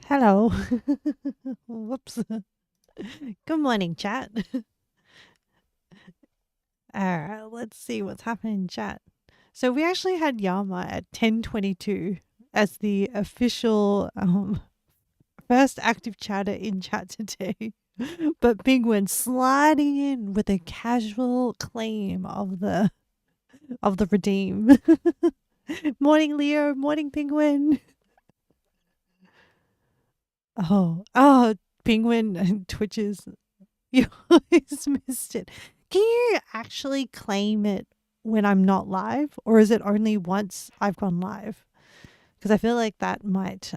Hello. Whoops. Good morning, chat. All right, let's see what's happening in chat. So we actually had Yama at 10:22 as the official first active chatter in chat today. But Penguin sliding in with a casual claim of the redeem. Morning Leo, morning Penguin. Oh, Penguin twitches. You always missed it. Can you actually claim it when I'm not live, or is it only once I've gone live? Because I feel like that might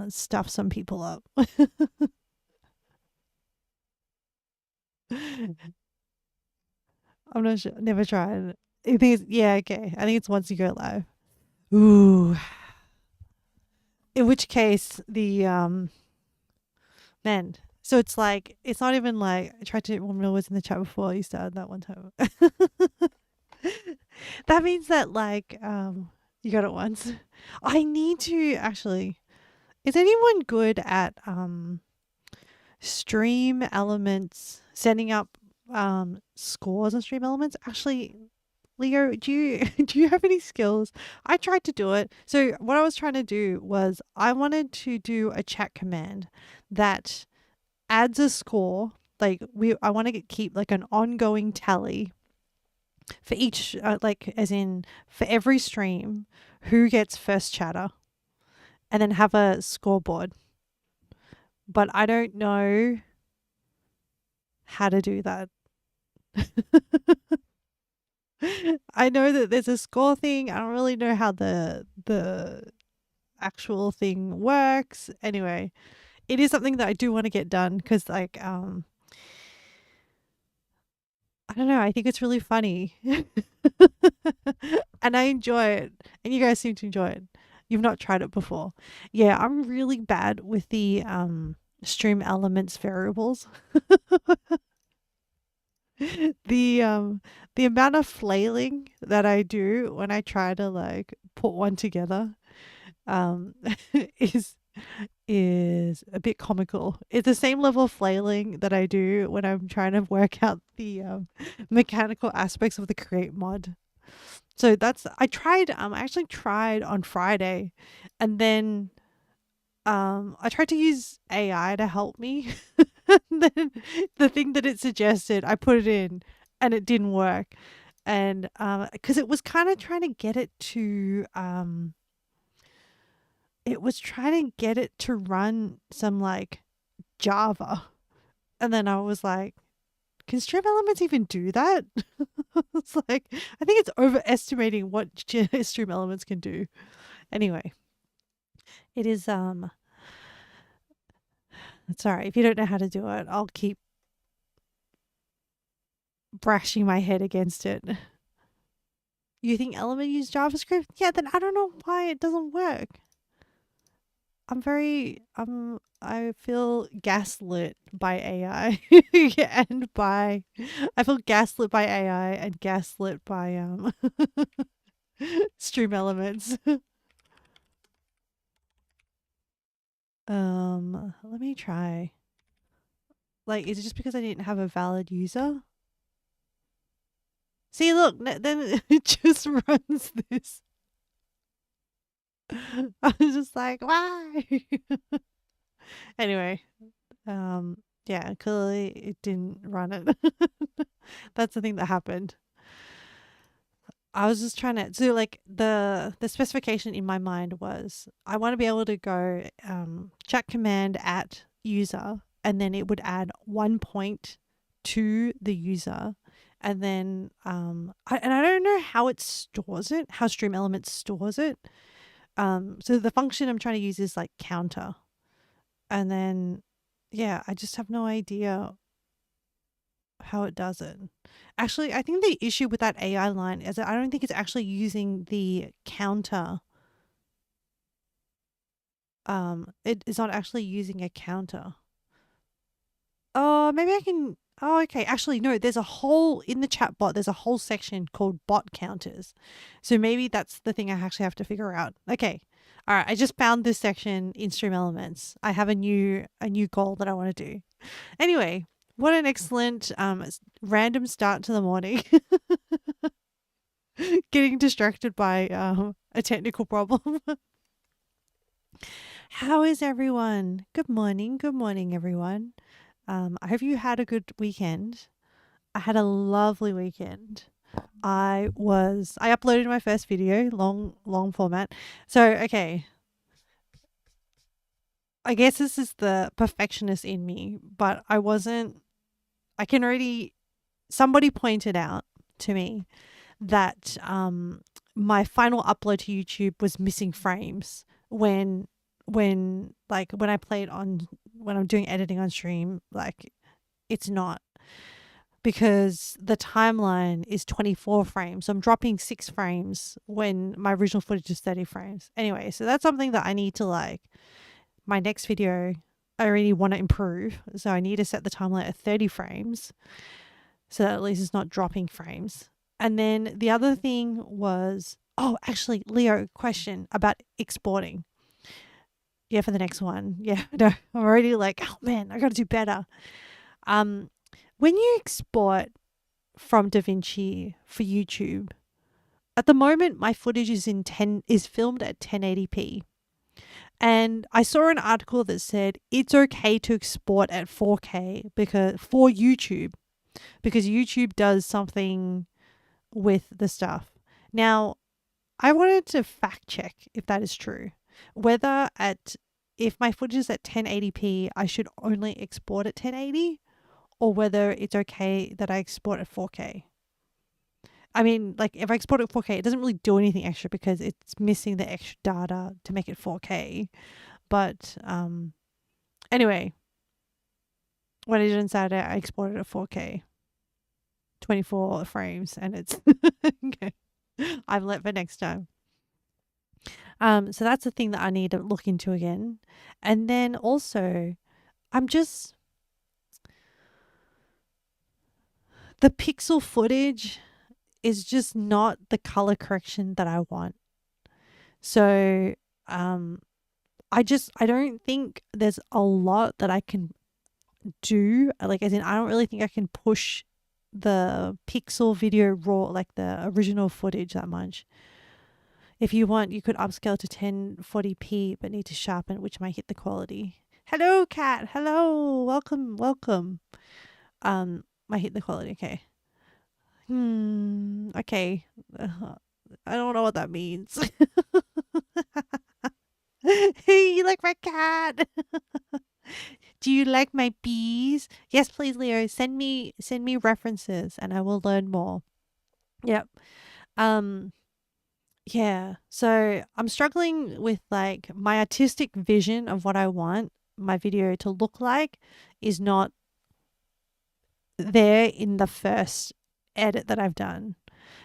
stuff some people up. I'm not sure. Never tried. I think it's yeah, okay. I think it's once you go live. Ooh. In which case the man. So it's like it's not even like I tried to when I was in the chat before you started that one time. That means that you got it once. I need to actually. Is anyone good at stream elements setting up scores on stream elements? Actually, Leo, do you do you have any skills? I tried to do it. So what I was trying to do was I wanted to do a chat command that adds a score. I want to keep like an ongoing tally for each as in for every stream who gets first chatter and then have a scoreboard, but I don't know how to do that. I know that there's a score thing. I don't really know how the actual thing works. Anyway, it is something that I do want to get done because I don't know, I think it's really funny. And I enjoy it. And you guys seem to enjoy it. You've not tried it before. Yeah, I'm really bad with the stream elements variables. the um the amount of flailing that I do when I try to like put one together um is is a bit comical. It's the same level of flailing that I do when I'm trying to work out the mechanical aspects of the create mod. So that's I actually tried on Friday, and then I tried to use AI to help me. And then the thing that it suggested, I put it in and it didn't work. And because it was kind of trying to get it was trying to get it to run some like Java. And then I was like, can Stream Elements even do that? It's like, I think it's overestimating what Stream Elements can do. Anyway, it is, sorry, if you don't know how to do it, I'll keep brashing my head against it. You think Element use JavaScript? Yeah, then I don't know why it doesn't work. I feel gaslit by AI and by I feel gaslit by AI and gaslit by Stream Elements. Let me try. Like, is it just because I didn't have a valid user? See, look, then it just runs this. I was just like, why? Anyway, yeah, clearly it didn't run it. That's the thing that happened. I was just trying to so like the specification in my mind was I want to be able to go chat command at user and then it would add 1 point to the user and then and I don't know how it stores it, how Stream Elements stores it. So the function I'm trying to use is like counter. And then yeah, I just have no idea how it does it. Actually, I think the issue with that AI line is that I don't think it's actually using the counter. It is not actually using a counter. Oh, maybe I can. Oh, okay. Actually, no. There's a whole in the chat bot. There's a whole section called bot counters. So maybe that's the thing I actually have to figure out. Okay, All right, I just found this section in Stream Elements. I have a new goal that I want to do. Anyway, what an excellent random start to the morning. Getting distracted by a technical problem. How is everyone? Good morning. Good morning, everyone. I hope you had a good weekend. I had a lovely weekend. I uploaded my first video, long format. So, okay. I guess this is the perfectionist in me, but somebody pointed out to me that my final upload to YouTube was missing frames when I play it on when I'm doing editing on stream, like it's not, because the timeline is 24 frames. So I'm dropping 6 frames when my original footage is 30 frames. Anyway, so that's something that I need to my next video, I really want to improve. So I need to set the timeline at 30 frames so that at least it's not dropping frames. And then the other thing was, actually, Leo, question about exporting. Yeah, for the next one. Yeah, no, I'm already like, oh man, I got to do better. When you export from DaVinci for YouTube, at the moment my footage is filmed at 1080p. And I saw an article that said it's okay to export at 4K for YouTube, because YouTube does something with the stuff. Now, I wanted to fact check if that is true. If my footage is at 1080p, I should only export at 1080, or whether it's okay that I export at 4K. I mean, if I export at 4K, it doesn't really do anything extra because it's missing the extra data to make it 4K. But anyway, when I did on Saturday, I exported at 4K, 24 frames, and it's okay. I've let for next time. So that's the thing that I need to look into again. And then also, the pixel footage is just not the color correction that I want. So, I don't think there's a lot that I can do. I don't really think I can push the pixel video raw, the original footage, that much. If you want, you could upscale to 1040p, but need to sharpen, which might hit the quality. Hello, Kat. Hello. Welcome. Might hit the quality. Okay. Okay. I don't know what that means. Hey, you like my cat? Do you like my bees? Yes, please, Leo. Send me references and I will learn more. Yep. Yeah. So I'm struggling with my artistic vision of what I want my video to look like is not there in the first edit that I've done.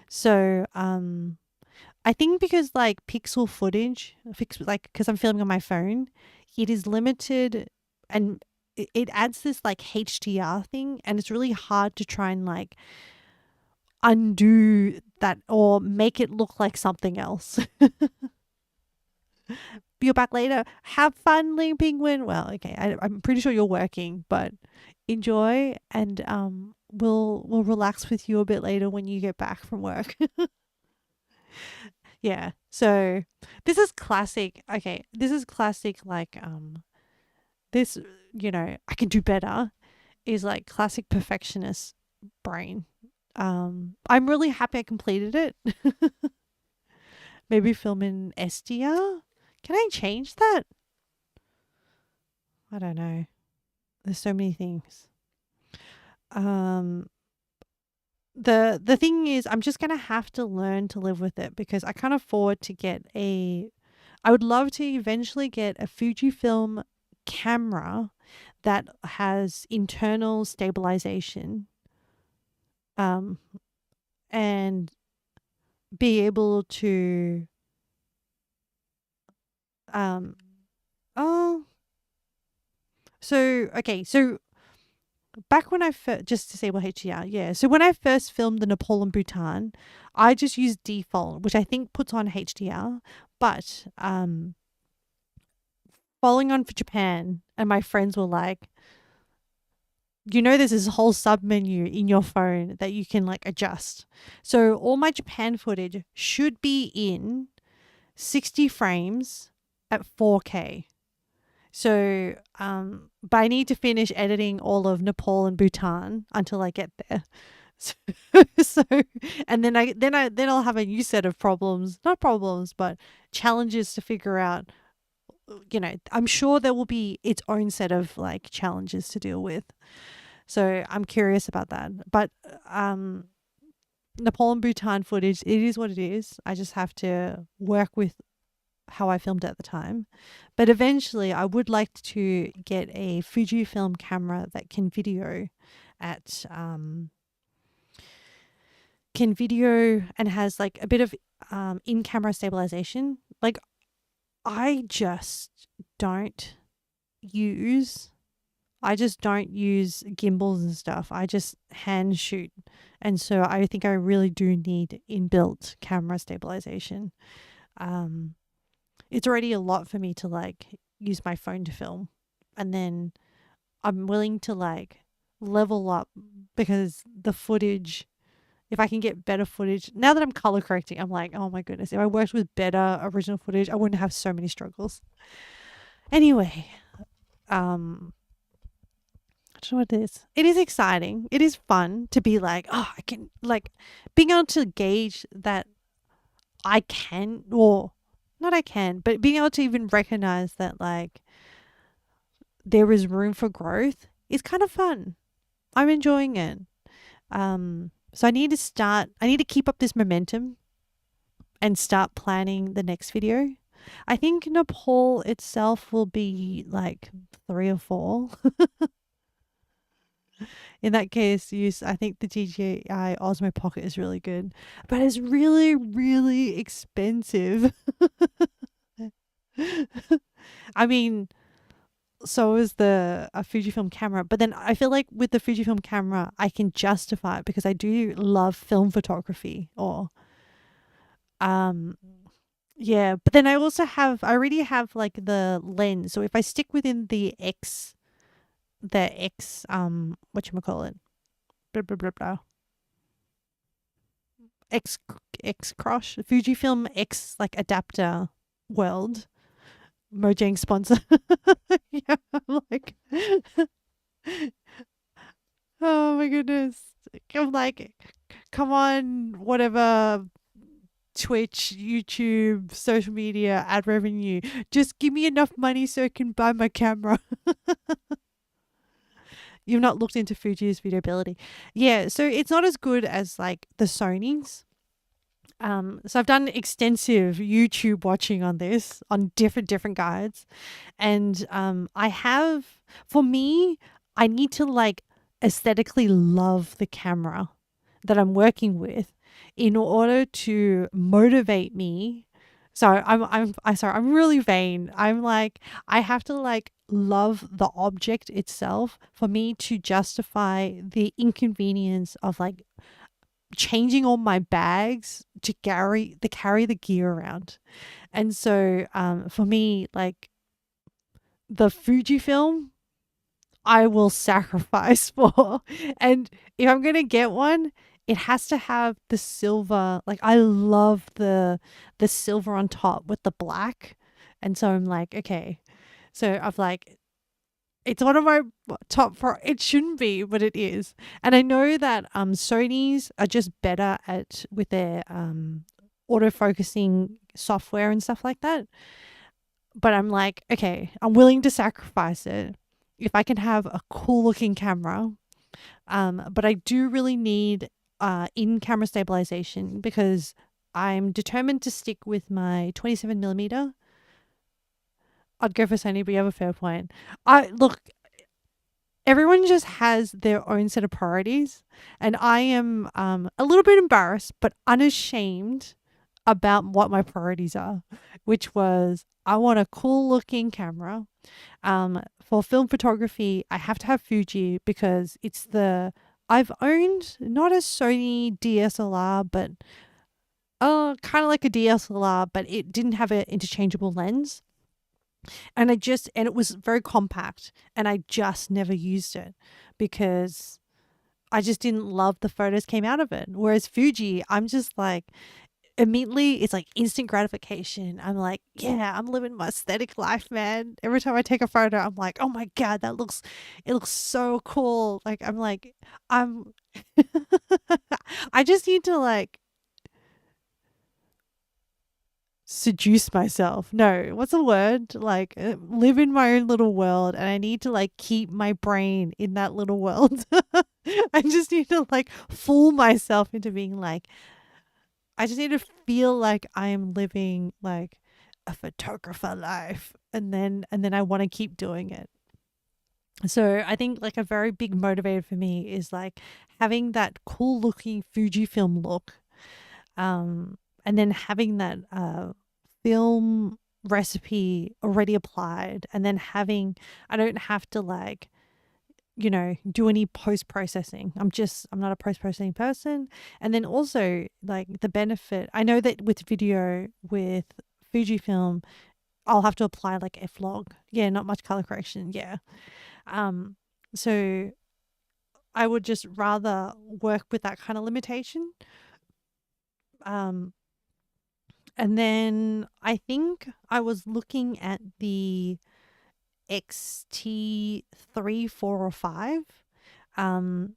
So I think because pixel footage, because I'm filming on my phone, it is limited, and it adds this HDR thing, and it's really hard to try and undo that or make it look like something else. You're back later. Have fun, Lee Penguin. Well, okay, I'm pretty sure you're working, but enjoy, and we'll relax with you a bit later when you get back from work. Yeah. So this is classic. Okay, this is classic. This, I can do better. Is classic perfectionist brain. I'm really happy I completed it. Maybe film in SDR. Can I change that? I don't know. There's so many things. The thing is, I'm just gonna have to learn to live with it, because I can't afford to I would love to eventually get a Fujifilm camera that has internal stabilization, and be able to so back when I just disable HDR, yeah. So when I first filmed the Nepal and Bhutan, I just used default, which I think puts on HDR, but following on for Japan, and my friends were like, there's this whole sub menu in your phone that you can like adjust. So all my Japan footage should be in 60 frames at 4K. So, but I need to finish editing all of Nepal and Bhutan until I get there. So, so and then I'll have a new set of problems, not problems, but challenges to figure out. I'm sure there will be its own set of like challenges to deal with. So I'm curious about that. But Nepal and Bhutan footage, it is what it is. I just have to work with how I filmed at the time. But eventually I would like to get a Fujifilm camera that can video and has like a bit of in-camera stabilization. Like I just don't use gimbals and stuff. I just hand shoot. And so I think I really do need inbuilt camera stabilization. It's already a lot for me to like use my phone to film. And then I'm willing to like level up because the footage, if I can get better footage, now that I'm color correcting, I'm like, oh my goodness, if I worked with better original footage, I wouldn't have so many struggles. Anyway, I don't know what it is. It is exciting. It is fun to be like, oh, I can, like, being able to gauge that I can, or not I can, but being able to even recognize that, like, there is room for growth is kind of fun. I'm enjoying it. So I need to keep up this momentum and start planning the next video. I think Nepal itself will be like 3 or 4. In that case, I think the DJI Osmo Pocket is really good, but it's really, really expensive. I mean, so is the Fujifilm camera, but then I feel like with the Fujifilm camera, I can justify it because I do love film photography yeah, but then I already have like the lens. So if I stick within the X, whatchamacallit, blah, blah, blah, blah. X Cross, Fujifilm X like adapter world. Mojang sponsor. Yeah, I'm like, oh my goodness. I'm like, come on, whatever, Twitch, YouTube, social media, ad revenue. Just give me enough money so I can buy my camera. You've not looked into Fuji's videoability. Yeah, so it's not as good as like the Sony's. So I've done extensive YouTube watching on this, on different guides. And for me, I need to like aesthetically love the camera that I'm working with in order to motivate me. So I'm really vain. I'm like, I have to like love the object itself for me to justify the inconvenience of like changing all my bags to carry the gear around. And so for me, like, the Fujifilm I will sacrifice for. And if I'm going to get one, it has to have the silver. Like, I love the silver on top with the black. And so I'm like, okay. So I've like, it's one of my top four. It shouldn't be, but it is. And I know that Sony's are just better with their autofocusing software and stuff like that. But I'm like, okay, I'm willing to sacrifice it if I can have a cool looking camera. But I do really need in-camera stabilization because I'm determined to stick with my 27mm. I'd go for Sony, but you have a fair point. Look, everyone just has their own set of priorities, and I am a little bit embarrassed, but unashamed about what my priorities are, which was I want a cool looking camera. For film photography, I have to have Fuji because I've owned not a Sony DSLR, but kind of like a DSLR, but it didn't have an interchangeable lens. And it was very compact, and I just never used it because I just didn't love the photos came out of it. Whereas Fuji, I'm just like, immediately it's like instant gratification. I'm like, yeah, I'm living my aesthetic life, man. Every time I take a photo, I'm like, oh my God, it looks so cool. Like, I'm like, I'm, I just need to like seduce myself. No, what's the word? Like, live in my own little world, and I need to like keep my brain in that little world. I just need to like fool myself into being like, I just need to feel like I am living like a photographer life, and then I want to keep doing it. So I think like a very big motivator for me is like having that cool looking Fujifilm look, and then having that film recipe already applied, and then having, I don't have to like, do any post processing. I'm not a post processing person. And then also like the benefit, I know that with video with Fujifilm, I'll have to apply like F-Log. Yeah, not much color correction. Yeah. Um, so I would just rather work with that kind of limitation. Um, and then I think I was looking at the XT3, 4, or 5. Um,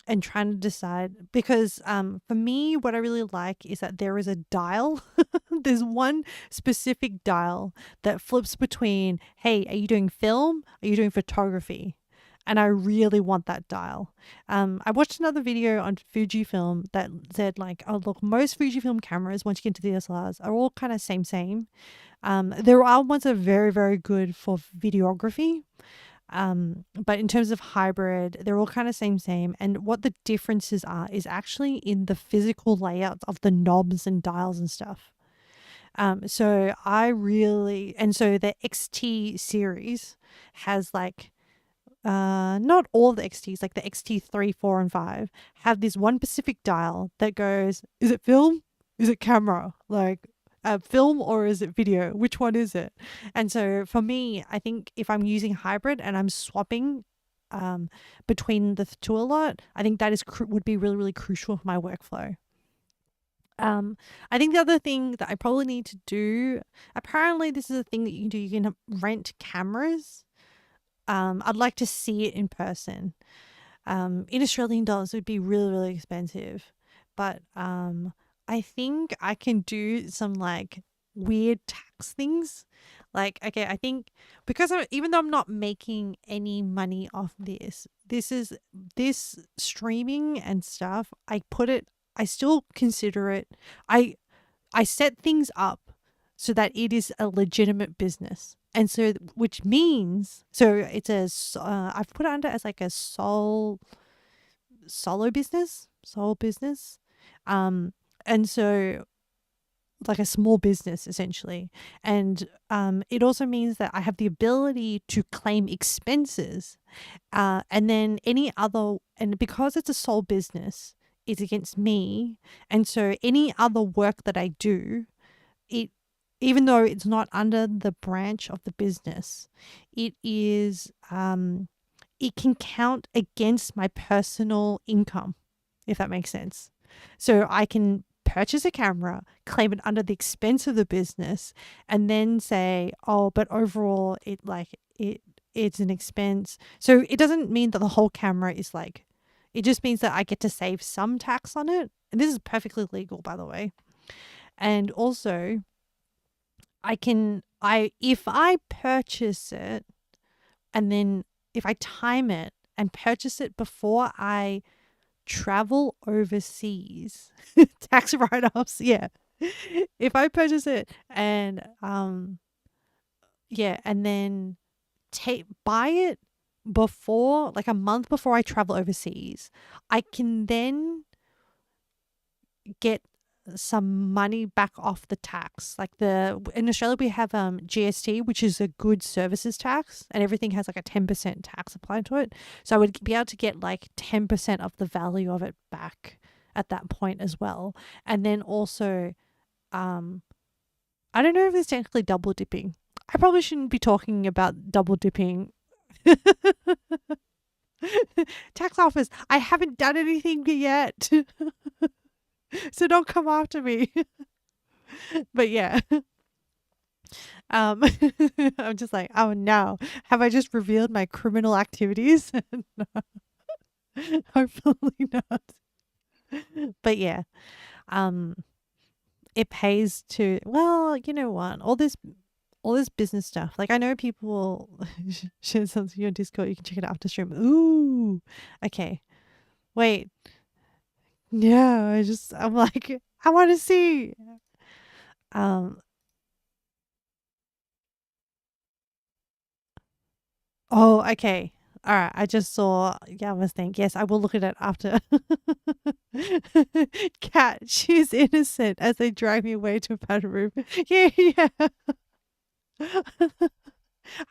and trying to decide because for me what I really like is that there is a dial. There's one specific dial that flips between, hey, are you doing film, are you doing photography? And I really want that dial. I watched another video on Fujifilm that said like, oh look, most Fujifilm cameras once you get into DSLRs are all kind of same. There are ones that are very, very good for videography. But in terms of hybrid, they're all kind of same. And what the differences are is actually in the physical layouts of the knobs and dials and stuff. So the XT series has like, not all the XTs, like the XT3, 4, and 5 have this one specific dial that goes, is it film? Is it camera? Like, film or is it video? Which one is it? And so for me, I think if I'm using hybrid and I'm swapping between the two a lot, I think that would be really, really crucial for my workflow. I think the other thing that I probably need to do, apparently this is a thing that you can do, you can rent cameras. I'd like to see it in person. In Australian dollars, it would be really, really expensive. But I think I can do some like weird tax things. Like, okay, I think because even though I'm not making any money off this streaming and stuff, I still consider it, I set things up so that it is a legitimate business. And so, which means, so it's I've put it under as like a solo business, sole business. And so like a small business essentially. And it also means that I have the ability to claim expenses. And then and because it's a sole business, it's against me. And so any other work that I do, it even though it's not under the branch of the business, it is it can count against my personal income, if that makes sense. So I can purchase a camera, claim it under the expense of the business, and then say, oh, but overall it's an expense. So it doesn't mean that the whole camera is like, it just means that I get to save some tax on it. And this is perfectly legal, by the way. And also if I purchase it and then if I time it and purchase it before I travel overseas, tax write-offs, yeah. If I purchase it and and then buy it before, like a month before I travel overseas, I can then get some money back off the tax. Like in Australia we have GST, which is a goods services tax, and everything has like a 10% tax applied to it. So I would be able to get like 10% of the value of it back at that point as well. And then also I don't know if it's technically double dipping. I probably shouldn't be talking about double dipping. Tax office, I haven't done anything yet. So don't come after me. But yeah. Um I'm just like, oh no. Have I just revealed my criminal activities? Hopefully not. But yeah. Um it pays to, well, you know what? All this business stuff. Like, I know people will share something on Discord. You can check it out after stream. Ooh. Okay. Wait. No, I'm like, I want to see. Um. Oh, okay. All right. I just saw. Yeah, I was thinking. Yes, I will look at it after. Cat, she's innocent as they drag me away to a powder room. Yeah, yeah.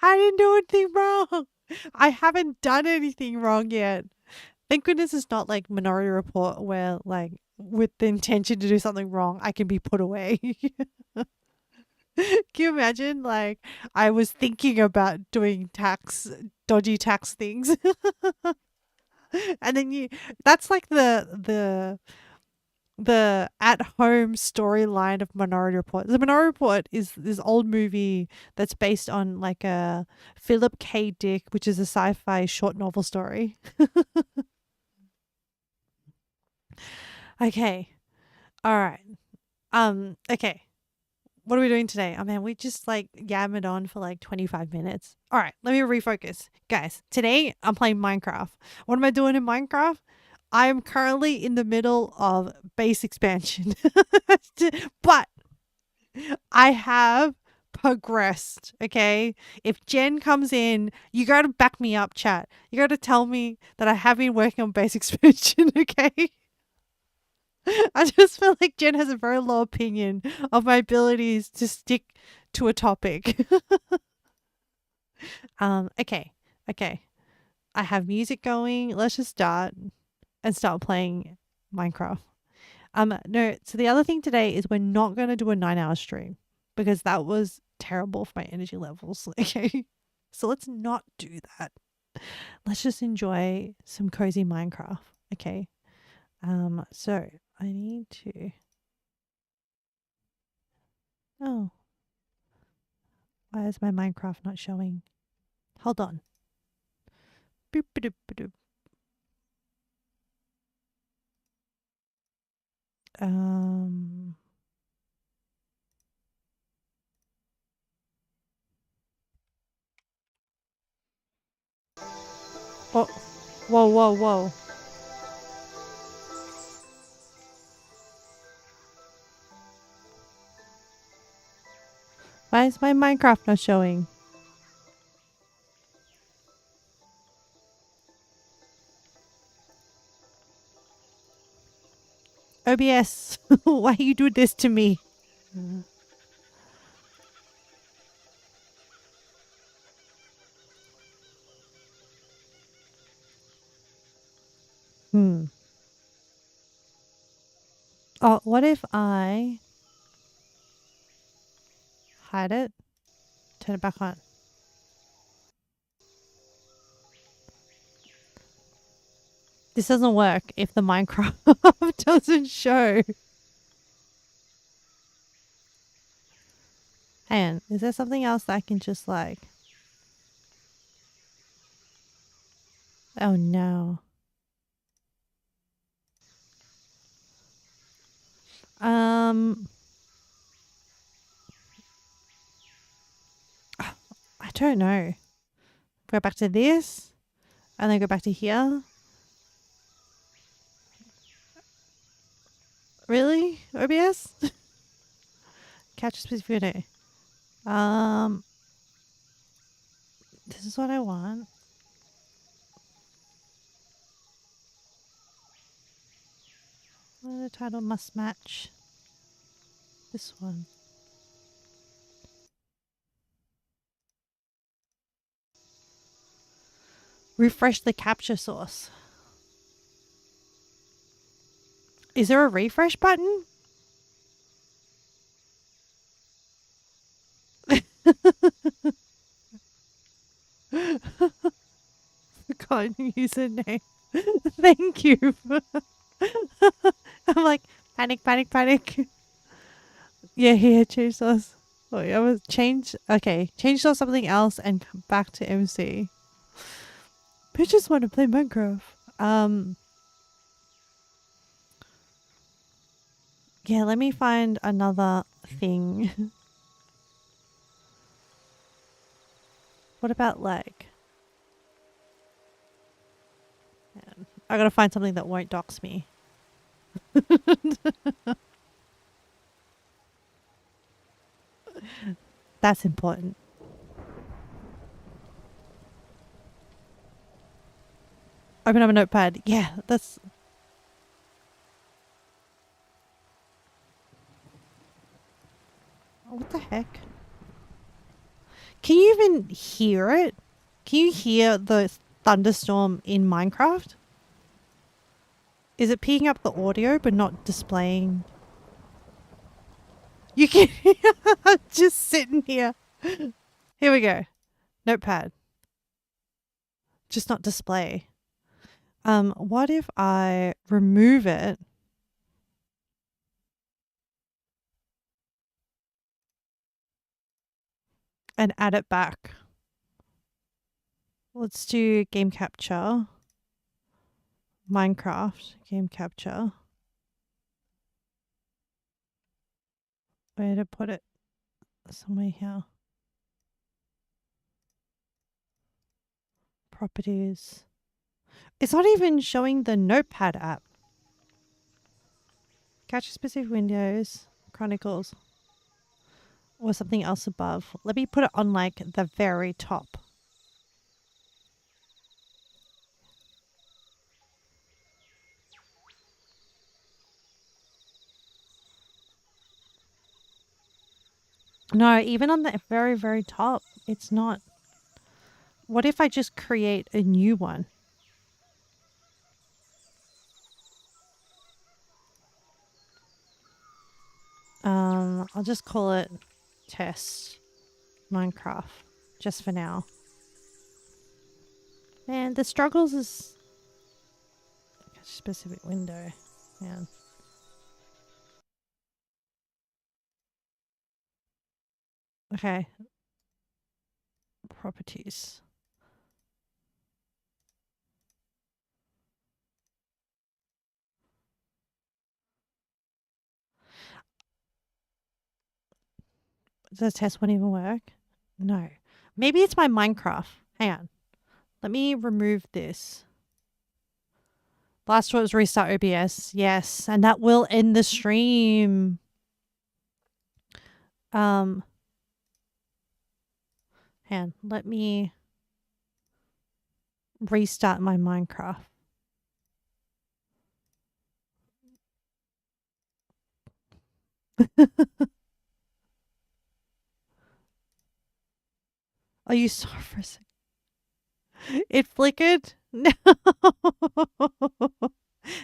I didn't do anything wrong. I haven't done anything wrong yet. Thank goodness it's not like Minority Report where, like, with the intention to do something wrong, I can be put away. Can you imagine? Like, I was thinking about doing dodgy tax things, and then that's like the at home storyline of Minority Report. The Minority Report is this old movie that's based on like a Philip K. Dick, which is a sci-fi short novel story. Okay. All right. Okay. What are we doing today? Oh man, we just like yammered on for like 25 minutes. All right, let me refocus. Guys, today I'm playing Minecraft. What am I doing in Minecraft? I am currently in the middle of base expansion. But I have progressed, okay? If Jen comes in, you got to back me up, chat. You got to tell me that I have been working on base expansion, okay? I just feel like Jen has a very low opinion of my abilities to stick to a topic. Okay. Okay. I have music going. Let's just start playing Minecraft. No, so the other thing today is we're not going to do a 9-hour stream because that was terrible for my energy levels. Okay. So let's not do that. Let's just enjoy some cozy Minecraft. Okay. So I need to. Oh, why is my Minecraft not showing? Hold on. Boop, ba-doop, ba-doop. Um. Oh, whoa, whoa, whoa. Why is my Minecraft not showing? OBS, why you do this to me? Hmm. Oh, what if I hide it? Turn it back on. This doesn't work if the Minecraft doesn't show. And is there something else that I can just like? Oh no. Um, I don't know. Go back to this, and then go back to here. Really, OBS? Catch a specific video. This is what I want. The title must match this one. Refresh the capture source. Is there a refresh button? Forgotten username. Thank you. I'm like, panic, panic, panic. Yeah, here, change sauce. Wait, I was change. Okay, change sauce something else and come back to MC. I just want to play Minecraft. Yeah, let me find another thing. What about like? I gotta find something that won't dox me. That's important. Open up a notepad. Yeah, that's. What the heck? Can you even hear it? Can you hear the thunderstorm in Minecraft? Is it picking up the audio but not displaying? You can just sitting here. Here we go. Notepad. Just not display. What if I remove it and add it back? Let's do game capture. Minecraft game capture. Where to put it? Somewhere here. Properties. It's not even showing the Notepad app. Catch specific windows. Chronicles. Or something else above. Let me put it on like the very top. No, even on the very, very top, it's not. What if I just create a new one? I'll just call it test Minecraft just for now. Man, the struggles is specific window. Man. Okay. Properties. Does test won't even work? No. Maybe it's my Minecraft. Hang on. Let me remove this. Last one was restart OBS. Yes. And that will end the stream. Hang on. Let me restart my Minecraft. Oh, you saw for a second. It flickered? No.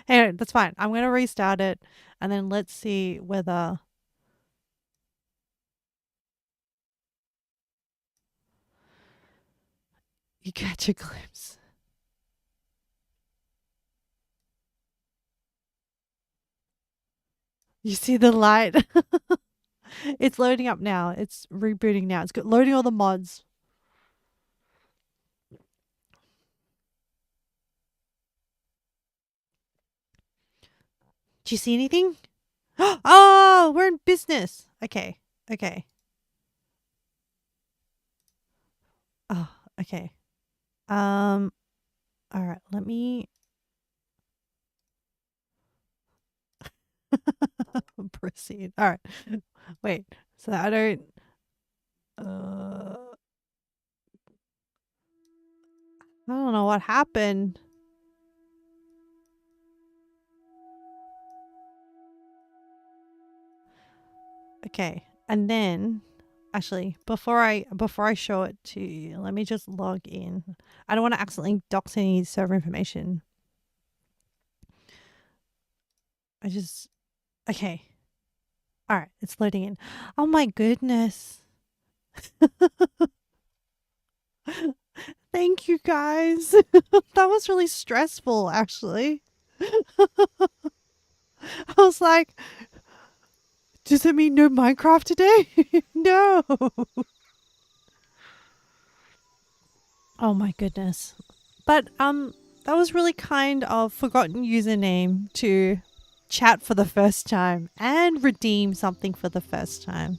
Hey, that's fine. I'm going to restart it and then let's see whether. You catch a glimpse. You see the light? It's loading up now. It's rebooting now. It's loading all the mods. Do you see anything? Oh, we're in business. Okay. Okay. Oh, okay. All right. Let me proceed. All right. Wait. So I don't. I don't know what happened. Okay. And then actually before I show it to you, let me just log in. I don't want to accidentally dox any server information. Okay. All right, it's loading in. Oh my goodness. Thank you guys. That was really stressful, actually. I was like, does it mean no Minecraft today? No. Oh my goodness. But that was really kind of Forgotten Username to chat for the first time and redeem something for the first time.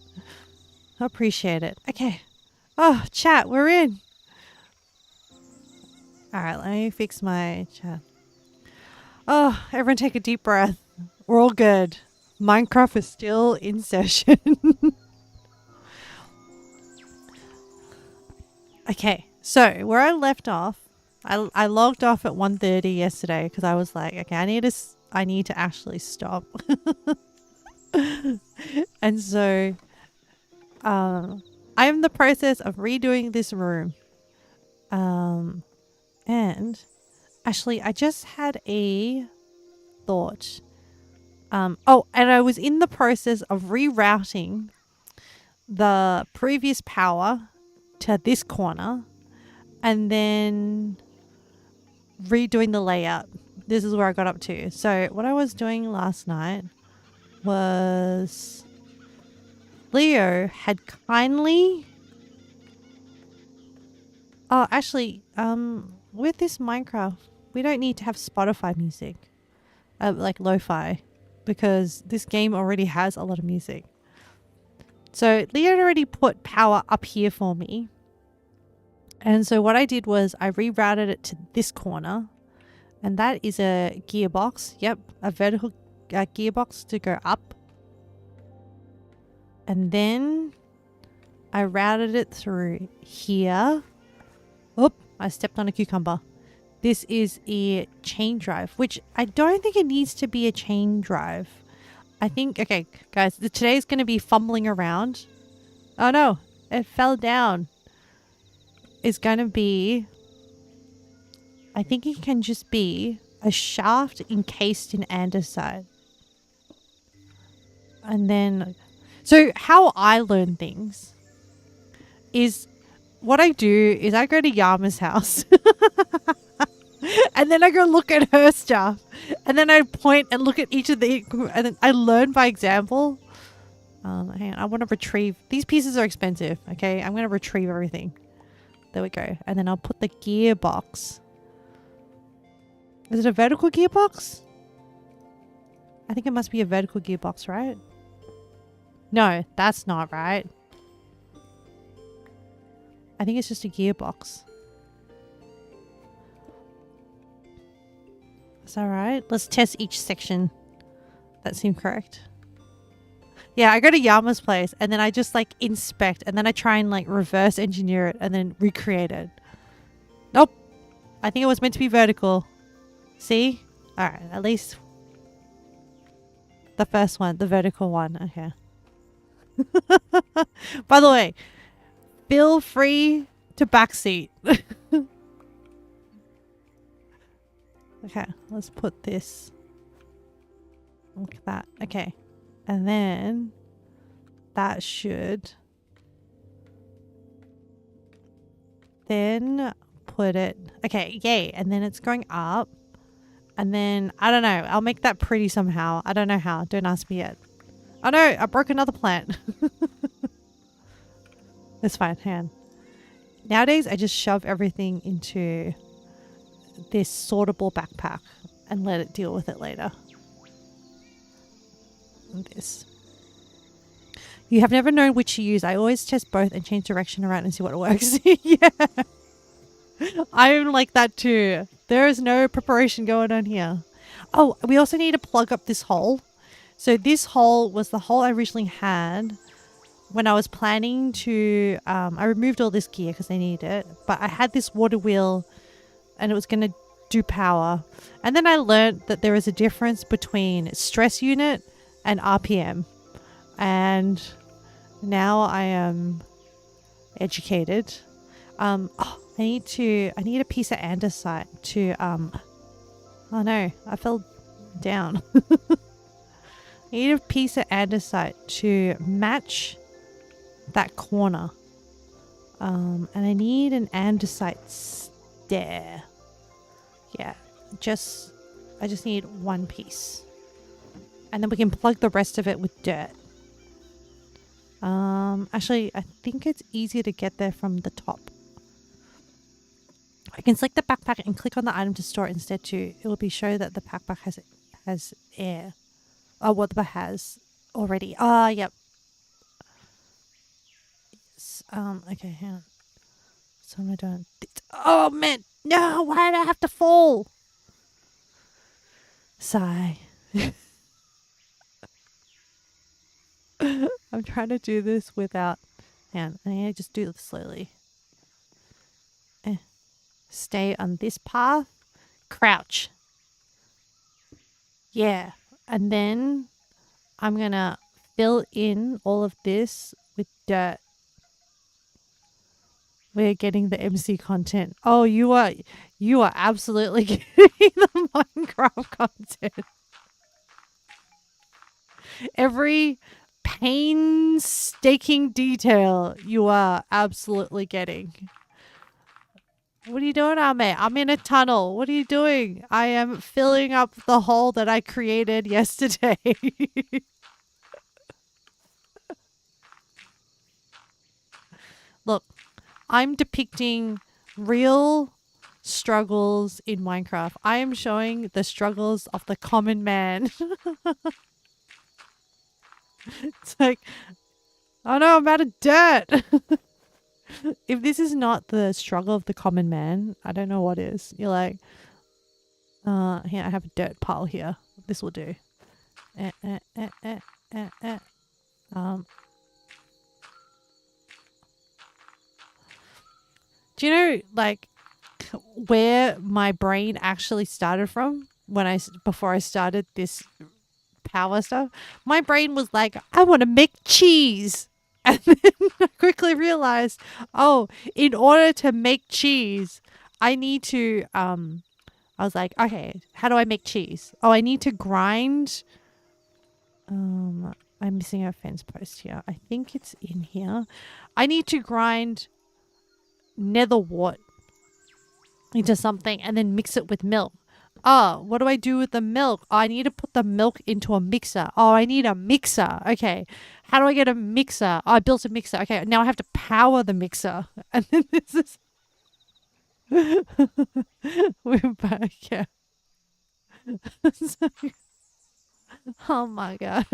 I appreciate it. Okay. Oh, chat, we're in. All right, let me fix my chat. Oh, everyone take a deep breath. We're all good. Minecraft is still in session. Okay, so where I left off, I logged off at 1:30 yesterday because I was like, okay, I need to actually stop. And so I am in the process of redoing this room. And actually I just had a thought. And I was in the process of rerouting the previous power to this corner and then redoing the layout. This is where I got up to. So what I was doing last night was Leo had kindly with this Minecraft we don't need to have Spotify music, like lo-fi, because this game already has a lot of music. So Leo had already put power up here for me. And so what I did was I rerouted it to this corner. And that is a gearbox. Yep, a vertical gearbox to go up. And then I routed it through here. Oop, I stepped on a cucumber. This is a chain drive, which I don't think it needs to be a chain drive. I think, okay, guys, today's going to be fumbling around. Oh no, it fell down. It's going to be, I think it can just be a shaft encased in andesite. And then, so how I learn things is what I do is I go to Yama's house and then I go look at her stuff and then I point and look at each of the, and then I learn by example. Hang on, I want to retrieve, these pieces are expensive. Okay. I'm going to retrieve everything. There we go. And then I'll put the gearbox. Is it a vertical gearbox? I think it must be a vertical gearbox, right? No, that's not right. I think it's just a gearbox. Is that right? Let's test each section. That seemed correct. Yeah, I go to Yama's place and then I just like inspect and then I try and like reverse engineer it and then recreate it. Nope. I think it was meant to be vertical. See? Alright, at least the first one, the vertical one. Okay. By the way, feel free to backseat. Okay, let's put this. Look at that. Okay. And then that should then put it. Okay, yay. And then it's going up. And then, I don't know. I'll make that pretty somehow. I don't know how. Don't ask me yet. Oh no, I broke another plant. It's fine. Hang on. Nowadays, I just shove everything into this sortable backpack and let it deal with it later. This. You have never known which to use. I always test both and change direction around and see what works. Yeah. I'm like that too. There is no preparation going on here. Oh, we also need to plug up this hole. So this hole was the hole I originally had when I was planning to, I removed all this gear because I need it, but I had this water wheel and it was going to do power. And then I learned that there is a difference between stress unit and RPM. And now I am educated. I need a piece of andesite to, oh no, I fell down. I need a piece of andesite to match that corner. And I need an andesite stair. Yeah, I just need one piece. And then we can plug the rest of it with dirt. Actually, I think it's easier to get there from the top. I can select the backpack and click on the item to store it instead too. It will be show that the backpack has air. Oh, what the has already. Ah, yep. Okay, hang on. So am I doing? Oh man, no! Why did I have to fall? Sigh. I'm trying to do this without. Hang on, I need to just do this slowly. Stay on this path. Crouch. Yeah, and then I'm gonna fill in all of this with dirt. We're getting the MC content. Oh, you are absolutely getting the Minecraft content. Every painstaking detail you are absolutely getting. What are you doing, Ame? I'm in a tunnel. What are you doing? I am filling up the hole that I created yesterday. Look, I'm depicting real struggles in Minecraft. I am showing the struggles of the common man. It's like, oh no, I'm out of dirt. If this is not the struggle of the common man, I don't know what is. You're like, here, I have a dirt pile here. This will do. Eh, eh, eh, eh, eh, eh. Do you know, like, where my brain actually started from before I started this power stuff? My brain was like, I want to make cheese. And then I quickly realized, oh, in order to make cheese, I need to, I was like, okay, how do I make cheese? Oh, I need to grind. I'm missing a fence post here. I think it's in here. I need to grind nether wart into something and then mix it with milk. Oh, what do I do with the milk? Oh, I need to put the milk into a mixer. Oh, I need a mixer. Okay. How do I get a mixer? Oh, I built a mixer. Okay, now I have to power the mixer. And then this is... We're back, yeah. Oh my god.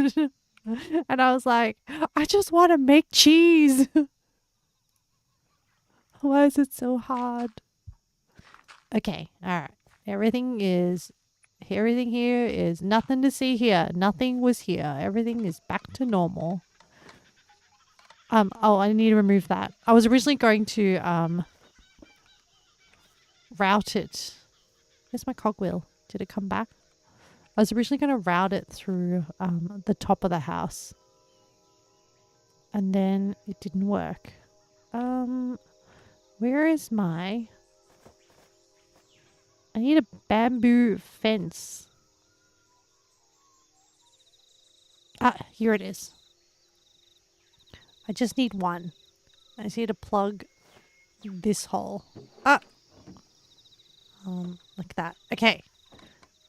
And I was like, I just want to make cheese. Why is it so hard? Okay, alright. Everything here is nothing to see here. Nothing was here. Everything is back to normal. Oh, I need to remove that. I was originally going to route it. Where's my cogwheel? Did it come back? I was originally going to route it through the top of the house. And then it didn't work. Where is my... I need a bamboo fence. Ah, here it is. I just need one. I just need to plug this hole. Ah! Like that. Okay.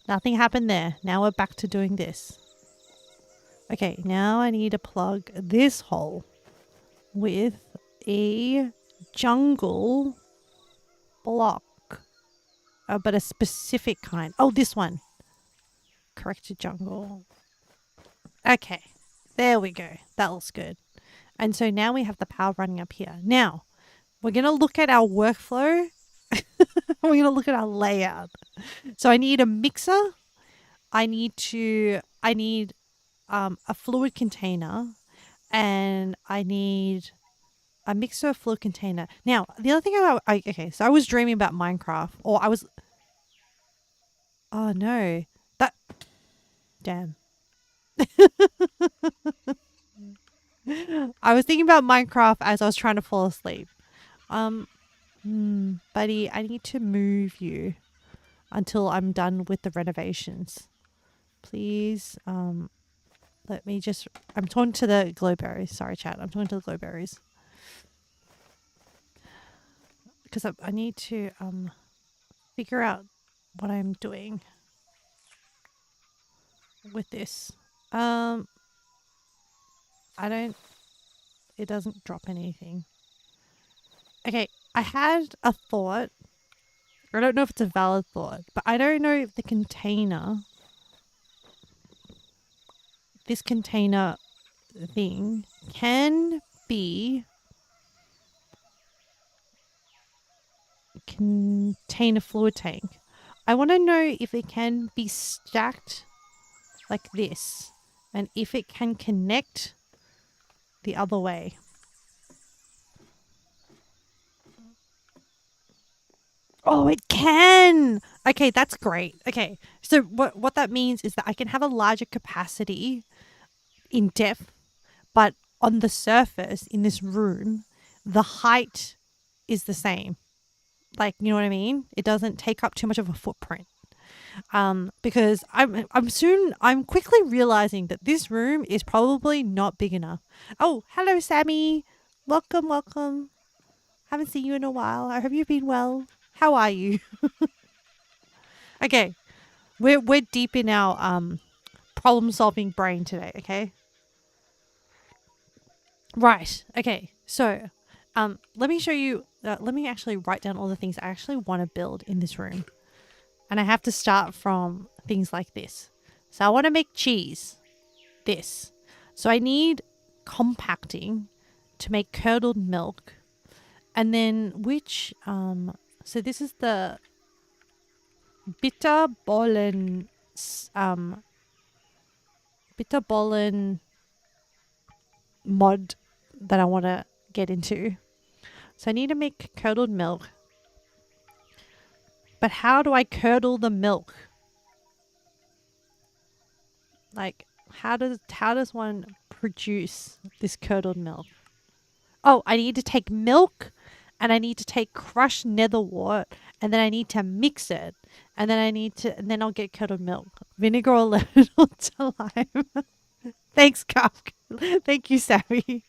Nothing happened there. Now we're back to doing this. Okay, now I need to plug this hole with a jungle block. But a specific kind. Oh, this one. Corrected jungle. Okay. There we go. That looks good. And so now we have the power running up here. Now, we're going to look at our workflow. We're going to look at our layout. So I need a mixer. I need a fluid container. And I need a mixer, a fluid container. Now, the other thing okay, so I was dreaming about Minecraft. Or I was... Oh, no. Damn. I was thinking about Minecraft as I was trying to fall asleep. Buddy, I need to move you until I'm done with the renovations. Please, let me just... I'm talking to the glowberries. Sorry, chat. I'm talking to the glowberries. because I need to figure out what I'm doing with this. I don't. It doesn't drop anything. Okay, I had a thought. I don't know if it's a valid thought, but I don't know if this container thing can contain a fluid tank. I want to know if it can be stacked like this and if it can connect the other way. Oh, it can. Okay, that's great. Okay. So what that means is that I can have a larger capacity in depth, but on the surface in this room, the height is the same. Like, you know what I mean? It doesn't take up too much of a footprint. Because I'm quickly realizing that this room is probably not big enough. Oh, hello, Sammy. Welcome, welcome. Haven't seen you in a while. I hope you've been well. How are you? Okay, we're deep in our problem solving brain today. Okay, right. Okay, so let me show you. Let me actually write down all the things I actually want to build in this room, and I have to start from things like this. So I want to make cheese. This. So I need compacting to make curdled milk, and then so this is the bitterbollen bitterbollen mod that I want to get into. So I need to make curdled milk. But how do I curdle the milk? Like how does one produce this curdled milk? Oh, I need to take milk and I need to take crushed netherwort and then I need to mix it. And then I'll get curdled milk. Vinegar or lemon or to lime. Thanks, Kafka. Thank you, Sammy.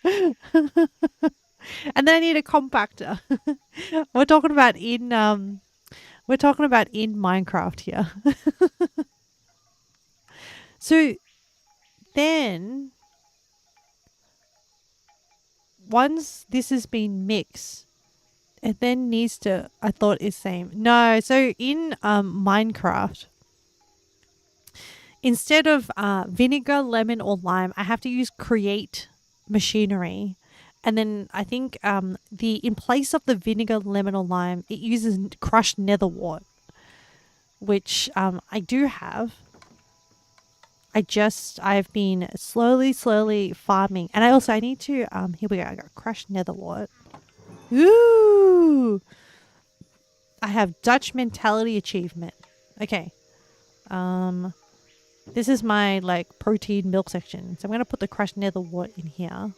And then I need a compactor. We're talking about in Minecraft here. So then once this has been mixed, it then needs to, I thought it's same. No, so in Minecraft, instead of vinegar, lemon, or lime, I have to use create machinery. And then I think in place of the vinegar, lemon, or lime, it uses crushed netherwort, which I do have. I've been slowly farming. And I need to, here we go. I got crushed netherwort. Ooh. I have Dutch mentality achievement. Okay. This is my like protein milk section. So I'm going to put the crushed netherwort in here.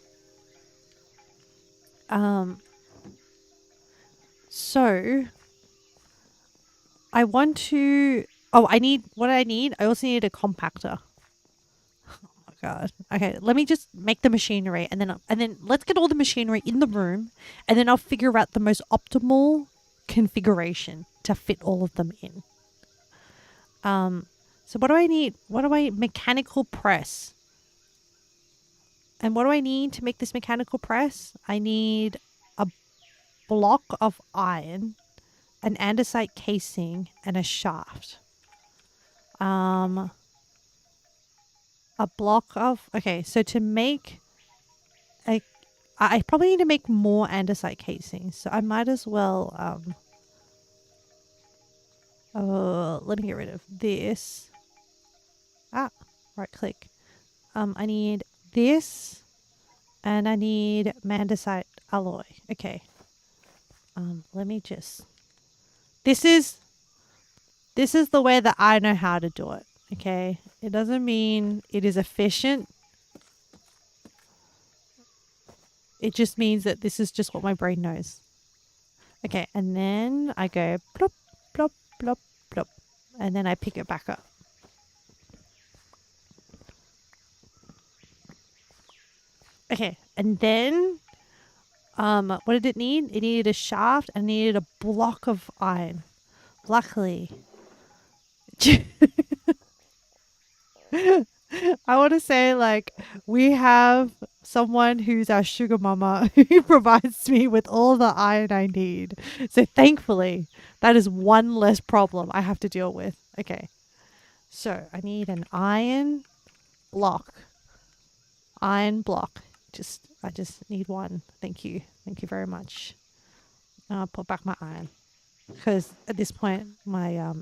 So I want to, what I need? I also need a compactor. God. Okay, let me just make the machinery and then let's get all the machinery in the room and then I'll figure out the most optimal configuration to fit all of them in. So what do I need? Mechanical press. And what do I need to make this mechanical press? I need a block of iron, an andesite casing, and a shaft. A block of, okay, so to make I probably need to make more andesite casings, so I might as well let me get rid of this. Right click. I need this and I need andesite alloy. Okay. Let me just, this is the way that I know how to do it. Okay, it doesn't mean it is efficient. It just means that this is just what my brain knows. Okay, and then I go plop, plop, plop, plop, and then I pick it back up. Okay, and then What did it need? It needed a shaft and needed a block of iron. Luckily, I want to say, like, we have someone who's our sugar mama who provides me with all the iron I need. So thankfully, that is one less problem I have to deal with. Okay. So I need an iron block. Iron block. I just need one. Thank you. Thank you very much. I'll put back my iron. Because at this point, my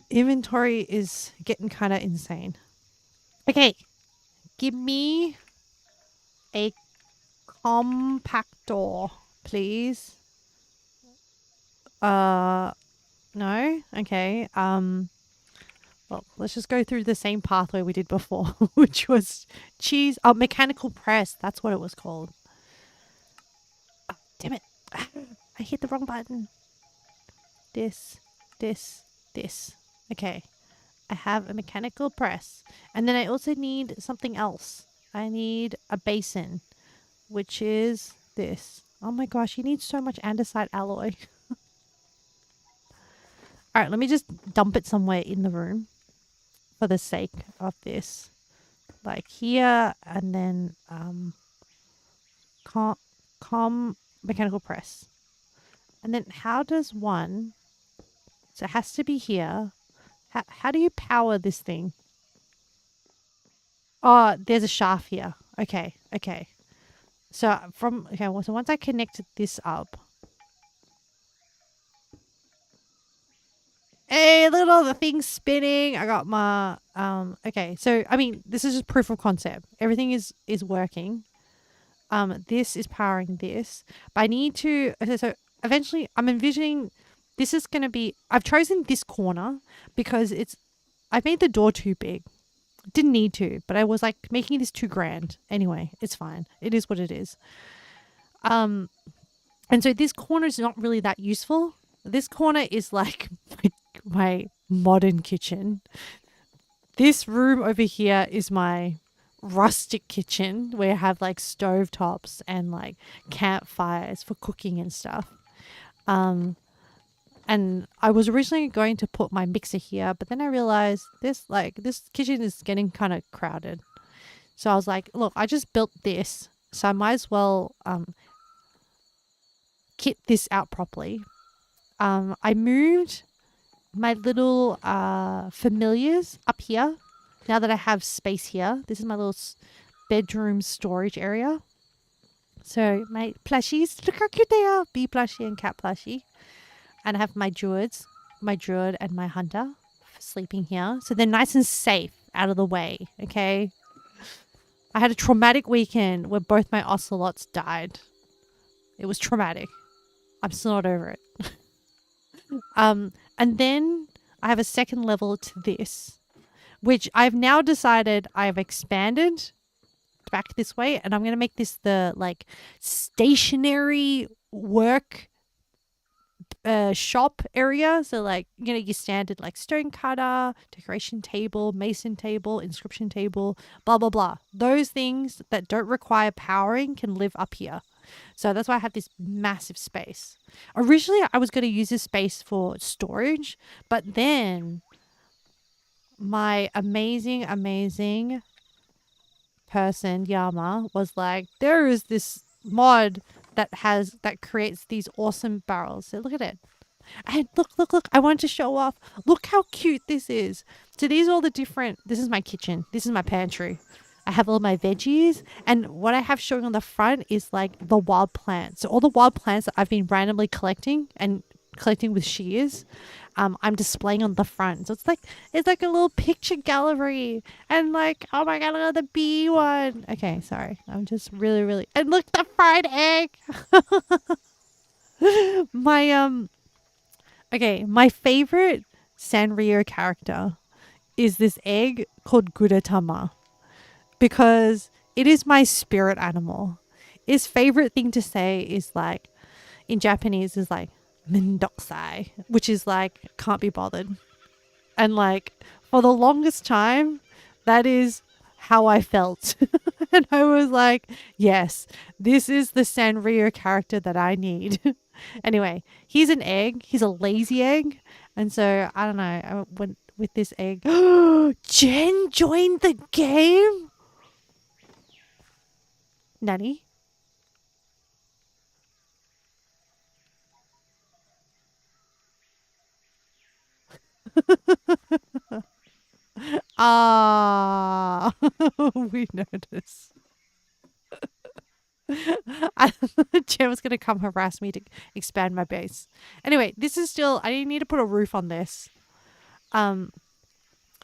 inventory is getting kind of insane. Okay. Give me a compactor, please. No? Okay. Well, let's just go through the same pathway we did before, which was cheese. Oh, mechanical press. That's what it was called. Oh, damn it. I hit the wrong button. This. Okay. I have a mechanical press. And then I also need something else. I need a basin, which is this. Oh my gosh, you need so much andesite alloy. All right, let me just dump it somewhere in the room for the sake of this. Like here, and then mechanical press. And then how does one... So it has to be here. How do you power this thing? Oh, there's a shaft here. Okay. So so once I connect this up. Hey, look at all the things spinning. I got my okay. So I mean, this is just proof of concept. Everything is working. This is powering this. But I need to so eventually I'm envisioning this is going to be... I've chosen this corner because I've made the door too big. Didn't need to, but I was like making this too grand. Anyway, it's fine. It is what it is. And so this corner is not really that useful. This corner is like my modern kitchen. This room over here is my rustic kitchen where I have like stove tops and like campfires for cooking and stuff. And I was originally going to put my mixer here, but then I realized this kitchen is getting kind of crowded. So I was like, look, I just built this, so I might as well kit this out properly. I moved my little familiars up here now that I have space here. This is my little bedroom storage area. So my plushies, look how cute they are. Bee plushie and cat plushie. And I have my druid and my hunter sleeping here. So they're nice and safe out of the way, okay? I had a traumatic weekend where both my ocelots died. It was traumatic. I'm still not over it. And then I have a second level to this, which I've now decided I've expanded back this way. And I'm going to make this the like stationary work shop area. So like, you know, your standard like stone cutter, decoration table, mason table, inscription table, blah blah blah. Those things that don't require powering can live up here. So that's why I have this massive space. Originally I was going to use this space for storage, but then my amazing person Yama was like, there is this mod that creates these awesome barrels. So look at it. And look, I wanted to show off. Look how cute this is. So these are all the different... This is my kitchen. This is my pantry. I have all my veggies. And what I have showing on the front is like the wild plants. So all the wild plants that I've been randomly collecting with shears, I'm displaying on the front. So it's like a little picture gallery. And like, oh my god, look at the bee one. Okay, sorry. I'm just really... And look, the fried egg. My favorite Sanrio character is this egg called Gudetama, because it is my spirit animal. His favorite thing to say is like, in Japanese, is like, Mendokusai, which is like, can't be bothered. And like, for the longest time, that is how I felt. And I was like, yes, this is the Sanrio character that I need. Anyway, he's an egg. He's a lazy egg. And so, I don't know, I went with this egg. Jen joined the game? Nanny? Ah, we noticed. Jen was going to come harass me to expand my base. Anyway, this is still, I need to put a roof on this. Um,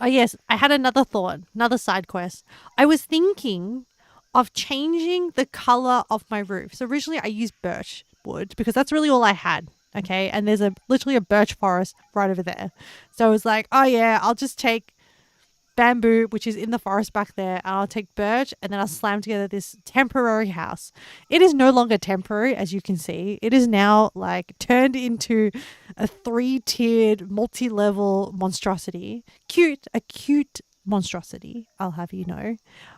oh, yes, I had another thought, another side quest. I was thinking of changing the color of my roof. So originally I used birch wood because that's really all I had. Okay. And there's literally a birch forest right over there. So I was like, oh yeah, I'll just take bamboo, which is in the forest back there, and I'll take birch and then I'll slam together this temporary house. It is no longer temporary, as you can see. It is now like turned into a 3-tiered, multi-level monstrosity. A cute monstrosity, I'll have you know,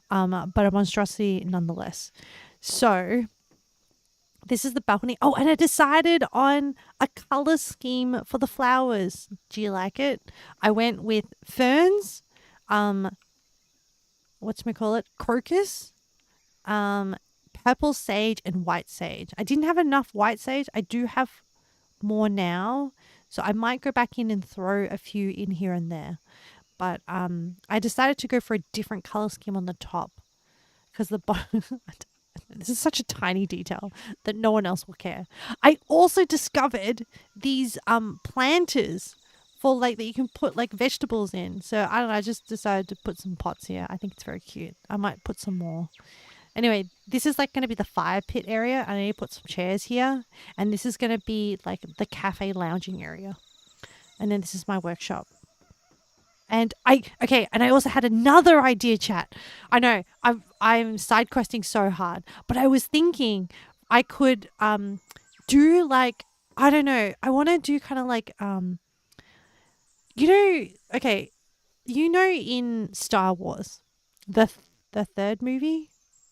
but a monstrosity nonetheless. So this is the balcony. Oh, and I decided on a color scheme for the flowers. Do you like it? I went with ferns, um, crocus, purple sage, and white sage. I didn't have enough white sage. I do have more now, so I might go back in and throw a few in here and there. But I decided to go for a different color scheme on the top because the bottom. This is such a tiny detail that no one else will care. I also discovered these planters for like that you can put like vegetables in. So I don't know, I just decided to put some pots here. I think it's very cute. I might put some more. Anyway, this is like going to be the fire pit area. I need to put some chairs here. And this is going to be like the cafe lounging area. And then this is my workshop. And I also had another idea, chat. I know I'm side questing so hard, but I was thinking I could do like, I don't know, I want to do kind of like you know, okay, you know in Star Wars, the the third movie,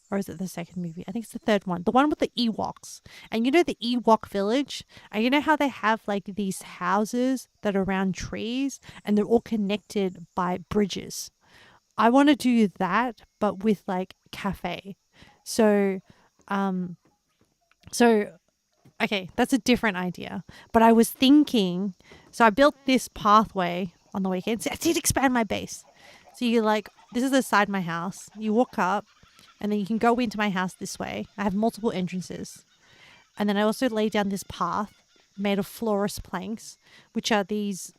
or is it the second movie? I think it's the third one. The one with the Ewoks. And you know the Ewok village? And you know how they have like these houses that are around trees and they're all connected by bridges. I want to do that but with like cafe. So um so okay, that's a different idea. But I was thinking, so I built this pathway on the weekend. So I did expand my base. So you like, this is the side of my house. You walk up and then you can go into my house this way. I have multiple entrances. And then I also lay down this path made of florist planks, which are these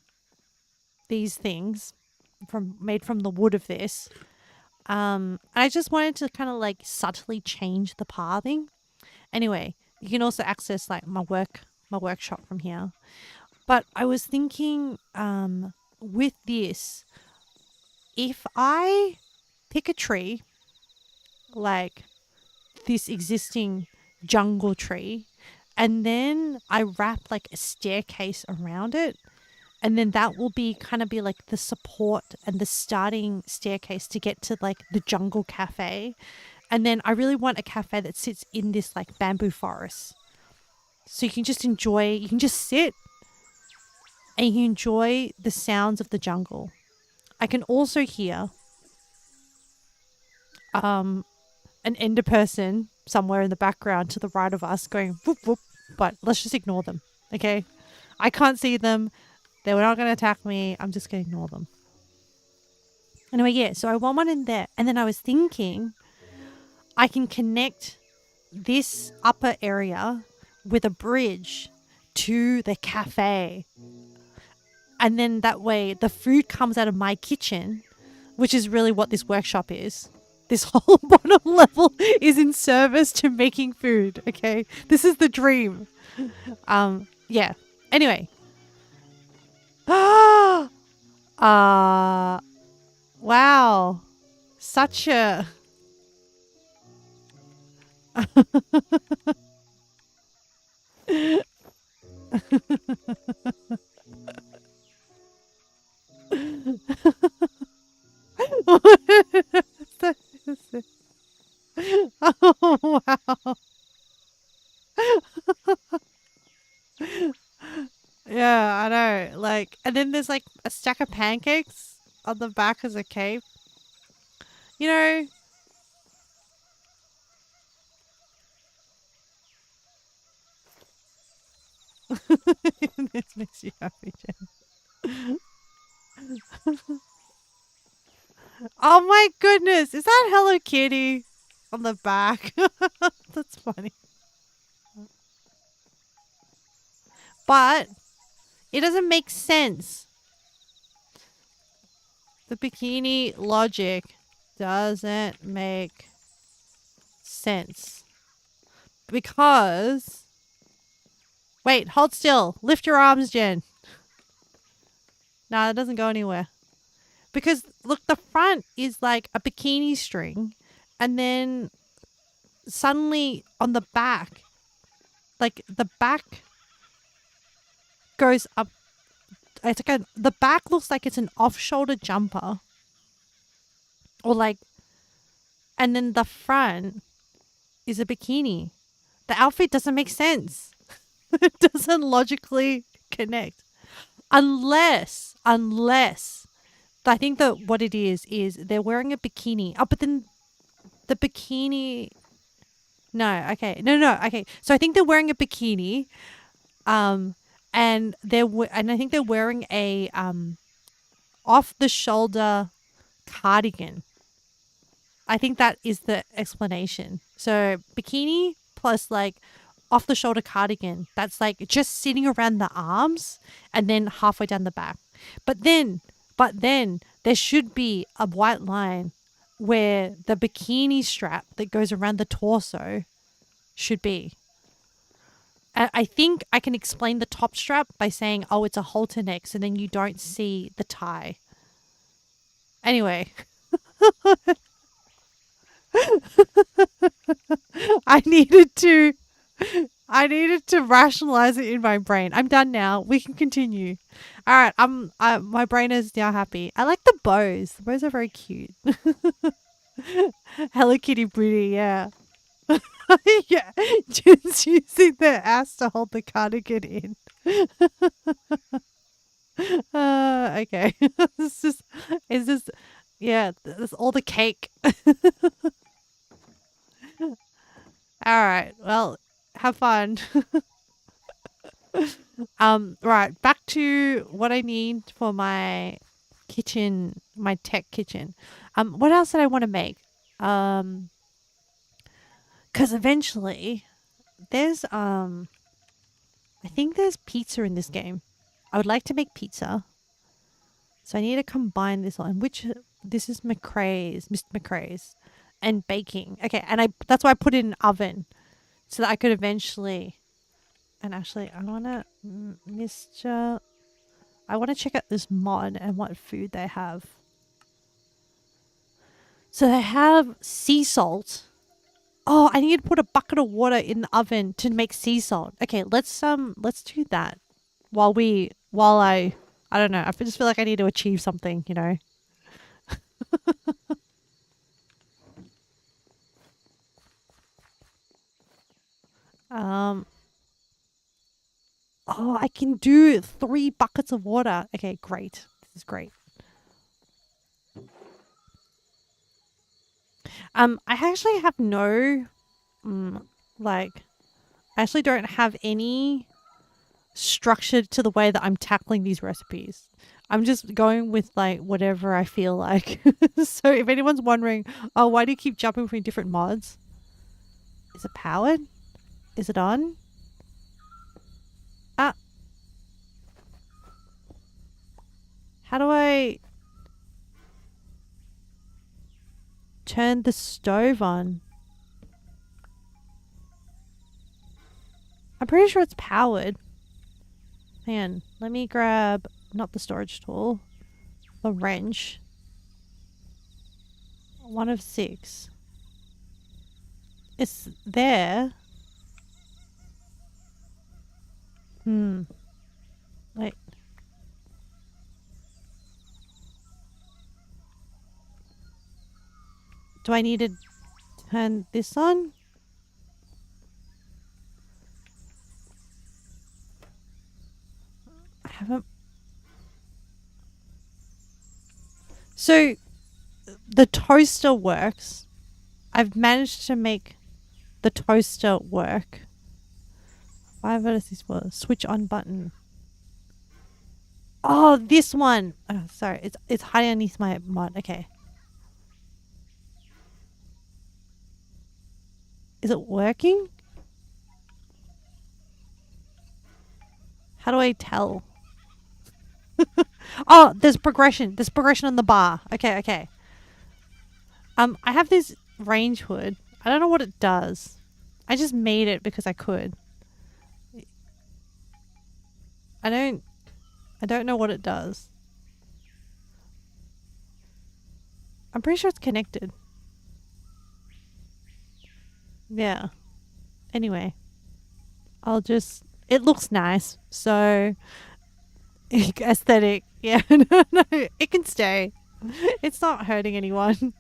things made from the wood of this. I just wanted to kind of like subtly change the pathing. Anyway, you can also access like my workshop from here. But I was thinking with this, if I pick a tree like this existing jungle tree and then I wrap like a staircase around it, and then that will be like the support and the starting staircase to get to like the jungle cafe. And then I really want a cafe that sits in this like bamboo forest, so you can just sit and you can enjoy the sounds of the jungle. I can also hear an ender person somewhere in the background to the right of us going whoop whoop, but let's just ignore them. Okay, I can't see them. They were not going to attack me. I'm just going to ignore them. Anyway, yeah, so I want one in there. And then I was thinking I can connect this upper area with a bridge to the cafe. And then that way the food comes out of my kitchen, which is really what this workshop is. This whole bottom level is in service to making food, okay? This is the dream. Yeah. Anyway. Wow. Such a then there's like a stack of pancakes on the back as a cape. You know, this makes you happy, Jen. Oh my goodness, is that Hello Kitty on the back? That's funny. But it doesn't make sense. The bikini logic doesn't make sense. Because. Wait, hold still. Lift your arms, Jen. No, it doesn't go anywhere. Because, look, the front is like a bikini string. And then suddenly on the back, like the back goes up. It's like the back looks like it's an off-shoulder jumper. Or like, and then the front is a bikini. The outfit doesn't make sense. It doesn't logically connect. Unless I think that what it is they're wearing a bikini. Oh, but then the bikini. No, okay, no, okay. So I think they're wearing a bikini, and I think they're wearing a off the shoulder cardigan. I think that is the explanation. So bikini plus like off the shoulder cardigan. That's like just sitting around the arms and then halfway down the back. But then there should be a white line where the bikini strap that goes around the torso should be. I think I can explain the top strap by saying, oh, it's a halter neck, so then you don't see the tie. Anyway. I needed to rationalize it in my brain. I'm done now. We can continue. All right. My brain is now happy. I like the bows. The bows are very cute. Hello Kitty Booty. Yeah. Yeah. Just using their ass to hold the cardigan in. Okay. It's just, yeah, that's all the cake. All right. Well, have fun. Right. Back to what I need for my kitchen, my tech kitchen. What else did I want to make? Because eventually there's, I think there's pizza in this game. I would like to make pizza. So I need to combine this on this is McCrae's, Mr. McCrae's, and baking. Okay. And that's why I put it in an oven so that I could eventually. And actually, I want to, I want to check out this mod and what food they have. So they have sea salt. Oh, I need to put a bucket of water in the oven to make sea salt. Okay, let's do that while I don't know. I just feel like I need to achieve something, you know. Oh, I can do 3 buckets of water. Okay, great. This is great. I actually have no, I actually don't have any structure to the way that I'm tackling these recipes. I'm just going with like whatever I feel like. So if anyone's wondering, oh, why do you keep jumping between different mods? Is it powered? Is it on? Ah. How do I turn the stove on? I'm pretty sure it's powered. Hang on. Let me grab, not the storage tool, the wrench. 1 of 6. It's there. Wait. Do I need to turn this on? I haven't. So the toaster works. I've managed to make the toaster work. Why is this for? Switch on button. Oh, this one. Oh, sorry, it's hiding underneath my mod. Okay. Is it working? How do I tell? Oh, there's progression. There's progression on the bar. Okay, okay. I have this range hood. I don't know what it does. I just made it because I could. I don't I don't know what it does. I'm pretty sure it's connected. Yeah. Anyway, I'll just it looks nice. So aesthetic. Yeah, no, it can stay. It's not hurting anyone.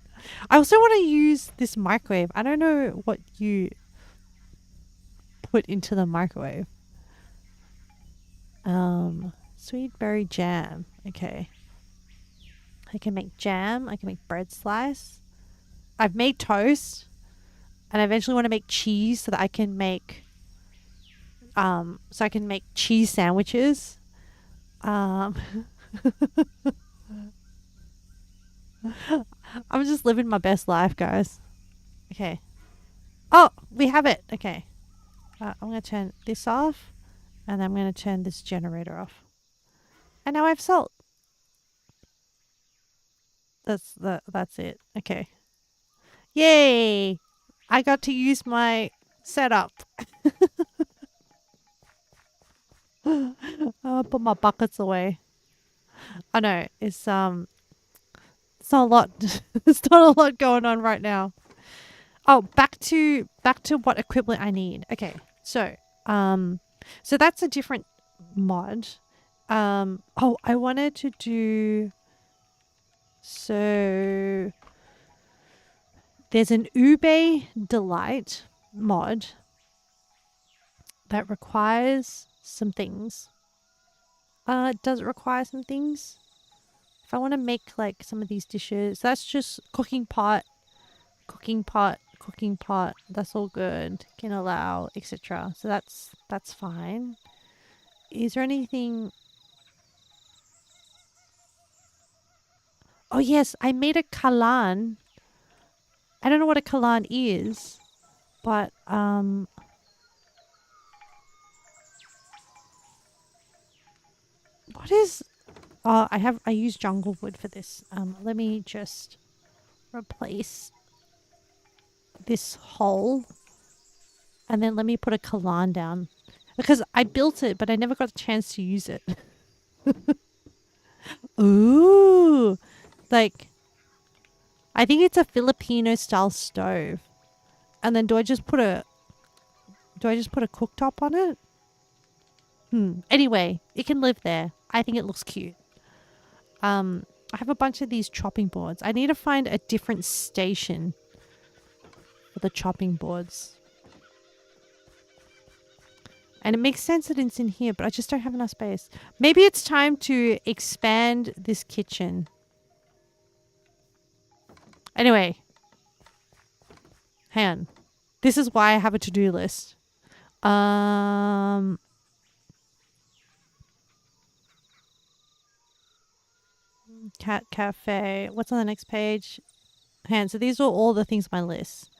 I also want to use this microwave. I don't know what you put into the microwave. Sweet berry jam. Okay. I can make jam. I can make bread slice. I've made toast, and I eventually want to make cheese so that I can make cheese sandwiches. Um, I'm just living my best life, guys. Okay. Oh, we have it. Okay. I'm gonna turn this off, and I'm gonna turn this generator off. And now I have salt. That's it. Okay. Yay! I got to use my setup. I'll put my buckets away. I know it's not a lot. It's not a lot going on right now. Oh, back to what equipment I need. Okay, so that's a different mod. Oh, I wanted to do. So there's an Ube Delight mod that requires some things. Does it require some things? If I want to make like some of these dishes, that's just cooking pot, cooking pot, cooking pot. That's all good. Can allow, etc. So that's fine. Is there anything? Oh yes, I made a kalan. I don't know what a kalan is, but what is? Oh, I use jungle wood for this. Let me just replace this hole, and then let me put a kalan down because I built it, but I never got a chance to use it. Ooh, like I think it's a Filipino style stove. And then do I just put a cooktop on it? Anyway, it can live there. I think it looks cute. I have a bunch of these chopping boards. I need to find a different station for the chopping boards. And it makes sense that it's in here, but I just don't have enough space. Maybe it's time to expand this kitchen. Anyway. Hang on. This is why I have a to-do list. Cat cafe. What's on the next page? So these are all the things on my list.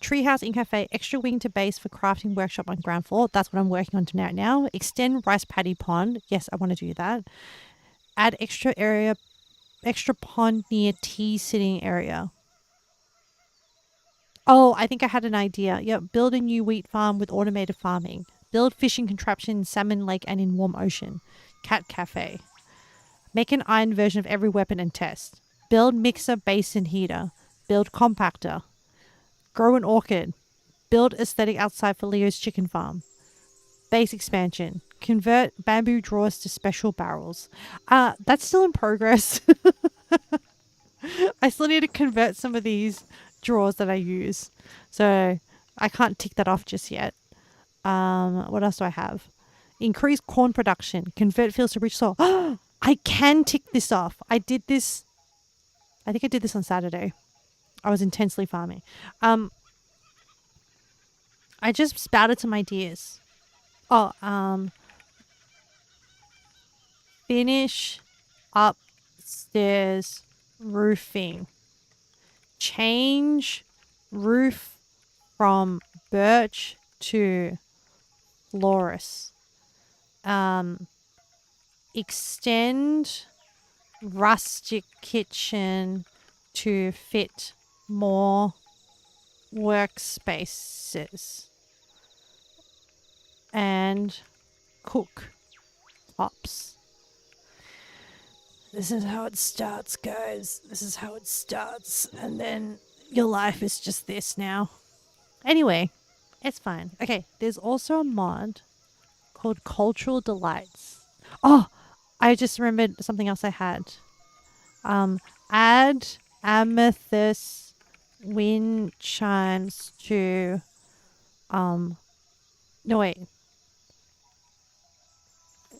Treehouse in cafe, extra wing to base for crafting workshop on ground floor. That's what I'm working on tonight now. Extend rice paddy pond. Yes, I want to do that. Add extra pond near tea sitting area. Oh, I think I had an idea. Yep, build a new wheat farm with automated farming. Build fishing contraption in salmon lake and in warm ocean. Cat cafe. Make an iron version of every weapon and test. Build mixer basin heater. Build compactor. Grow an orchid. Build aesthetic outside for Leo's chicken farm. Base expansion. Convert bamboo drawers to special barrels. That's still in progress. I still need to convert some of these drawers that I use. So I can't tick that off just yet. What else do I have? Increase corn production. Convert fields to rich soil. I can tick this off. I did this. I think I did this on Saturday. I was intensely farming. Um, I just spouted some ideas. Oh, finish upstairs roofing. Change roof from birch to Loris. Extend rustic kitchen to fit more workspaces and cook tops. This is how it starts, guys. This is how it starts. And then your life is just this now. Anyway, it's fine. Okay, there's also a mod called Cultural Delights. Oh, I just remembered something else I had. Add amethyst wind chimes to no wait.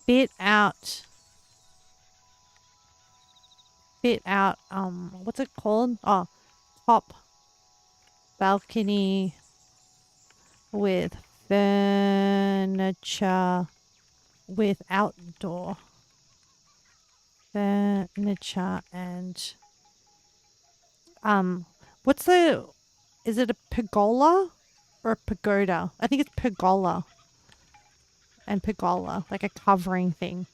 Fit out what's it called? Oh, top balcony with furniture with outdoor furniture and what's the is it a pergola or a pagoda? I think it's pergola and pergola, like a covering thing.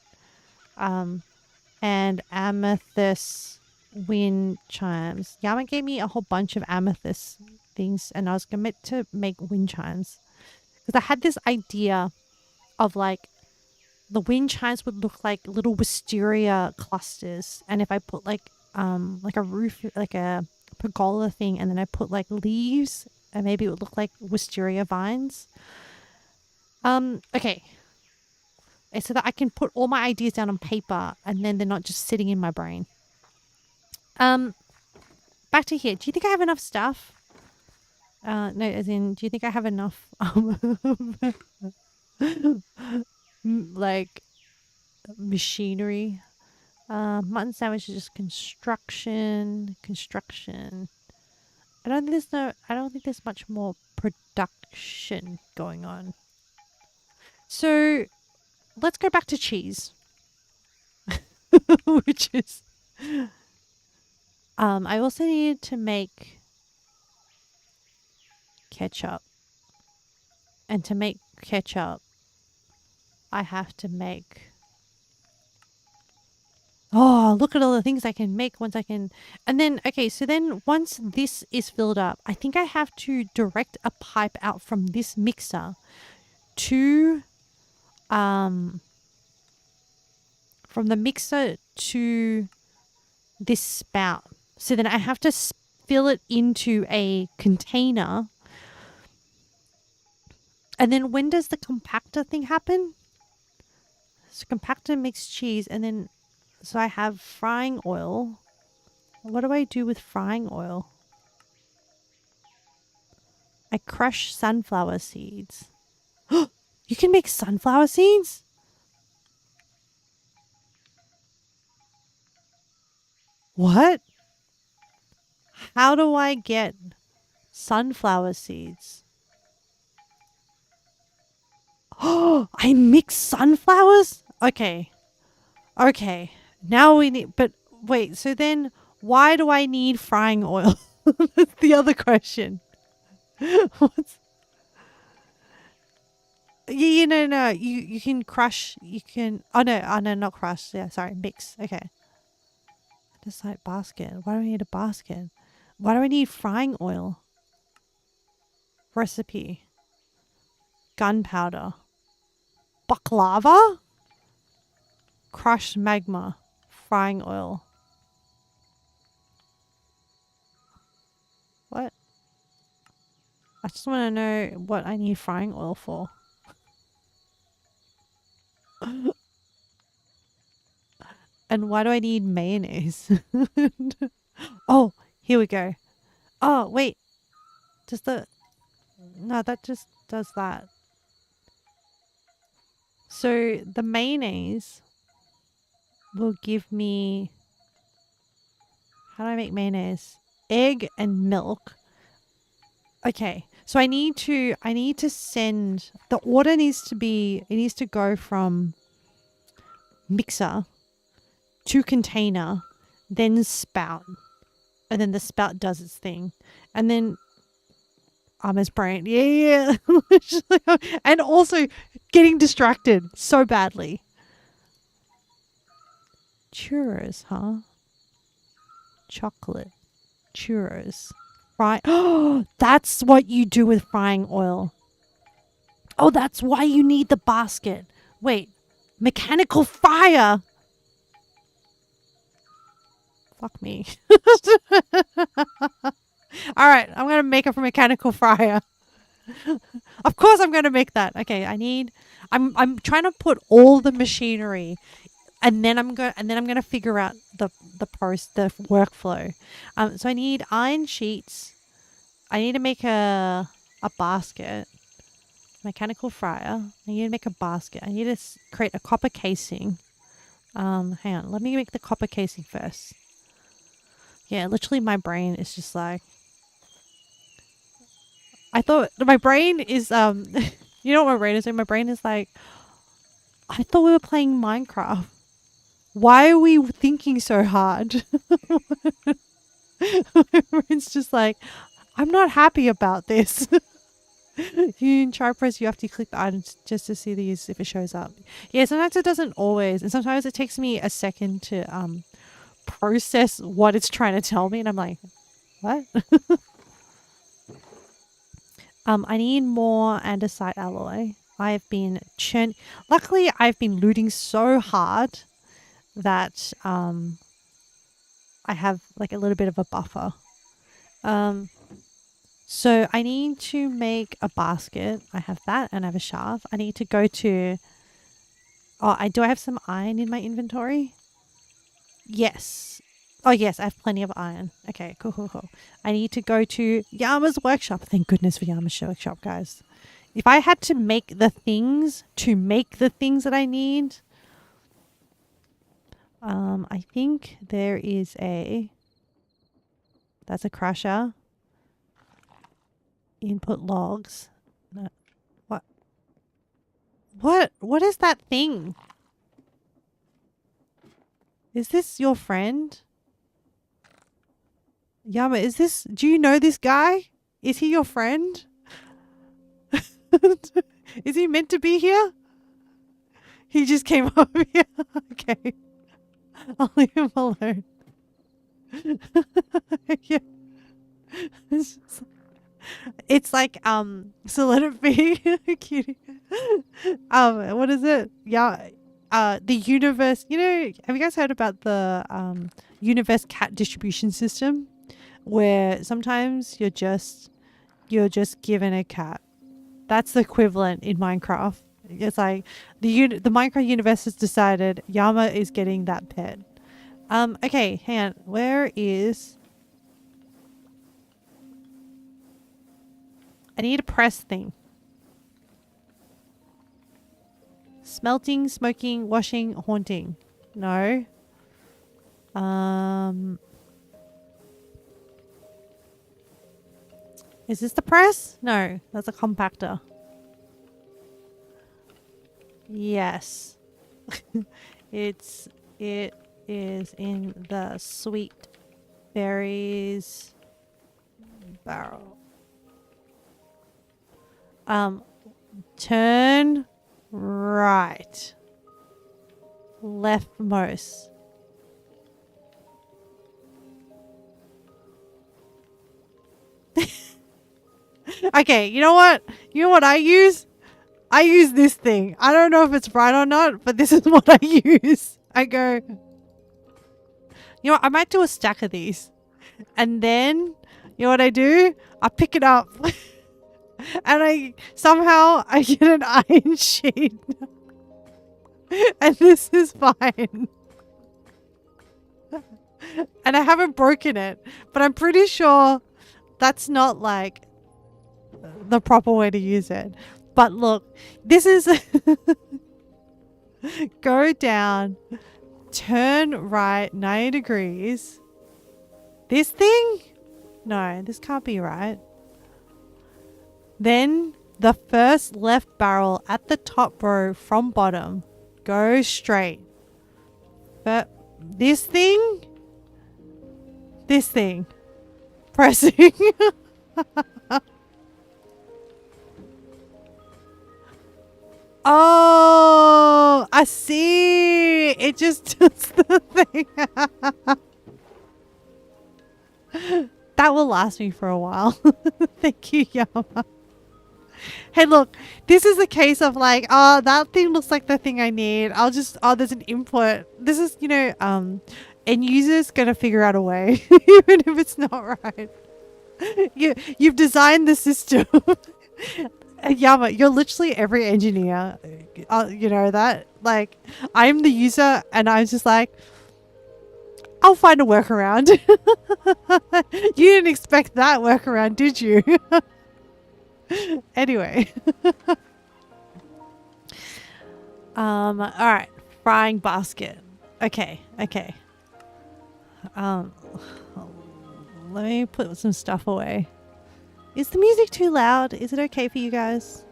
And amethyst wind chimes. Yama gave me a whole bunch of amethyst things and I was meant to make wind chimes. Because I had this idea of like the wind chimes would look like little wisteria clusters, and if I put like a roof, like a pergola thing, and then I put like leaves, and maybe it would look like wisteria vines. Okay. So that I can put all my ideas down on paper, and then they're not just sitting in my brain. Back to here. Do you think I have enough stuff? No, as in, do you think I have enough like machinery? Mutton sandwich is just construction. I don't think there's much more production going on. So let's go back to cheese. Which is I also needed to make ketchup. And to make ketchup I have to make oh, look at all the things I can make once I can. And then, okay, so then once this is filled up, I think I have to direct a pipe out from this mixer to, from the mixer to this spout. So then I have to fill it into a container. And then when does the compactor thing happen? So compactor makes cheese and then so I have frying oil. What do I do with frying oil? I crush sunflower seeds. You can make sunflower seeds? What? How do I get sunflower seeds? Oh, I mix sunflowers? Okay. Okay. Now we need, but wait, so then why do I need frying oil? That's the other question. What's, no. You can crush, you can, oh no, not crush. Yeah, sorry, mix. Okay. Just like basket. Why do I need a basket? Why do I need frying oil? Recipe. Gunpowder. Baklava? Crushed magma. Frying oil. What? I just want to know what I need frying oil for. And why do I need mayonnaise? Oh, here we go. Oh, wait. Does the... No, that just does that. So the mayonnaise will give me... How do I make mayonnaise? Egg and milk. Okay. So I need to send, the order needs to be, it needs to go from mixer to container, then spout. And then the spout does its thing. And then Armor's brain. Yeah. And also getting distracted so badly. Churros, huh? Chocolate. Churros. Right. Oh, that's what you do with frying oil. Oh, that's why you need the basket. Wait. Mechanical fryer. Fuck me. All right, I'm going to make it from mechanical fryer. Of course I'm going to make that. Okay, I'm trying to put all the machinery, and then I'm going to figure out the workflow. So I need iron sheets. I need to make a basket. Mechanical fryer. I need to make a basket. I need to create a copper casing. Hang on. Let me make the copper casing first. Yeah, literally my brain is just like, I thought my brain is, you know what my brain is doing? My brain is like, I thought we were playing Minecraft. Why are we thinking so hard? My brain's just like, I'm not happy about this. You can try press, you have to click the items just to see these if it shows up. Yeah, sometimes it doesn't always, and sometimes it takes me a second to process what it's trying to tell me, and I'm like, what? I need more andesite alloy. I've been luckily I've been looting so hard that I have like a little bit of a buffer. So I need to make a basket. I have that and I have a shaft. I need to go to, do I have some iron in my inventory? Yes. Oh yes, I have plenty of iron. Okay, cool. I need to go to Yama's workshop. Thank goodness for Yama's workshop, guys. If I had to make the things that I need, I think there is that's a crusher. Input logs. No. What is that thing? Is this your friend? Yama, do you know this guy? Is he your friend? Is he meant to be here? He just came over here. Okay. I'll leave him alone. Yeah. It's like so let it be. Cutie. What is it? Yeah. The universe, have you guys heard about the universe cat distribution system, where sometimes you're just given a cat? That's the equivalent in Minecraft. It's like the Minecraft universe has decided Yama is getting that pet. Okay, hang on. Where is? I need a press thing. Smelting, smoking, washing, haunting. No. Is this the press? No, that's a compactor. Yes. It is in the sweet berries barrel. Turn right. Leftmost. Okay, you know what? You know what I use? I use this thing. I don't know if it's right or not, but this is what I use. I go, you know what? I might do a stack of these. And then, you know what I do? I pick it up. And I get an iron sheet. And this is fine. And I haven't broken it. But I'm pretty sure that's not like the proper way to use it. But look, this is go down, turn right 90 degrees, This thing? No, this can't be right. Then the first left barrel at the top row from bottom. Go straight. But this thing? This thing. Pressing. Oh, I see. It just does the thing. That will last me for a while. Thank you, Yama. Hey, look, this is a case of like, oh, that thing looks like the thing I need. I'll just, oh, there's an input. This is, end user's gonna figure out a way, even if it's not right. You've designed the system. Yama, you're literally every engineer. You know that? Like, I'm the user and I'm just like, I'll find a workaround. You didn't expect that workaround, did you? Anyway. Alright. Frying basket. Okay. Let me put some stuff away. Is the music too loud? Is it okay for you guys?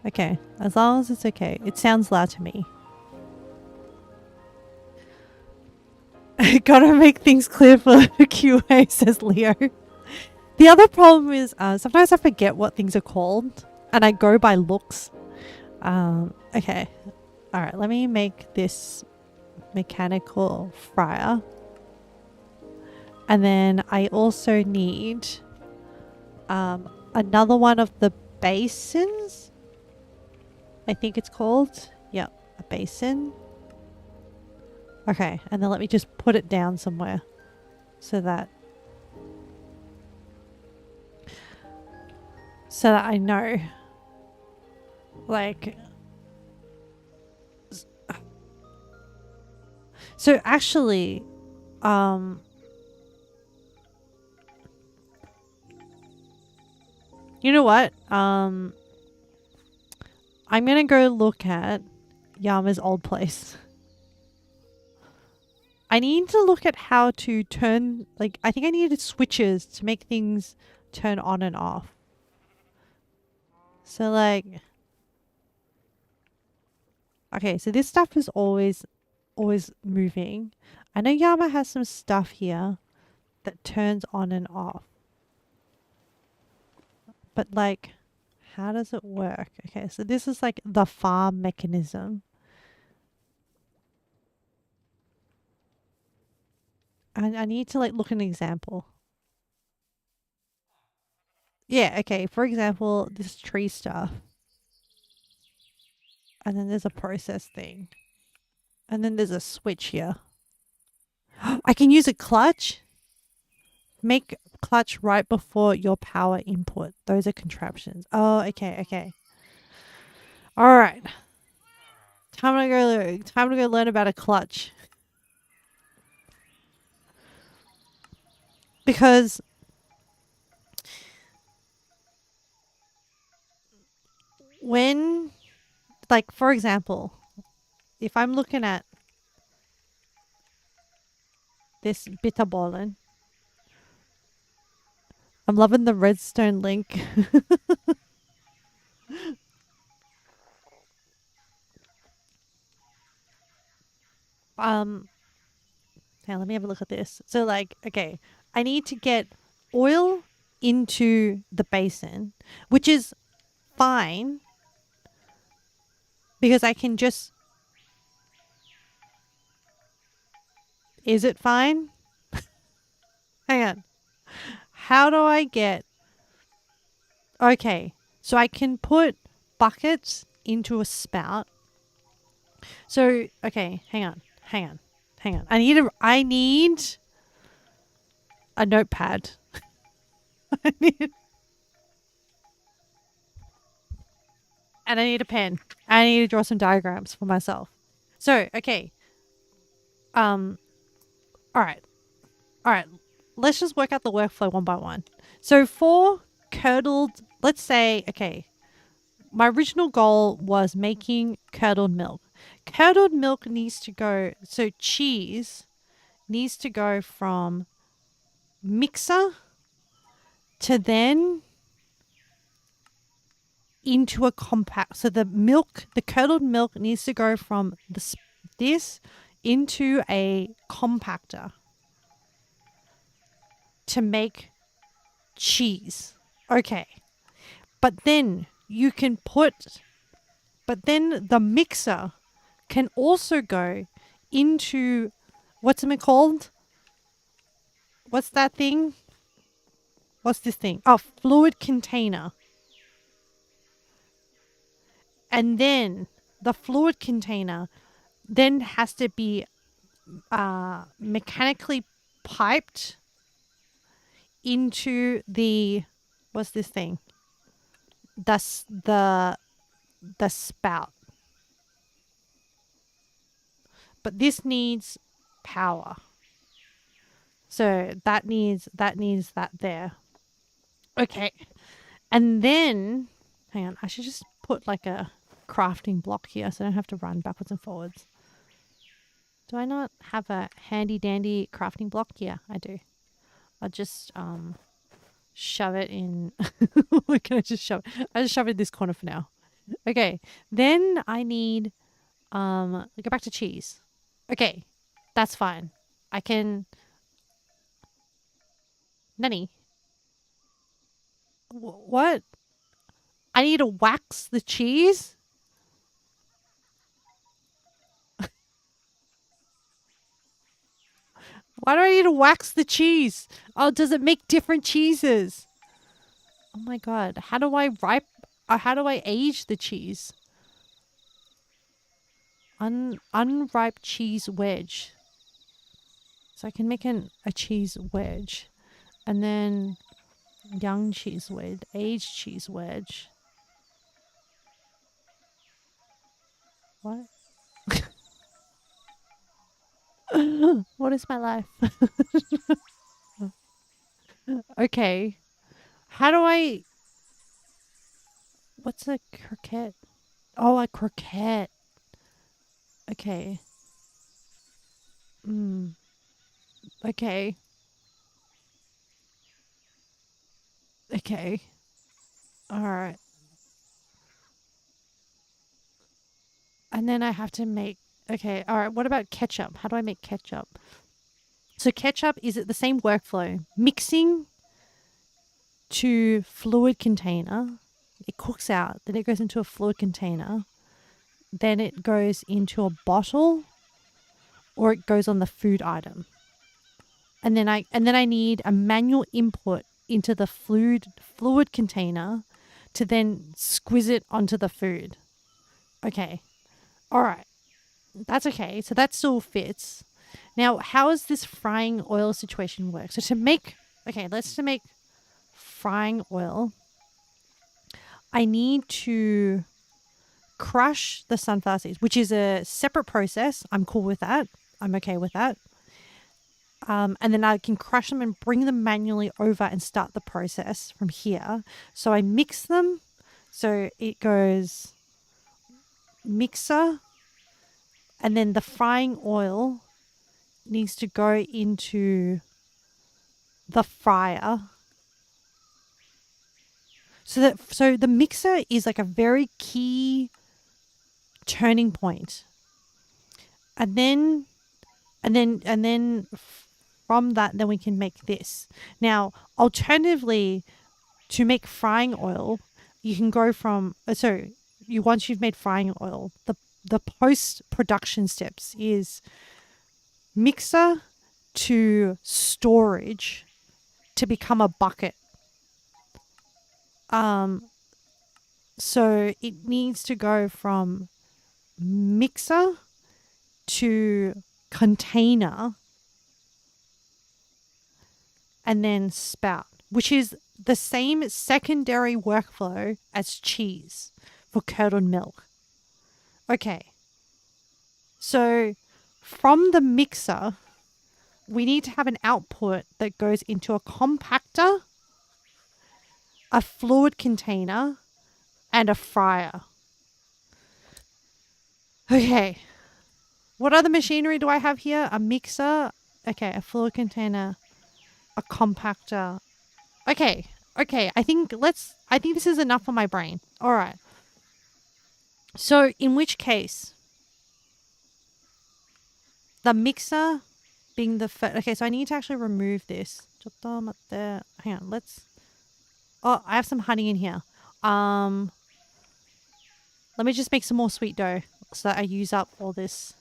Okay, as long as it's okay. It sounds loud to me. Gotta make things clear for QA, says Leo. The other problem is sometimes I forget what things are called and I go by looks. Okay. Alright, let me make this mechanical fryer. And then I also need another one of the basins. I think it's called. Yep, a basin. Okay, and then let me just put it down somewhere so that I know. Like, so actually, you know what? I'm gonna go look at Yama's old place. I need to look at how to turn, like, I think I needed switches to make things turn on and off. So, like, okay, so this stuff is always moving. I know Yama has some stuff here that turns on and off. But, like, how does it work? Okay, so this is like the farm mechanism. I need to like look at an example. Yeah, okay. For example, this tree stuff. And then there's a process thing. And then there's a switch here. I can use a clutch. Make clutch right before your power input. Those are contraptions. Oh, okay. All right. Time to go learn about a clutch. Because when, like, for example, if I'm looking at this bitterbollen, I'm loving the redstone link. Now let me have a look at this. So, like, okay, I need to get oil into the basin, which is fine because I can just... Is it fine? Hang on. How do I get... Okay, so I can put buckets into a spout. So, okay, hang on. I need a notepad. I need a pen. I need to draw some diagrams for myself. So, okay. All right. Let's just work out the workflow one by one. So for curdled, let's say, okay, my original goal was making curdled milk. Curdled milk needs to go, so cheese needs to go from mixer to then into a compact. So the curdled milk needs to go from this into a compactor to make cheese. Okay. But then the mixer can also go into, what's it called? What's that thing? What's this thing? Oh, fluid container. And then the fluid container then has to be mechanically piped into the, what's this thing? The spout. But this needs power. So that needs that there. Okay. And then, hang on, I should just put like a crafting block here so I don't have to run backwards and forwards. Do I not have a handy dandy crafting block? Yeah, I do. I'll just shove it in. Where can I just shove it? I just shove it in this corner for now. Okay. Then I need go back to cheese. Okay. That's fine. I can Nanny. What? I need to wax the cheese? Why do I need to wax the cheese? Oh, does it make different cheeses? Oh my god. How do I age the cheese? Unripe cheese wedge. So I can make a cheese wedge. And then young cheese wedge, aged cheese wedge. What? What is my life? Okay. How do I... What's a croquette? Oh, a croquette. Okay. Okay. Okay. Alright. And then I have to make... Okay, alright. What about ketchup? How do I make ketchup? So ketchup is the same workflow. Mixing to fluid container. It cooks out. Then it goes into a fluid container. Then it goes into a bottle, or it goes on the food item. And then I need a manual input into the fluid container to then squeeze it onto the food. Okay. All right. That's okay. So that still fits. Now, how does this frying oil situation work? So let's make frying oil. I need to crush the sunflower seeds, which is a separate process. I'm cool with that. I'm okay with that. And then I can crush them and bring them manually over and start the process from here. So I mix them. So it goes mixer, and then the frying oil needs to go into the fryer. So the mixer is like a very key turning point. And then from that, then we can make this. Now, alternatively, to make frying oil, you can go from once you've made frying oil, the post-production steps is mixer to storage to become a bucket. So it needs to go from mixer to container and then spout, which is the same secondary workflow as cheese for curdled milk. Okay. So from the mixer, we need to have an output that goes into a compactor, a fluid container, and a fryer. Okay. What other machinery do I have here? A mixer, Okay, a fluid container, a compactor. Okay, okay. I think this is enough for my brain. All right. So in which case, the mixer being the first. Okay, so I need to actually remove this. Hang on. Oh, I have some honey in here. Let me just make some more sweet dough so that I use up all this.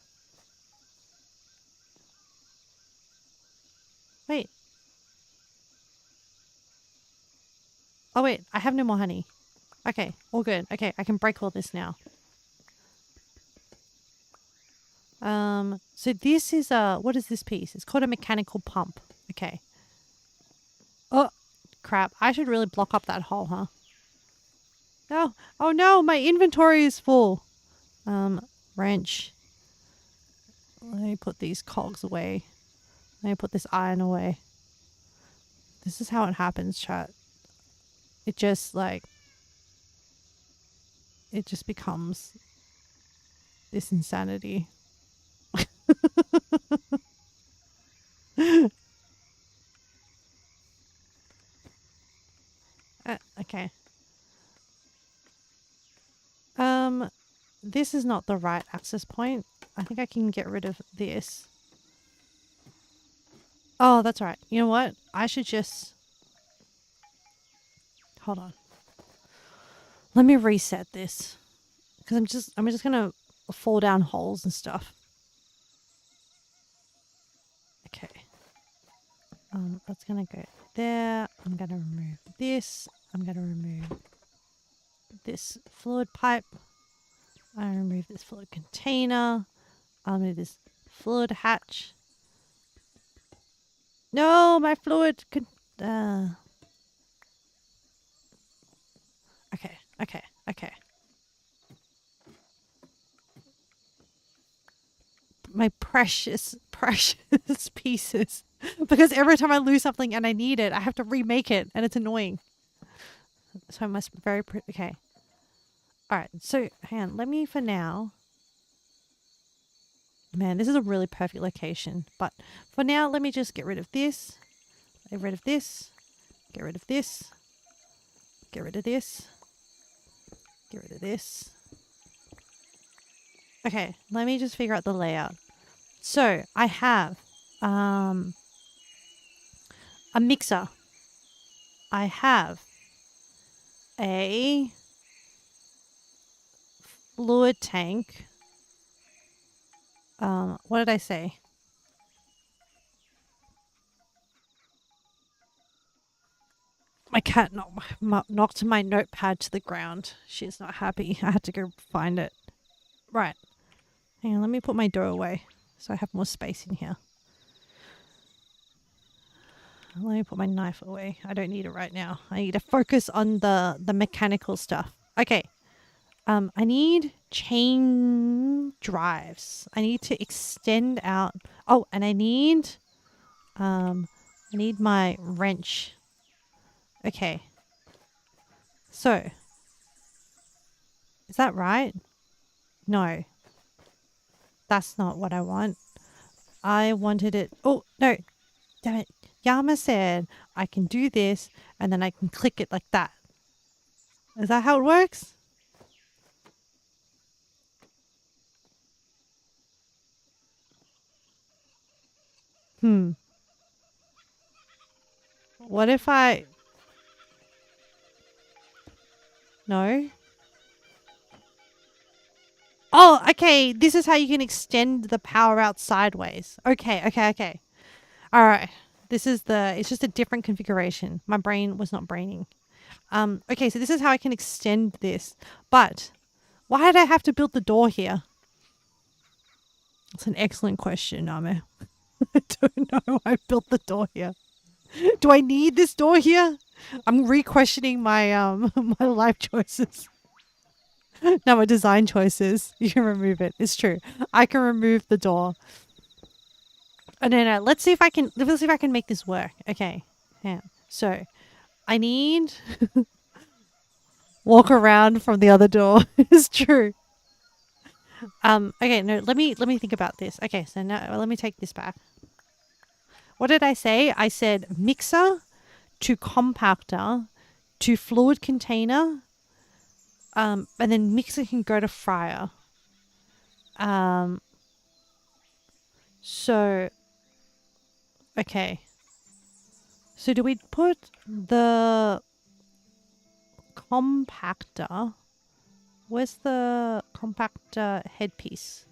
Wait. Oh wait, I have no more honey. Okay, all good. Okay, I can break all this now. So this is what is this piece? It's called a mechanical pump. Okay. Oh, crap. I should really block up that hole, huh? No. Oh no, my inventory is full. Wrench. Let me put these cogs away. Let me put this iron away. This is how it happens, chat. It just becomes this insanity. Okay. This is not the right access point. I think I can get rid of this. Oh, that's right. You know what? I should just... Hold on. Let me reset this. Because I'm just going to fall down holes and stuff. Okay. That's going to go there. I'm going to remove this. I'm going to remove this fluid pipe. I remove this fluid container. I'll move this fluid hatch. No, my fluid could... Okay. My precious pieces. Because every time I lose something and I need it, I have to remake it, and it's annoying. So I must be very... Okay. Alright, so hang on. Let me, for now... Man, this is a really perfect location. But for now, let me just get rid of this. Get rid of this. Get rid of this. Get rid of this. Get rid of this. Okay, let me just figure out the layout. So, I have a mixer. I have a fluid tank. What did I say? My cat knocked my notepad to the ground. She's not happy. I had to go find it. Right. Hang on, let me put my dough away so I have more space in here. Let me put my knife away. I don't need it right now. I need to focus on the mechanical stuff. Okay. I need chain drives. I need to extend out. Oh, and I need my wrench. Okay. So, is that right? No. That's not what I want. I wanted it. Oh, no. Damn it. Yama said I can do this and then I can click it like that. Is that how it works? What if I... No? Oh, okay. This is how you can extend the power out sideways. Okay. All right. It's just a different configuration. My brain was not braining. Okay, so this is how I can extend this. But why did I have to build the door here? That's an excellent question, Name. I don't know why I built the door here. Do I need this door here? I'm re-questioning my my life choices. No, my design choices. You can remove it. It's true. I can remove the door. Oh, no. Let's see if I can make this work. Okay. Yeah. So, I need walk around from the other door. It's true. Okay, no, let me think about this. Okay, so now let me take this back. What did I say? I said mixer to compactor to fluid container, and then mixer can go to fryer. Um, so, okay. So do we put the compactor? Where's the compactor headpiece?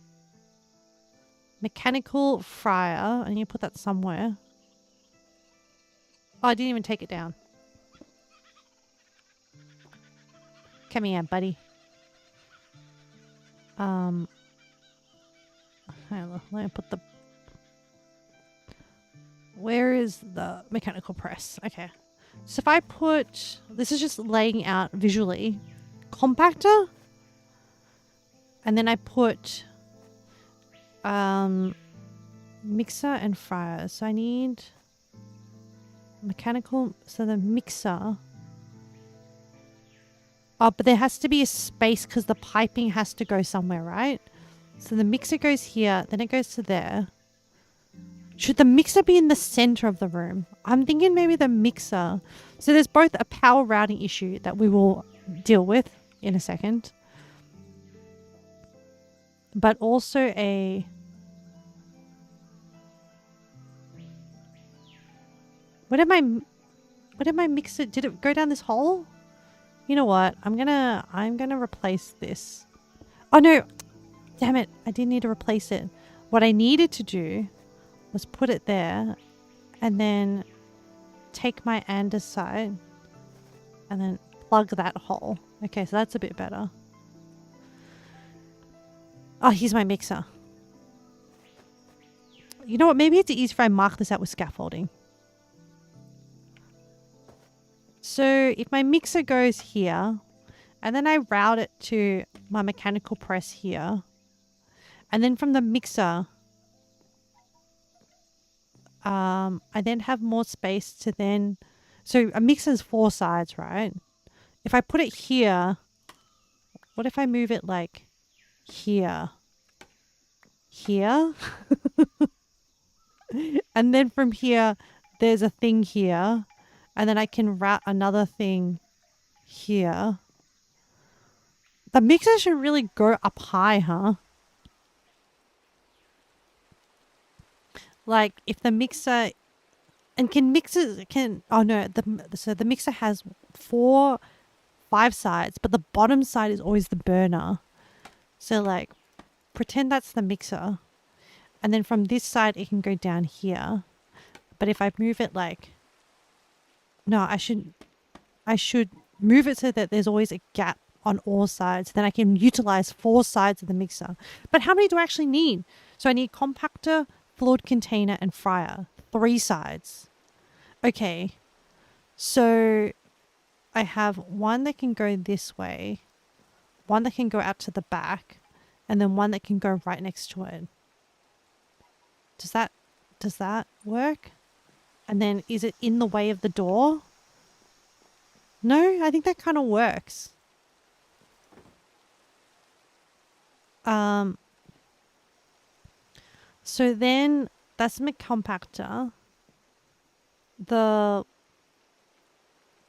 Mechanical fryer. I need to put that somewhere. Oh, I didn't even take it down. Come here, buddy. Hang on, let me put the... Where is the mechanical press? Okay. So if I put... This is just laying out visually. Compactor. And then I put... mixer and fryer. So I need... Mechanical... So the mixer... Oh, but there has to be a space because the piping has to go somewhere, right? So the mixer goes here, then it goes to there. Should the mixer be in the center of the room? I'm thinking maybe the mixer. So there's both a power routing issue that we will deal with in a second, but also a... What did my mixer... Did it go down this hole? You know what? I'm gonna replace this. Oh no! Damn it! I didn't need to replace it. What I needed to do was put it there, and then take my andesite, and then plug that hole. Okay, so that's a bit better. Oh, here's my mixer. You know what? Maybe it's easier if I mark this out with scaffolding. So if my mixer goes here, and then I route it to my mechanical press here, and then from the mixer, I then have more space to then... So a mixer is 4 sides, right? If I put it here, what if I move it like here? Here? And then from here, there's a thing here. And then I can route another thing here. The mixer should really go up high, huh? Like if the mixer... And can mixers... Oh no, so the mixer has 5 sides, but the bottom side is always the burner. So like, pretend that's the mixer. And then from this side, it can go down here. But if I move it like... No, I should move it so that there's always a gap on all sides. Then I can utilize 4 sides of the mixer. But how many do I actually need? So I need compactor, fluid container, and fryer. 3 sides. Okay. So I have one that can go this way, one that can go out to the back, and then one that can go right next to it. Does that work? And then is it in the way of the door? No, I think that kind of works. So then that's my compactor. The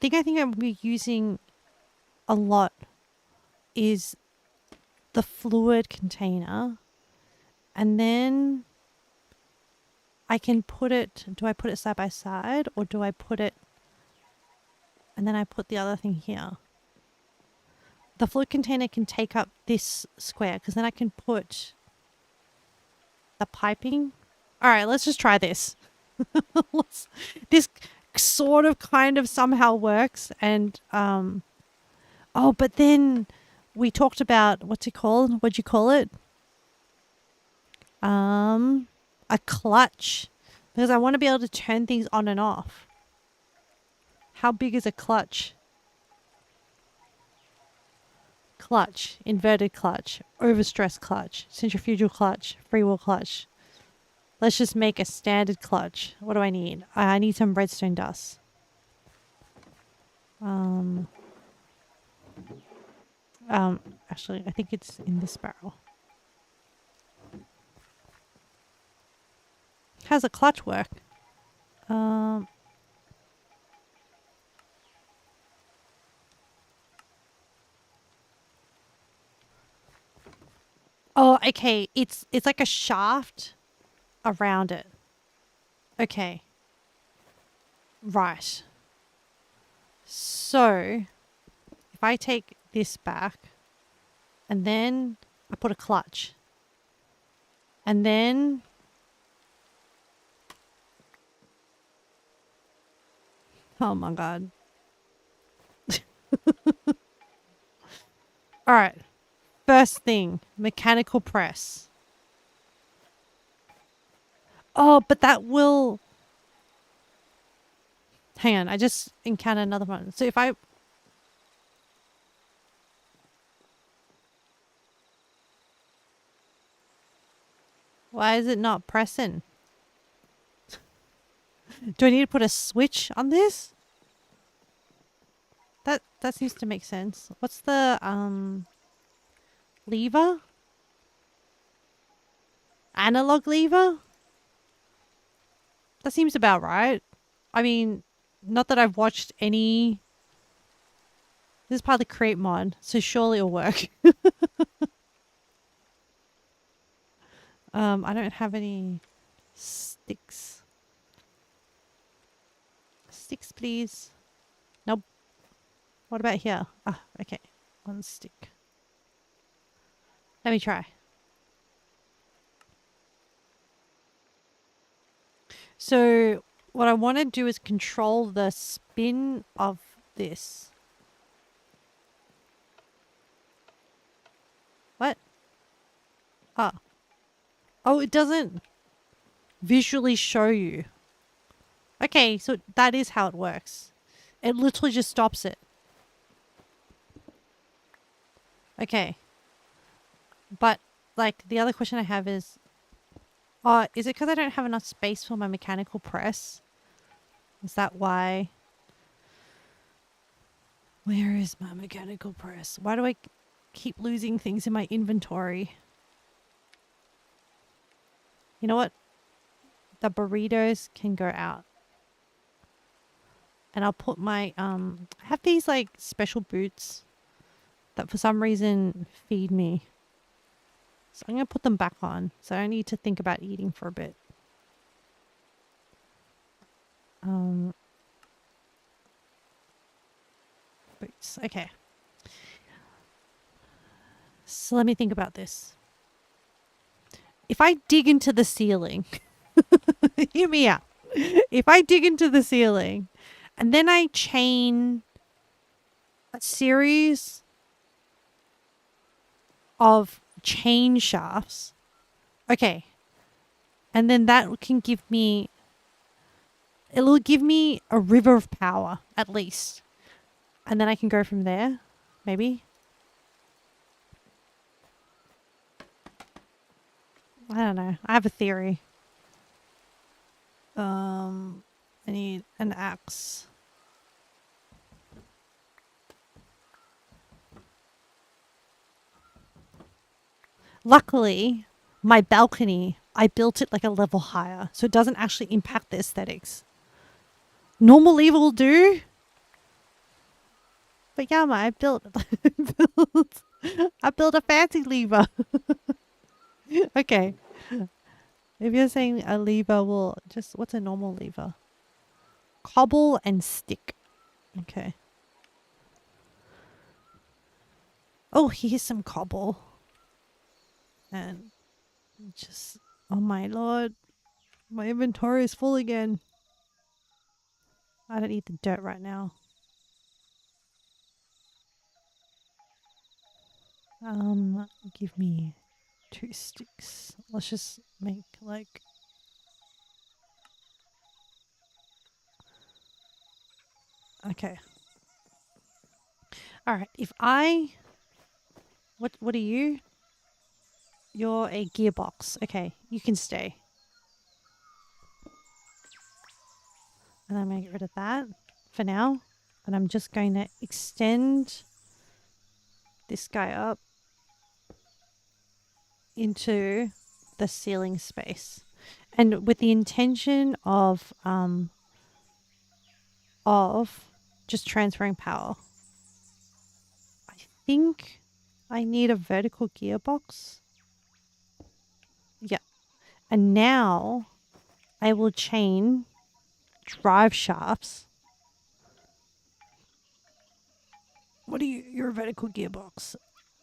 thing I think I'm be using a lot is the fluid container. And then I can put it... Do I put it side by side, or do I put it... And then I put the other thing here. The fluid container can take up this square, because then I can put the piping. All right, let's just try this. This sort of kind of somehow works. And, oh, but then we talked about, what'd you call it? A clutch, because I want to be able to turn things on and off. How big is a clutch? Clutch, inverted clutch, overstress clutch, centrifugal clutch, freewheel clutch. Let's just make a standard clutch. What do I need? I need some redstone dust. Actually, I think it's in this barrel. How's a clutch work? Um. Oh, okay. It's like a shaft around it. Okay. Right. So if I take this back and then I put a clutch and then oh my god. All right. First thing, mechanical press. Oh, but that will hang on. I just encountered another one. So if I why is it not pressing? Do I need to put a switch on this? That seems to make sense. What's the lever? Analog lever? That seems about right. I mean, not that I've watched any. This is part of the create mod, so surely it'll work. I don't have any sticks. Sticks, please. Nope. What about here? Ah, okay. One stick. Let me try. So what I want to do is control the spin of this. What? Ah. Oh, it doesn't visually show you. Okay, so that is how it works. It literally just stops it. Okay. But, like, the other question I have is it because I don't have enough space for my mechanical press? Is that why? Where is my mechanical press? Why do I keep losing things in my inventory? You know what? The burritos can go out. And I'll put my, I have these, like, special boots that for some reason feed me. So I'm going to put them back on. So I don't need to think about eating for a bit. Boots. Okay. So let me think about this. If I dig into the ceiling, hear me out. If I dig into the ceiling and then I chain a series of chain shafts, okay, and then that can give me, it'll give me a river of power at least. And then I can go from there, maybe. I don't know. I have a theory. I need an axe. Luckily, my balcony, I built it like a level higher, so it doesn't actually impact the aesthetics. Normal lever will do. But Yama, I built I built a fancy lever. Okay. If you're saying a lever will just what's a normal lever? Cobble and stick. Okay. Oh, here's some cobble. And just oh my lord. My inventory is full again. I don't need the dirt right now. Give me 2 sticks. Let's just make like okay. Alright, if I what are you? You're a gearbox. Okay, you can stay. And I'm gonna get rid of that for now. And I'm just going to extend this guy up into the ceiling space. And with the intention of of just transferring power. I think I need a vertical gearbox. Yeah. And now I will chain drive shafts. What are you? You're a vertical gearbox.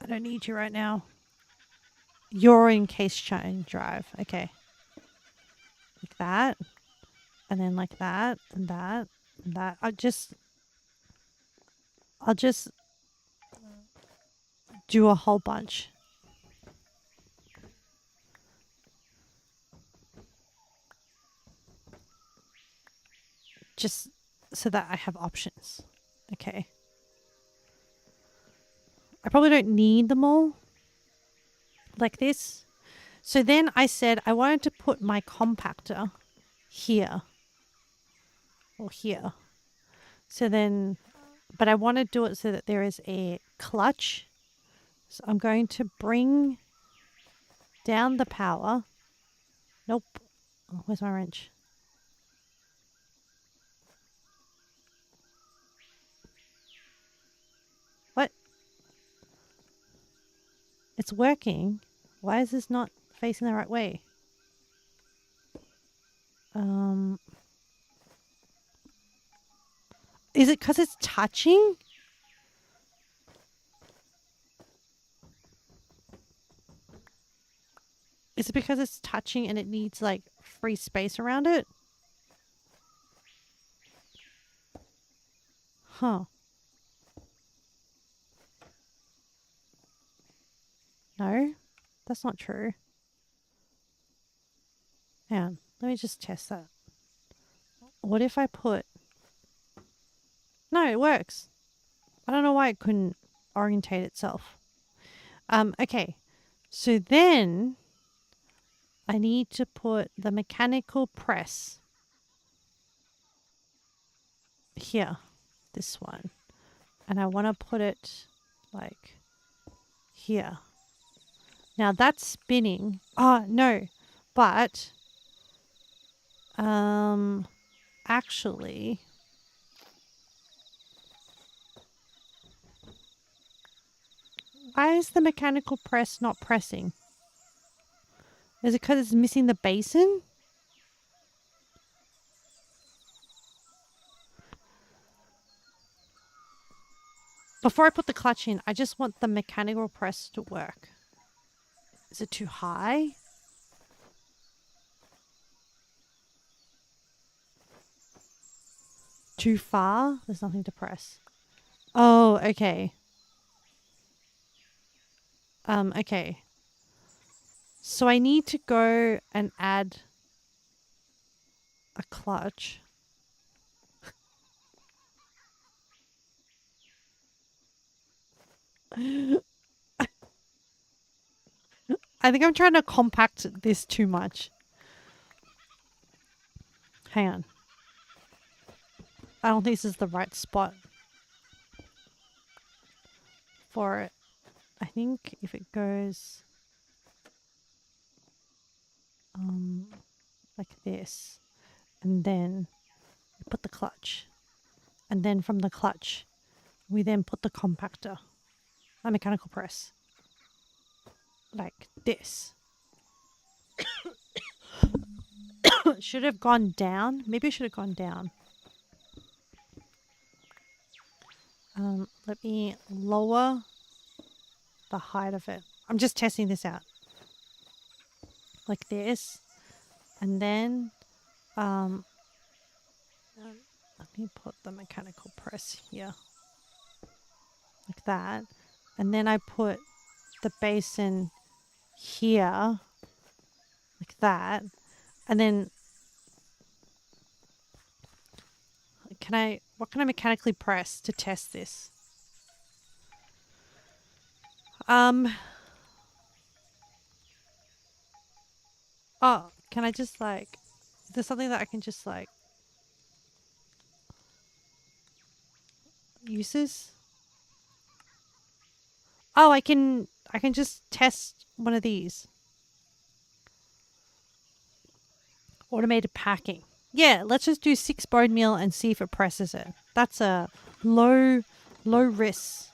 I don't need you right now. You're in case chain drive. Okay. Like that. And then like that and that and that. I'll just do a whole bunch. Just so that I have options. Okay. I probably don't need them all like this. So then I said I wanted to put my compactor here or here. So then, but I want to do it so that there is a clutch. So I'm going to bring down the power. Nope. Oh, where's my wrench? What? It's working. Why is this not facing the right way? Is it because it's touching? Is it because it's touching and it needs like free space around it? Huh. No, that's not true. Hang on, let me just test that. What if I put... No, it works. I don't know why it couldn't orientate itself. Okay. So then I need to put the mechanical press here. This one. And I want to put it like here. Now that's spinning. Oh, no. But actually, why is the mechanical press not pressing? Is it because it's missing the basin? Before I put the clutch in, I just want the mechanical press to work. Is it too high? Too far? There's nothing to press. Oh, okay. Okay. So I need to go and add a clutch. I think I'm trying to compact this too much. Hang on. I don't think this is the right spot for it. I think if it goes like this, and then we put the clutch, and then from the clutch we then put the compactor, a mechanical press, like this. Should have gone down. Maybe I should have gone down. Let me lower the height of it. I'm just testing this out. Like this. And then let me put the mechanical press here. Like that. And then I put the basin here. Like that. And then what can I mechanically press to test this? Oh, can I just like, is there something that I can just like use this? Oh, I can just test one of these. Automated packing. Yeah, let's just do 6 bone meal and see if it presses it. That's a low risk.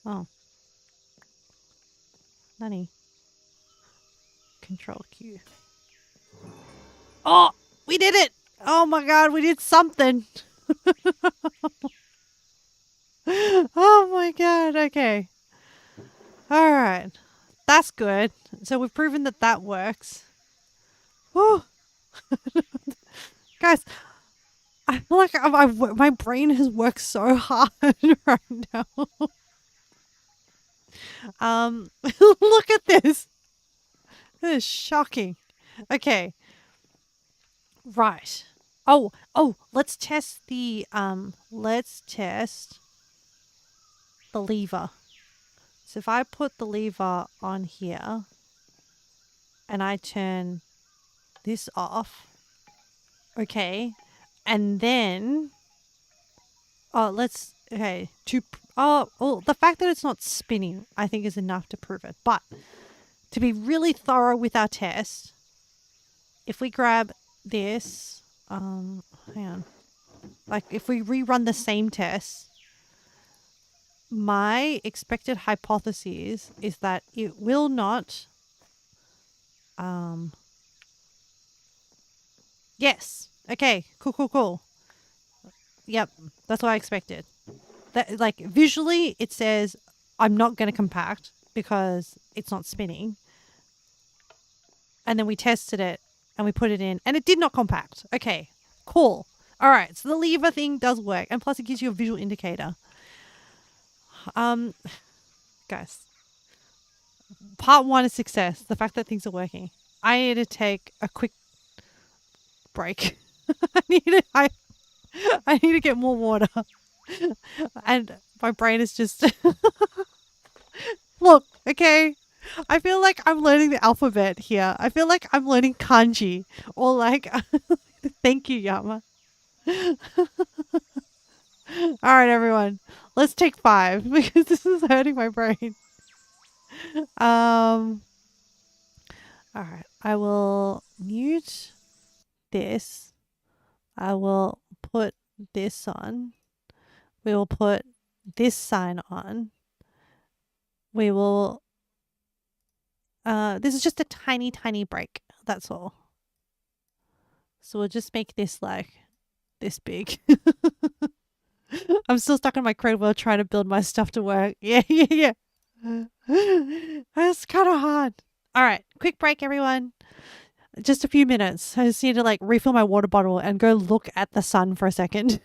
Oh, nani. Control Q. Oh, we did it! Oh my god, we did something. Oh my god, okay. Alright. That's good. So we've proven that that works. Whew. Guys, I feel like my brain has worked so hard right now. Look at this. This is shocking. Okay, right. Let's test the lever. So if I put the lever on here and I turn this off, okay, and then the fact that it's not spinning, I think is enough to prove it. But to be really thorough with our test, if we grab this, hang on, like if we rerun the same test, my expected hypothesis is that it will not. Yes. Okay. Cool. Yep. That's what I expected. That like visually, it says I'm not going to compact because it's not spinning. And then we tested it and we put it in and it did not compact. Okay. Cool. All right. So the lever thing does work, and plus it gives you a visual indicator. Um, guys, part one is success. The fact that things are working. I need to take a quick break. I I need to get more water. And my brain is just look, okay. I feel like I'm learning the alphabet here. I feel like I'm learning kanji or like thank you, Yama. All right, everyone. Let's take 5 because this is hurting my brain. Um all right. I will mute this. I will put this on. We will put this sign on. We will this is just a tiny break. That's all. So we'll just make this like this big. I'm still stuck in my crate while trying to build my stuff to work. Yeah. That's kind of hard. All right, quick break, everyone. Just a few minutes. I just need to like refill my water bottle and go look at the sun for a second.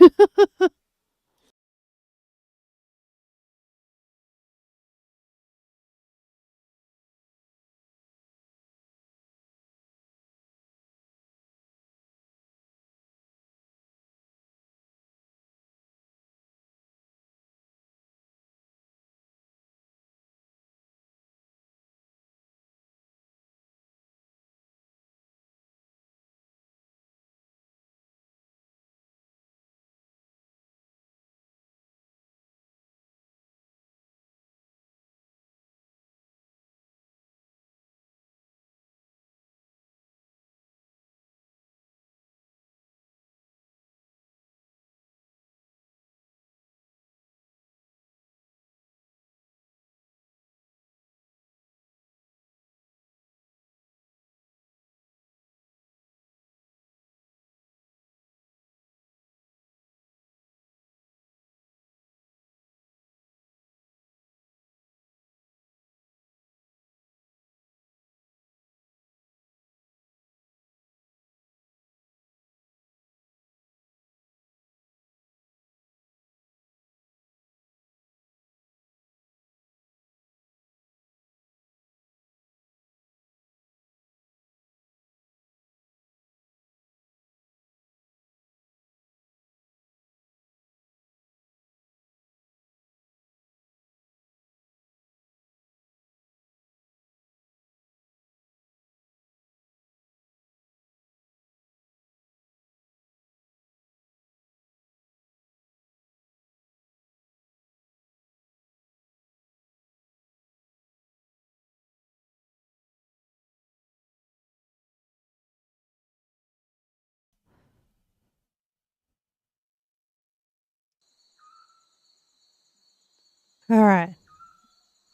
All right,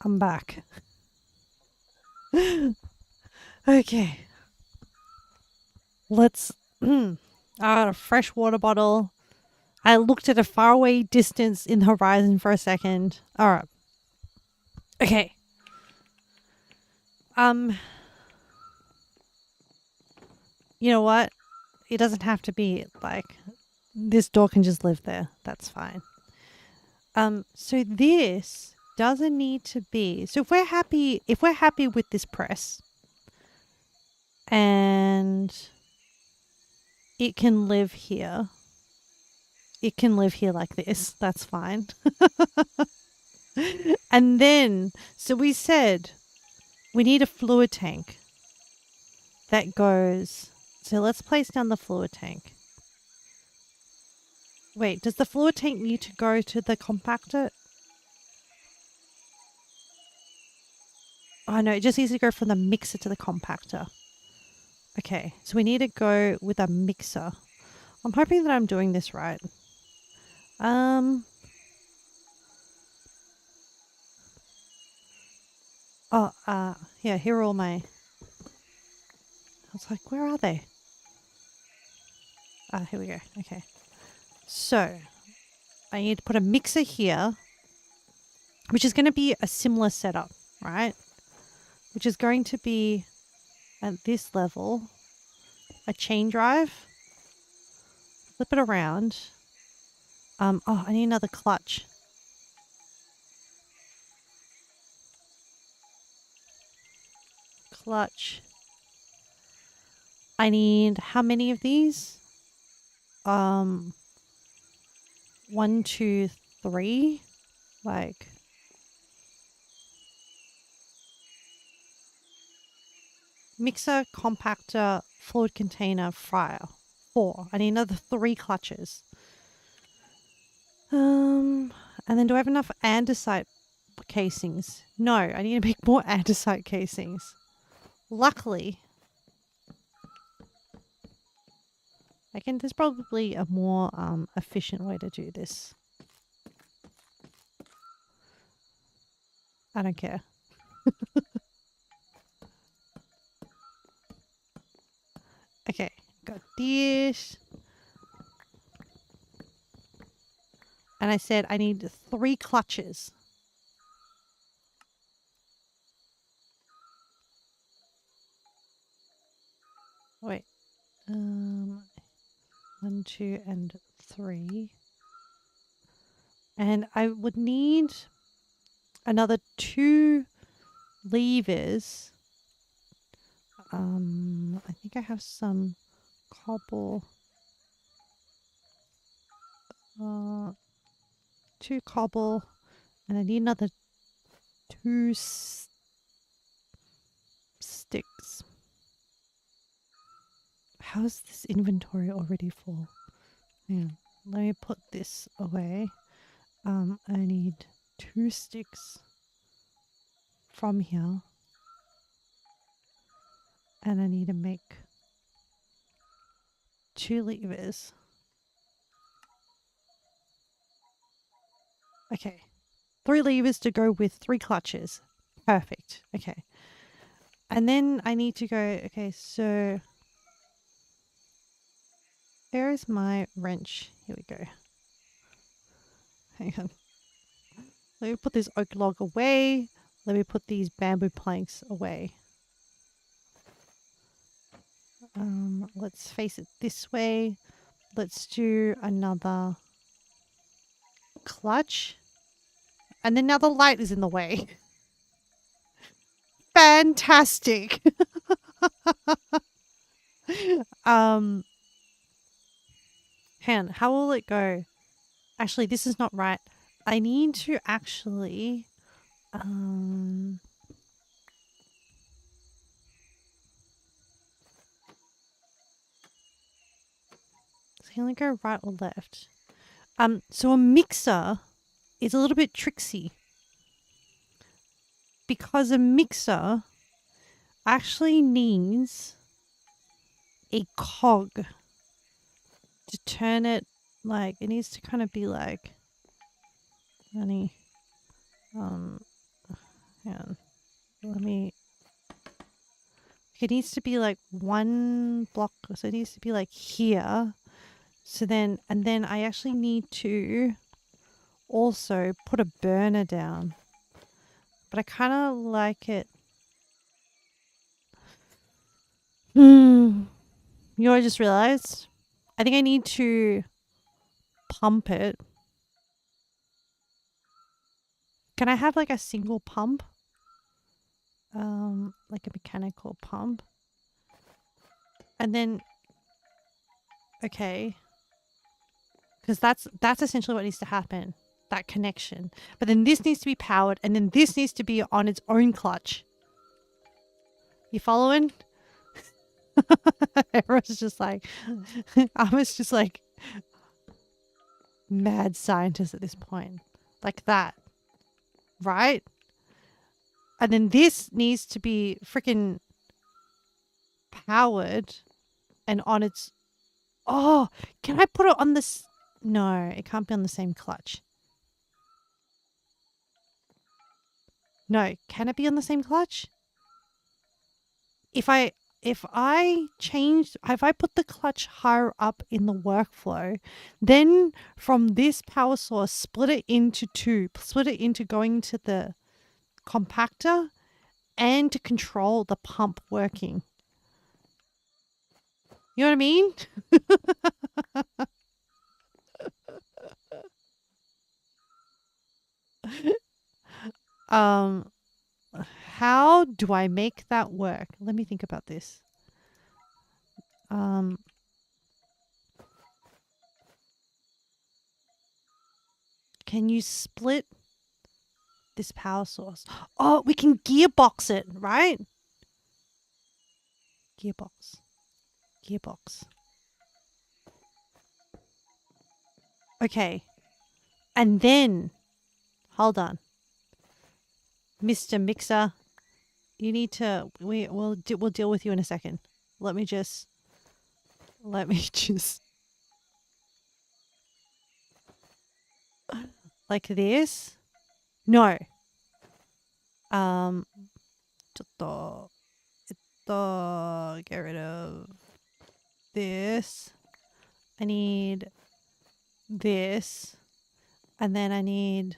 I'm back. Okay, let's. I got a fresh water bottle. I looked at a faraway distance in the horizon for a second. All right. Okay. You know what? It doesn't have to be like this door can just live there. That's fine. So this doesn't need to be. So if we're happy with this press and it can live here. It can live here like this. That's fine. And then, so we said we need a fluid tank that goes. So let's place down the fluid tank. Wait, does the fluid tank need to go to the compactor? Oh no, it just needs to go from the mixer to the compactor. Okay, so we need to go with a mixer. I'm hoping that I'm doing this right. Yeah, here are all my... I was like, where are they? Here we go. Okay. So, I need to put a mixer here, which is going to be a similar setup, right? Which is going to be at this level, a chain drive, flip it around. I need another clutch. Clutch. I need how many of these? 1, 2, 3. Like, mixer, compactor, fluid container, fryer. 4. I need another 3 clutches. And then do I have enough andesite casings? No, I need to make more andesite casings. Luckily, there's probably a more efficient way to do this. I don't care. Okay, got this. And I said I need 3 clutches. Wait. 1, 2, and 3. And I would need another 2 levers. I think I have some cobble. 2 cobble. And I need another 2 sticks. How's this inventory already full? Yeah. Let me put this away. I need 2 sticks from here. And I need to make 2 levers. Okay. 3 levers to go with 3 clutches. Perfect. Okay. And then I need to go, okay, so where is my wrench? Here we go. Hang on. Let me put this oak log away. Let me put these bamboo planks away. Let's face it this way. Let's do another clutch. And then now the light is in the way. Fantastic. Han, how will it go? Actually, this is not right. I need to actually can I go right or left? So a mixer is a little bit tricksy because a mixer actually needs a cog to turn it. Like, it needs to kind of be like, honey, Um, yeah, let me. It needs to be like one block, so it needs to be like here. So then, and then I actually need to also put a burner down, but I kind of like it. Hmm. You know what I just realized? I think I need to pump it. Can I have like a single pump? Like a mechanical pump. And then, okay, because that's essentially what needs to happen. That connection. But then this needs to be powered, and then this needs to be on its own clutch. You following? Everyone's just like, I was just like mad scientist at this point. Like that. Right? And then this needs to be freaking powered and on its. Oh, can I put it on this? No, it can't be on the same clutch. No, can it be on the same clutch? If I put the clutch higher up in the workflow, then from this power source, split it into two, split it into going to the compactor and to control the pump working. You know what I mean? um, how do I make that work? Let me think about this. Um, can you split this power source? Oh, we can gearbox it, right? Gearbox. Okay. And then, hold on. Mr. Mixer, you need to, we'll deal with you in a second. Let me just, like this. No. ちょっと, get rid of this. I need this. And then I need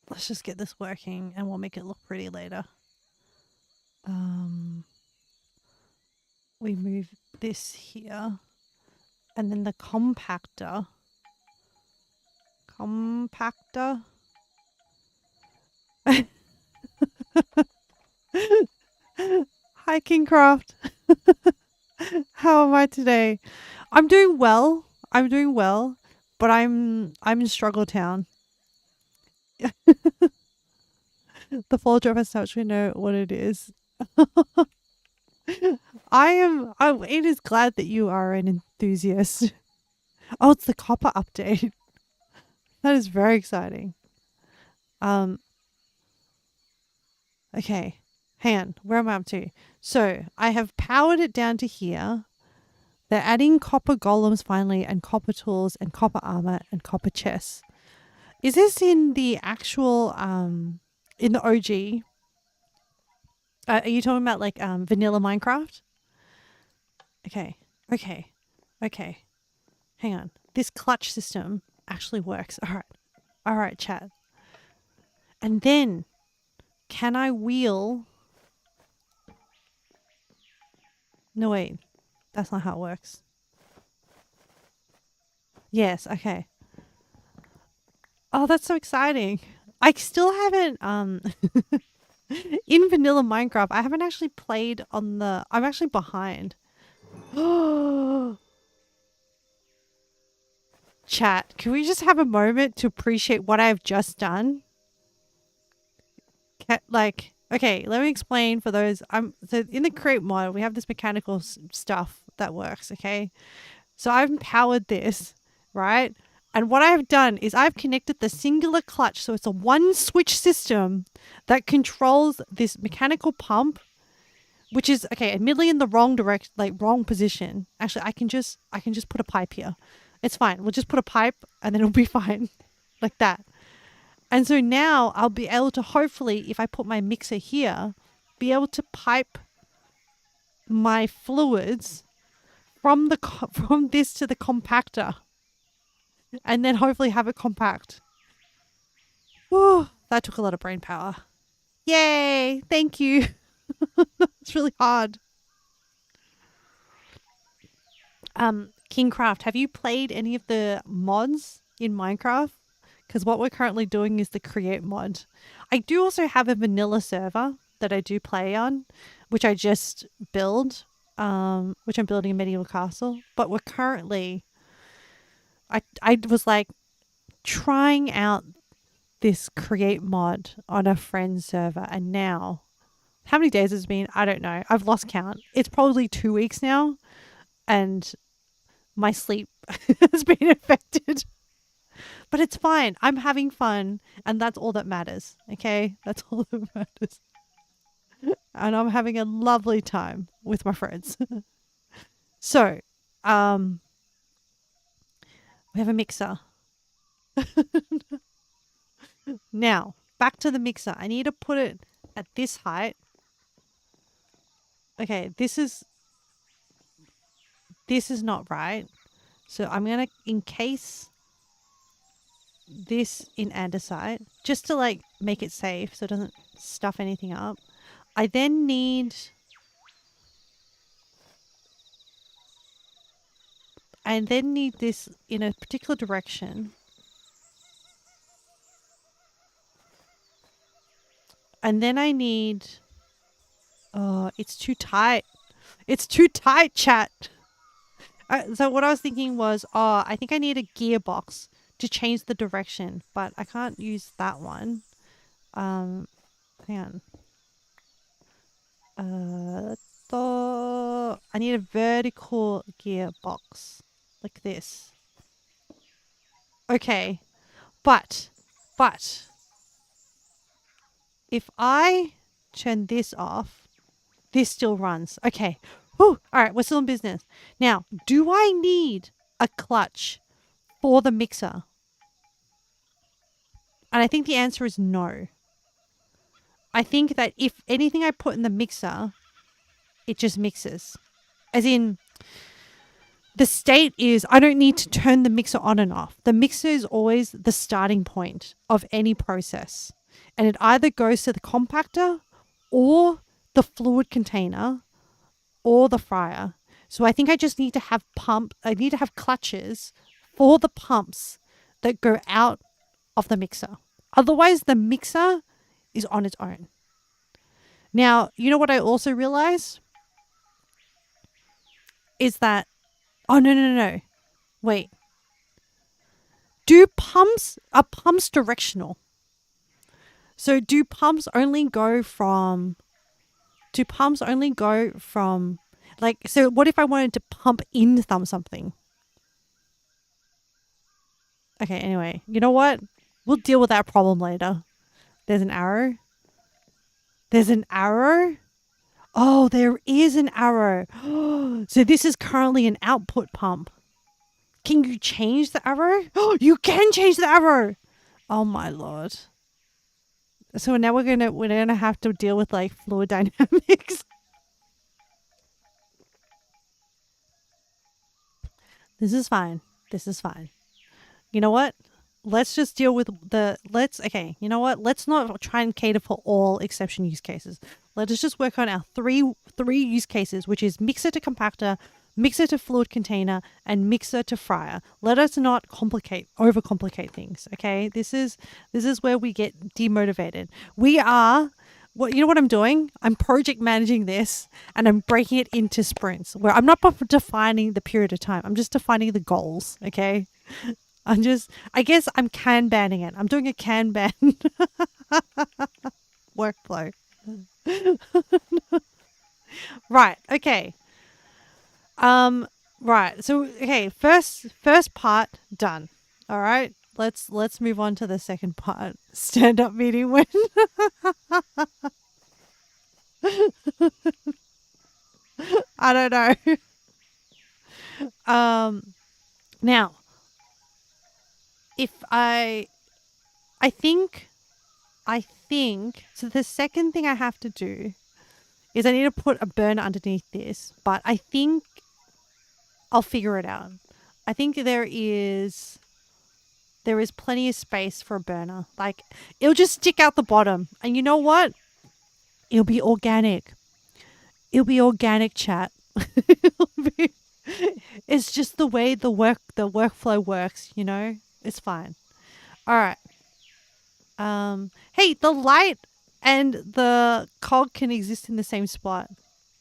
let's just get this working and we'll make it look pretty later. We move this here. And then the compactor. Hi, Kingcraft. How am I today? I'm doing well. But I'm in Struggle Town. The fall drop has touched. We know what it is. It is glad that you are an enthusiast. Oh, it's the copper update. That is very exciting. Okay. Hang on. Where am I up to? So I have powered it down to here. They're adding copper golems finally, and copper tools, and copper armor, and copper chests. Is this in the actual in the OG? Are you talking about like vanilla Minecraft? Okay. Hang on. This clutch system actually works. All right, chat. And then, can I wheel? No, wait. That's not how it works. Yes, okay. Oh, that's so exciting. I still haven't in vanilla Minecraft, I haven't actually played on the I'm actually behind. Chat, can we just have a moment to appreciate what I've just done? Okay, let me explain for those. So in the create mod, we have this mechanical stuff that works. Okay, so I've powered this, right? And what I've done is I've connected the singular clutch, so it's a one switch system that controls this mechanical pump which is okay, admittedly in the wrong wrong position. Actually, I can just put a pipe here. It's fine. We'll just put a pipe and then it'll be fine. Like that. And so now I'll be able to, hopefully, if I put my mixer here, be able to pipe my fluids from from this to the compactor, and then hopefully have it compact. Whew, that took a lot of brain power. Yay! Thank you. It's really hard. Kingcraft, have you played any of the mods in Minecraft? Because what we're currently doing is the create mod. I do also have a vanilla server that I do play on, which I just build, which I'm building a medieval castle. But we're currently, I was like trying out this create mod on a friend's server, and now, how many days it's been? I don't know. I've lost count. It's probably 2 weeks now, and my sleep has been affected. But it's fine. I'm having fun, and that's all that matters. Okay? That's all that matters. And I'm having a lovely time with my friends. So, we have a mixer. Now, back to the mixer. I need to put it at this height. Okay, this is not right. So I'm going to encase this in andesite just to like make it safe so it doesn't stuff anything up. I then need this in a particular direction. And then I need, oh, it's too tight. It's too tight, chat. So what I was thinking was, I think I need a gearbox to change the direction, but I can't use that one. Hang on. I need a vertical gearbox like this. Okay, but if I turn this off, this still runs. Okay. Whew. All right, we're still in business. Now, do I need a clutch for the mixer? And I think the answer is no. I think that if anything I put in the mixer, it just mixes. As in, the state is I don't need to turn the mixer on and off. The mixer is always the starting point of any process. And it either goes to the compactor or the fluid container or the fryer. So I think I just need to have clutches for the pumps that go out of the mixer. Otherwise, the mixer is on its own. Now, you know what I also realized? Is that, oh, no. Wait. Are pumps directional? So do pumps only go from, like, so what if I wanted to pump in something? Okay, anyway, you know what? We'll deal with that problem later. There's an arrow. Oh, there is an arrow. So this is currently an output pump. Can you change the arrow? Oh, you can change the arrow. Oh my Lord. So now we're gonna have to deal with like fluid dynamics. This is fine. You know what? Let's just deal with okay, you know what? Let's not try and cater for all exception use cases. Let us just work on our three use cases, which is mixer to compactor, mixer to fluid container, and mixer to fryer. Let us not overcomplicate things, okay? This is where we get demotivated. You know what I'm doing? I'm project managing this and I'm breaking it into sprints where I'm not defining the period of time. I'm just defining the goals, okay? I guess I'm Kanbaning it. I'm doing a Kanban workflow. Right. Okay. Right. So, okay. First part done. All right. Let's move on to the second part. Stand up meeting when. I don't know. Now, if I think, so the second thing I have to do is I need to put a burner underneath this, but I think I'll figure it out. I think there is plenty of space for a burner. Like, it'll just stick out the bottom. And you know what? It'll be organic. It'll be organic, chat. It's just the way the workflow works, you know? It's fine. All right. Hey, the light and the cog can exist in the same spot.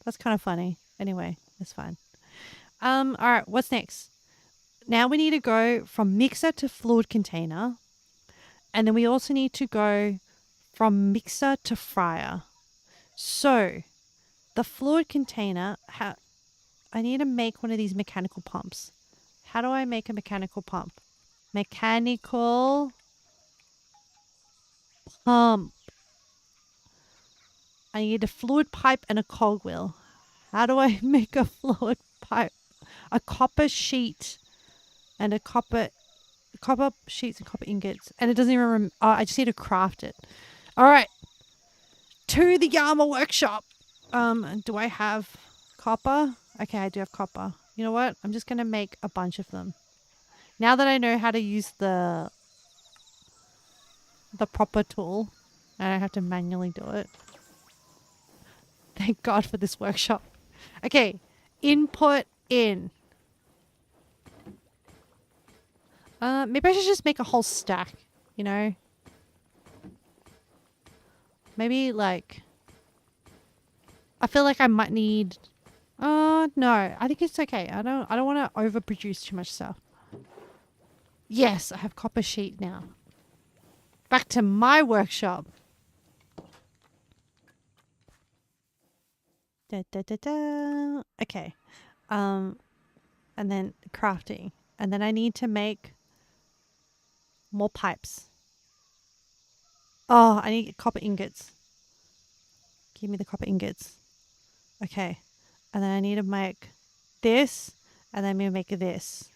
That's kind of funny. Anyway, that's fine. All right, what's next? Now we need to go from mixer to fluid container. And then we also need to go from mixer to fryer. So the fluid container, I need to make one of these mechanical pumps. How do I make a mechanical pump? Mechanical pump. I need a fluid pipe and a cogwheel. How do I make a fluid pipe? A copper sheet and a copper sheets and copper ingots. And it doesn't even I just need to craft it. All right. To the Yama workshop. Do I have copper? Okay, I do have copper. You know what? I'm just going to make a bunch of them. Now that I know how to use the proper tool, I don't have to manually do it. Thank God for this workshop. Okay, input in. Maybe I should just make a whole stack, you know? Maybe like, I feel like I might need, no, I think it's okay. I don't want to overproduce too much stuff. Yes, I have copper sheet now. Back to my workshop. Da, da, da, da. Okay. And then crafting. And then I need to make more pipes. Oh, I need copper ingots. Give me the copper ingots. Okay. And then I need to make this. And then I'm going to make this.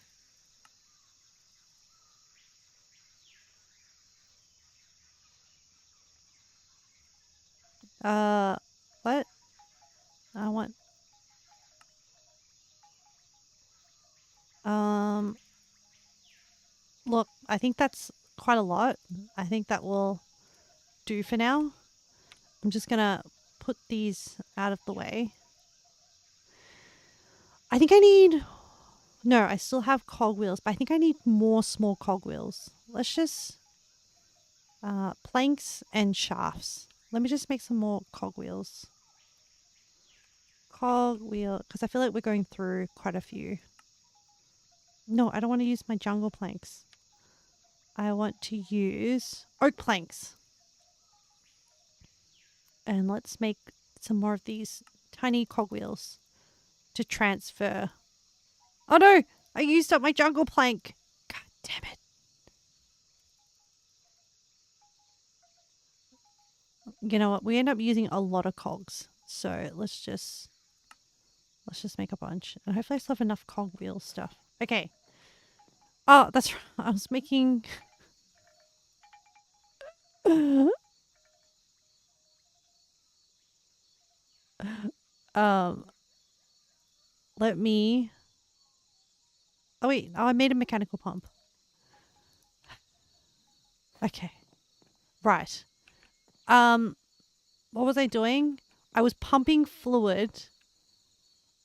What? I want... Look, I think that's quite a lot. I think that will do for now. I'm just going to put these out of the way. I think I need... No, I still have cogwheels, but I think I need more small cogwheels. Let's just... planks and shafts. Let me just make some more cogwheels. Cogwheel, because I feel like we're going through quite a few. No, I don't want to use my jungle planks. I want to use oak planks. And let's make some more of these tiny cogwheels to transfer. Oh no! I used up my jungle plank! God damn it. You know what? We end up using a lot of cogs. So let's just make a bunch. And hopefully I still have enough cogwheel stuff. Okay. Oh, that's right. I was making... let me... Oh wait, I made a mechanical pump. Okay. Right. What was I doing? I was pumping fluid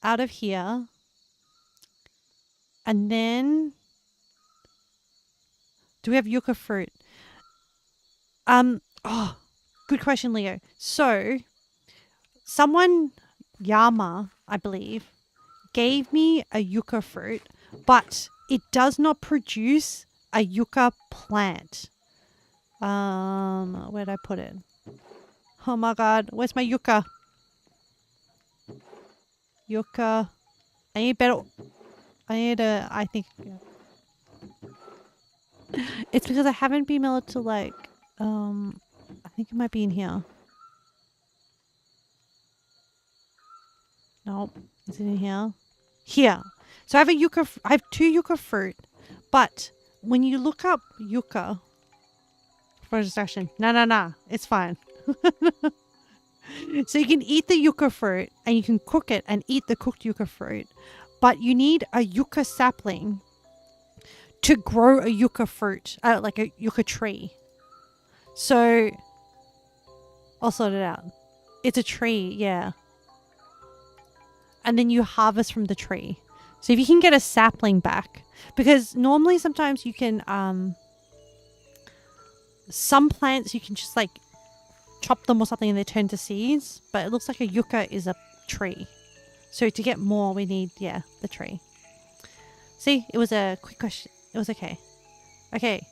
out of here. And then... Do we have yucca fruit? Oh, good question, Leo. So, someone, Yama, I believe, gave me a yucca fruit, but it does not produce a yucca plant. Where'd I put it? Oh my god, where's my yucca? Yucca. I need I think... It's because I haven't been able to like, I think it might be in here. Nope. Is it in here? Here. So I have I have 2 yucca fruit, but when you look up yucca for a distraction, no, it's fine. So you can eat the yucca fruit and you can cook it and eat the cooked yucca fruit, but you need a yucca sapling to grow a yucca fruit, like a yucca tree. So I'll sort it out. It's a tree, yeah. And then you harvest from the tree. So if you can get a sapling back, because normally sometimes you can, some plants you can just like chop them or something and they turn to seeds, but it looks like a yucca is a tree. So to get more, we need, yeah, the tree. See, it was a quick question. It was okay. Okay,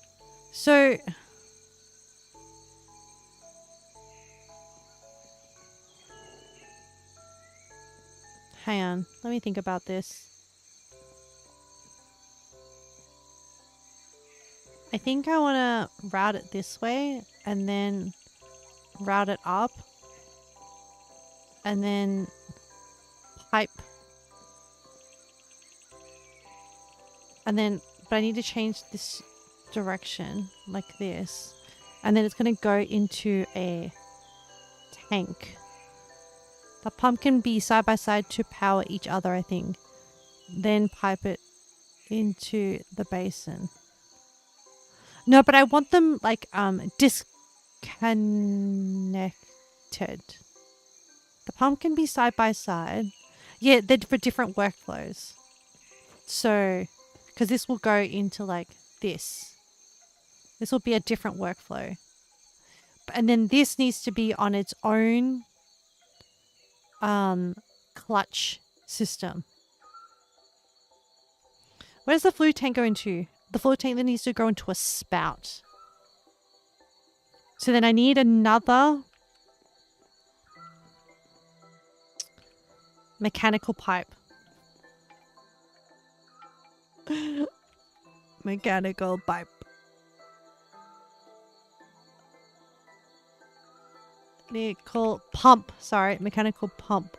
so hang on. Let me think about this. I think I want to route it this way and then route it up and then pipe. And then, but I need to change this direction like this. And then it's going to go into a tank. The pump can be side by side to power each other, I think. Then pipe it into the basin. No, but I want them like disconnected. The pump can be side by side. Yeah, they're for different workflows. So, because this will go into like this. This will be a different workflow. And then this needs to be on its own clutch system. Where does the fluid tank go into? The fluid tank then needs to go into a spout. So then I need another mechanical pipe. Mechanical pipe. Mechanical pump. Sorry, mechanical pump.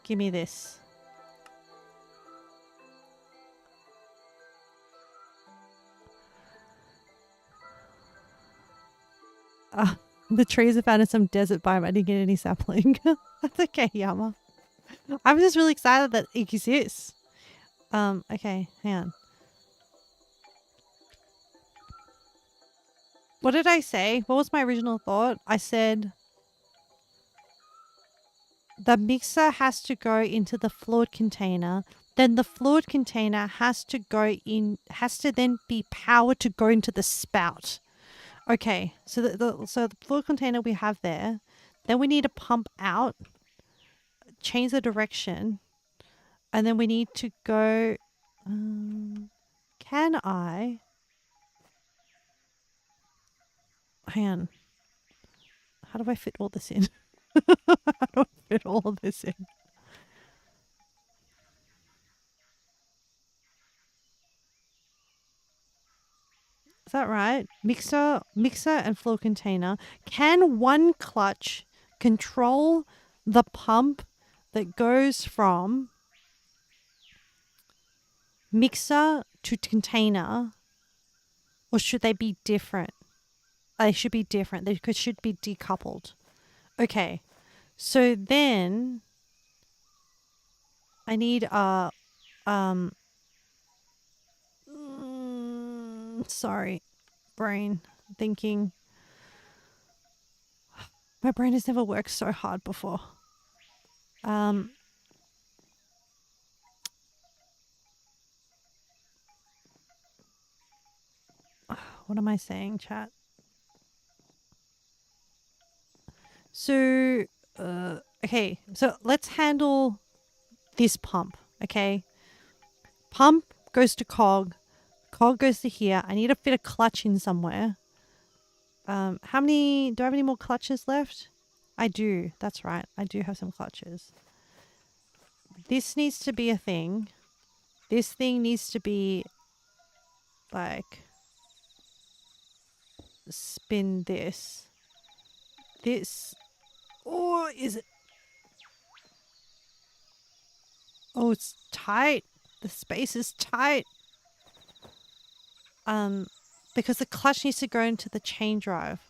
Give me this. The trees are found in some desert biome. I didn't get any sapling. That's okay, Yama. I'm just really excited that it exists. Okay, hang on. What did I say? What was my original thought? I said the mixer has to go into the fluid container. Then the fluid container has to then be powered to go into the spout. Okay, so the fluid container we have there. Then we need to pump out, change the direction, and then we need to go. Can I? Hang on. How do I fit all this in? How do I fit all of this in? Is that right? Mixer and flow container. Can one clutch control the pump that goes from mixer to container, or should they be different? They should be different. They should be decoupled. Okay. So then I need a sorry, brain thinking. My brain has never worked so hard before. What am I saying, chat? So, okay. So let's handle this pump, okay? Pump goes to cog. Cog goes to here. I need to fit a clutch in somewhere. Do I have any more clutches left? I do. That's right. I do have some clutches. This needs to be a thing. This thing needs to be like spin this. This, or is it? Oh, it's tight. The space is tight. Because the clutch needs to go into the chain drive.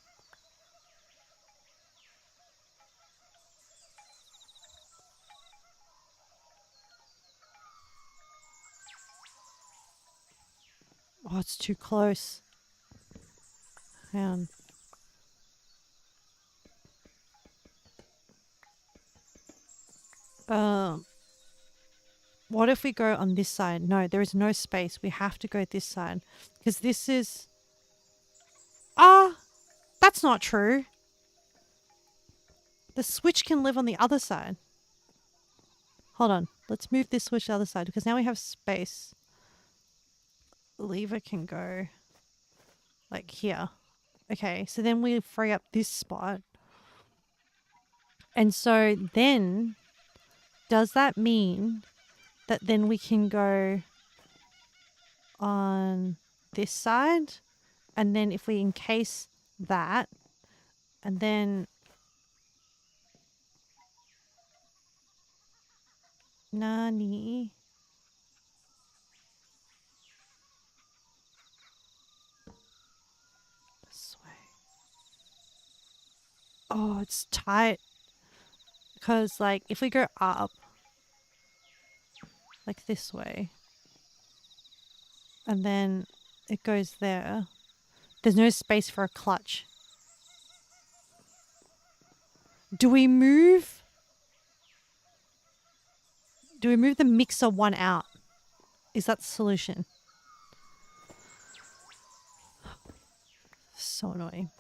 Oh, it's too close. Hang on. What if we go on this side? No, there is no space. We have to go this side. Because this is... Ah! That's not true. The switch can live on the other side. Hold on. Let's move this switch to the other side because now we have space. The lever can go like here. Okay, so then we free up this spot. And so then, does that mean that then we can go on this side? And then if we encase that, and then... Nani? This way. Oh, it's tight. Because, like, if we go up, like this way, and then it goes there, there's no space for a clutch. Do we move? Do we move the mixer one out? Is that the solution? So annoying.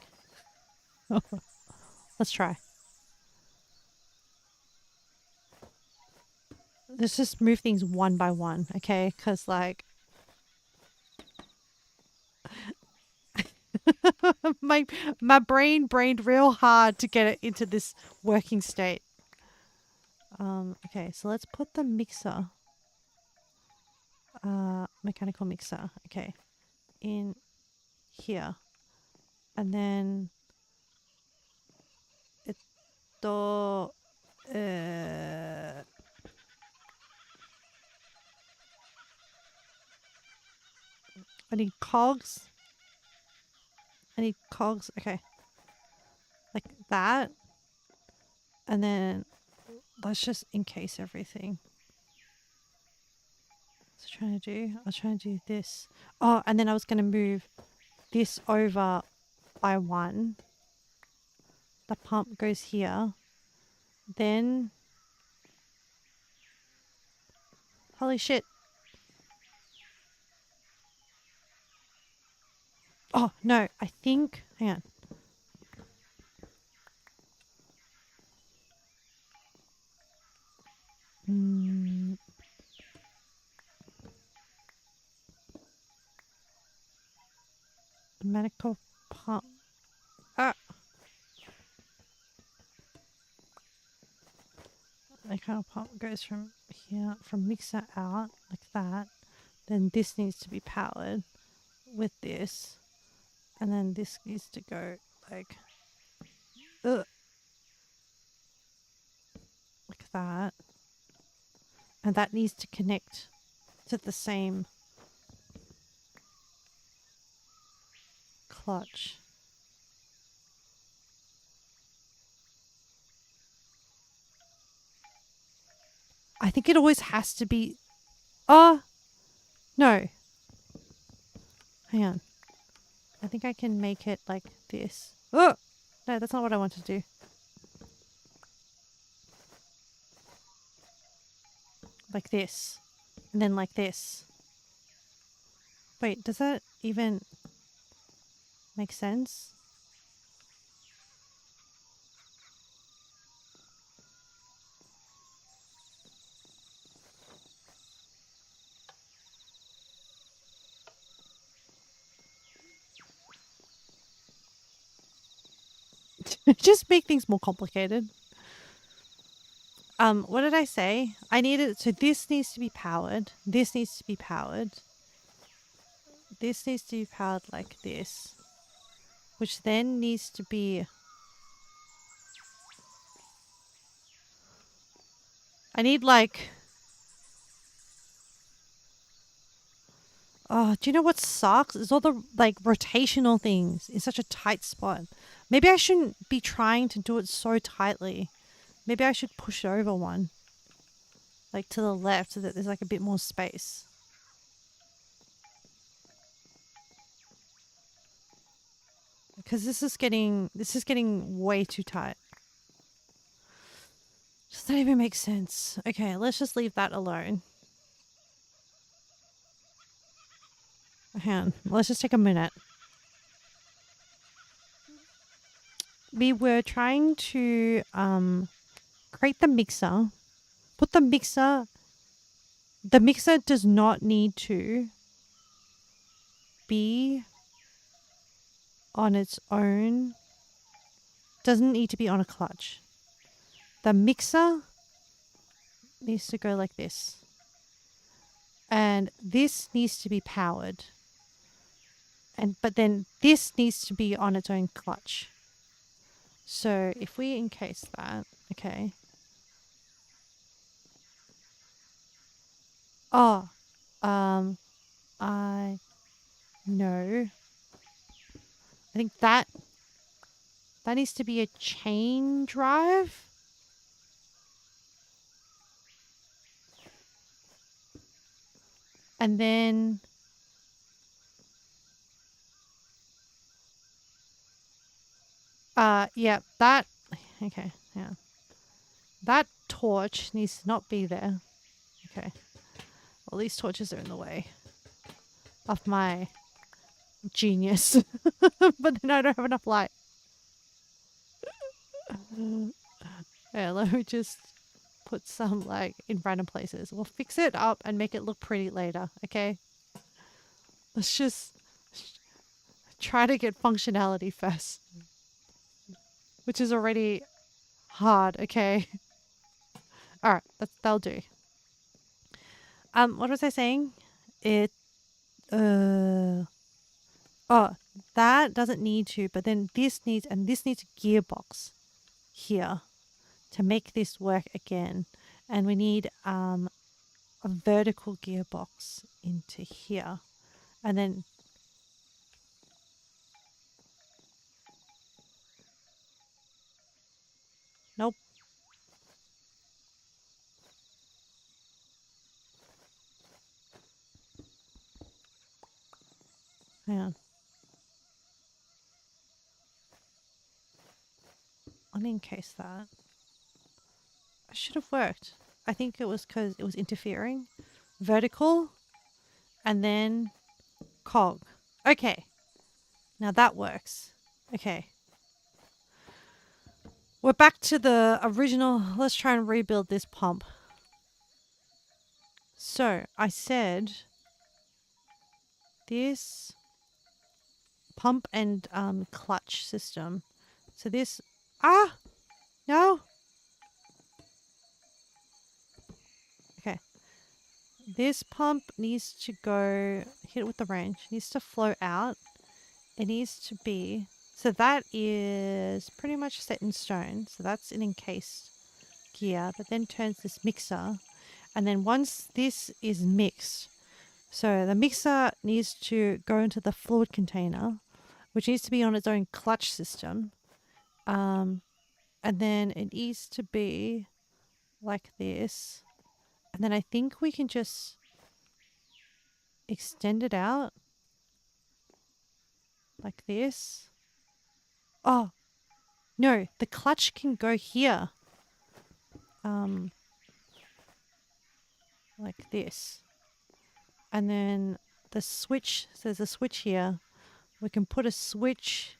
Let's try. Let's just move things one by one, okay? Because, like, my brain brained real hard to get it into this working state. Okay, so let's put the mixer, mechanical mixer, okay, in here, and then I need cogs. I need cogs. Okay, like that, and then let's just encase everything. I was trying to do this. Oh, and then I was going to move this over by one. The pump goes here. Then, holy shit. Oh, no, I think, hang on. Medical pump. Ah. Mechanical pump goes from here, from mixer out, like that. Then this needs to be powered with this. And then this needs to go like, like that. And that needs to connect to the same clutch. I think it always has to be... Oh! No. Hang on. I think I can make it like this. Oh! No, that's not what I want to do. Like this. And then like this. Wait, does that even make sense? Just make things more complicated. What did I say? I needed, so this needs to be powered. This needs to be powered. This needs to be powered like this. Which then needs to be... I need like Oh, do you know what sucks? It's all the like rotational things in such a tight spot. Maybe I shouldn't be trying to do it so tightly. Maybe I should push over one, like to the left, so that there's like a bit more space. Because this is getting way too tight. Does that even make sense? Okay, let's just leave that alone. Hang on, let's just take a minute. We were trying to create the mixer. Put the mixer. The mixer does not need to be on its own. Doesn't need to be on a clutch. The mixer needs to go like this. And this needs to be powered. But then this needs to be on its own clutch. So if we encase that, okay. Oh, I know. I think that needs to be a chain drive. And then yeah, that okay, yeah. That torch needs to not be there. Okay. Well, these torches are in the way of my genius. But then I don't have enough light. Yeah, let me just put some like in random places. We'll fix it up and make it look pretty later, okay? Let's just try to get functionality first, which is already hard, okay? All right, that'll do. What was I saying? It oh, that doesn't need to, but then this needs a gearbox here to make this work again. And we need a vertical gearbox into here. And then nope. Hang on. Let me encase that. It should have worked. I think it was because it was interfering. Vertical and then cog. Okay. Now that works. Okay. We're back to the original. Let's try and rebuild this pump. So I said this pump and clutch system. So this. No. Okay. This pump needs to go, hit it with the wrench, needs to flow out. It needs to be, so that is pretty much set in stone. So that's an encased gear, but then turns this mixer. And then once this is mixed, so the mixer needs to go into the fluid container, which needs to be on its own clutch system. And then it needs to be like this. And then I think we can just extend it out like this. Oh, no, the clutch can go here. Like this. And then the switch, so there's a switch here. We can put a switch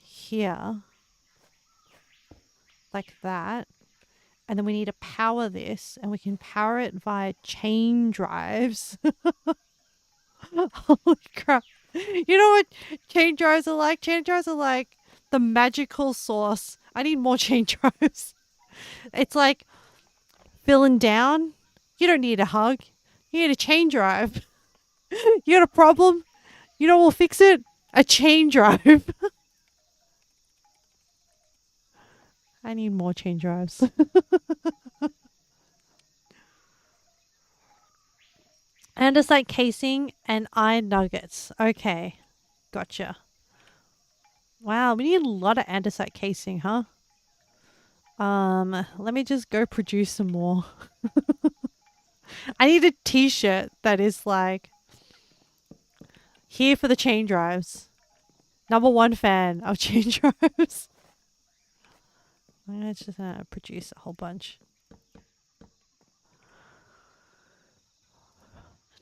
here. Like that. And then we need to power this, and we can power it via chain drives. Holy crap. You know what chain drives are like? Chain drives are like the magical sauce. I need more chain drives. It's like filling down. You don't need a hug. You need a chain drive. You got a problem? You know, we'll fix it. A chain drive. I need more chain drives. Andesite casing and iron nuggets. Okay, gotcha. Wow, we need a lot of andesite casing, huh? Let me just go produce some more. I need a t-shirt that is like, here for the chain drives. Number one fan of chain drives. I'm just gonna produce a whole bunch.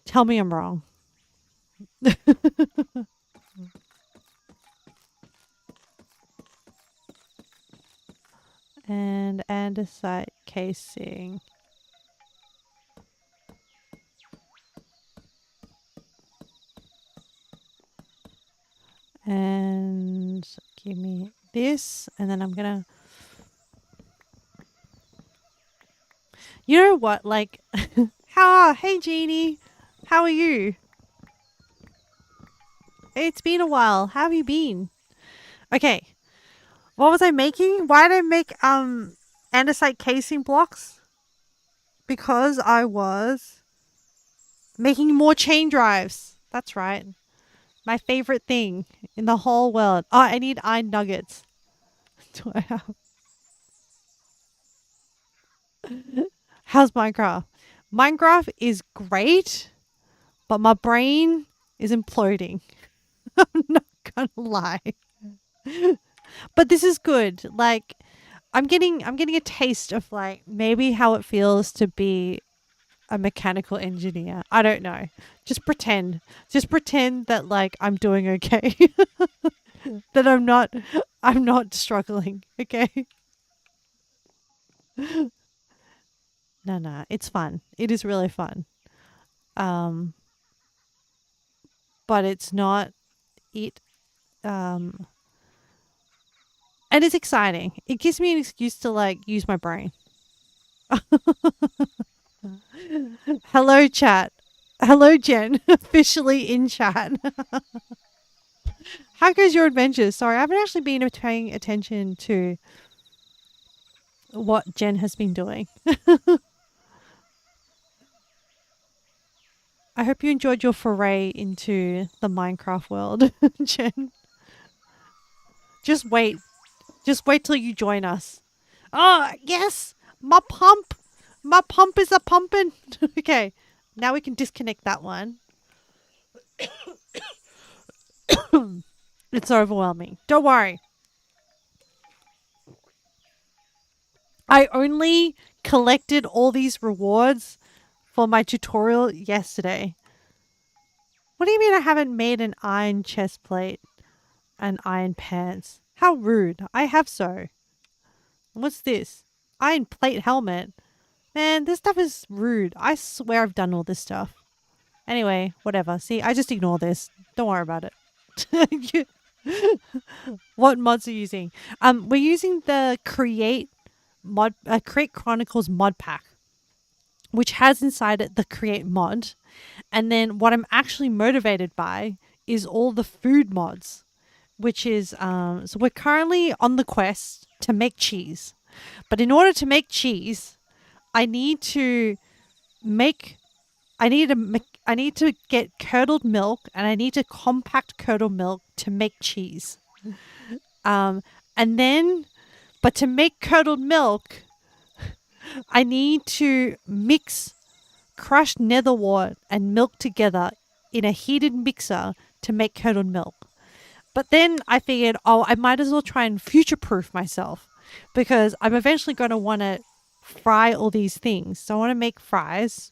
Tell me I'm wrong. And andesite casing. And give me this, and then I'm gonna. You know what? Like, hey Jeannie, how are you? It's been a while. How have you been? Okay, what was I making? Why did I make andesite casing blocks? Because I was making more chain drives. That's right. My favorite thing in the whole world. Oh, I need iron nuggets. Do I have? How's Minecraft? Minecraft is great, but my brain is imploding. I'm not gonna lie. But this is good. Like I'm getting a taste of like maybe how it feels to be a mechanical engineer. I don't know. Just pretend. Just pretend that like I'm doing okay. That I'm not struggling, okay? No, no, it's fun. It is really fun. Um but it's not it um and it's exciting. It gives me an excuse to like use my brain. Hello chat. Hello Jen. Officially in chat. How goes your adventures? Sorry, I haven't actually been paying attention to what Jen has been doing. I hope you enjoyed your foray into the Minecraft world, Jen. Just wait. Just wait till you join us. Oh, yes! My pump! My pump is a pumping. Okay, now we can disconnect that one. It's overwhelming. Don't worry. I only collected all these rewards for my tutorial yesterday. What do you mean I haven't made an iron chest plate and iron pants? How rude. I have so. What's this? Iron plate helmet. Man, this stuff is rude. I swear I've done all this stuff. Anyway, whatever. See, I just ignore this. Don't worry about it. What mods are you using? We're using the Create Chronicles mod pack, which has inside it the Create mod. And then what I'm actually motivated by is all the food mods, which is so we're currently on the quest to make cheese. But in order to make cheese, I need to make I need to get curdled milk, and I need to compact curdled milk to make cheese. And then but to make curdled milk, I need to mix crushed nether wart and milk together in a heated mixer to make curdled milk. But then I figured, oh, I might as well try and future proof myself because I'm eventually going to want to fry all these things. So I want to make fries.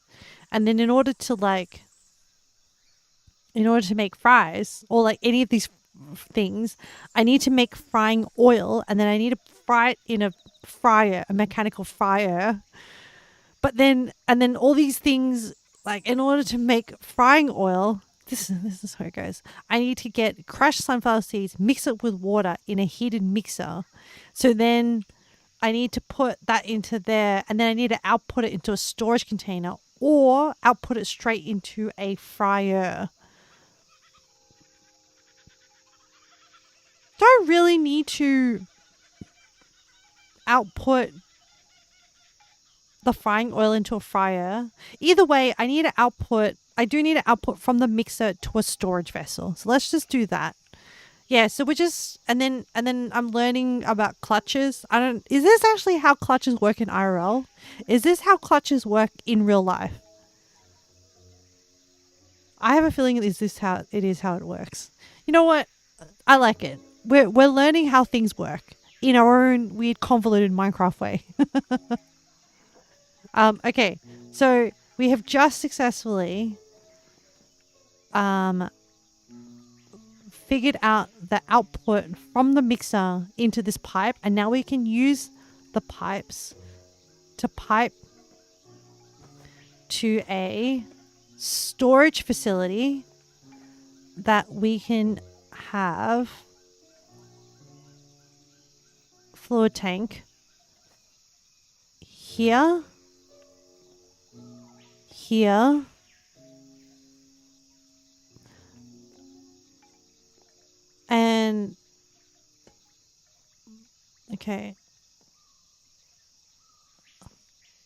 And then in order to make fries or like any of these things, I need to make frying oil, and then I need to fry it in a fryer, a mechanical fryer. But then, and then all these things, like in order to make frying oil, this is how it goes. I need to get crushed sunflower seeds, mix it with water in a heated mixer. So then I need to put that into there, and then I need to output it into a storage container or output it straight into a fryer. Do I really need to output the frying oil into a fryer? Either way, I need to output I do need an output from the mixer to a storage vessel. So let's just do that. Yeah, so we're just and then I'm learning about clutches. Is this actually how clutches work in IRL? Is this how clutches work in real life? I have a feeling it is how it works. You know what? I like it. We're learning how things work in our own weird convoluted Minecraft way. Okay. So we have just successfully figured out the output from the mixer into this pipe, and now we can use the pipes to pipe to a storage facility that we can have fluid tank here, and okay.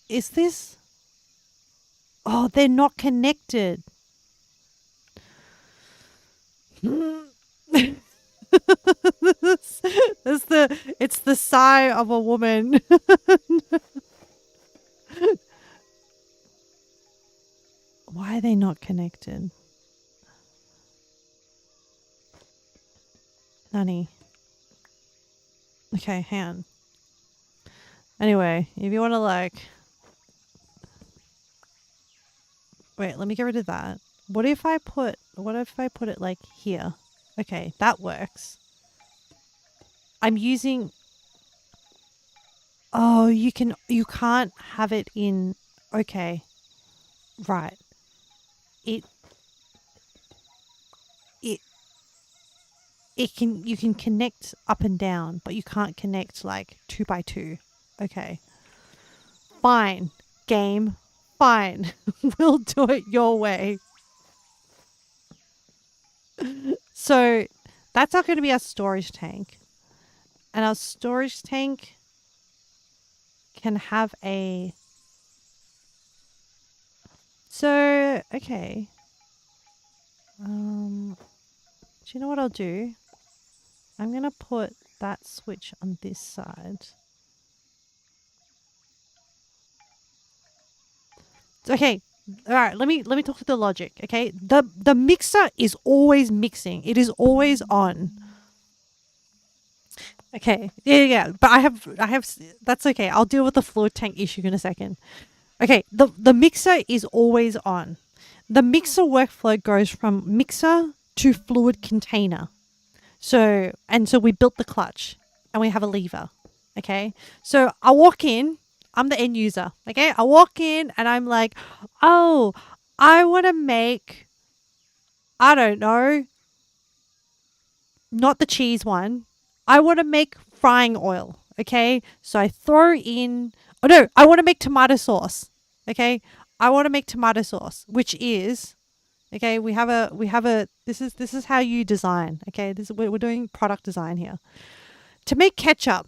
Is this? Oh, they're not connected. It's the sigh of a woman. Why are they not connected? Nani. Okay, hang on. Anyway, if you want to wait, let me get rid of that. What if I put it like here? Okay, that works. I'm using Oh, you can't have it in okay. Right. It it you can connect up and down, but you can't connect like 2 by 2. Okay. Fine. Game. Fine. We'll do it your way. So that's not going to be our storage tank. And our storage tank can have a... So, okay. Do you know what I'll do? I'm going to put that switch on this side. Okay. All right, let me talk to the logic, okay? The mixer is always mixing. It is always on. Okay. Yeah. But I have that's okay. I'll deal with the fluid tank issue in a second. Okay, the mixer is always on. The mixer workflow goes from mixer to fluid container. So we built the clutch and we have a lever. Okay? So I walk in, I'm the end user. Okay? I walk in and I'm like, "Oh, I want to make I don't know, not the cheese one. I want to make frying oil." Okay? So I throw in Oh no, I want to make tomato sauce. Okay? I want to make tomato sauce, which is okay, we have a this is how you design. Okay? We're doing product design here. To make ketchup,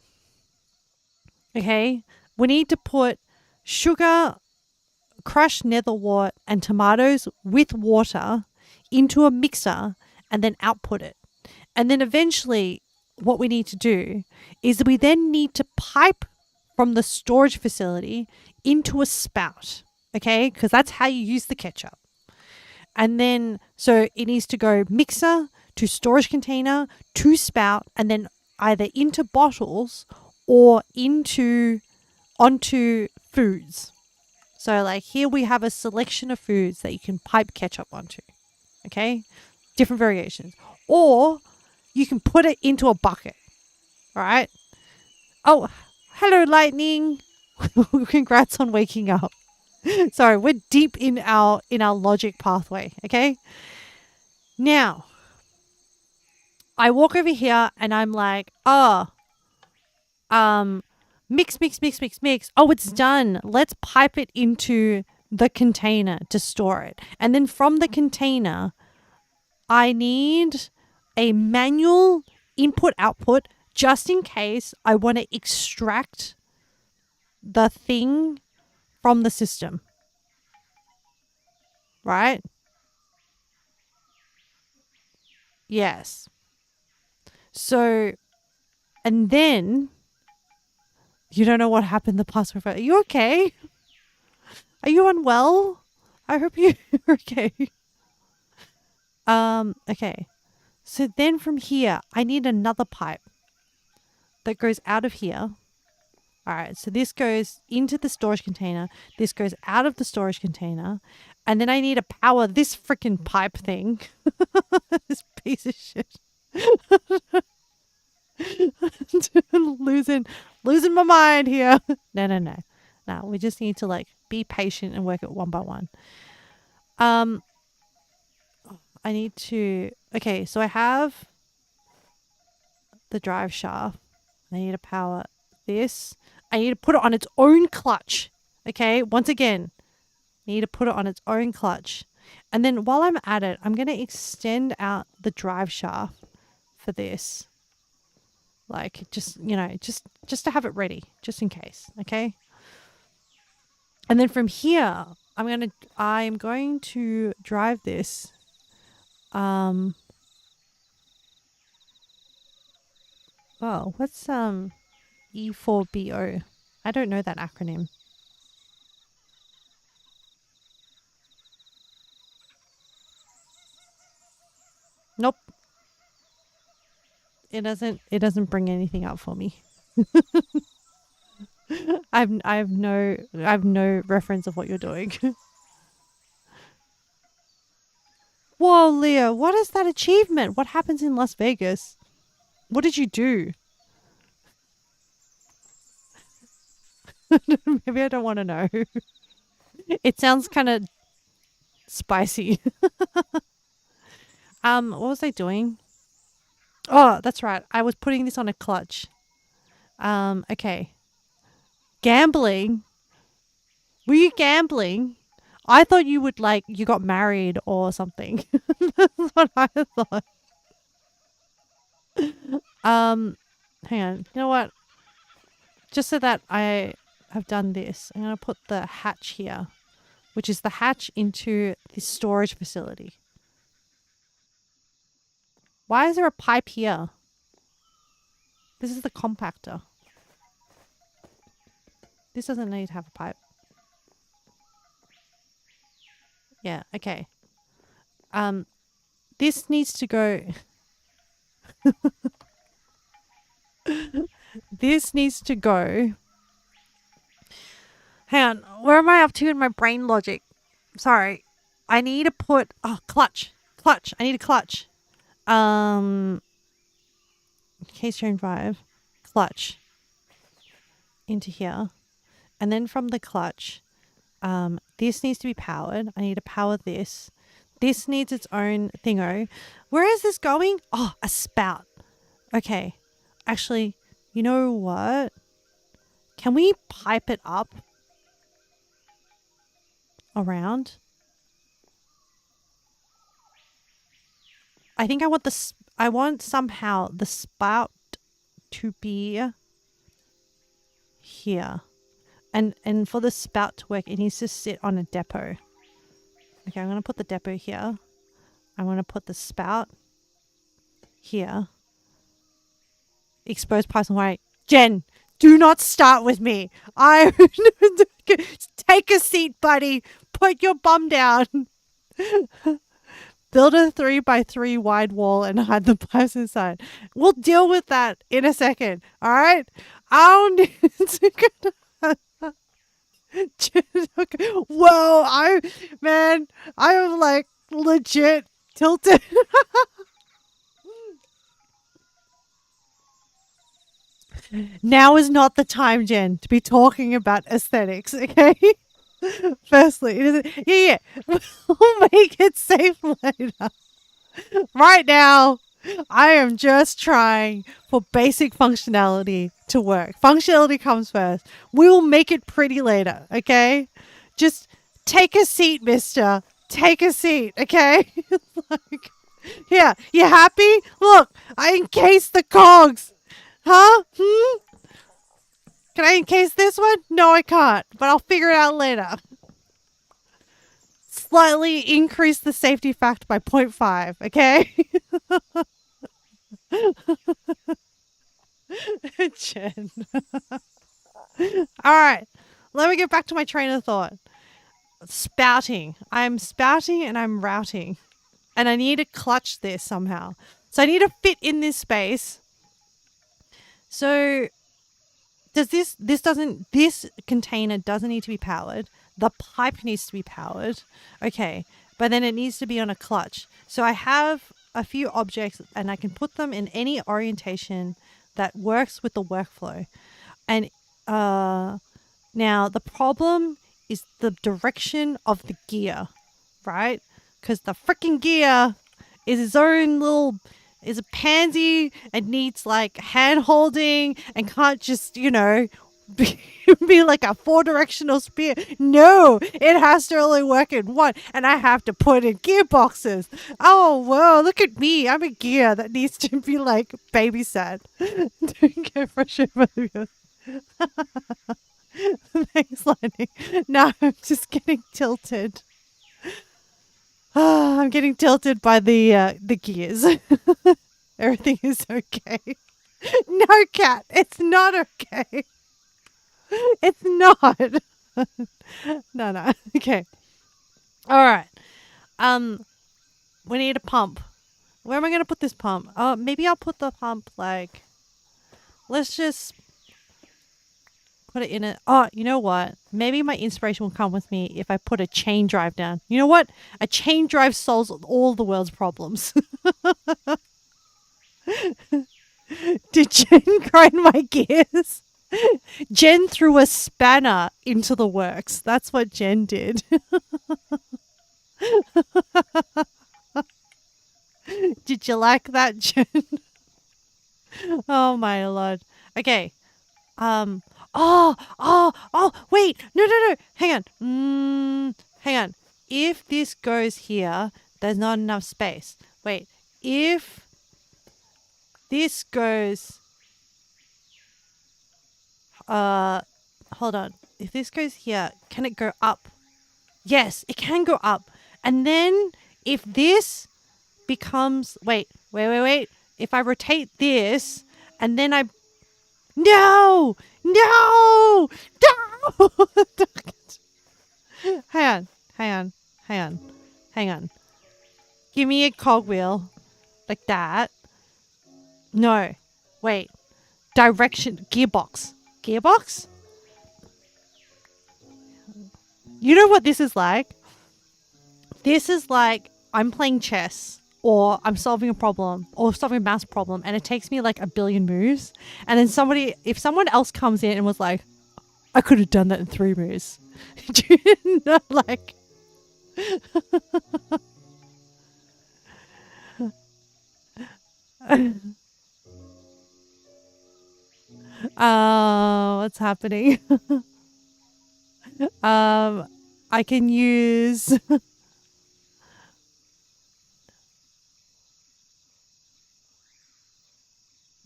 okay? We need to put sugar, crushed nether wart and tomatoes with water into a mixer and then output it. And then eventually what we need to do is we then need to pipe from the storage facility into a spout, okay? Because that's how you use the ketchup. And then, so it needs to go mixer to storage container to spout and then either into bottles or onto foods. So like here we have a selection of foods that you can pipe ketchup onto, okay? Different variations. Or you can put it into a bucket, all right? Oh, hello, Lightning. Congrats on waking up. Sorry, we're deep in our logic pathway, okay? Now, I walk over here and I'm like, mix. Oh, it's done. Let's pipe it into the container to store it. And then from the container, I need a manual input output just in case I want to extract the thing from the system. Right? Yes. So, and then you don't know what happened the past 4 Are you okay? Are you unwell? I hope you're okay. Okay. So then from here, I need another pipe that goes out of here. All right. So this goes into the storage container. This goes out of the storage container. And then I need to power this freaking pipe thing. This piece of shit. losing my mind here. No. No, we just need to like be patient and work it one by one. I need to. Okay, so I have the drive shaft. I need to power this. I need to put it on its own clutch. Okay, once again, I need to put it on its own clutch. And then while I'm at it, I'm going to extend out the drive shaft for this. Like just, just to have it ready, just in case, okay? And then from here, I'm going to drive this what's E4BO? I don't know that acronym. Nope. It doesn't bring anything up for me. I have no reference of what you're doing. Whoa, Leah, what is that achievement? What happens in Las Vegas? What did you do? Maybe I don't want to know. It sounds kind of spicy. What was I doing? Oh, that's right. I was putting this on a clutch. Okay. Gambling? Were you gambling? I thought you would you got married or something. That's what I thought. Hang on. You know what? Just so that I have done this, I'm going to put the hatch here, which is the hatch into the storage facility. Why is there a pipe here? This is the compactor. This doesn't need to have a pipe. Yeah, okay. This needs to go. This needs to go. Hang on. Where am I up to in my brain logic? Sorry. I need to put. Oh, clutch. Clutch. I need a clutch. Keystone drive. Clutch. Into here. And then from the clutch, this needs to be powered. I need to power this. This needs its own thingo. Where is this going? Oh, a spout. Okay. Actually, you know what? Can we pipe it up around? I think I want somehow the spout to be here. And for the spout to work, it needs to sit on a depot. Okay, I'm going to put the depot here. I'm going to put the spout here. Exposed pipes and wire. Jen, do not start with me. Take a seat, buddy. Put your bum down. Build a 3x3 wide wall and hide the pipes inside. We'll deal with that in a second. All right? I don't need to... Whoa, I'm like legit tilted. Now is not the time, Jen, to be talking about aesthetics, okay? Firstly, it isn't. Yeah. We'll make it safe later. Right now, I am just trying for basic functionality to work. Functionality comes first. We will make it pretty later, okay? Just take a seat, mister. Take a seat, okay? Here, you happy? Look, I encased the cogs. Huh? Can I encase this one? No, I can't, but I'll figure it out later. Slightly increase the safety factor by 0.5, okay? Jen. All right. Let me get back to my train of thought. Spouting. I'm spouting and I'm routing. And I need to clutch this somehow. So I need to fit in this space. So does this container doesn't need to be powered. The pipe needs to be powered. Okay. But then it needs to be on a clutch. So I have a few objects and I can put them in any orientation that works with the workflow. And now the problem is the direction of the gear, right? Because the freaking gear is its own little, is a pansy and needs like hand holding and can't just, be like a 4-directional spear. No, it has to only work in one, and I have to put in gearboxes. Oh, well, look at me. I'm a gear that needs to be like babysat. Don't get frustrated by the Thanks, Lightning. No, I'm just getting tilted. I'm getting tilted by the gears. Everything is okay. No, cat, it's not okay. It's not. No. Okay. All right. We need a pump. Where am I gonna put this pump? Maybe I'll put the pump like. Let's just put it in it. Oh, you know what? Maybe my inspiration will come with me if I put a chain drive down. You know what? A chain drive solves all the world's problems. Did Jen grind my gears? Jen threw a spanner into the works. That's what Jen did. Did you like that, Jen? Oh my lord. Okay. Wait. No. Hang on. Hang on. If this goes here, there's not enough space. Wait. If this goes hold on. If this goes here, can it go up? Yes, it can go up. And then if this becomes wait. If I rotate this and then I No! Hang on. Give me a cogwheel like that. No. Wait. Direction. Gearbox. You know what this is like? This is like I'm playing chess or I'm solving a problem or solving a math problem and it takes me like a billion moves. And then if someone else comes in and was like, I could have done that in 3 moves. Do you know, like... what's happening? I can use...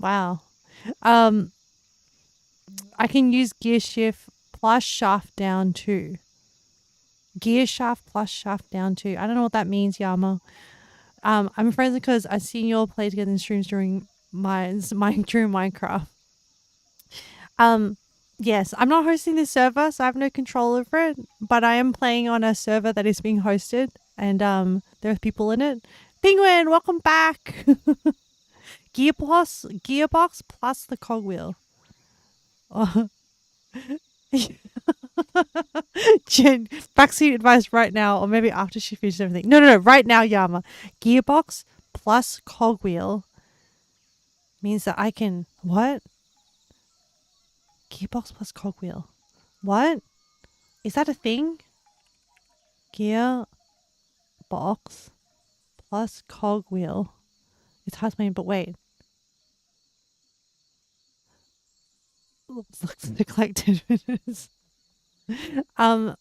Wow. I can use gear shift plus shaft down too. Gear shaft plus shaft down too. I don't know what that means, Yama. I'm friends because I've seen you all play together in streams during during Minecraft. Yes, I'm not hosting this server, so I have no control over it. But I am playing on a server that is being hosted, and there are people in it. Penguin, welcome back. Gearbox plus the cogwheel. Oh. Jen, backseat advice right now, or maybe after she finishes everything. No, right now, Yama. Gearbox plus cogwheel means that I can... What? Gearbox plus cogwheel. What? Is that a thing? Gearbox plus cogwheel. It's hard to mean, but wait. Looks like 10 minutes.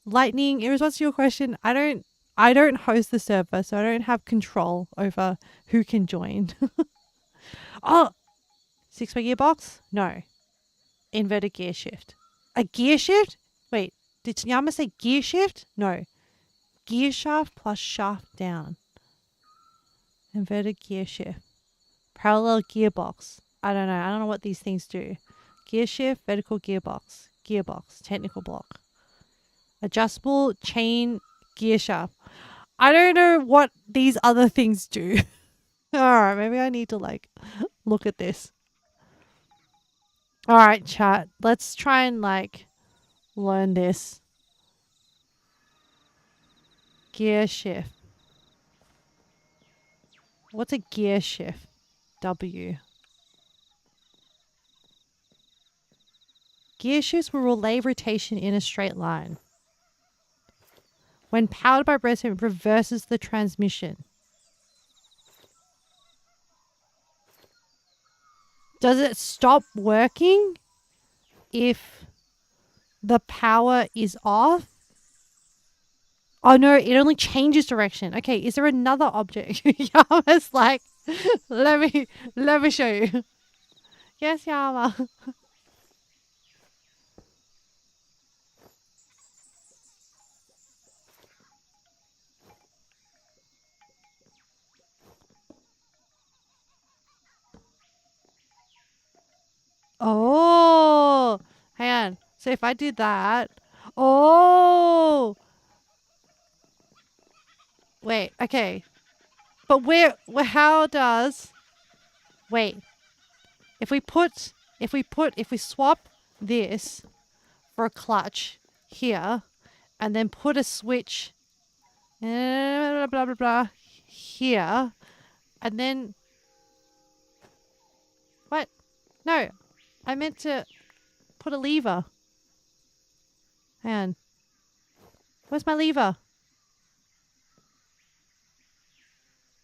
Lightning, in response to your question, I don't host the server, so I don't have control over who can join. Oh, 6-way gearbox? No. Inverted gear shift. A gear shift? Wait, did Yama say gear shift? No. Gear shaft plus shaft down. Inverted gear shift. Parallel gearbox. I don't know. I don't know what these things do. Gear shift, vertical gearbox. Gearbox. Technical block. Adjustable chain gear shaft. I don't know what these other things do. Alright, maybe I need to like look at this. Alright, chat. Let's try and like learn this. Gear shift. What's a gear shift? W. Gear shifts will relay rotation in a straight line. When powered by breadth, it reverses the transmission. Does it stop working if the power is off? Oh no, it only changes direction. Okay, is there another object? Yama's like, let me show you. Yes, Yama. Oh, hang on. So if I did that, oh, wait, okay. But how does, wait, if we swap this for a clutch here and then put a switch, blah, blah, blah, blah, here, and then, what? No, I meant to put a lever. Hang on. Where's my lever?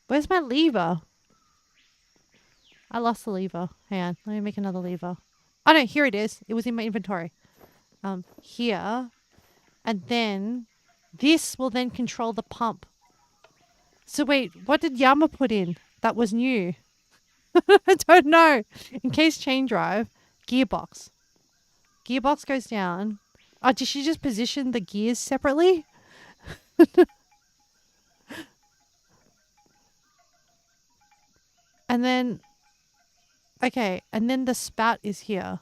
Where's my lever? I lost the lever. Hang on. Let me make another lever. Oh no, here it is. It was in my inventory. Here. And then this will then control the pump. So wait, what did Yama put in that was new? I don't know. In case chain drive, gearbox. Gearbox goes down. Oh, did she just position the gears separately? And then, okay, and then the spout is here.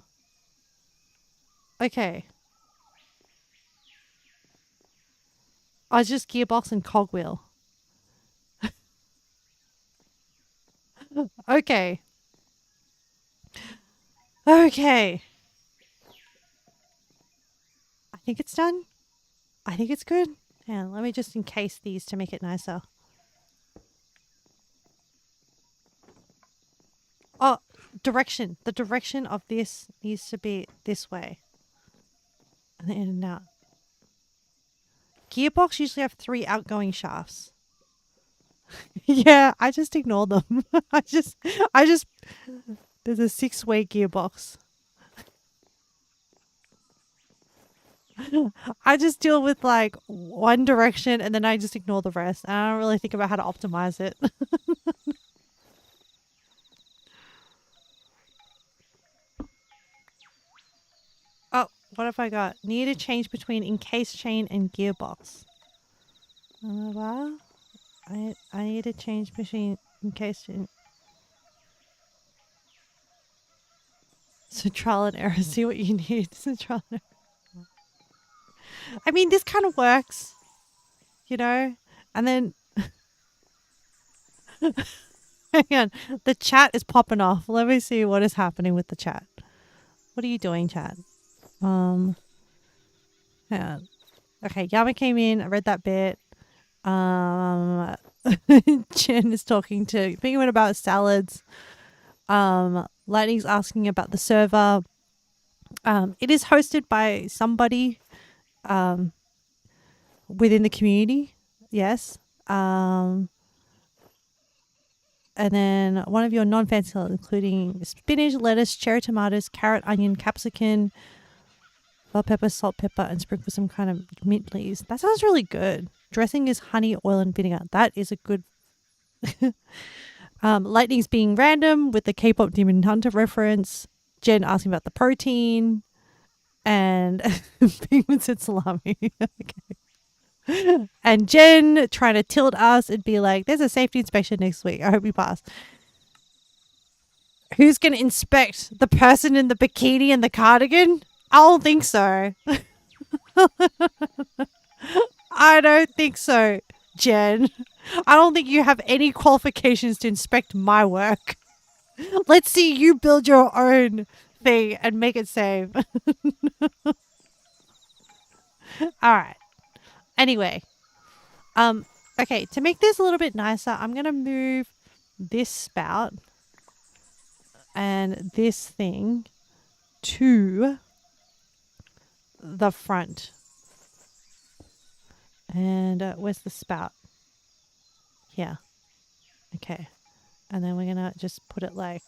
Okay. Oh, it's just gearbox and cogwheel. Okay. Okay. I think it's done. I think it's good. Yeah, let me just encase these to make it nicer. Oh, direction. The direction of this needs to be this way. And then in and out. Gearbox usually have 3 outgoing shafts. Yeah, I just ignore them. I just there's a 6-way gearbox. I just deal with like one direction and then I just ignore the rest. And I don't really think about how to optimize it. Oh, what have I got? Need a change between encased chain and gearbox. I need a change between encased chain. So trial and error. See what you need. So trial and error. I mean, this kind of works, you know? And then, hang on, the chat is popping off. Let me see what is happening with the chat. What are you doing, chat? Hang on. Okay, Yama came in. I read that bit. Jen is talking to Penguin about salads. Lightning's asking about the server. It is hosted by somebody within the community. Yes. And then one of your non-fancy salads, including spinach, lettuce, cherry tomatoes, carrot, onion, capsicum, bell pepper, salt, pepper, and sprinkle with some kind of mint leaves. That sounds really good. Dressing is honey, oil, and vinegar. That is a good... Lightning's being random with the K-pop Demon Hunter reference. Jen asking about the protein. And Penguin said salami. Okay. And Jen trying to tilt us and be like, there's a safety inspection next week. I hope we pass. Who's going to inspect the person in the bikini and the cardigan? I don't think so. I don't think so, Jen. I don't think you have any qualifications to inspect my work. Let's see you build your own thing and make it safe. All right. Anyway, okay, to make this a little bit nicer, I'm going to move this spout and this thing to the front. And where's the spout? Here. Okay. And then we're going to just put it like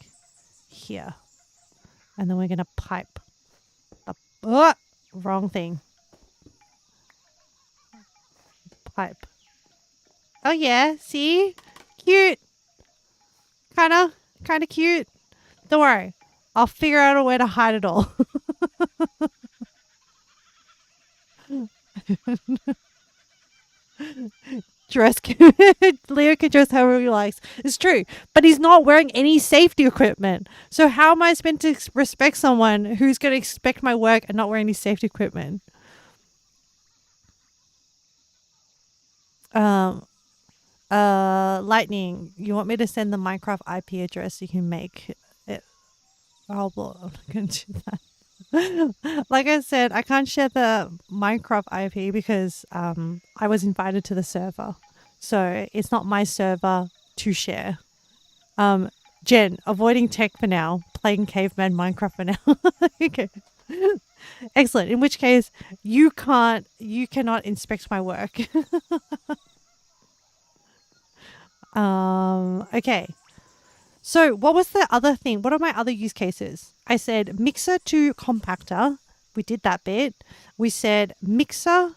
here. And then we're going to pipe the... Oh, wrong thing. Pipe. Oh, yeah. See? Cute. Kind of cute. Don't worry. I'll figure out a way to hide it all. Dress Leo can dress however he likes. It's true, but he's not wearing any safety equipment. So how am I supposed to respect someone who's going to expect my work and not wear any safety equipment? Lightning. You want me to send the Minecraft IP address? You can make it. Oh, well, I'm not going to do that. Like I said, I can't share the Minecraft IP because I was invited to the server. So it's not my server to share. Jen, avoiding tech for now. Playing caveman Minecraft for now. Okay. Excellent. In which case, you cannot inspect my work. Okay. So what was the other thing? What are my other use cases? I said mixer to compactor. We did that bit. We said mixer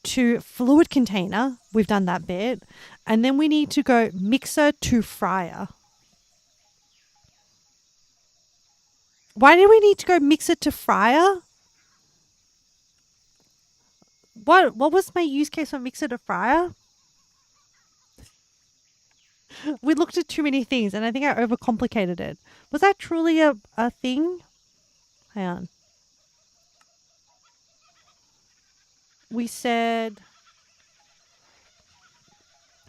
to fluid container. We've done that bit. And then we need to go mixer to fryer. Why do we need to go mixer to fryer? What was my use case for mixer to fryer? We looked at too many things and I think I overcomplicated it. Was that truly a thing? Hang on. We said...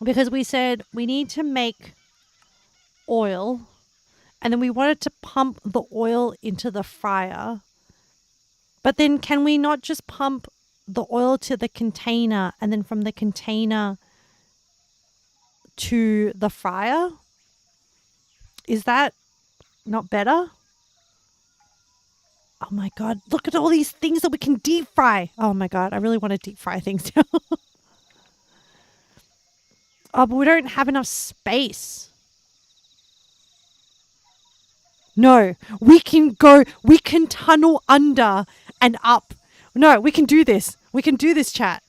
Because we said we need to make oil and then we wanted to pump the oil into the fryer. But then can we not just pump the oil to the container and then from the container to the fryer? Is that not better? Oh my God, look at all these things that we can deep fry. Oh my God, I really want to deep fry things now. Oh, but we don't have enough space. No, we can tunnel under and up. No, we can do this. We can do this, chat.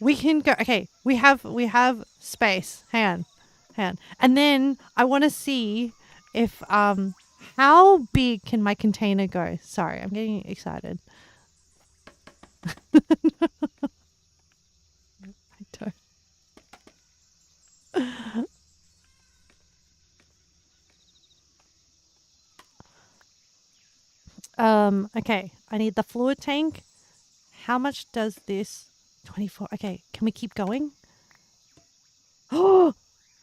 We can go. Okay, we have space. Hang on. And then I want to see if how big can my container go? Sorry, I'm getting excited. I don't. Okay, I need the fluid tank. How much does this? 24. Okay, can we keep going? Oh,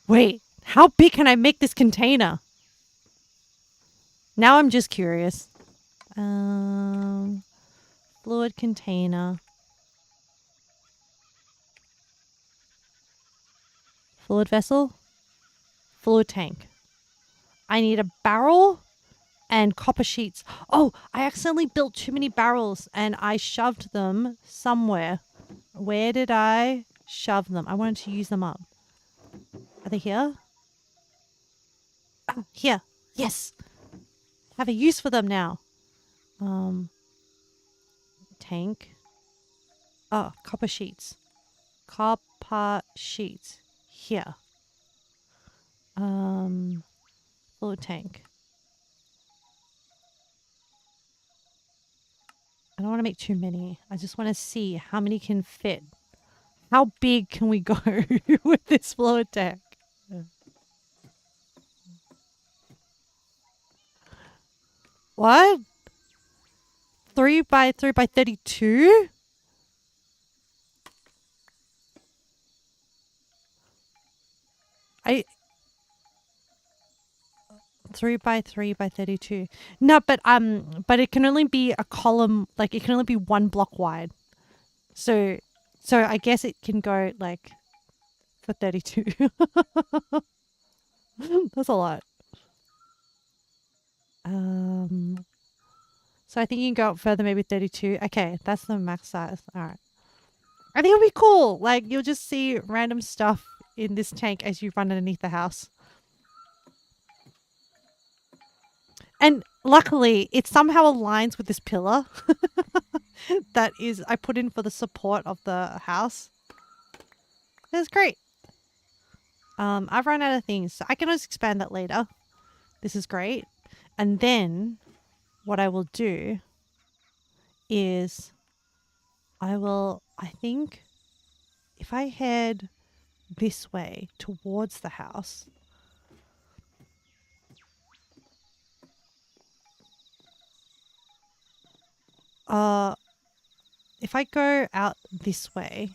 wait. How big can I make this container? Now I'm just curious. Fluid container. Fluid vessel. Fluid tank. I need a barrel and copper sheets. Oh, I accidentally built too many barrels and I shoved them somewhere. Where did I shove them? I wanted to use them up. Are they here? Oh, here. Yes. Have a use for them now. Tank. Oh, copper sheets. Copper sheets. Here. Fluid tank. I don't want to make too many. I just want to see how many can fit. How big can we go with this fluid tank? What? 3 by 3 by 32? I 3 by 3 by 32. No, but it can only be a column, like it can only be one block wide. So I guess it can go like for 32. That's a lot. So I think you can go up further, maybe 32. Okay, that's the max size. All right. I think it'll be cool. Like you'll just see random stuff in this tank as you run underneath the house. And luckily, it somehow aligns with this pillar that is I put in for the support of the house. It's great. I've run out of things, so I can always expand that later. This is great. And then what I will do is I think if I head this way towards the house, if I go out this way,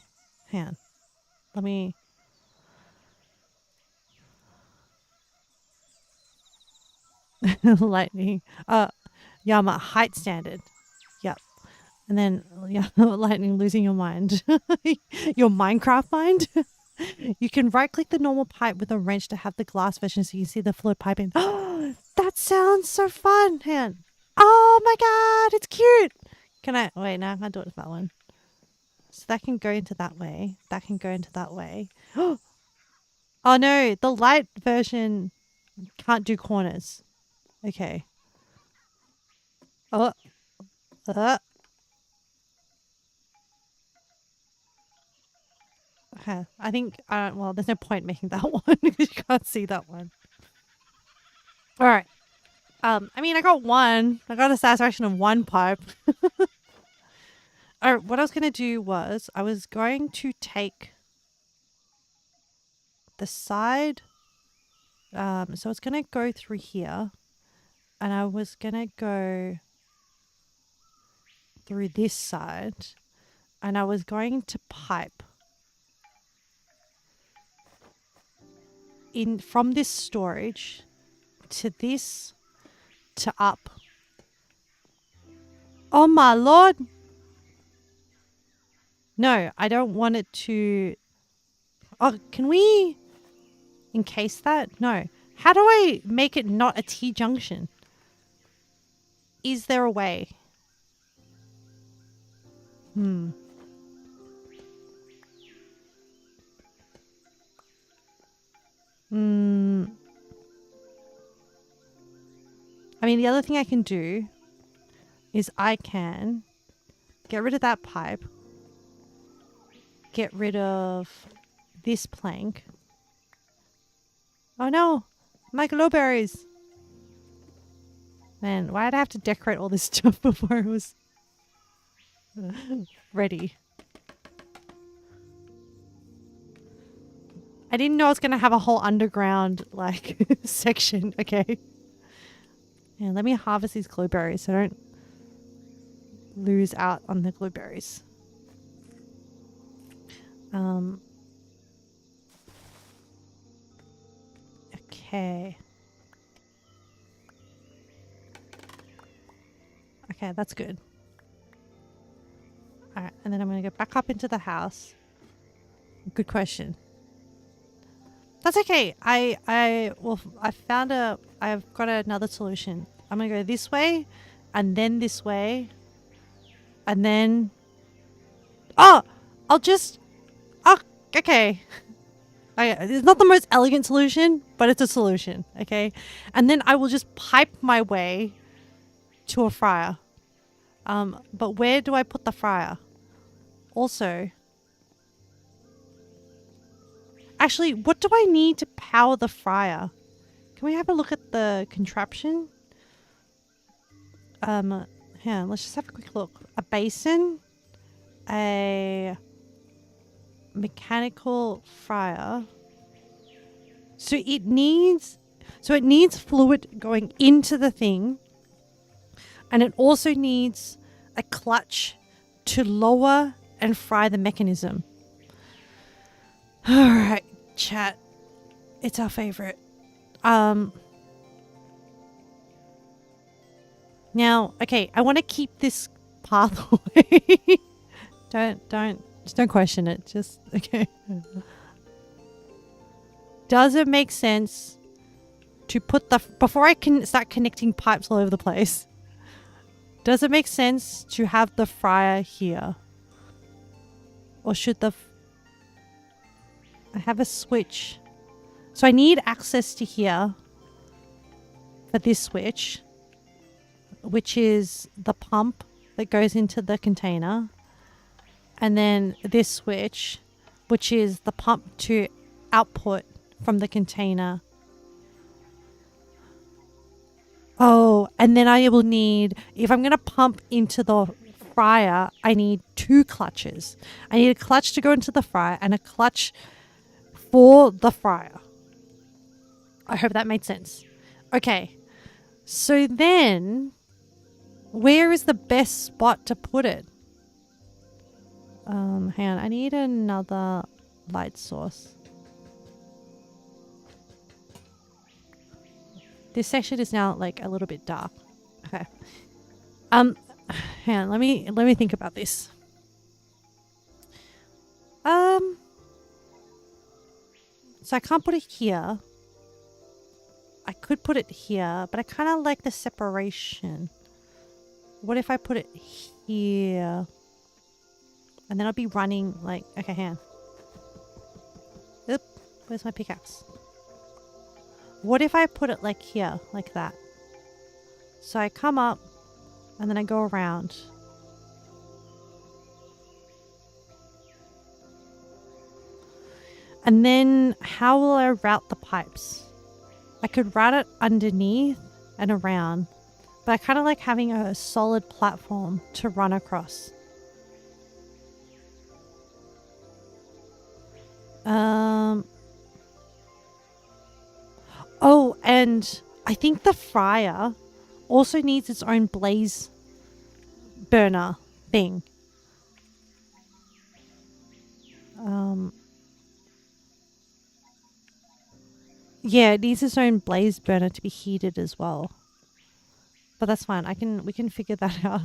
hang on, let me. Lightning. Yeah, I'm at height standard. Yep. And then, yeah, lightning losing your mind. Your Minecraft mind. You can right click the normal pipe with a wrench to have the glass version so you can see the fluid piping. Oh, that sounds so fun. Hang on. Oh my god, it's cute. Can I, wait, no, I can't do it with that one. So that can go into that way. That can go into that way. Oh no, the light version can't do corners. Okay. Oh. Okay. I think, well, there's no point making that one because you can't see that one. All right. I mean, I got one. I got a satisfaction of one pipe. All right. What I was going to do was I was going to take the side. So it's going to go through here. And I was going to go through this side. And I was going to pipe in from this storage to this to up. Oh my lord. No, I don't want it to. Oh, can we encase that? No. How do I make it not a T-junction? Is there a way? I mean, the other thing I can do is I can get rid of that pipe, get rid of this plank. Oh no, my blueberries. Man, why did I have to decorate all this stuff before it was ready? I didn't know I was going to have a whole underground like section. Okay. Yeah, let me harvest these blueberries so I don't lose out on the blueberries. Okay. Okay, that's good. All right, and then I'm going to go back up into the house. Good question. That's okay. I've got another solution. I'm going to go this way and then this way and then okay. It's not the most elegant solution, but it's a solution, okay? And then I will just pipe my way to a fryer. But where do I put the fryer? Also, actually, what do I need to power the fryer? Can we have a look at the contraption? Here, let's just have a quick look. A basin, a mechanical fryer. So it needs fluid going into the thing And it also needs a clutch to lower and fry the mechanism. All right, chat. It's our favorite. Now, okay, I want to keep this pathway. Just don't question it. Just, okay. Does it make sense to put before I can start connecting pipes all over the place, does it make sense to have the fryer here? Or should I have a switch. So I need access to here for this switch, which is the pump that goes into the container. And then this switch, which is the pump to output from the container. Oh, and then I will need, if I'm going to pump into the fryer, I need 2 clutches. I need a clutch to go into the fryer and a clutch for the fryer. I hope that made sense. Okay. So then, where is the best spot to put it? Hang on. I need another light source. This section is now like a little bit dark. Okay. Hang on. Let me think about this. So I can't put it here. I could put it here, but I kind of like the separation. What if I put it here? And then I'll be running like, okay, hang on. Oop, where's my pickaxe? What if I put it like here, like that? So I come up and then I go around. And then how will I route the pipes? I could route it underneath and around, but I kind of like having a solid platform to run across. Oh, and I think the fryer also needs its own blaze burner thing. Yeah, it needs its own blaze burner to be heated as well. But that's fine. We can figure that out.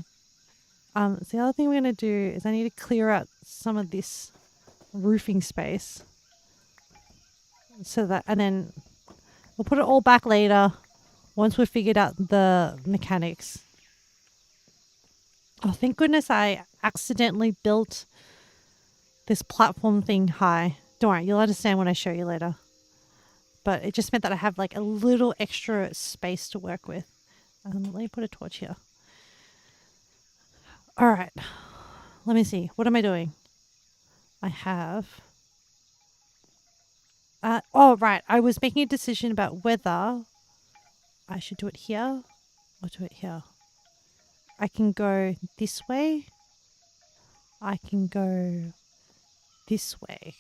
So the other thing we're gonna do is I need to clear out some of this roofing space. So that, and then we'll put it all back later once we've figured out the mechanics. Oh, thank goodness I accidentally built this platform thing high. Don't worry, you'll understand when I show you later. But it just meant that I have like a little extra space to work with. Let me put a torch here. All right. Let me see. What am I doing? I have... oh, right. I was making a decision about whether I should do it here or do it here. I can go this way. I can go this way.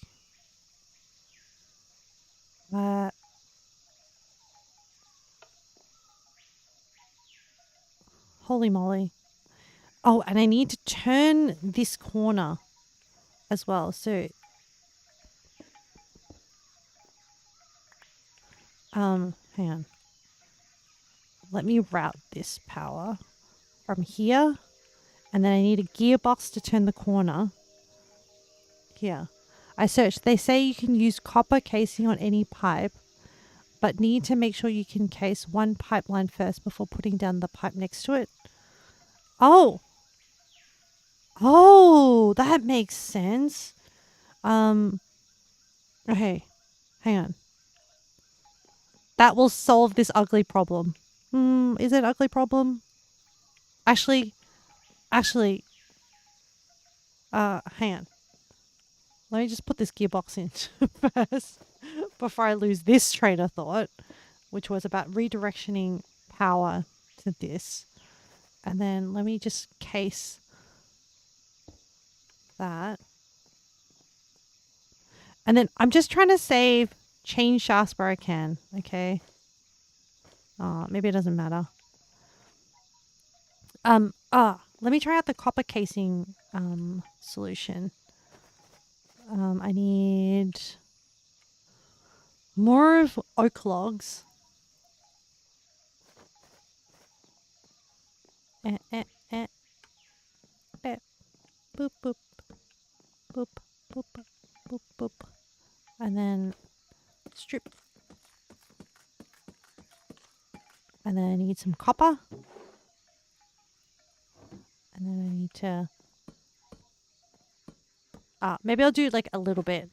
Holy moly. Oh, and I need to turn this corner as well. So, hang on. Let me route this power from here. And then I need a gearbox to turn the corner. Here. I searched. They say you can use copper casing on any pipe, but need to make sure you can case one pipeline first before putting down the pipe next to it. Oh! Oh, that makes sense. Okay. Hang on. That will solve this ugly problem. Is it an ugly problem? Actually, hang on. Let me just put this gearbox in first before I lose this train of thought, which was about redirectioning power to this. And then let me just case that. And then I'm just trying to save chain shafts where I can, okay? Maybe it doesn't matter. Let me try out the copper casing solution. I need more of oak logs. Eh, eh, eh, eh. Boop, boop, boop, boop, boop, boop. And then strip. And then I need some copper. And then I need to... maybe I'll do like a little bit.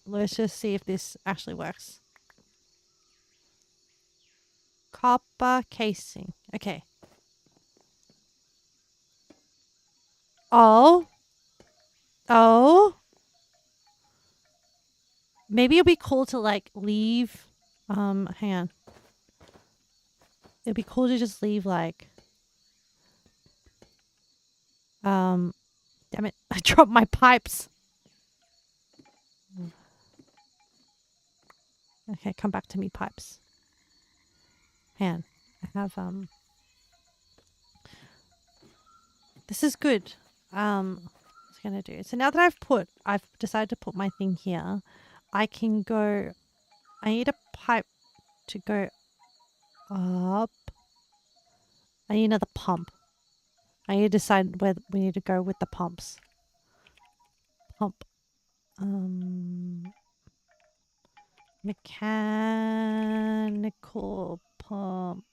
Let's just see if this actually works. Copper casing. Okay. Oh. Maybe it'll be cool to like leave. Hang on. It'd be cool to just leave like... damn it. I dropped my pipes. Okay, come back to me, pipes. Hang on. I have, this is good. What's it gonna do? So now that I've decided to put my thing here, I can go, I need a pipe to go up. I need another pump. I need to decide where we need to go with the pumps. Pump. Mechanical pump.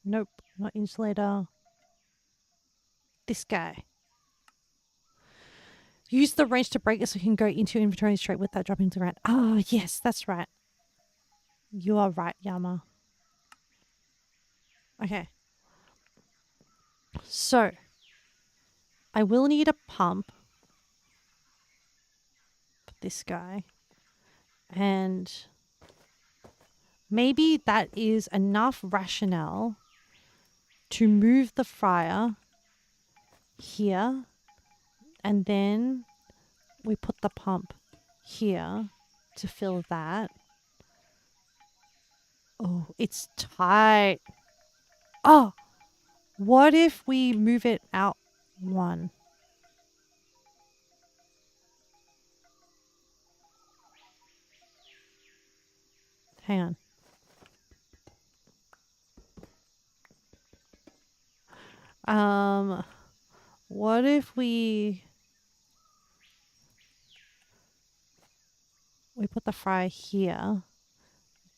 Nope, not insulator. This guy. Use the wrench to break it so you can go into your inventory straight without dropping to the ground. Ah, yes, that's right. You are right, Yama. Okay. So, I will need a pump. This guy. And maybe that is enough rationale to move the fryer here. And then we put the pump here to fill that. Oh, it's tight. Oh, what if we move it out one? Hang on. What if we put the fryer here,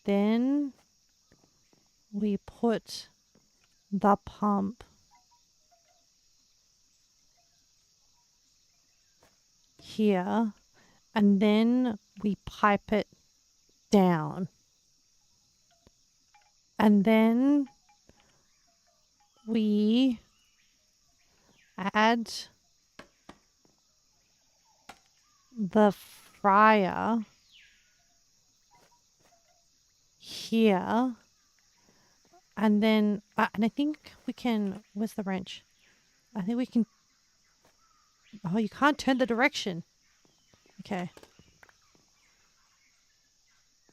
then we put the pump here, and then we pipe it down. And then we add the fryer here. And then, and I think we can, where's the wrench? I think we can, oh, you can't turn the direction. Okay.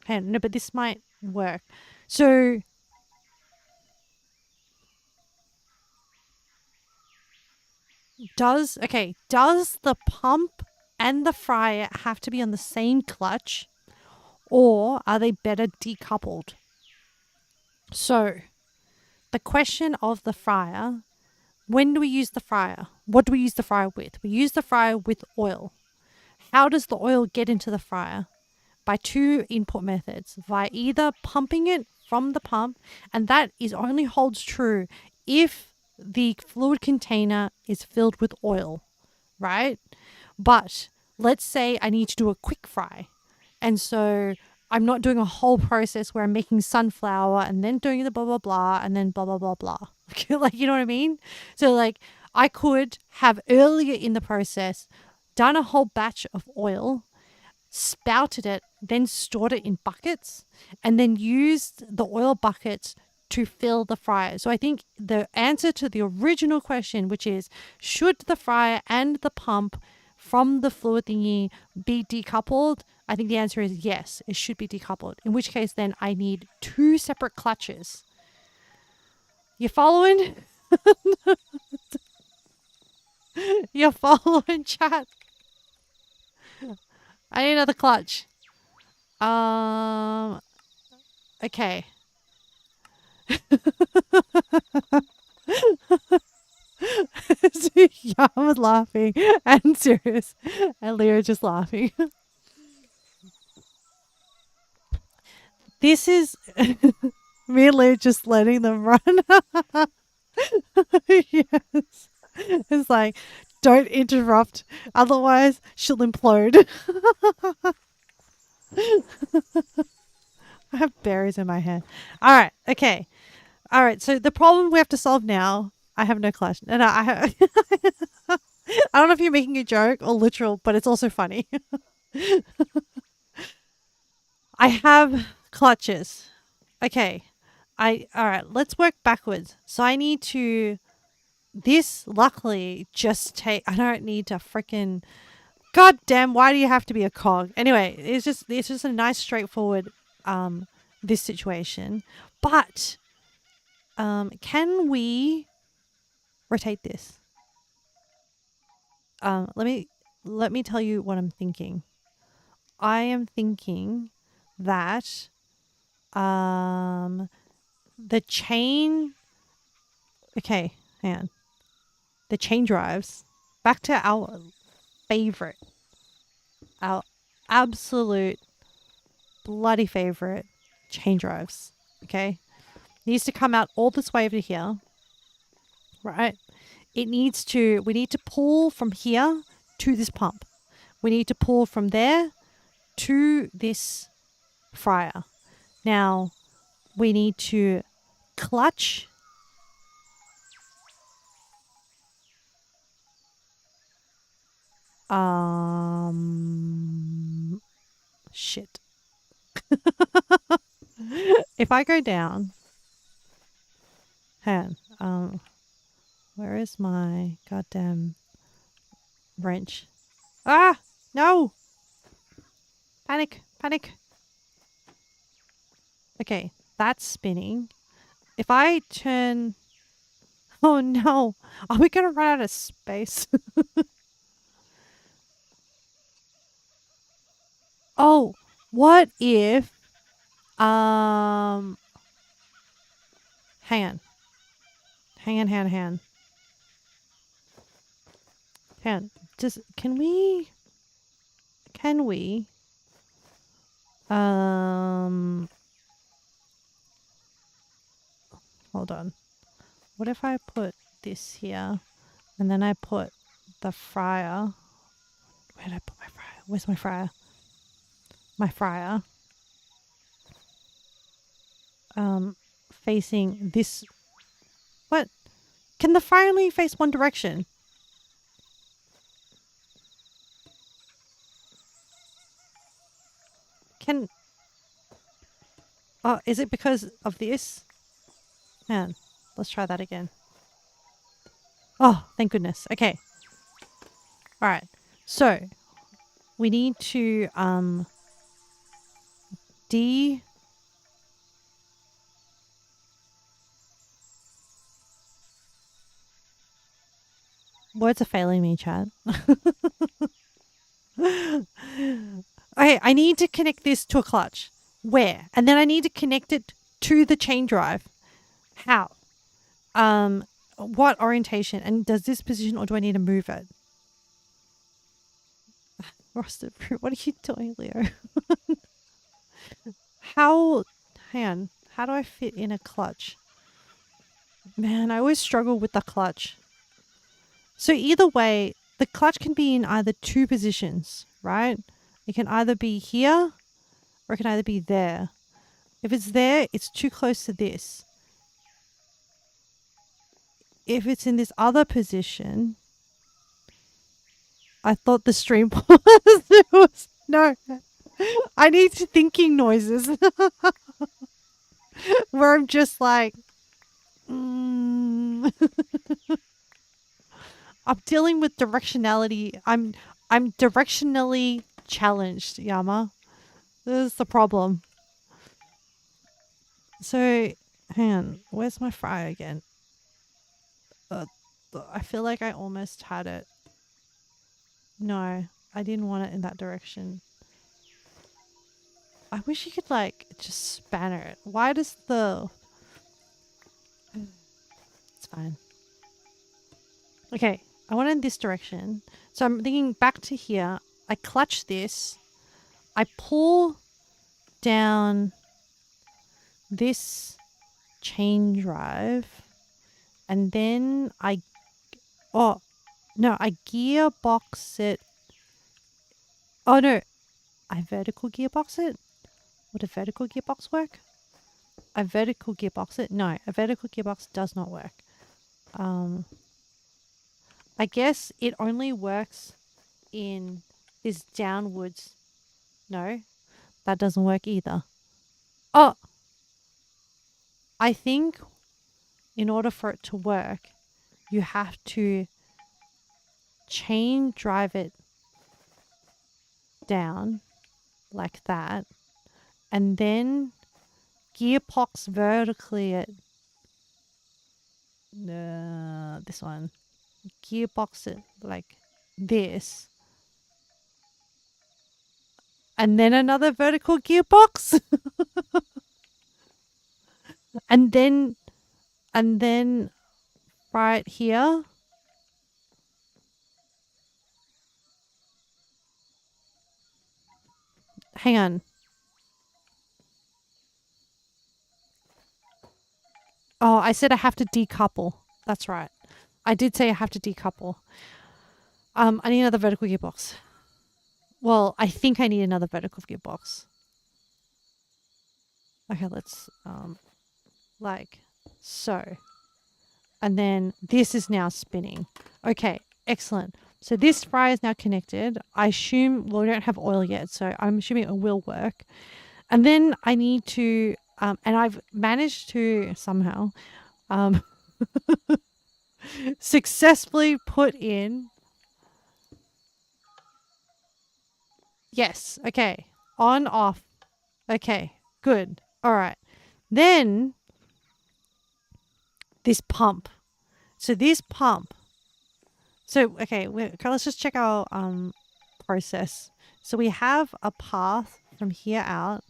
Okay, no, but this might work. So, does the pump and the fryer have to be on the same clutch, or are they better decoupled? So, the question of the fryer, when do we use the fryer? What do we use the fryer with? We use the fryer with oil. How does the oil get into the fryer? By two input methods, via either pumping it from the pump, and that is only holds true if the fluid container is filled with oil, right? But let's say I need to do a quick fry, and so I'm not doing a whole process where I'm making sunflower and then doing the blah blah blah and then blah blah blah blah. Like, you know what I mean? So like I could have earlier in the process done a whole batch of oil, spouted it, then stored it in buckets, and then used the oil buckets to fill the fryer. So I think the answer to the original question, which is, should the fryer and the pump from the fluid thingy be decoupled? I think the answer is yes, it should be decoupled. In which case, then I need two separate clutches. You following? You're following chat. I need another clutch. Okay. So Yam was laughing and serious, and Leo just laughing. This is me and Leo just letting them run. Yes. It's like, don't interrupt, otherwise she'll implode. I have berries in my hand. All right, okay. All right, so the problem we have to solve now. I have no clutch. No, I have. I don't know if you're making a joke or literal, but it's also funny. I have clutches. Okay. All right, let's work backwards. So I need to this luckily just take I don't need to freaking god damn, why do you have to be a cog? Anyway, it's just a nice straightforward this situation. But can we rotate this? Let me tell you what I'm thinking. I am thinking that the chain okay, hang on. The chain drives back to our favorite, our absolute bloody favorite chain drives. Okay, needs to come out all this way over here, right? We need to pull from here to this pump. We need to pull from there to this fryer. Now we need to clutch. Shit. If I go down, hang on, where is my goddamn wrench? Ah, no! Panic, panic. Okay, that's spinning. If I turn, oh no, are we gonna run out of space? Oh, what if, um, hang on, hang on. Just can we, hold on. What if I put this here and then I put the fryer? Where did I put my fryer? Where's my fryer? My fryer. Facing this. What? Can the fryer only face one direction? Can. Oh, is it because of this? Man, let's try that again. Oh, thank goodness. Okay. All right. So, we need to words are failing me, Chad. Okay, I need to connect this to a clutch. Where? And then I need to connect it to the chain drive. How? What orientation? And does this position or do I need to move it? Rusted fruit. What are you doing, Leo? How? Hang on. How do I fit in a clutch? Man, I always struggle with the clutch. So either way, the clutch can be in either two positions, right? It can either be here or it can either be there. If it's there, it's too close to this. If it's in this other position, I thought the stream was no. I need thinking noises where I'm just like, I'm dealing with directionality. I'm directionally challenged, Yama. This is the problem. So, hang on. Where's my fryer again? I feel like I almost had it. No, I didn't want it in that direction. I wish you could like just spanner it. Why does the... It's fine. Okay, I want it in this direction. So I'm thinking back to here. I clutch this. I pull down this chain drive. And then I... Oh, no, I gearbox it. Oh, no. I vertical gearbox it? Would a vertical gearbox work? A vertical gearbox it? No, a vertical gearbox does not work. I guess it only works in this downwards. No, that doesn't work either. Oh, I think in order for it to work, you have to chain drive it down like that, and then gearbox vertically it. This one. Gearbox it like this. And then another vertical gearbox. and then right here. Hang on. Oh, I said I have to decouple. That's right. I did say I have to decouple. I need another vertical gearbox. Well, I think I need another vertical gearbox. Okay, let's like so. And then this is now spinning. Okay, excellent. So this fry is now connected. I assume, well, we don't have oil yet, so I'm assuming it will work. And then I need to, and I've managed to somehow successfully put in. Yes, okay. On, off. Okay, good. All right. Then this pump. So this pump. So, okay, let's just check our process. So we have a path from here out.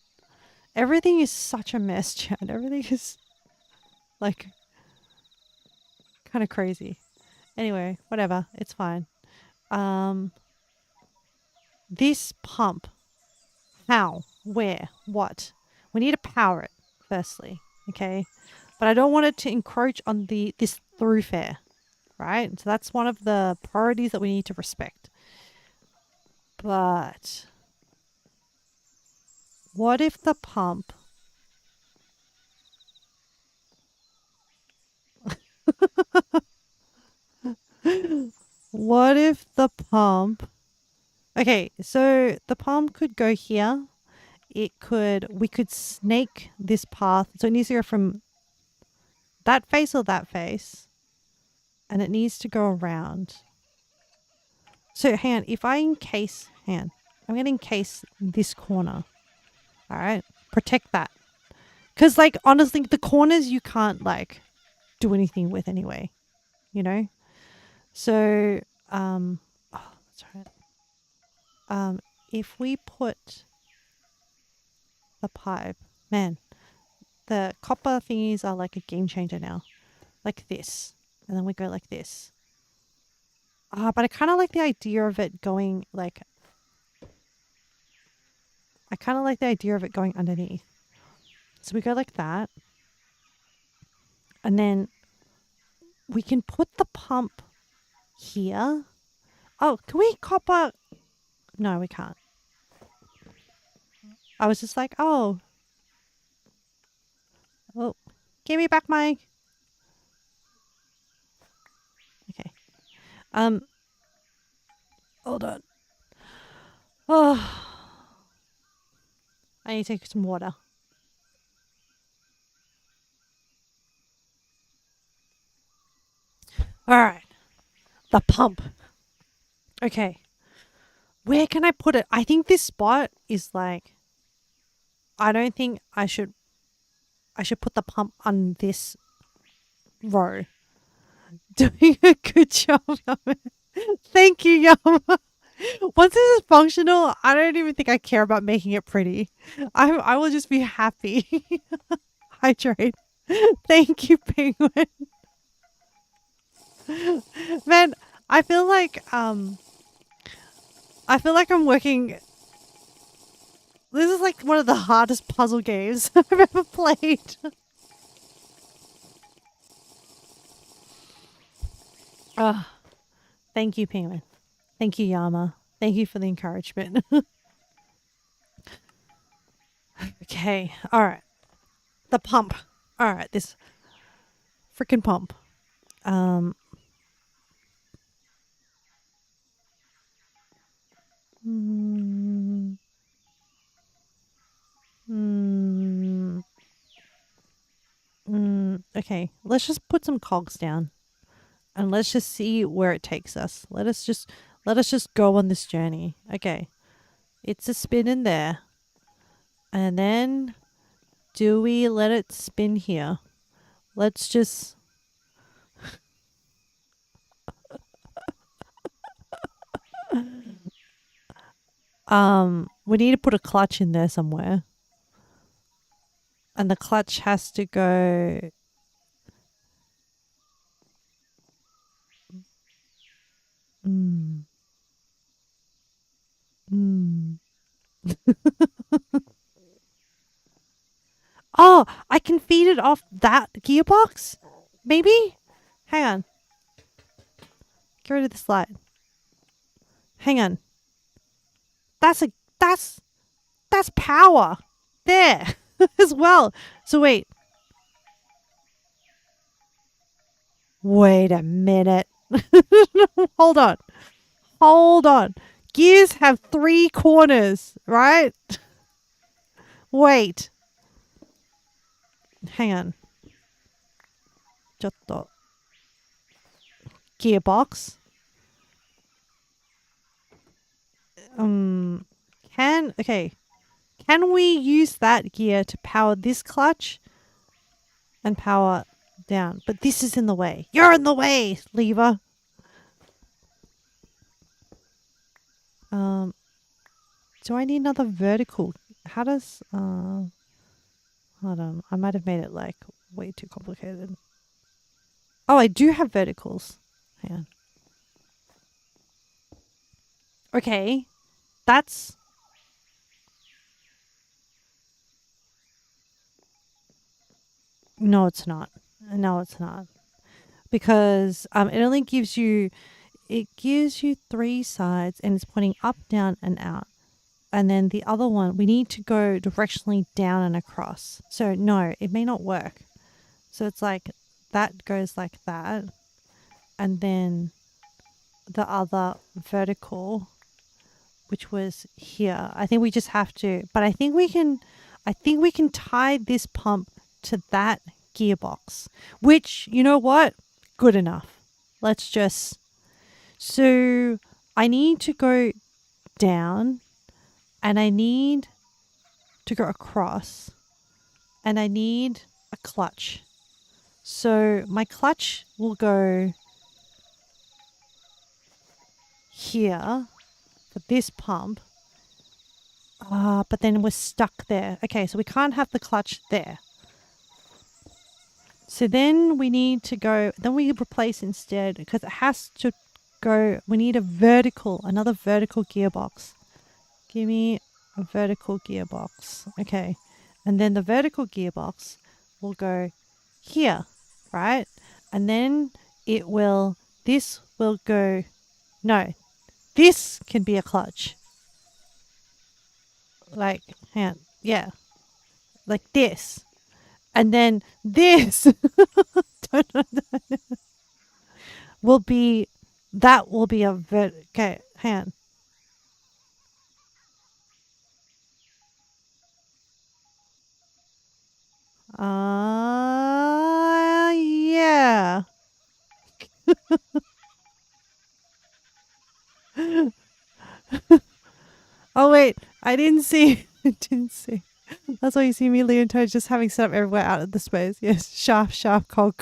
Everything is such a mess, Chad. Everything is like kind of crazy. Anyway, whatever. It's fine. This pump. How? Where? What? We need to power it, firstly. Okay? But I don't want it to encroach on this thoroughfare. Right? So that's one of the priorities that we need to respect. But what if the pump... What if the pump... Okay, so the pump could go here. We could snake this path. So it needs to go from that face or that face. And it needs to go around. So hang on, if I encase... Hang on. I'm going to encase this corner. Alright? Protect that. Because, like, honestly, the corners you can't, like, do anything with anyway. You know? So, oh, that's right. If we put the pipe... Man, the copper thingies are like a game changer now. Like this. And then we go like this. But I kind of like the idea of it going, like... I kind of like the idea of it going underneath. So we go like that. And then we can put the pump here. Oh, can we copper? No, we can't. I was just like, oh. Oh, give me back my... Okay. Hold on. Oh. I need to take some water. All right. The pump. Okay. Where can I put it? I think this spot is like... I don't think I should put the pump on this row. Doing a good job, Yama. Thank you, Yama. Once this is functional, I don't even think I care about making it pretty. I will just be happy. Hydrate. Thank you, Penguin. Man, I feel like I feel like I'm working. This is like one of the hardest puzzle games I've ever played. Oh, thank you, Penguin. Thank you, Yama. Thank you for the encouragement. Okay. All right. The pump. All right. This freaking pump. Um. Mm, mm, okay. Let's just put some cogs down and let's just see where it takes us. Let us just go on this journey. Okay. It's a spin in there. And then do we let it spin here? Let's just we need to put a clutch in there somewhere. And the clutch has to go mm, mm. Oh, I can feed it off that gearbox? Maybe? Hang on. Get rid of the slide. Hang on. That's a that's that's power. There as well. So wait. Wait a minute. Hold on. Hold on. Gears have 3 corners, right? Wait. Hang on. ちょっと gearbox. Can we use that gear to power this clutch and power down? But this is in the way. You're in the way, lever. Do I need another vertical? How does hold on. I might have made it like way too complicated. Oh, I do have verticals. Hang on. Okay. That's no, it's not. No, it's not. Because it gives you 3 sides and it's pointing up, down and out. And then the other one, we need to go directionally down and across. So no, it may not work. So it's like that goes like that. And then the other vertical, which was here. I think we just have to, but I think we can tie this pump to that gearbox, which, you know what? Good enough. So I need to go down and I need to go across and I need a clutch. So my clutch will go here for this pump. But then we're stuck there. Okay, so we can't have the clutch there. So then we need to go, then we replace instead, because it has to go, we need another vertical gearbox. Give me a vertical gearbox. Okay. And then the vertical gearbox will go here, right? And then this will go, no, this can be a clutch. Like, hang on, yeah, like this. And then this will be a okay, hang on. Yeah. Oh wait, I didn't see. I didn't see. That's why you see me, Leo and Toad, just having set up everywhere out of the space. Yes, sharp, cog.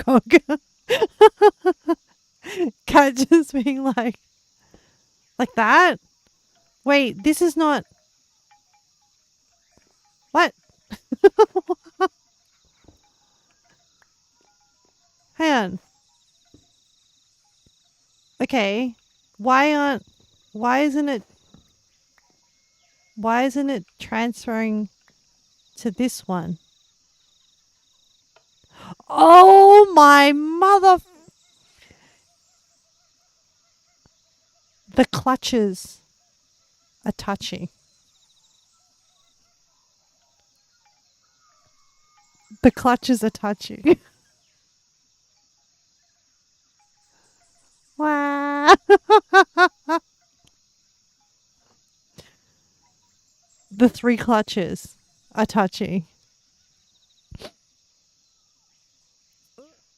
Cat just being like that. Wait, this is not. What? Hang on. Okay. Why aren't. Why isn't it. Why isn't it transferring to this one? Oh my mother. The clutches are touching. The clutches are touching. Wow. The three clutches are touching.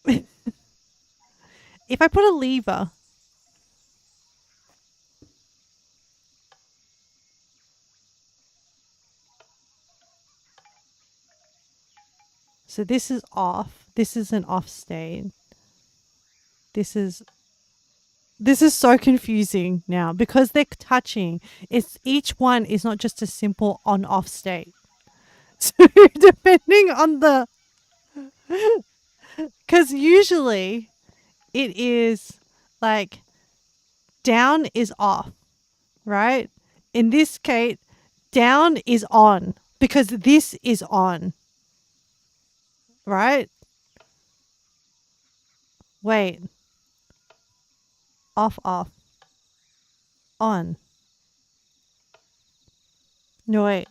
If I put a lever. So this is off. This is an off state. This is so confusing now because they're touching. It's each one is not just a simple on off state. So depending on the cuz usually it is like down is off, right? In this case, down is on because this is on, right? Wait, off, off, on. No, wait.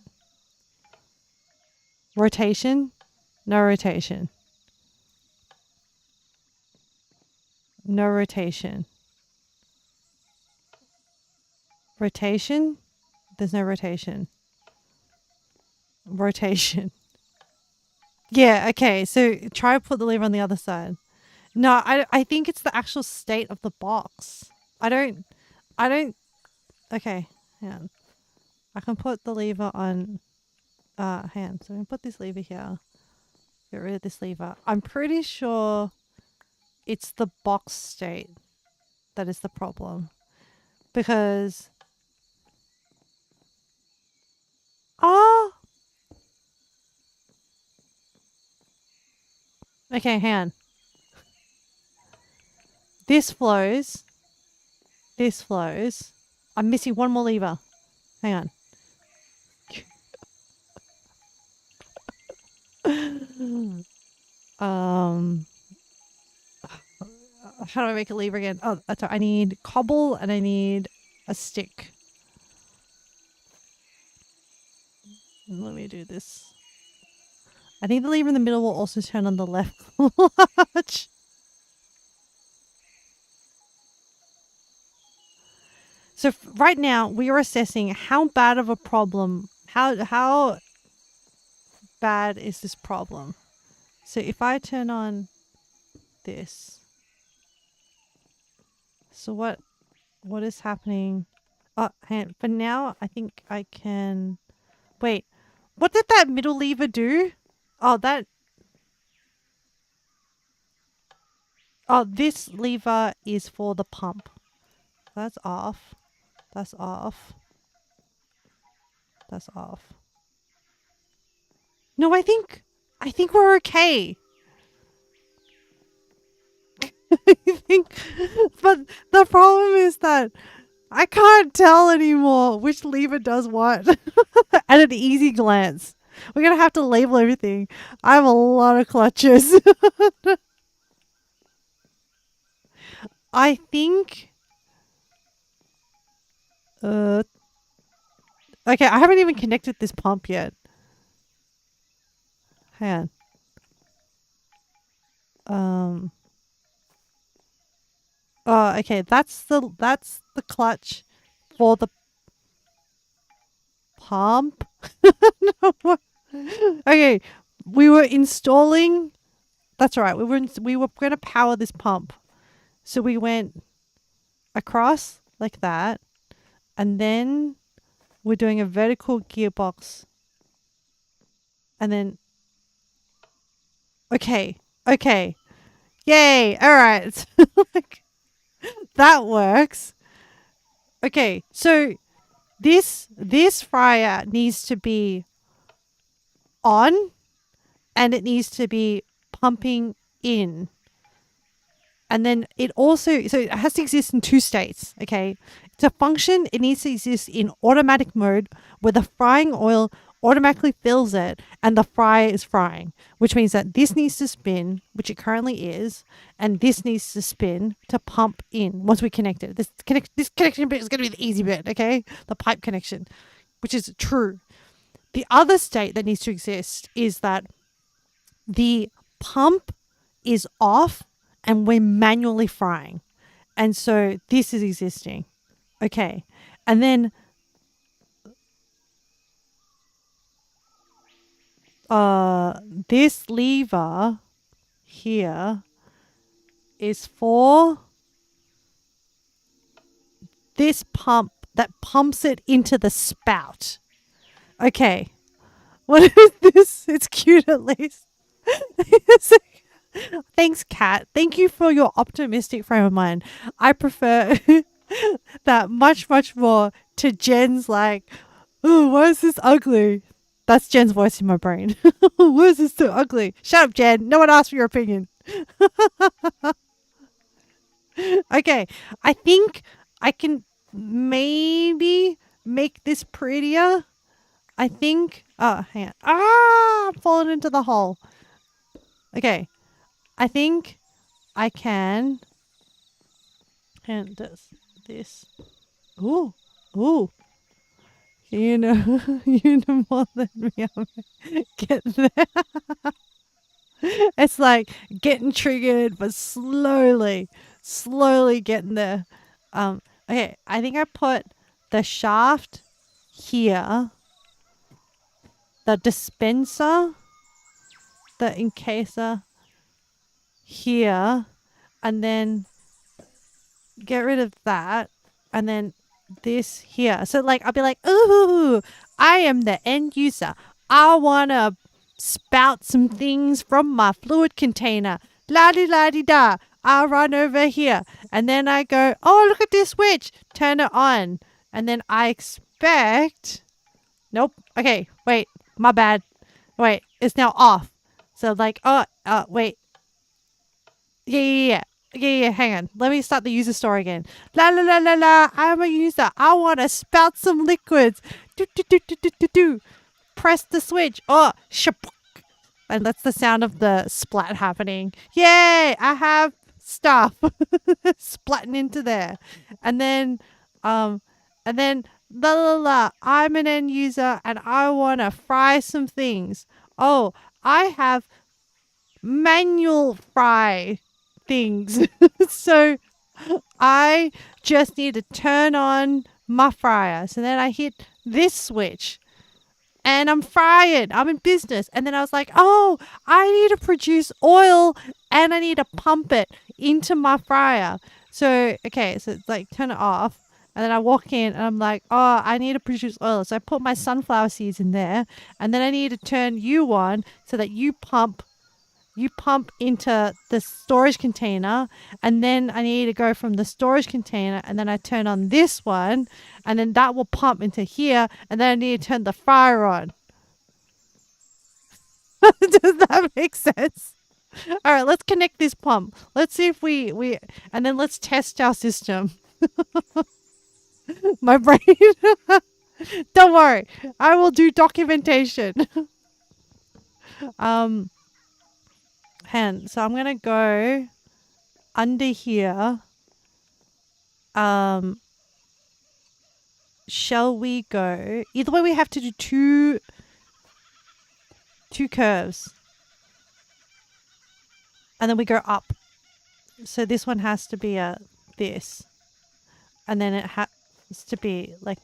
Rotation, no rotation. No rotation. Rotation, there's no rotation. Rotation. Yeah, okay. So try to put the lever on the other side. No, I think it's the actual state of the box. I don't okay, hang on. I can put the lever on hang on. So I can put this lever here. Get rid of this lever. I'm pretty sure it's the box state that is the problem. Because oh okay, hang on. This flows. This flows. I'm missing one more lever. Hang on. um, how do I make a lever again? Oh, that's right. I need cobble and I need a stick. Let me do this. I think the lever in the middle will also turn on the left clutch. So right now we are assessing how bad of a problem, how bad is this problem? So if I turn on this, so what is happening? Oh, for now I think I can. Wait, what did that middle lever do? Oh, this lever is for the pump. That's off. That's off. That's off. No, I think we're okay. I think, but the problem is that I can't tell anymore which lever does what at an easy glance. We're gonna have to label everything. I have a lot of clutches. I think. Okay, I haven't even connected this pump yet. Hang on. Oh, okay. That's the clutch for the pump. No, okay, we were installing. That's right. We were going to power this pump, so we went across like that, and then we're doing a vertical gearbox, and then okay, yay! All right, like, that works. Okay, so this fryer needs to be on, and it needs to be pumping in. And then so it has to exist in two states, okay? To function, it needs to exist in automatic mode where the frying oil automatically fills it and the fryer is frying, which means that this needs to spin, which it currently is, and this needs to spin to pump in once we connect it. This connection bit is going to be the easy bit, okay? The pipe connection, which is true. The other state that needs to exist is that the pump is off and we're manually frying. And so this is existing. Okay. And then this lever here is for this pump that pumps it into the spout. Okay. What is this? It's cute at least. Thanks, Kat. Thank you for your optimistic frame of mind. I prefer that much, much more to Jen's like, oh, why is this ugly? That's Jen's voice in my brain. Why is this so ugly? Shut up, Jen. No one asked for your opinion. Okay. I think I can maybe make this prettier. I think. Oh, hang on. I'm falling into the hole. Okay. I think I can. And this. Ooh. Ooh. You know, you know more than me. Get there. It's like getting triggered, but slowly getting there. Okay, I think I put the shaft here, the dispenser, the encaser here, and then get rid of that, and then this here. So like I'll be like, ooh, I am the end user. I wanna spout some things from my fluid container. La di la di da. I'll run over here. And then I go, oh, look at this switch. Turn it on. And then I expect. Nope. Okay. Wait. My bad. Wait. It's now off. So like, wait. Yeah. Hang on. Let me start the user story again. La la la la la. I'm a user. I want to spout some liquids. Do. Press the switch. Oh, shapook. And that's the sound of the splat happening. Yay! I have stuff splatting into there. And then la la la. I'm an end user and I want to fry some things. Oh, I have manual fry things. So I just need to turn on my fryer. So then I hit this switch. And I'm frying. I'm in business. And then I was like, oh, I need to produce oil and I need to pump it into my fryer. So, okay, so it's like turn it off. And then I walk in and I'm like, oh, I need to produce oil. So I put my sunflower seeds in there. And then I need to turn you on so that you pump into the storage container, and then I need to go from the storage container and then I turn on this one and then that will pump into here, and then I need to turn the fire on. Does that make sense? All right, let's connect this pump. Let's see if we and then let's test our system. My brain. Don't worry. I will do documentation. So I'm gonna go under here. Shall we go? Either way, we have to do two curves, and then we go up. So this one has to be this, and then it has to be like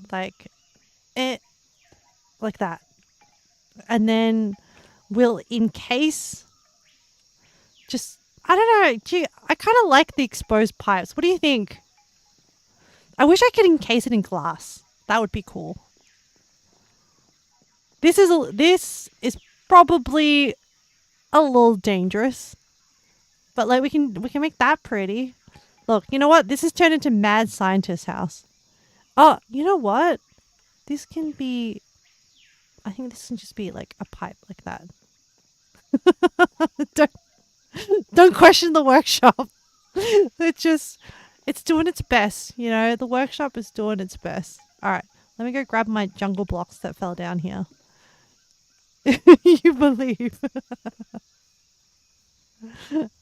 that, and then we'll encase. Just I don't know. Gee, I kind of like the exposed pipes. What do you think? I wish I could encase it in glass. That would be cool. This is probably a little dangerous, but like we can make that pretty. Look, you know what? This has turned into mad scientist house. Oh, you know what? This can be, I think this can just be like a pipe like that. don't, don't question the workshop. It's doing its best. You know, the workshop is doing its best. All right, let me go grab my jungle blocks that fell down here. You believe?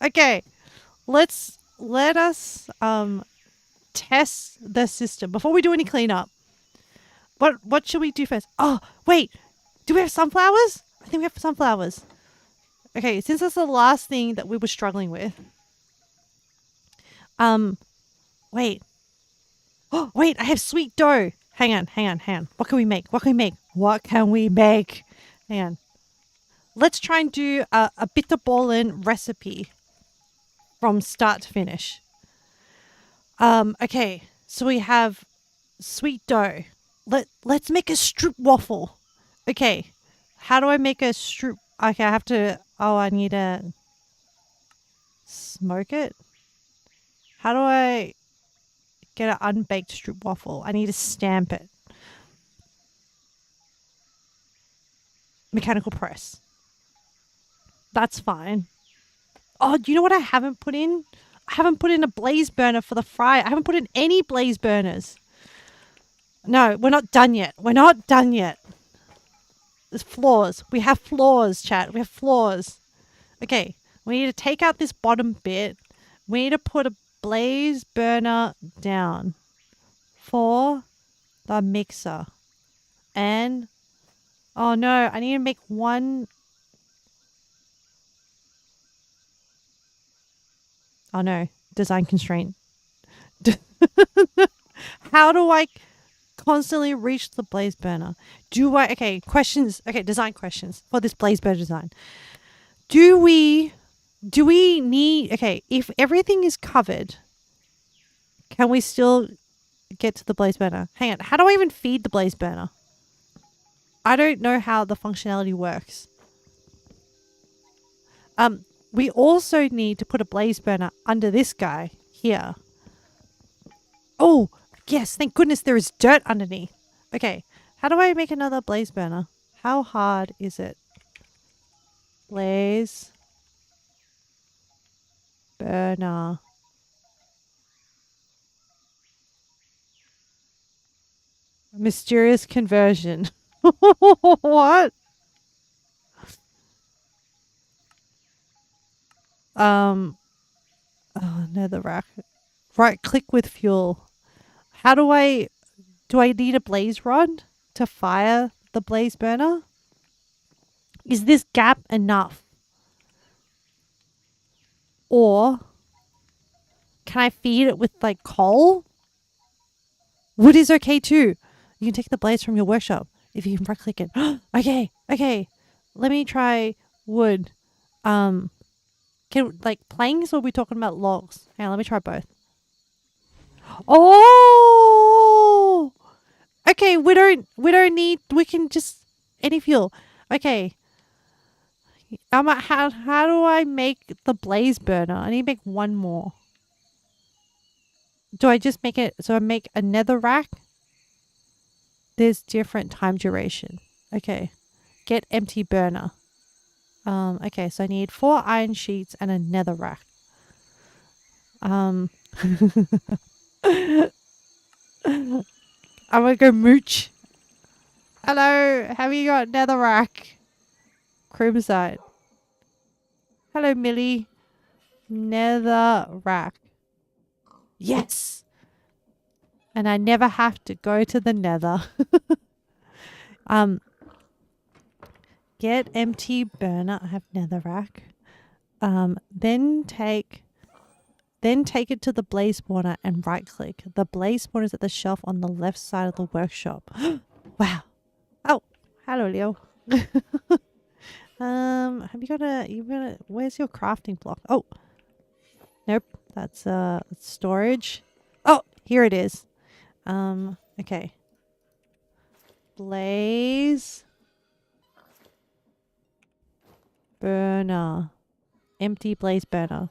Okay, let us test the system before we do any cleanup. What should we do first? Oh, wait. Do we have sunflowers? I think we have sunflowers. Okay, since that's the last thing that we were struggling with. Um, wait. Oh, wait, I have sweet dough. Hang on. What can we make? What can we make? Hang on. Let's try and do a bitterballen recipe from start to finish. Okay, so we have sweet dough. Let's make a stroop waffle. Okay, how do I make a stroop? Okay, I have to. Oh, I need to smoke it. How do I get an unbaked stroop waffle? I need to stamp it. Mechanical press. That's fine. Oh, do you know what I haven't put in? I haven't put in a blaze burner for the fry. I haven't put in any blaze burners. No, we're not done yet. There's flaws. We have flaws, chat. We have flaws. Okay, we need to take out this bottom bit. We need to put a blaze burner down for the mixer. And, oh no, I need to make one. Oh no, design constraint. How do I constantly reach the blaze burner? Okay, questions. Okay, design questions for this blaze burner design. Do we need, okay, if everything is covered, can we still get to the blaze burner? Hang on, how do I even feed the blaze burner? I don't know how the functionality works. We also need to put a blaze burner under this guy here. Oh, yes, thank goodness there is dirt underneath. Okay, how do I make another blaze burner? How hard is it? Blaze burner. Mysterious conversion. What? Oh, netherrack. Right click with fuel. How do I need a blaze rod to fire the blaze burner? Is this gap enough? Or can I feed it with like coal? Wood is okay too. You can take the blaze from your workshop if you can right click it. Okay. Let me try wood. Can like planks or are we talking about logs? Hang on, let me try both. Oh, okay. We don't need. We can just any fuel. Okay. How do I make the blaze burner? I need to make one more. Do I just make it? So I make a nether rack. There's different time duration. Okay. Get empty burner. Okay, so I need 4 iron sheets and a nether rack. I'm gonna go mooch. Hello, have you got nether rack? Crimside. Hello, Millie. Nether rack. Yes! And I never have to go to the nether. Get empty burner. I have netherrack. Then take it to the blaze spawner and right click. The blaze spawner is at the shelf on the left side of the workshop. Wow. Oh, hello, Leo. Have you got where's your crafting block? Oh, nope. That's storage. Oh, here it is. Okay. Blaze burner. Empty blaze burner.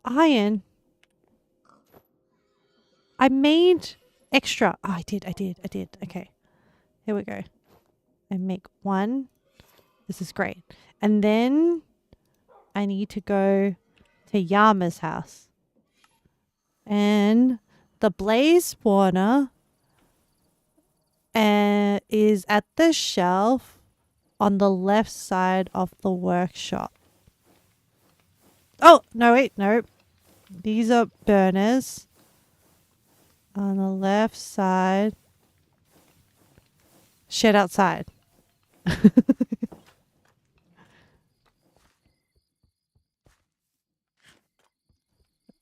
Iron. I made extra. Oh, I did. Okay. Here we go. And make one. This is great. And then I need to go to Yama's house. And the blaze spawner is at the shelf on the left side of the workshop. Oh, no, wait, no. These are burners on the left side. Shed outside.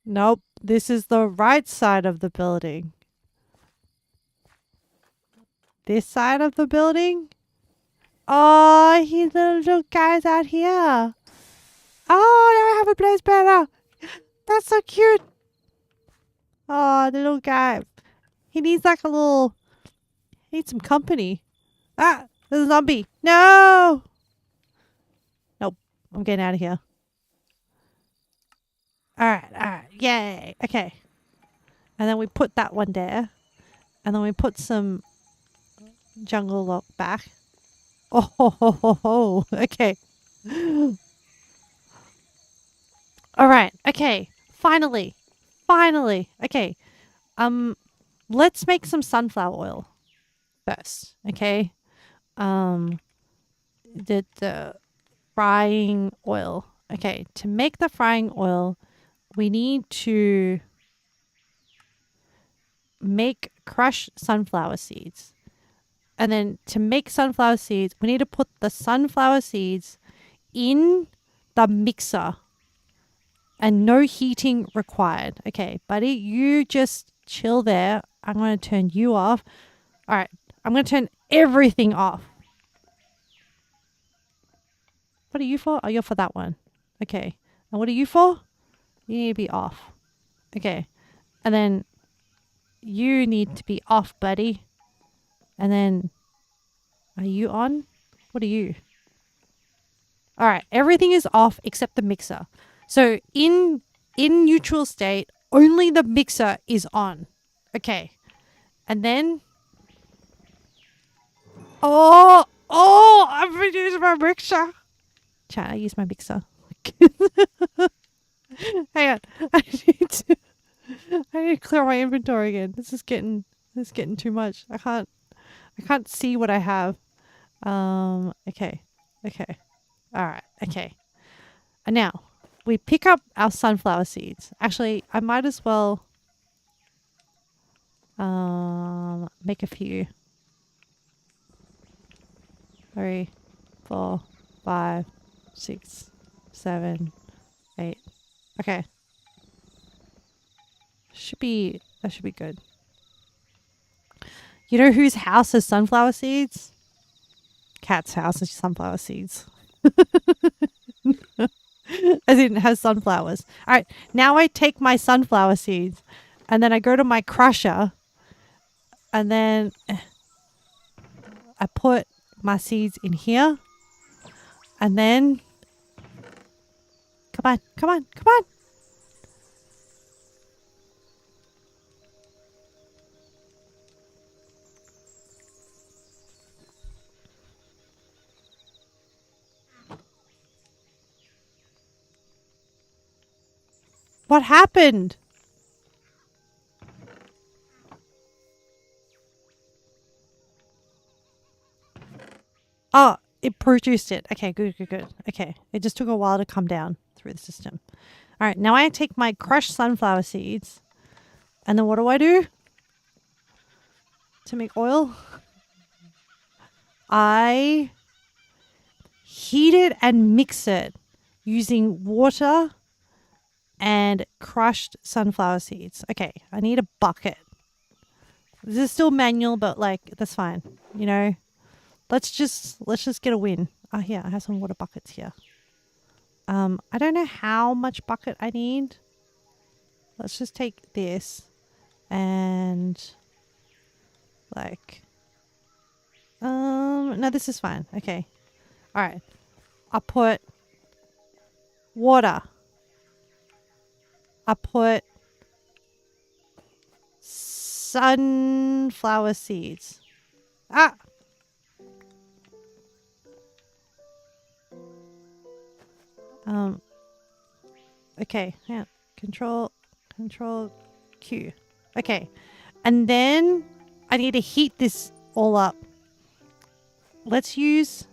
Nope, this is the right side of the building. This side of the building? Oh, he's the little guys out here. Oh, now I have a blaze burner. That's so cute. Oh, the little guy. He needs like a little... He needs some company. Ah, there's a zombie. No! Nope, I'm getting out of here. Alright. Yay. Okay. And then we put that one there. And then we put some jungle lock back. Oh, ho, ho, ho, ho. Okay. Alright. Okay. Finally. Okay. Let's make some sunflower oil first. Okay. The frying oil. Okay. To make the frying oil, we need to make crushed sunflower seeds. And then to make sunflower seeds, we need to put the sunflower seeds in the mixer and no heating required. Okay, buddy, you just chill there. I'm going to turn you off. All right, I'm going to turn everything off. What are you for? Oh, you're for that one. Okay, and what are you for? You need to be off. Okay, and then you need to be off, buddy. And then, are you on? What are you? All right, everything is off except the mixer. So in neutral state, only the mixer is on. Okay. And then I'm gonna use my mixer. Chat, I use my mixer. Hang on. I need to clear my inventory again. This is getting too much. I can't see what I have. Okay. All right. Okay. And now we pick up our sunflower seeds. Actually, I might as well make a few. 3, 4, 5, 6, 7, 8. Okay. That should be good. You know whose house has sunflower seeds? Cat's house has sunflower seeds. As in, it has sunflowers. All right, now I take my sunflower seeds and then I go to my crusher and then I put my seeds in here and then come on. What happened? Oh, it produced it. Okay, good. Okay, it just took a while to come down through the system. All right, now I take my crushed sunflower seeds and then what do? To make oil? I heat it and mix it using water and crushed sunflower seeds. Okay, I need a bucket. This is still manual, but like that's fine. You know, let's just get a win. Oh, here I have some water buckets here. I don't know how much bucket I need. Let's just take this and like, no, this is fine. Okay, all right. I'll put water. I put sunflower seeds. Ah! Okay, yeah. Control Q. Okay. And then I need to heat this all up. Let's use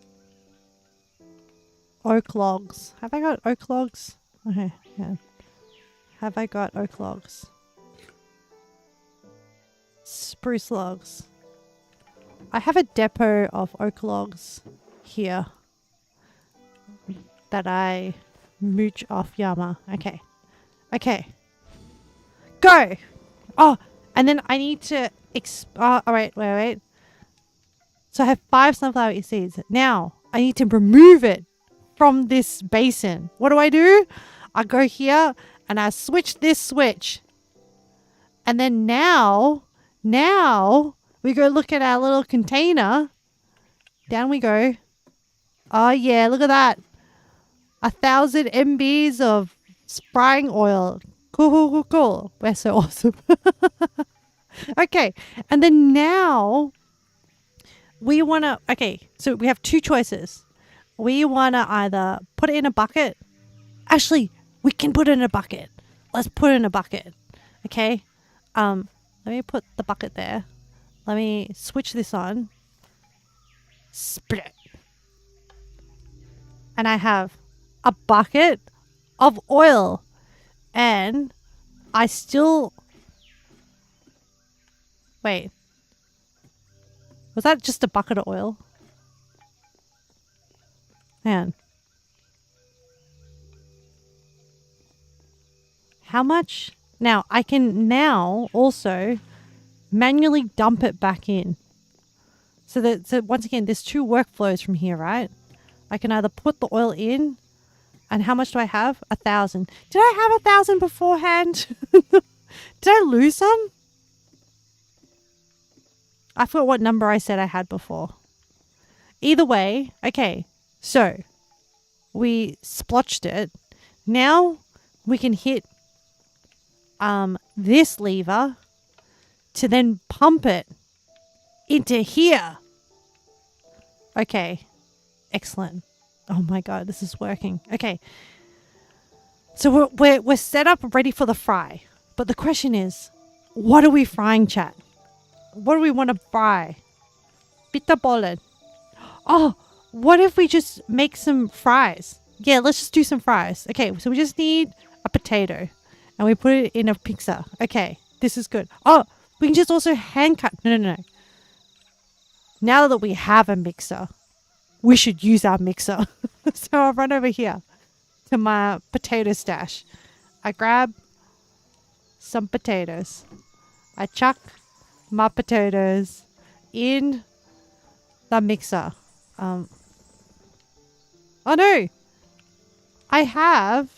oak logs. Have I got oak logs? Okay, yeah. Have I got oak logs? Spruce logs. I have a depot of oak logs here that I mooch off Yama. Okay. Okay. Go! Oh, and then I need to oh, wait. So I have 5 sunflower seeds. Now, I need to remove it from this basin. What do? I go here and I switch this switch. And then now we go look at our little container. Down we go. Oh yeah, look at that. 1,000 MBs of spraying oil. Cool. We're so awesome. Okay. And then now we want to, so we have 2 choices. We want to either put it in a bucket. Actually, we can put it in a bucket. Let's put it in a bucket. Okay. Let me put the bucket there. Let me switch this on. Split. And I have a bucket of oil. And I still... Wait. Was that just a bucket of oil? Man. How much? Now, I can now also manually dump it back in. So once again, there's 2 workflows from here, right? I can either put the oil in, and how much do I have? 1,000. Did I have 1,000 beforehand? Did I lose some? I forgot what number I said I had before. Either way, okay. So, we splotched it. Now, we can hit this lever to then pump it into here. Okay. Excellent. Oh my god, this is working. Okay. So we're set up ready for the fry. But the question is, what are we frying, chat? What do we want to fry? Bitterbollen. Oh, what if we just make some fries? Yeah, let's just do some fries. Okay, so we just need a potato. And we put it in a mixer. Okay, this is good. Oh, we can just also hand cut. No. Now that we have a mixer, we should use our mixer. So I'll run over here to my potato stash. I grab some potatoes. I chuck my potatoes in the mixer. Oh no! I have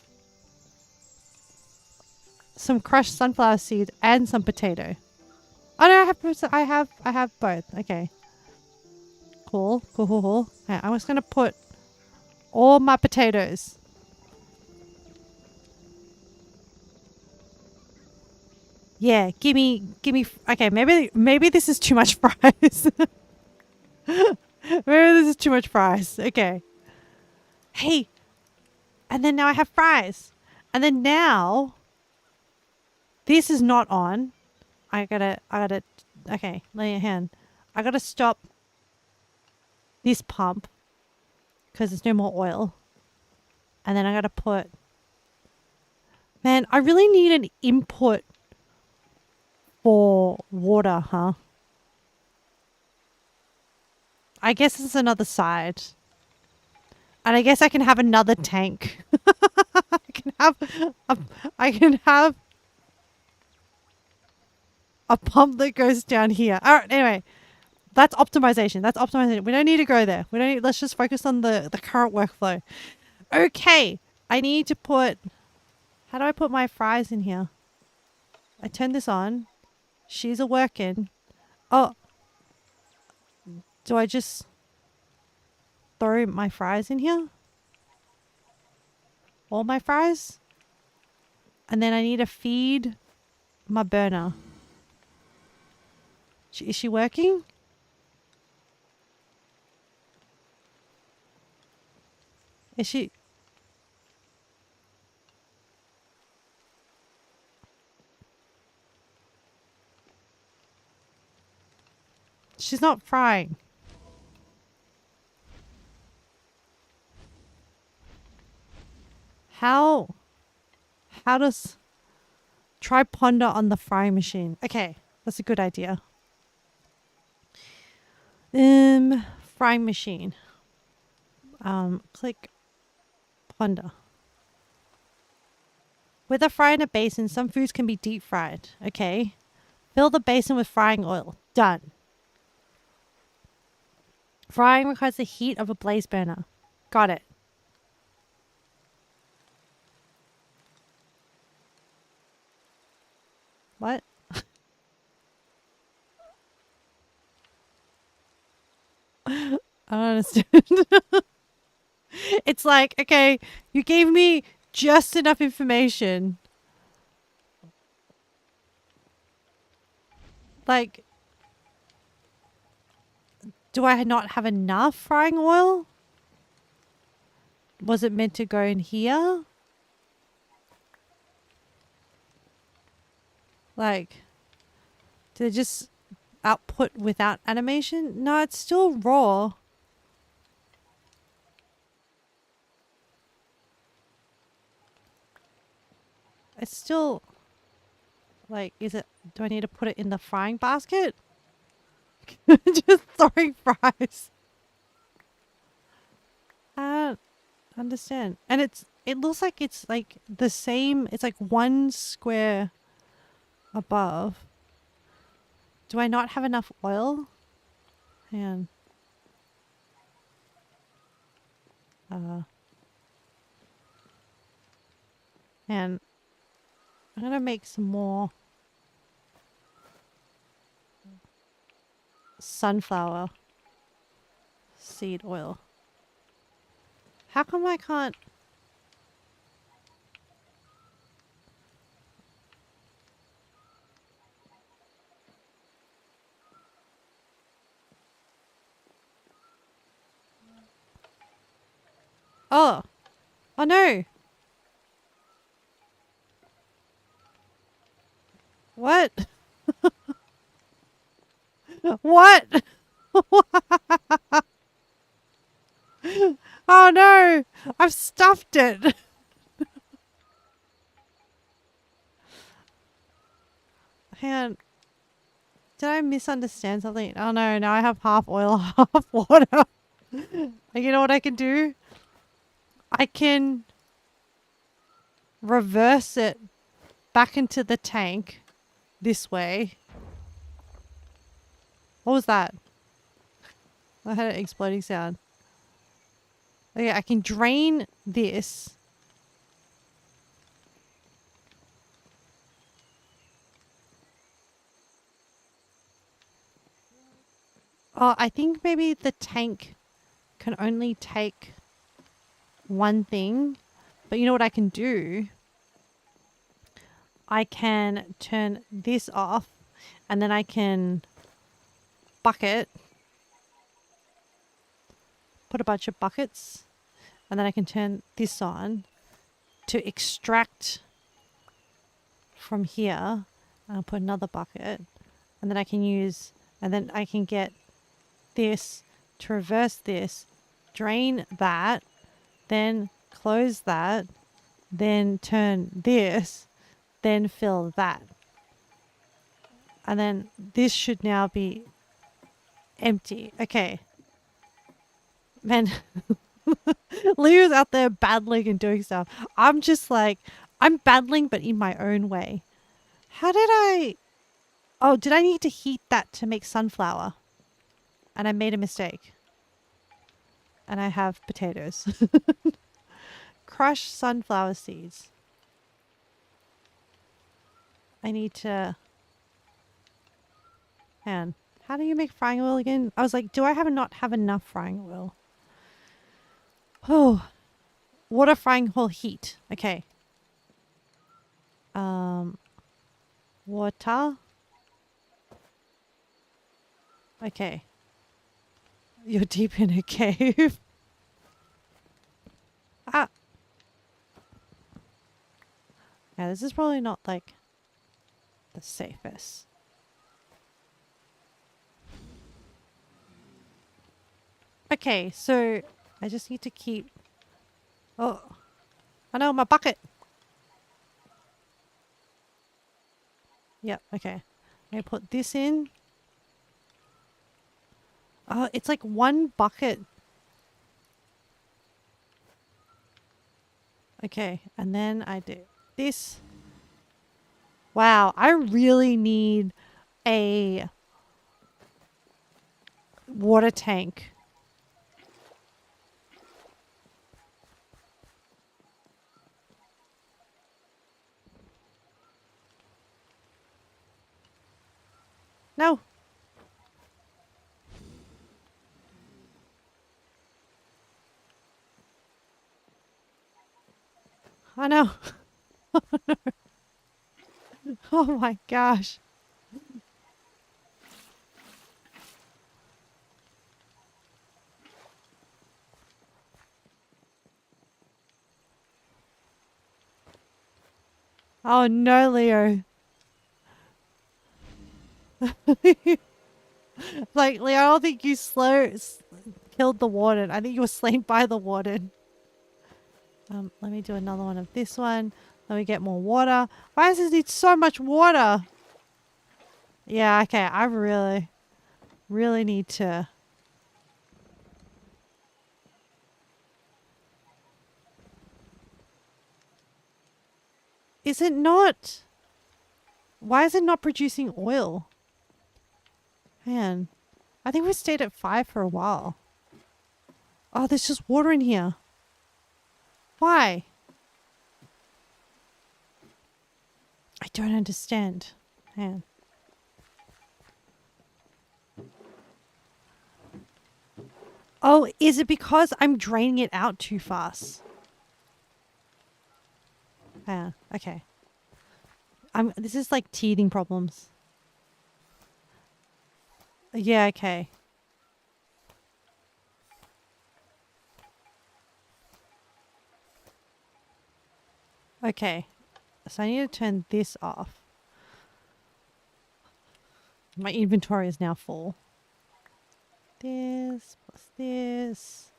some crushed sunflower seeds and some potato. Oh no, I have both. Okay. Cool. Okay, I'm just gonna put all my potatoes. Yeah, give me. Okay, maybe this is too much fries. Maybe this is too much fries. Okay. Hey, and then now I have fries, and then now this is not on. I gotta. Okay, lay your hand. I gotta stop this pump because there's no more oil, and then I gotta put. Man, I really need an input for water, huh? I guess it's another side. And I guess I can have another tank. I can have a pump that goes down here. All right, anyway. That's optimization. We don't need to go there. Let's just focus on the current workflow. Okay. I need to put... How do I put my fries in here? I turn this on. She's a working. Oh. Do I just throw my fries in here? All my fries? And then I need to feed my burner. Is she working? Is she? She's not frying. How? How does... Try ponder on the frying machine. Okay, that's a good idea. Frying machine. Click ponder. With a fry in a basin, some foods can be deep fried. Okay. Fill the basin with frying oil. Done. Frying requires the heat of a blaze burner. Got it. What? I don't understand. It's like, okay, you gave me just enough information. Like, do I not have enough frying oil? Was it meant to go in here? Like, did it just output without animation? No, it's still raw. It's still, like, is it, do I need to put it in the frying basket? Just throwing fries. I don't understand. And it looks like it's like the same, it's like one square above. Do I not have enough oil? Hang on. And I'm gonna make some more sunflower seed oil. How come I can't? Oh, oh no. What? What? Oh no, I've stuffed it. Hang on. Did I misunderstand something? Oh no, now I have half oil, half water. You know what I can do? I can reverse it back into the tank this way. What was that? I had an exploding sound. Okay, I can drain this. Oh, I think maybe the tank can only take one thing. But you know what I can do? I can turn this off and then I can bucket. Put a bunch of buckets and then I can turn this on to extract from here. I'll put another bucket and then I can use, and then I can get this to reverse this, drain that, then close that, then turn this, then fill that. And then this should now be empty. Okay. Man, Leo's out there battling and doing stuff. I'm just like, I'm battling, but in my own way. How did I... Oh, did I need to heat that to make sunflower? And I made a mistake. And I have potatoes. Crush sunflower seeds. I need to... Man, how do you make frying oil again? I was like, do I not have enough frying oil? Oh, water frying oil heat. Okay. Water. Okay. You're deep in a cave. Ah. Yeah, this is probably not like the safest. Okay, so I just need to keep... Oh. I know, my bucket. Yep, okay. I put this in. Oh, it's like one bucket. Okay, and then I do this. Wow, I really need a water tank. No. I know. Oh my gosh. Oh no, Leo. Like, Leo, I don't think you killed the warden. I think you were slain by the warden. Let me do another one of this one. Let me get more water. Why does this need so much water? Yeah, okay. I really need to... Is it not? Why is it not producing oil? Man, I think we stayed at 5 for a while. Oh, there's just water in here. Why? I don't understand. Man. Oh, is it because I'm draining it out too fast? Yeah, okay. This is like teething problems. Yeah, okay. Okay. So I need to turn this off. My inventory is now full. This, plus this,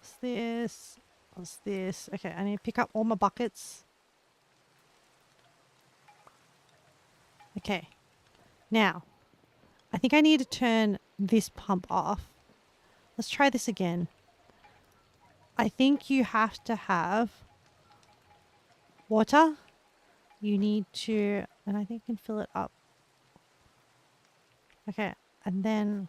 plus this, plus this. Okay, I need to pick up all my buckets. Okay. Now, I think I need to turn this pump off. Let's try this again. I think you have to have water. You need to, and I think you can fill it up. Okay, and then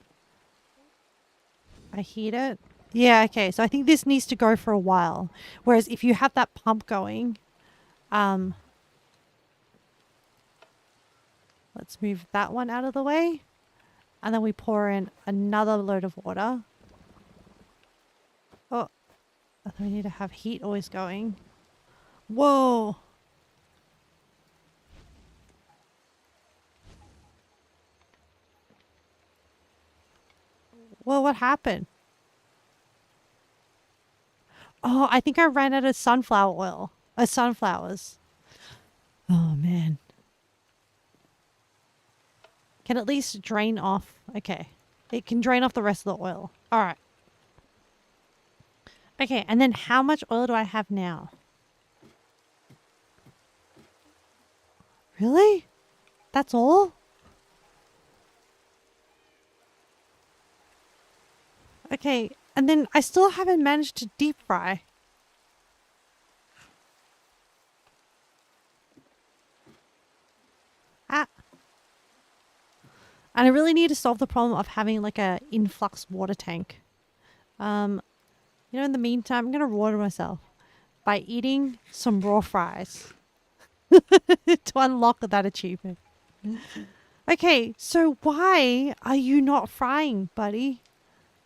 I heat it. Yeah, okay, so I think this needs to go for a while. Whereas if you have that pump going, let's move that one out of the way. And then we pour in another load of water. Oh, I think we need to have heat always going. Whoa. Well, what happened? Oh, I think I ran out of sunflower oil. Sunflowers. Oh, man. Can at least drain off. Okay. It can drain off the rest of the oil. All right. Okay, and then how much oil do I have now? Really? That's all? Okay, and then I still haven't managed to deep fry. Ah. And I really need to solve the problem of having like a influx water tank. You know, in the meantime, I'm going to reward myself by eating some raw fries to unlock that achievement. Okay, so why are you not frying, buddy?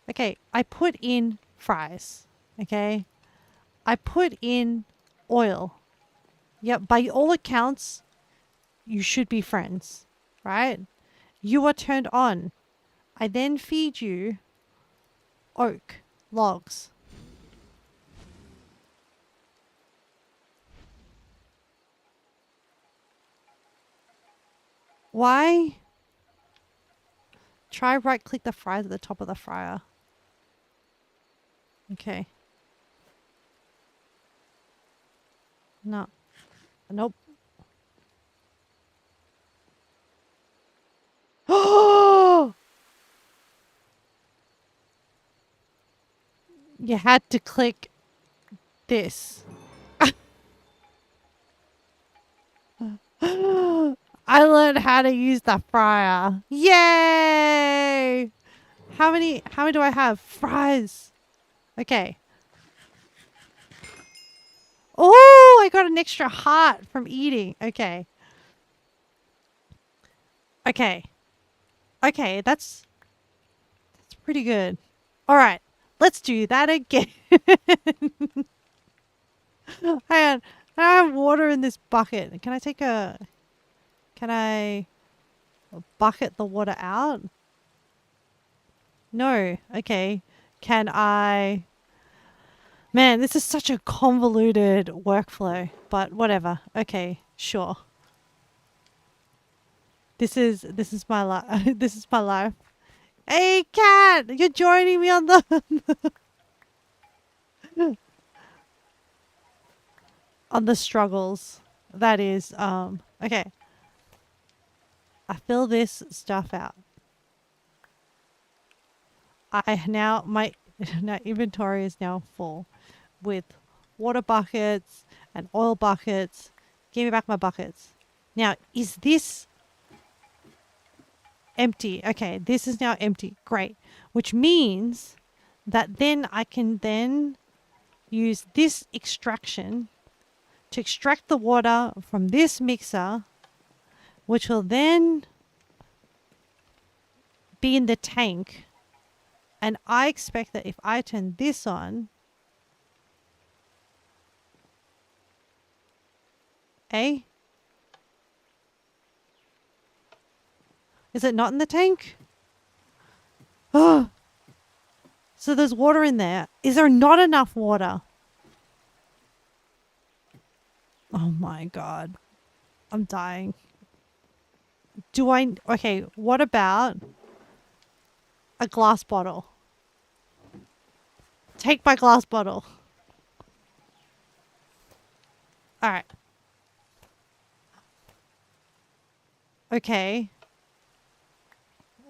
Okay, I put in fries. Okay, I put in oil. Yep, by all accounts, you should be friends, right? You are turned on. I then feed you oak logs. Why? Try right click the fries at the top of the fryer. Okay. No. Nope. Oh! You had to click this. I learned how to use the fryer. Yay! How many do I have? Fries. Okay. Oh, I got an extra heart from eating. Okay. Okay. Okay, that's pretty good. All right. Let's do that again. Hang on. I have water in this bucket. Can I bucket the water out? No. Okay. Can I? Man, this is such a convoluted workflow, but whatever. Okay, sure. This is my life. This is my life. Hey, cat, you're joining me on the on the struggles. That is okay. I fill this stuff out. My now inventory is now full with water buckets and oil buckets. Give me back my buckets. Now, is this empty? Okay, this is now empty. Great. Which means that then I can then use this extraction to extract the water from this mixer, which will then be in the tank. And I expect that if I turn this on, eh? Is it not in the tank? Oh, so there's water in there. Is there not enough water? Oh my God. I'm dying. Okay, what about a glass bottle? Take my glass bottle. All right. Okay.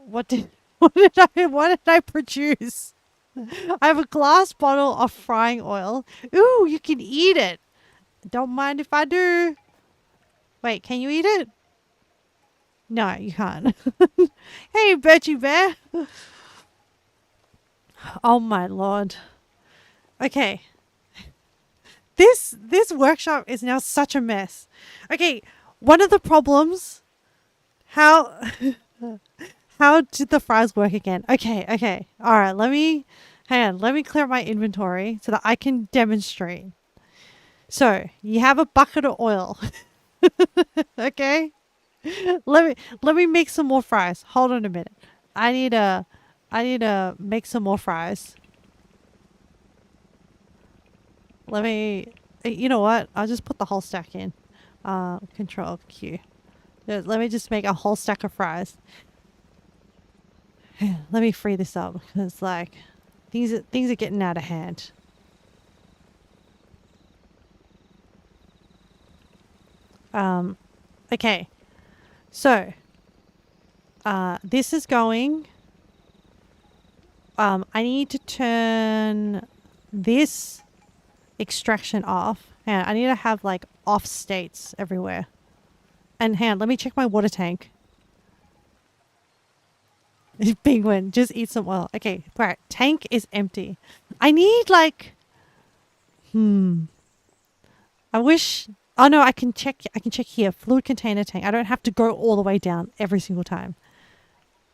What did I produce? I have a glass bottle of frying oil. Ooh, you can eat it. Don't mind if I do. Wait, can you eat it? No, you can't. Hey, Birchie Bear. Oh my Lord. Okay. This workshop is now such a mess. Okay, one of the problems. How how did the fries work again? Okay. All right, hang on. Let me clear my inventory so that I can demonstrate. So, you have a bucket of oil. Okay? Let me make some more fries. Hold on a minute. I need to make some more fries. You know what? I'll just put the whole stack in. Control Q. Let me just make a whole stack of fries. Let me free this up because like things are getting out of hand. Okay. So, this is going. I need to turn this extraction off. And I need to have like off states everywhere. And let me check my water tank. Penguin, just eat some oil. Okay, right. Tank is empty. I need like. I wish. Oh no, I can check here. Fluid container tank. I don't have to go all the way down every single time.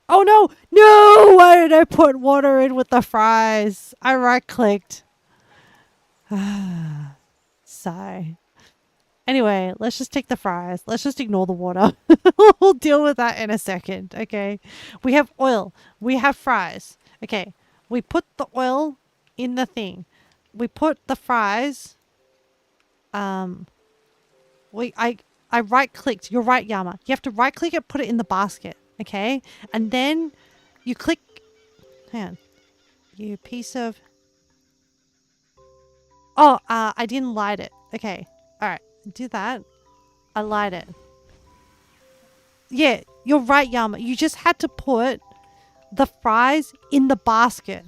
Oh no! No! Why did I put water in with the fries? I right clicked. Sigh. Anyway, let's just take the fries. Let's just ignore the water. We'll deal with that in a second, okay? We have oil. We have fries. Okay, we put the oil in the thing. We put the fries. Um, I right clicked. You're right, Yama. You have to right click it, put it in the basket, okay? And then you click. Hang on. You piece of. Oh, I didn't light it. Okay, all right. Do that. I light it. Yeah, you're right, Yama. You just had to put the fries in the basket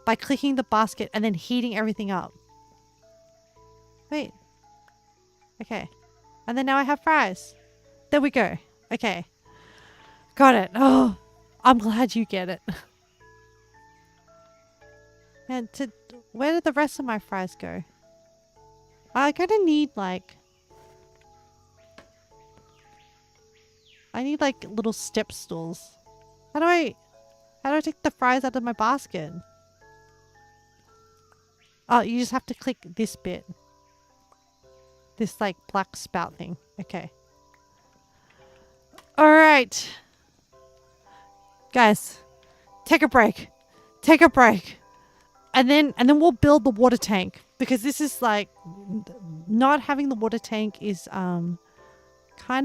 by clicking the basket and then heating everything up. Wait. Okay. And then now I have fries. There we go. Okay. Got it. Oh, I'm glad you get it. And where did the rest of my fries go? I'm gonna need like... I need like little step stools. How do I take the fries out of my basket? Oh, you just have to click this bit. This like black spout thing. Okay. All right. Guys, take a break. Take a break. And then we'll build the water tank, because this is like not having the water tank is kind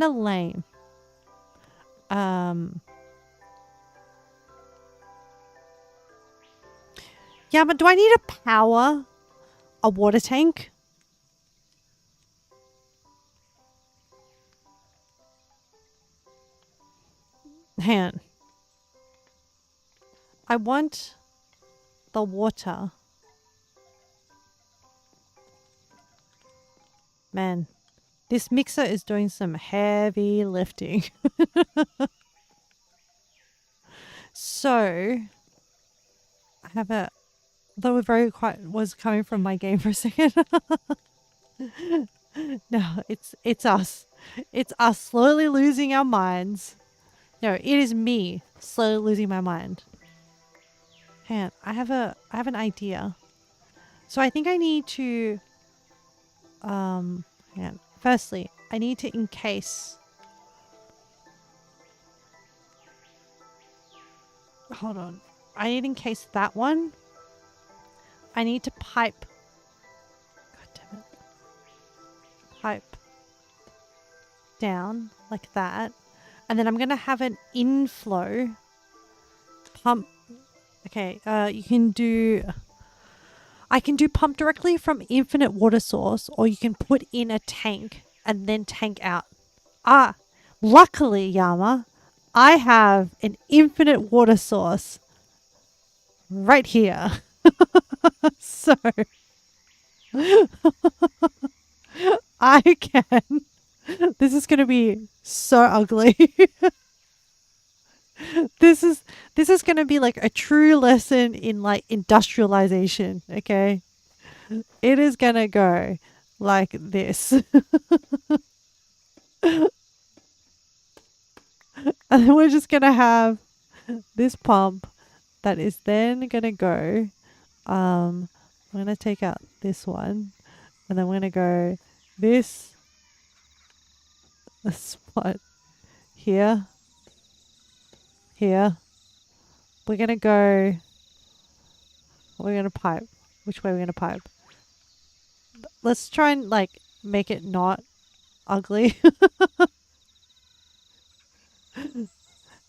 of lame. Yeah, but do I need to power a water tank? Hang on. I want the water. Man, this mixer is doing some heavy lifting. So, I have a... Though we're very quiet was coming from my game for a second. No, it's us. It's us slowly losing our minds. No, it is me slowly losing my mind. Hang on, I have an idea. So I think I need to hang on. Firstly, I need to encase... Hold on. I need to encase that one. I need to pipe... God damn it. Pipe down like that. And then I'm going to have an inflow pump. Okay, you can do... I can do pump directly from infinite water source, or you can put in a tank and then tank out. Ah, luckily, Yama, I have an infinite water source right here. So I can... This is going to be so ugly. This is going to be like a true lesson in like industrialization, okay? It is going to go like this. And then we're just going to have this pump that is then going to go... I'm going to take out this one, and then we're going to go this spot here, here. We're going to go... We're going to pipe. Which way we're going to pipe? Let's try and like make it not ugly.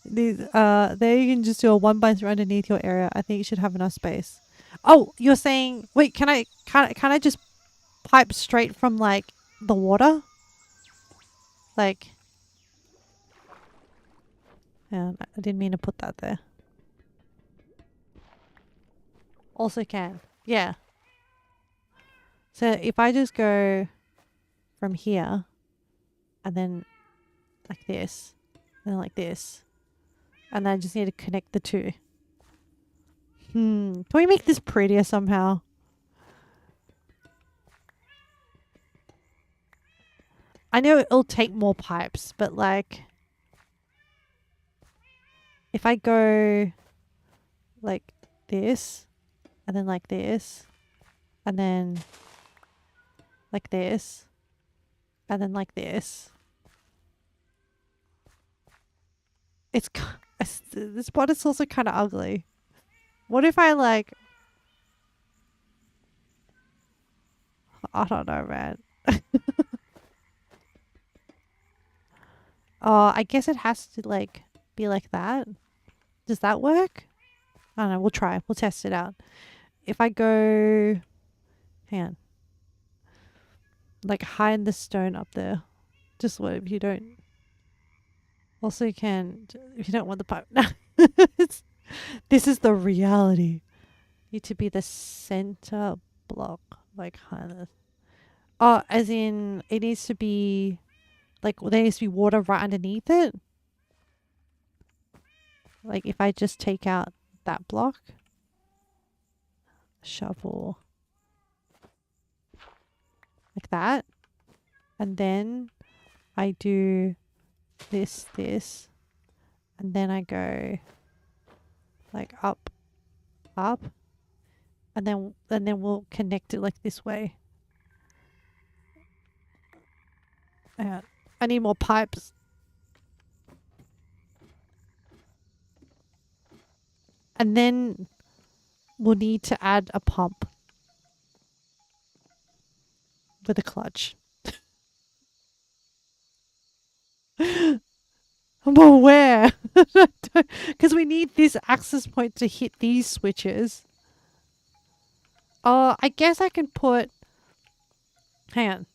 These there you can just do a 1x3 underneath your area. I think you should have enough space. Oh, you're saying... Wait, can I just pipe straight from like the water? Like... Yeah, I didn't mean to put that there. Also can. Yeah. So if I just go from here and then like this, and then like this, and then I just need to connect the two. Can we make this prettier somehow? I know it'll take more pipes, but like if I go like this, and then like this, and then like this, and then like this. This pot is also kind of ugly. What if I like, I don't know, man. Oh, I guess it has to like be like that. Does that work? I don't know. We'll try. We'll test it out. If I go, hang on, like hide the stone up there. Just what if you don't. Also, you can if you don't want the pipe. No, this is the reality. Need to be the center block, like kind of. Oh, as in it needs to be like there needs to be water right underneath it. Like if I just take out that block, shovel, like that, and then I do this, and then I go like up, and then we'll connect it like this way. I need more pipes. And then we'll need to add a pump with a clutch. I'm aware. Because we need this access point to hit these switches. Oh, I guess I can put... Hang on.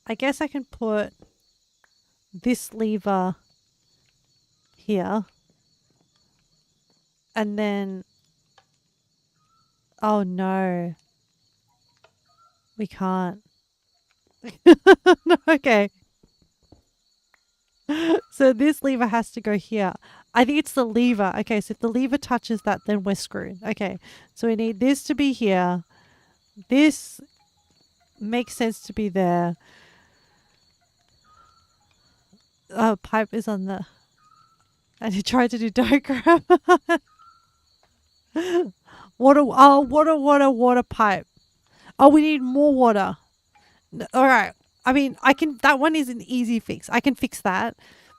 I guess I can put this lever here. And then... Oh, no. We can't. No, okay. So this lever has to go here. I think it's the lever. Okay, so if the lever touches that, then we're screwed. Okay, so we need this to be here. This makes sense to be there. Pipe is on the... And he tried to do diagram. Water pipe. Oh, we need more water. All right. I mean, that one is an easy fix. I can fix that.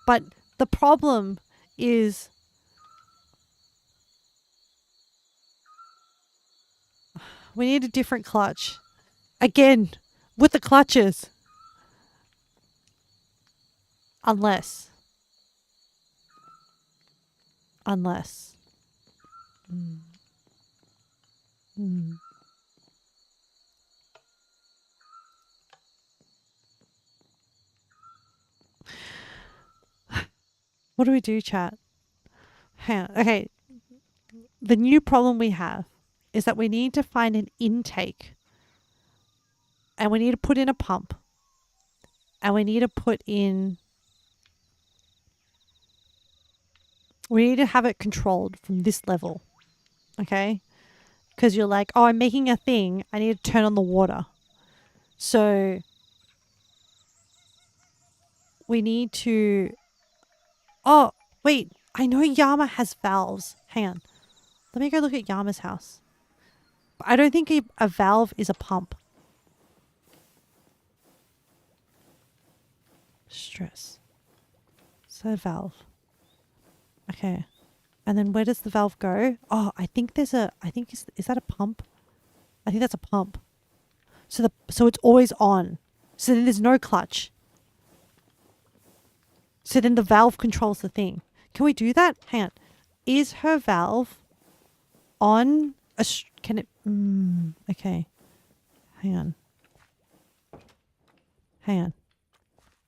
But the problem is we need a different clutch. Again, with the clutches. Unless. What do we do, chat? Okay. The new problem we have is that we need to find an intake. And we need to put in a pump. And we need to put in... We need to have it controlled from this level. Okay? Because you're like, oh, I'm making a thing. I need to turn on the water. So... We need to... Oh, wait. I know Yama has valves. Hang on. Let me go look at Yama's house. I don't think a valve is a pump. Stress. So valve. Okay. And then where does the valve go? Oh, I think is that a pump? I think that's a pump. So it's always on. So then there's no clutch. So then the valve controls the thing. Can we do that? Hang on. Is her valve on a... Can it... okay. Hang on.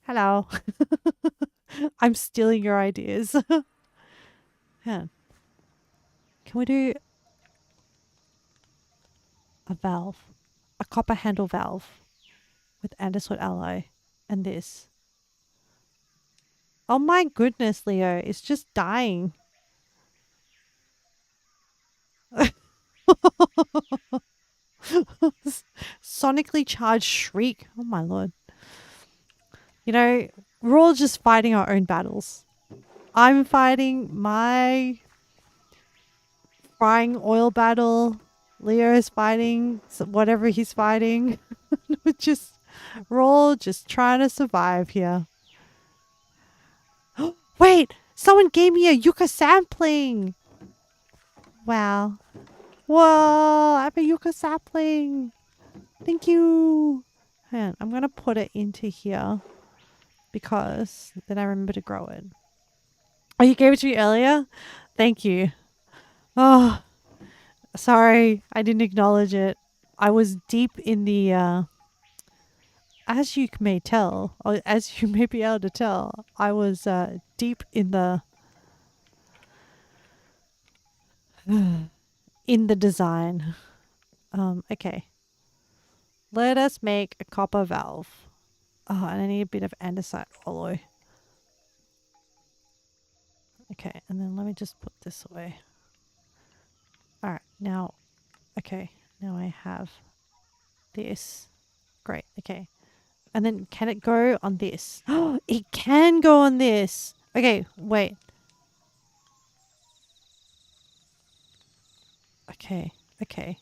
Hello. I'm stealing your ideas. Hang on. Can we do a valve? A copper handle valve with andesite alloy and this. Oh my goodness, Leo. It's just dying. Sonically charged shriek. Oh my lord. You know, we're all just fighting our own battles. I'm fighting my frying oil battle. Leo is fighting whatever he's fighting. Just We're all just trying to survive here. Wait, someone gave me a yucca sapling. Wow. Whoa, I have a yucca sapling. Thank you. Hang on, I'm going to put it into here because then I remember to grow it. Oh, you gave it to me earlier? Thank you. Oh, sorry. I didn't acknowledge it. I was deep in the, as you may tell, or as you may be able to tell, I was deep in the in the design. Okay. Let us make a copper valve. Oh, and I need a bit of andesite alloy. Okay, and then let me just put this away. All right, now, okay, now I have this. Great, okay. And then can it go on this? Oh, it can go on this. Okay, wait. Okay, okay.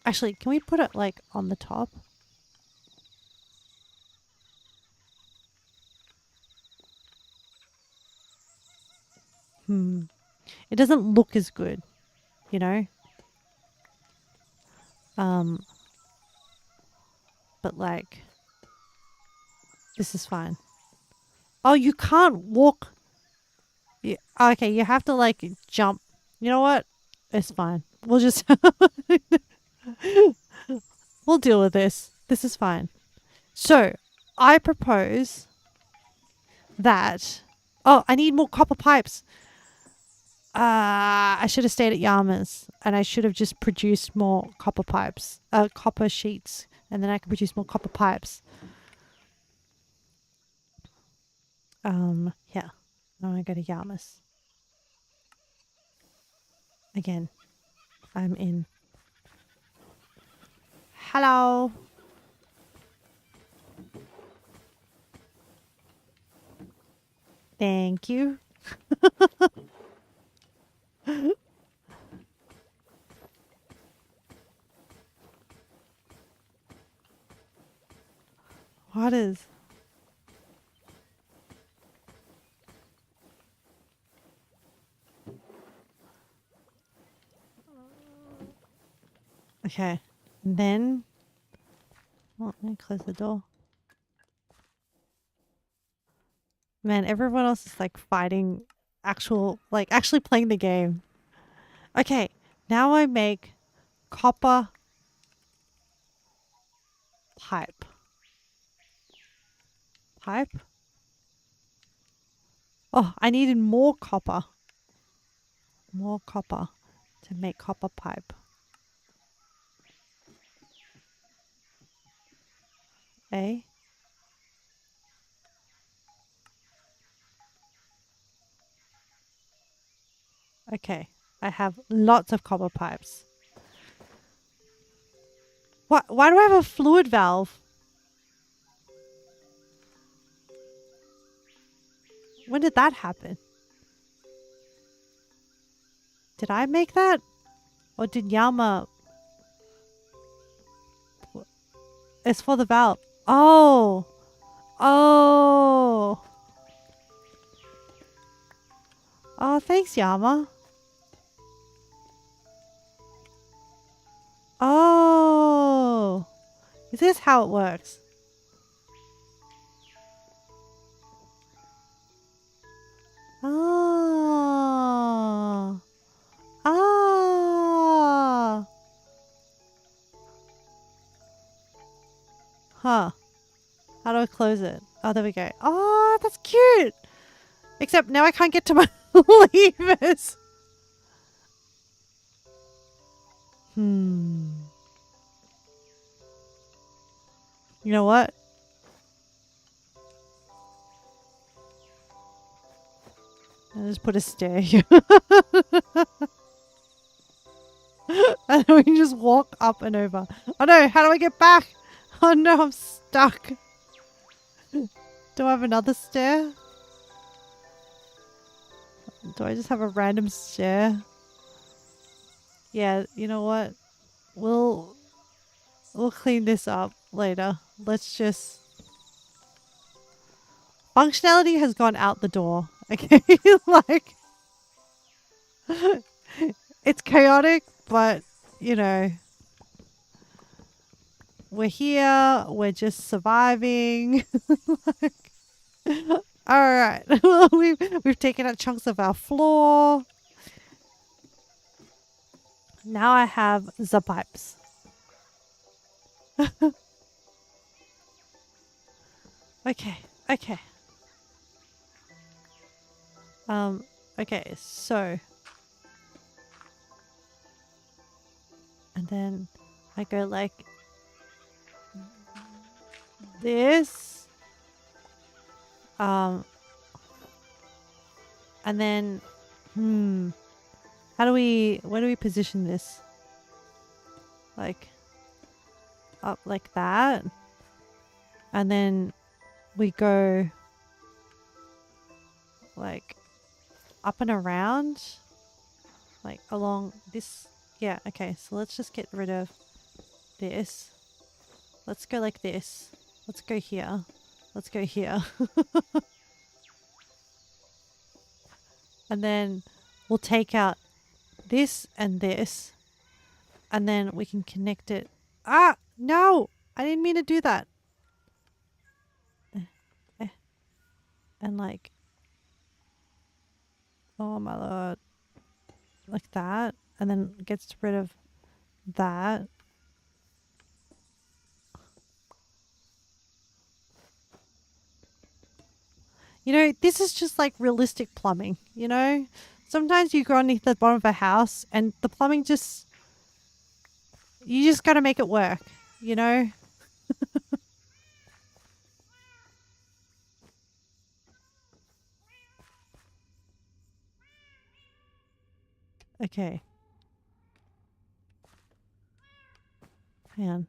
Actually, can we put it like on the top? It doesn't look as good, you know? Um, but like, this is fine. Oh, you can't walk. Yeah, okay, you have to like jump. You know what? It's fine. We'll just we'll deal with this. This is fine. So, I propose that. Oh, I need more copper pipes. I should have stayed at Yama's and I should have just produced more copper pipes, copper sheets, and then I can produce more copper pipes. Yeah. Now I go to Yama's. Again, I'm in. Hello. Thank you. What is? Okay. And then. Oh, let me close the door. Man, everyone else is like fighting actually playing the game. Okay. Now I make copper pipe. Pipe? Oh, I needed more copper. More copper to make copper pipe. Eh? Okay. I have lots of copper pipes. What? Why do I have a fluid valve? When did that happen? Did I make that? Or did Yama? It's for the valve. Oh. Oh. Oh, thanks, Yama. Oh. Is this how it works? Oh. Ah. Huh. How do I close it? Oh, there we go. Oh, that's cute. Except now I can't get to my levers. You know what? I'll just put a stair here. And then we can just walk up and over. Oh no, how do I get back? Oh no, I'm stuck. Do I have another stair? Do I just have a random stair? Yeah, you know what? We'll We'll clean this up later. Let's just... Functionality has gone out the door. Okay, like... It's chaotic, but, you know... We're here. We're just surviving. Alright. we've taken out chunks of our floor. Now I have the pipes. Okay. Okay. Okay, so... And then I go like... this. And then... where do we position this? Like... up like that. And then we go... like... up and around. Like along this... Yeah, okay, so let's just get rid of this. Let's go like this. Let's go here. Let's go here. And then we'll take out this and this. And then we can connect it. Ah! No! I didn't mean to do that. And like... oh my lord. Like that. And then gets rid of that. You know, this is just like realistic plumbing, you know? Sometimes you go underneath the bottom of a house and the plumbing just... you just gotta make it work, you know? Okay. Man.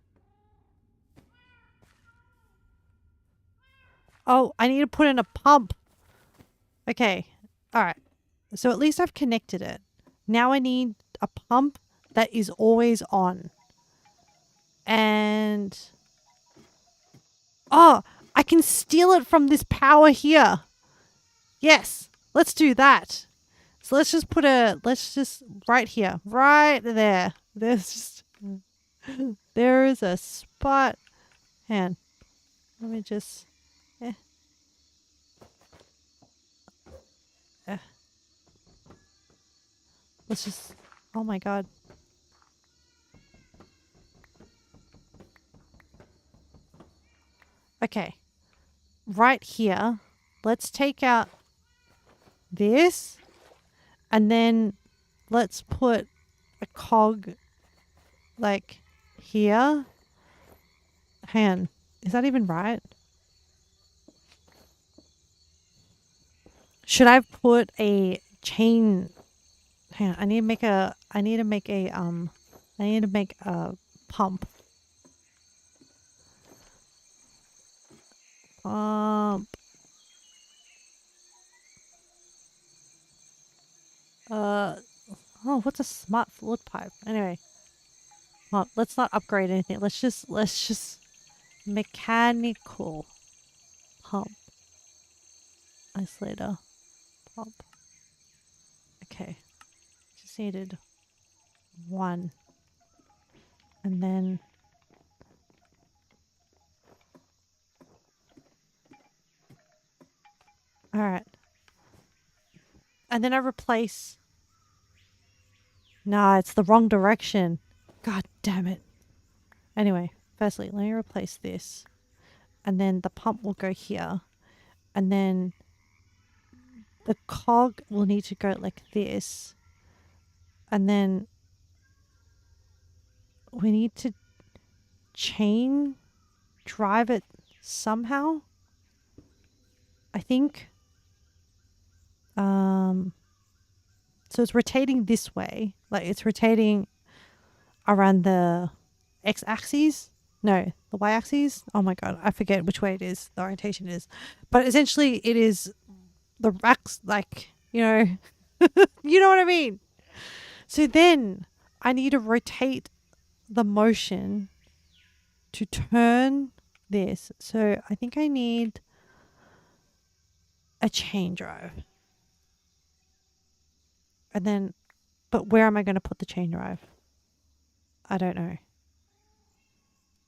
Oh, I need to put in a pump. Okay. Alright. So at least I've connected it. Now I need a pump that is always on. And... oh! I can steal it from this power here. Yes! Let's do that. So let's just put a... let's just... right here. Right there. There's just... there is a spot. Hang on. Let me just... let's just... oh my god. Okay. Right here. Let's take out this. And then let's put a cog like here. Hang on. Is that even right? Should I put a chain? Hang on. I need to make a pump. Pump. Oh, what's a smart flood pipe? Anyway. Well, let's not upgrade anything. Let's just mechanical pump. Isolator pump. Okay. Just needed one. And then alright. And then I replace... nah, it's the wrong direction. God damn it. Anyway, firstly, let me replace this. And then the pump will go here. And then the cog will need to go like this. And then we need to chain drive it somehow. I think. So it's rotating this way. Like it's rotating around the x-axis. No, the y-axis. Oh my god, I forget which way it is. The orientation is. But essentially it is the racks, like, you know, you know what I mean? So then I need to rotate the motion to turn this. So I think I need a chain drive. And then, but where am I going to put the chain drive? I don't know.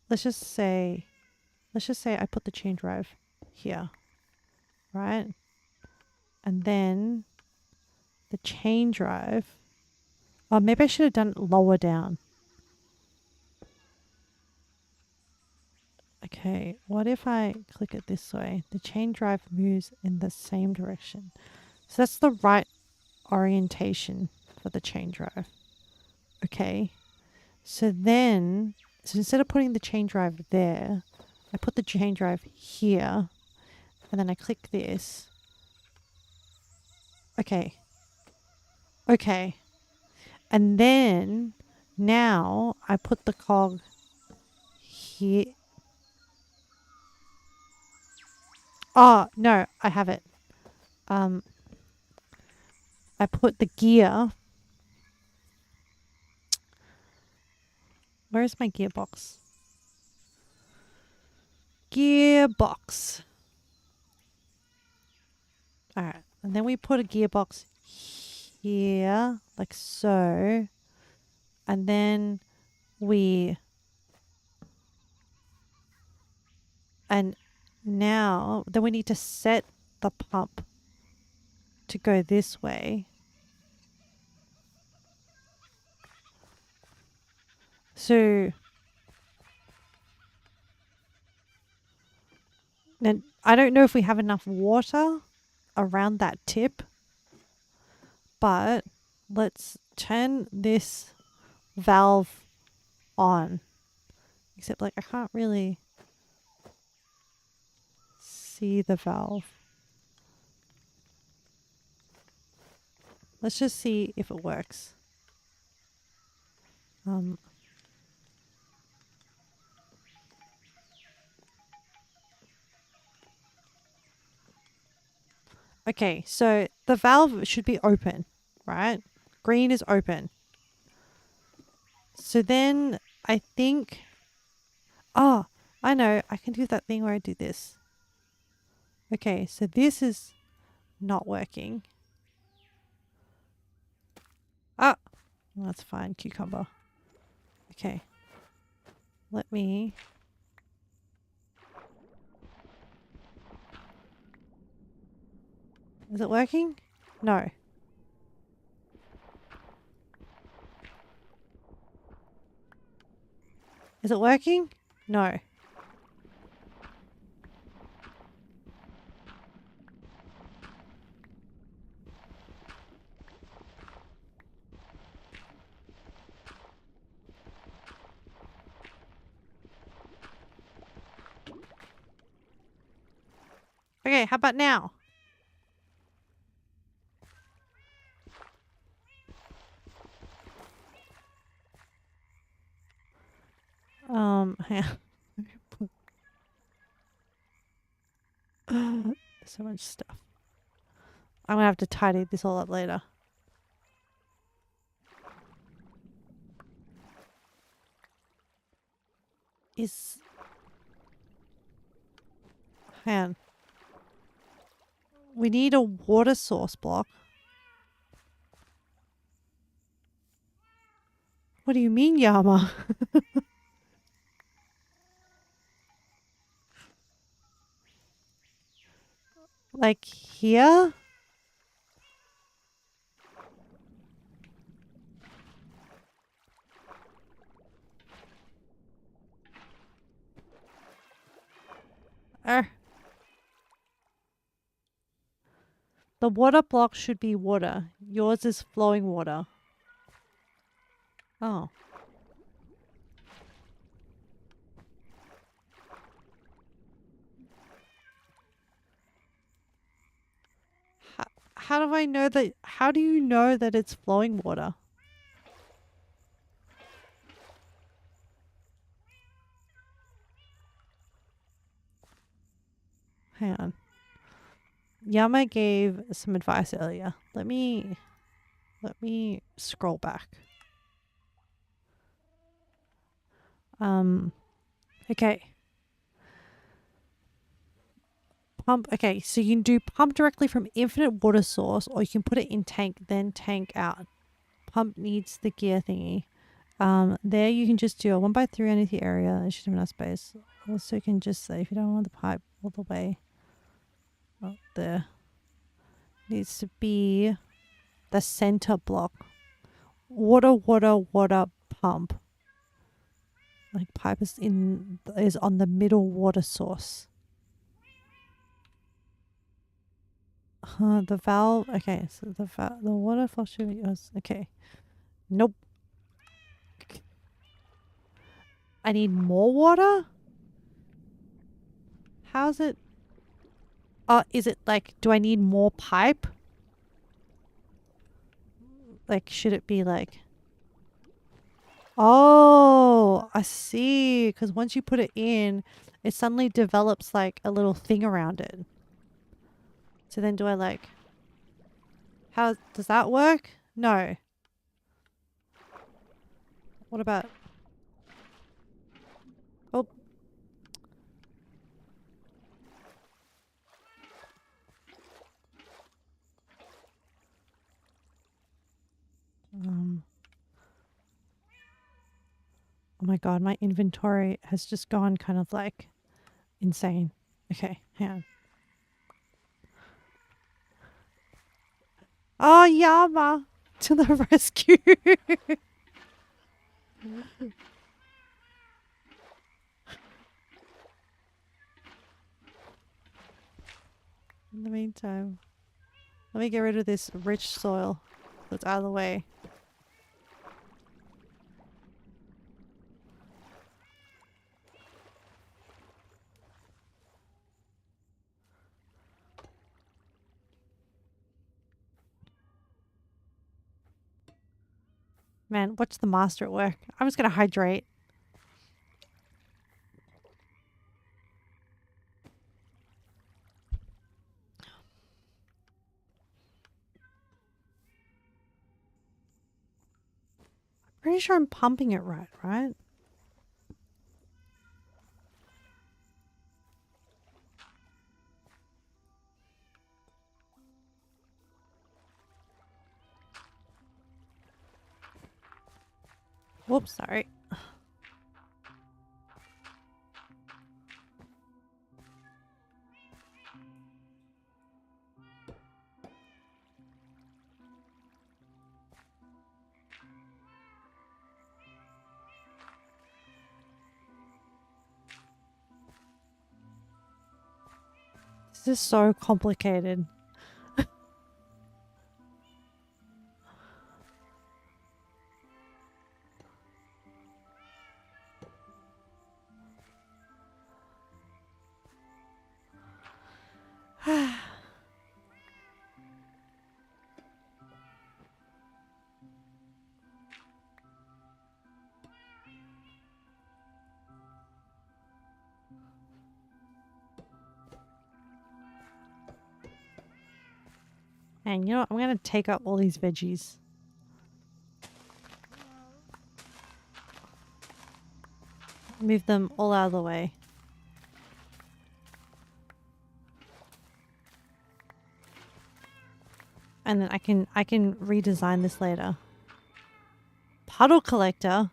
Let's just say I put the chain drive here, right? And then the chain drive. Oh, maybe I should have done it lower down. Okay, what if I click it this way? The chain drive moves in the same direction. So that's the right orientation for the chain drive. Okay. So instead of putting the chain drive there, I put the chain drive here, and then I click this. Okay. Okay. And then now I put the cog here. Oh, no, I have it. I put the gear. Where is my gearbox? Gearbox. All right. And then we put a gearbox here, like so. And then now we need to set the pump to go this way. So then I don't know if we have enough water around that tip, but let's turn this valve on. Except like I can't really see the valve. Let's just see if it works. Okay, so the valve should be open, right? Green is open. So then I think, oh, I know, I can do that thing where I do this. Okay, so this is not working. Ah, well, that's fine, cucumber. Okay, let me. Is it working? No. Is it working? No. Okay, how about now? Hang on. So much stuff. I'm gonna have to tidy this all up later. Hang on. We need a water source block. What do you mean, Yama? Like here? The water block should be water. Yours is flowing water. Oh. How do I know that? How do you know that it's flowing water? Hang on. Yama gave some advice earlier. Let me scroll back. Okay. Pump. Okay, so you can do pump directly from infinite water source, or you can put it in tank, then tank out. Pump needs the gear thingy. There you can just do a 1x3 underneath the area. It should have enough space. Also, you can just say if you don't want the pipe all the way up there, needs to be the center block. Water, water, water, pump. Like pipe is on the middle water source. The valve. Okay, so the water fluctuates. Okay, nope. I need more water. How's it? Is it like? Do I need more pipe? Like, should it be like? Oh, I see. Because once you put it in, it suddenly develops like a little thing around it. So then, do I like? How does that work? No. What about? Oh. Oh my god, my inventory has just gone kind of like insane. Okay, hang on. Oh, Yama to the rescue. In the meantime, let me get rid of this rich soil that's out of the way. Man, watch the master at work. I'm just going to hydrate. Pretty sure I'm pumping it right? Whoops, sorry. This is so complicated. And you know what? I'm going to take up all these veggies. Move them all out of the way. And then I can redesign this later. Puddle collector?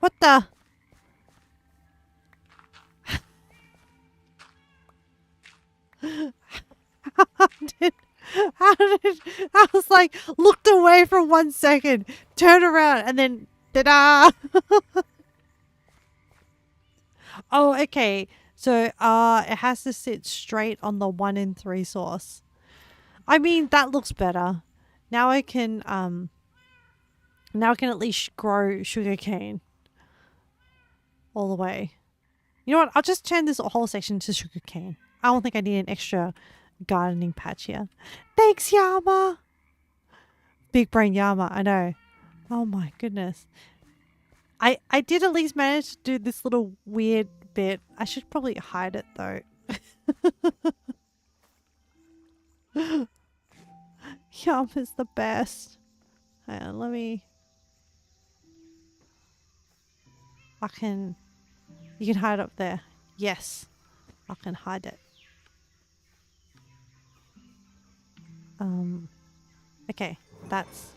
What the? I was like, looked away for 1 second, turned around, and then, ta-da! Oh, okay. So, it has to sit straight on the 1 and 3 source. I mean, that looks better. Now I can at least grow sugarcane all the way. You know what? I'll just turn this whole section to sugarcane. I don't think I need an extra gardening patch here. Thanks, Yama. Big brain Yama, I know. Oh my goodness. I did at least manage to do this little weird bit. I should probably hide it though. Yama's the best. Hang on, let me... I can You can hide up there. Yes. I can hide it. Okay. That's...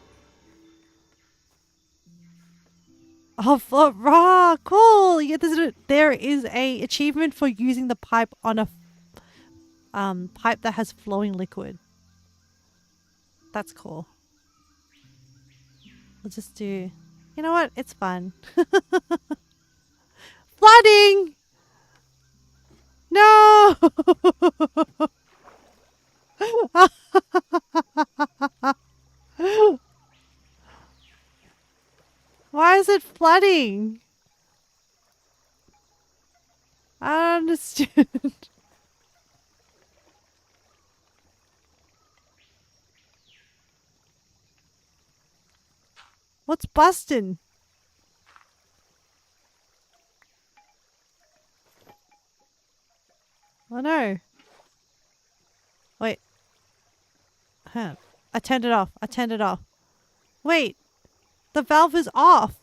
Oh, rah, cool. Yeah, there is a achievement for using the pipe on a pipe that has flowing liquid. That's cool. We'll just do... You know what? It's fun. Flooding! No! Why is it flooding? I don't understand. What's busting? Oh no. Wait. Huh. I turned it off. I turned it off. Wait. The valve is off.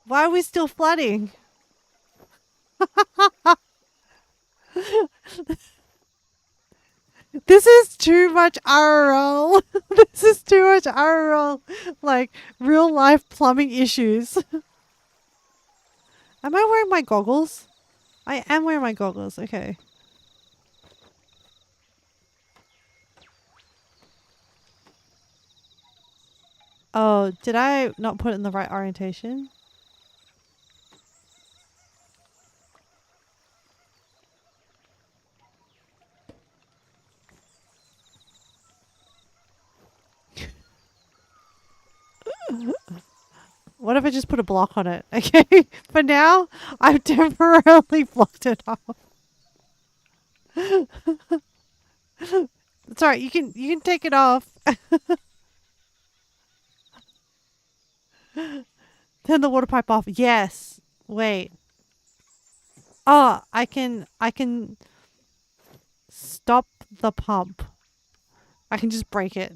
Why are we still flooding? This is too much RL. This is too much RL. Like real life plumbing issues. Am I wearing my goggles? I am wearing my goggles. Okay. Oh, did I not put it in the right orientation? What if I just put a block on it? Okay. For now, I've temporarily blocked it off. It's alright, you can take it off. Turn the water pipe off. Yes. Wait. Oh, I can stop the pump. I can just break it.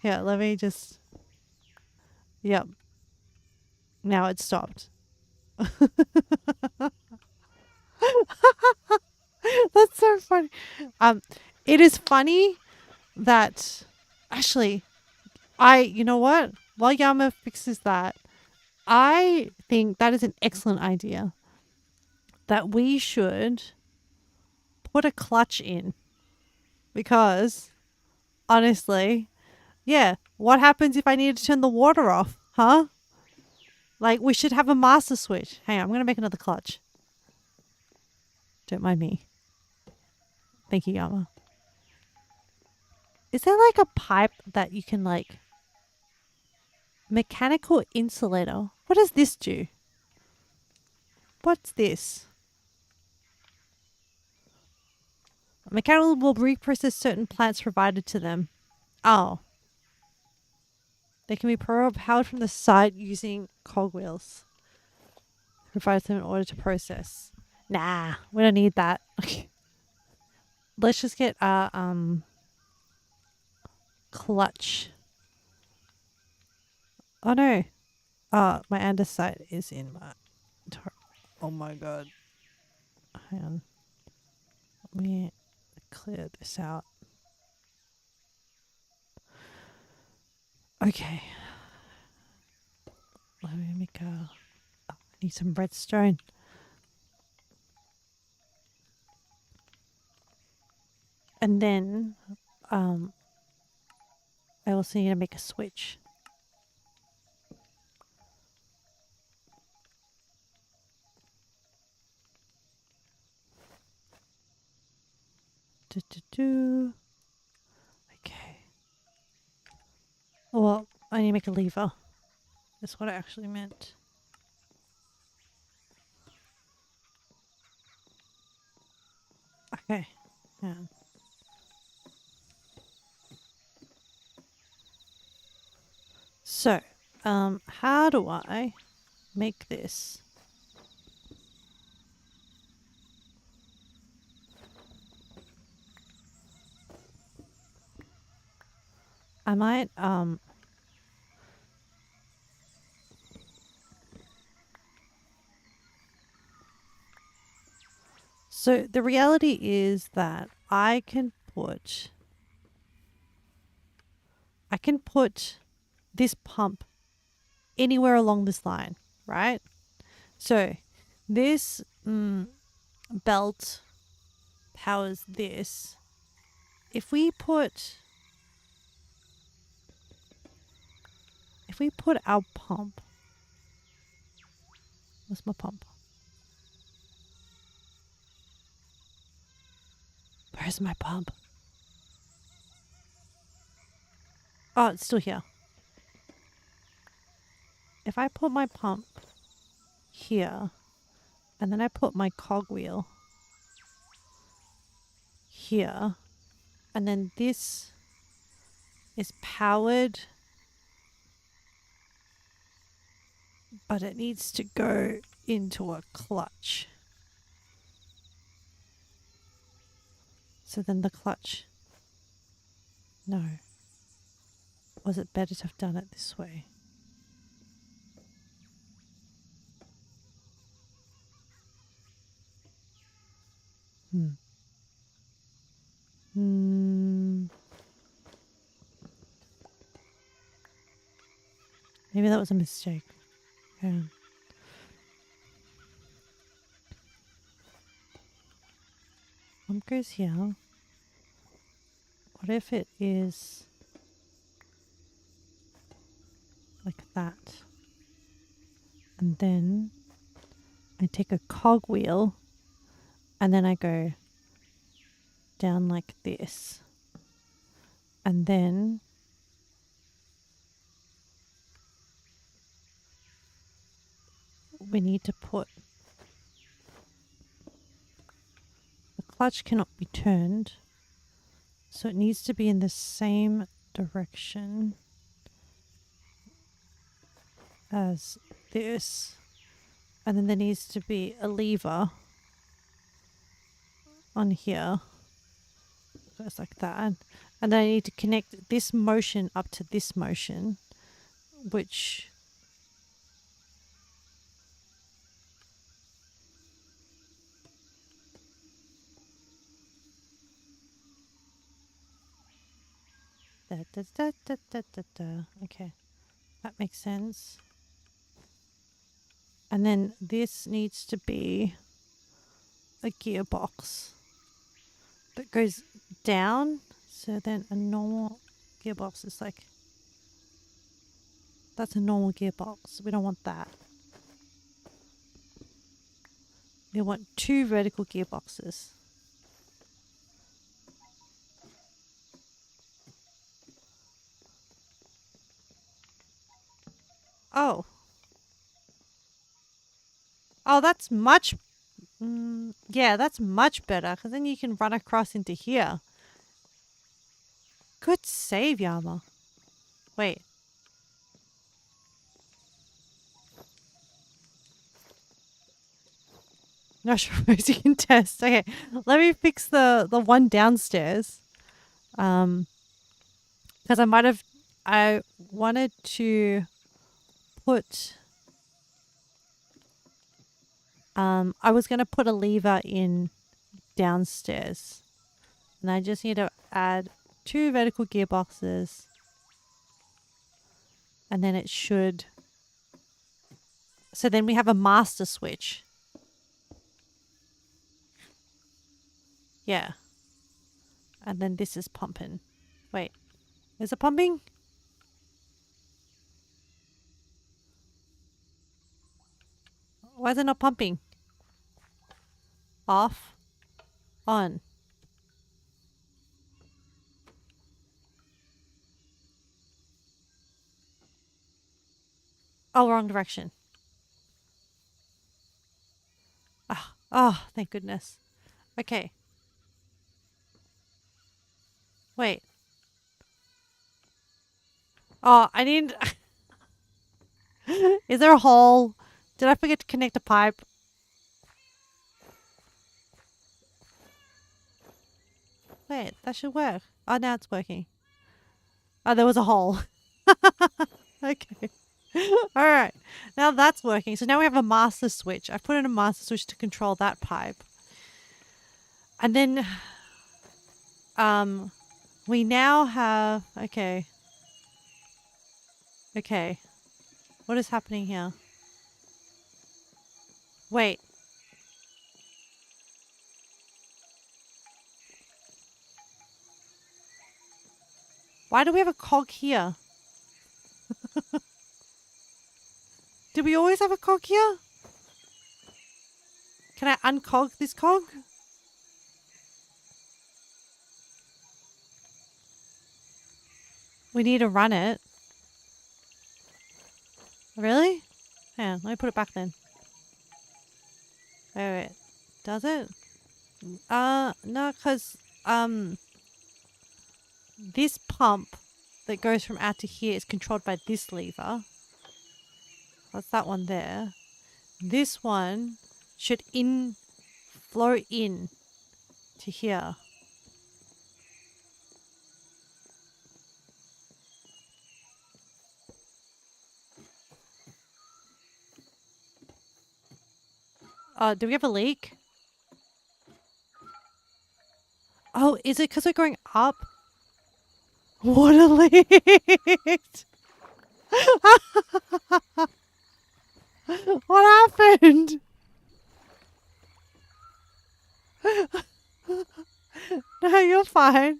Here, let me just... Yep. Now it's stopped. That's so funny. It is funny that... Actually, you know what? While Yama fixes that, I think that is an excellent idea. That we should put a clutch in. Because, honestly, yeah, what happens if I need to turn the water off? Huh? Like, we should have a master switch. Hang on, I'm going to make another clutch. Don't mind me. Thank you, Yama. Is there like a pipe that you can like... Mechanical insulator. What does this do? What's this? Mechanical will reprocess certain plants provided to them. Oh. They can be powered from the side using cogwheels. Provides them in order to process. Nah, we don't need that. Let's just get a clutch. Oh no. My andesite is in my... Oh my god. Hang on. Let me clear this out. Okay. Let me make a... I need some redstone. And then, I also need to make a switch. Okay. Well, I need to make a lever. That's what I actually meant. Okay. Yeah. So, how do I make this? I might, So the reality is that I can put this pump anywhere along this line, right? So this belt powers this. If we put our pump, where's my pump? Where's my pump? Oh, it's still here. If I put my pump here, and then I put my cogwheel here, and then this is powered, but it needs to go into a clutch. So then the clutch, no. Was it better to have done it this way? Maybe that was a mistake. Yeah. One goes here. What if it is like that? And then I take a cogwheel and then I go down like this. And then we need to put the clutch cannot be turned, so it needs to be in the same direction as this, and then there needs to be a lever on here, goes like that, and then I need to connect this motion up to this motion, which okay, that makes sense. And then this needs to be a gearbox that goes down. So then a normal gearbox is like, that's a normal gearbox. We don't want that. We want 2 vertical gearboxes. Oh. Oh, that's much... yeah, that's much better, because then you can run across into here. Good save, Yama. Wait. Not sure if you can test. Okay, let me fix the one downstairs. Because I wanted to put... I was going to put a lever in downstairs. And I just need to add 2 vertical gearboxes. And then it should... So then we have a master switch. Yeah. And then this is pumping. Wait. Is it pumping? Why is it not pumping? Off. On. Oh, wrong direction. Oh, thank goodness. Okay. Wait. Oh, I need... Is there a hole? Did I forget to connect a pipe? Wait, that should work. Oh, now it's working. Oh, there was a hole. Okay. All right. Now that's working. So now we have a master switch. I've put in a master switch to control that pipe. And then we now have okay. What is happening here? Wait. Why do we have a cog here? Did we always have a cog here? Can I uncog this cog? We need to run it. Really? Yeah, let me put it back then. Wait. Does it? No, because, this pump that goes from out to here is controlled by this lever. That's that one there. This one should flow in to here. Do we have a leak? Oh, is it because we're going up? What a leak! What happened? No, you're fine.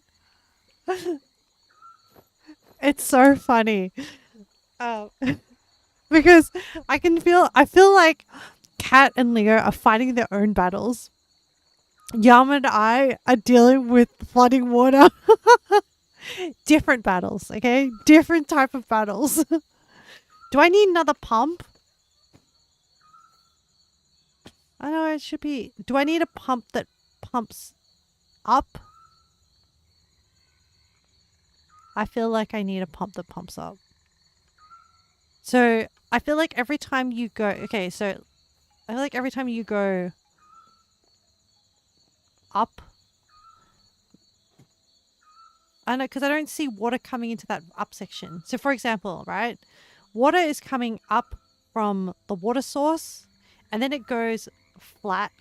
It's so funny. Because I feel like Kat and Leo are fighting their own battles. Yum and I are dealing with flooding water. Different battles, okay? Different type of battles. Do I need another pump? I know it should be. Do I need a pump that pumps up? I feel like I need a pump that pumps up. So I feel like every time you go, okay, so I feel like every time you go up, I know, because I don't see water coming into that up section. So for example, right, water is coming up from the water source and then it goes flat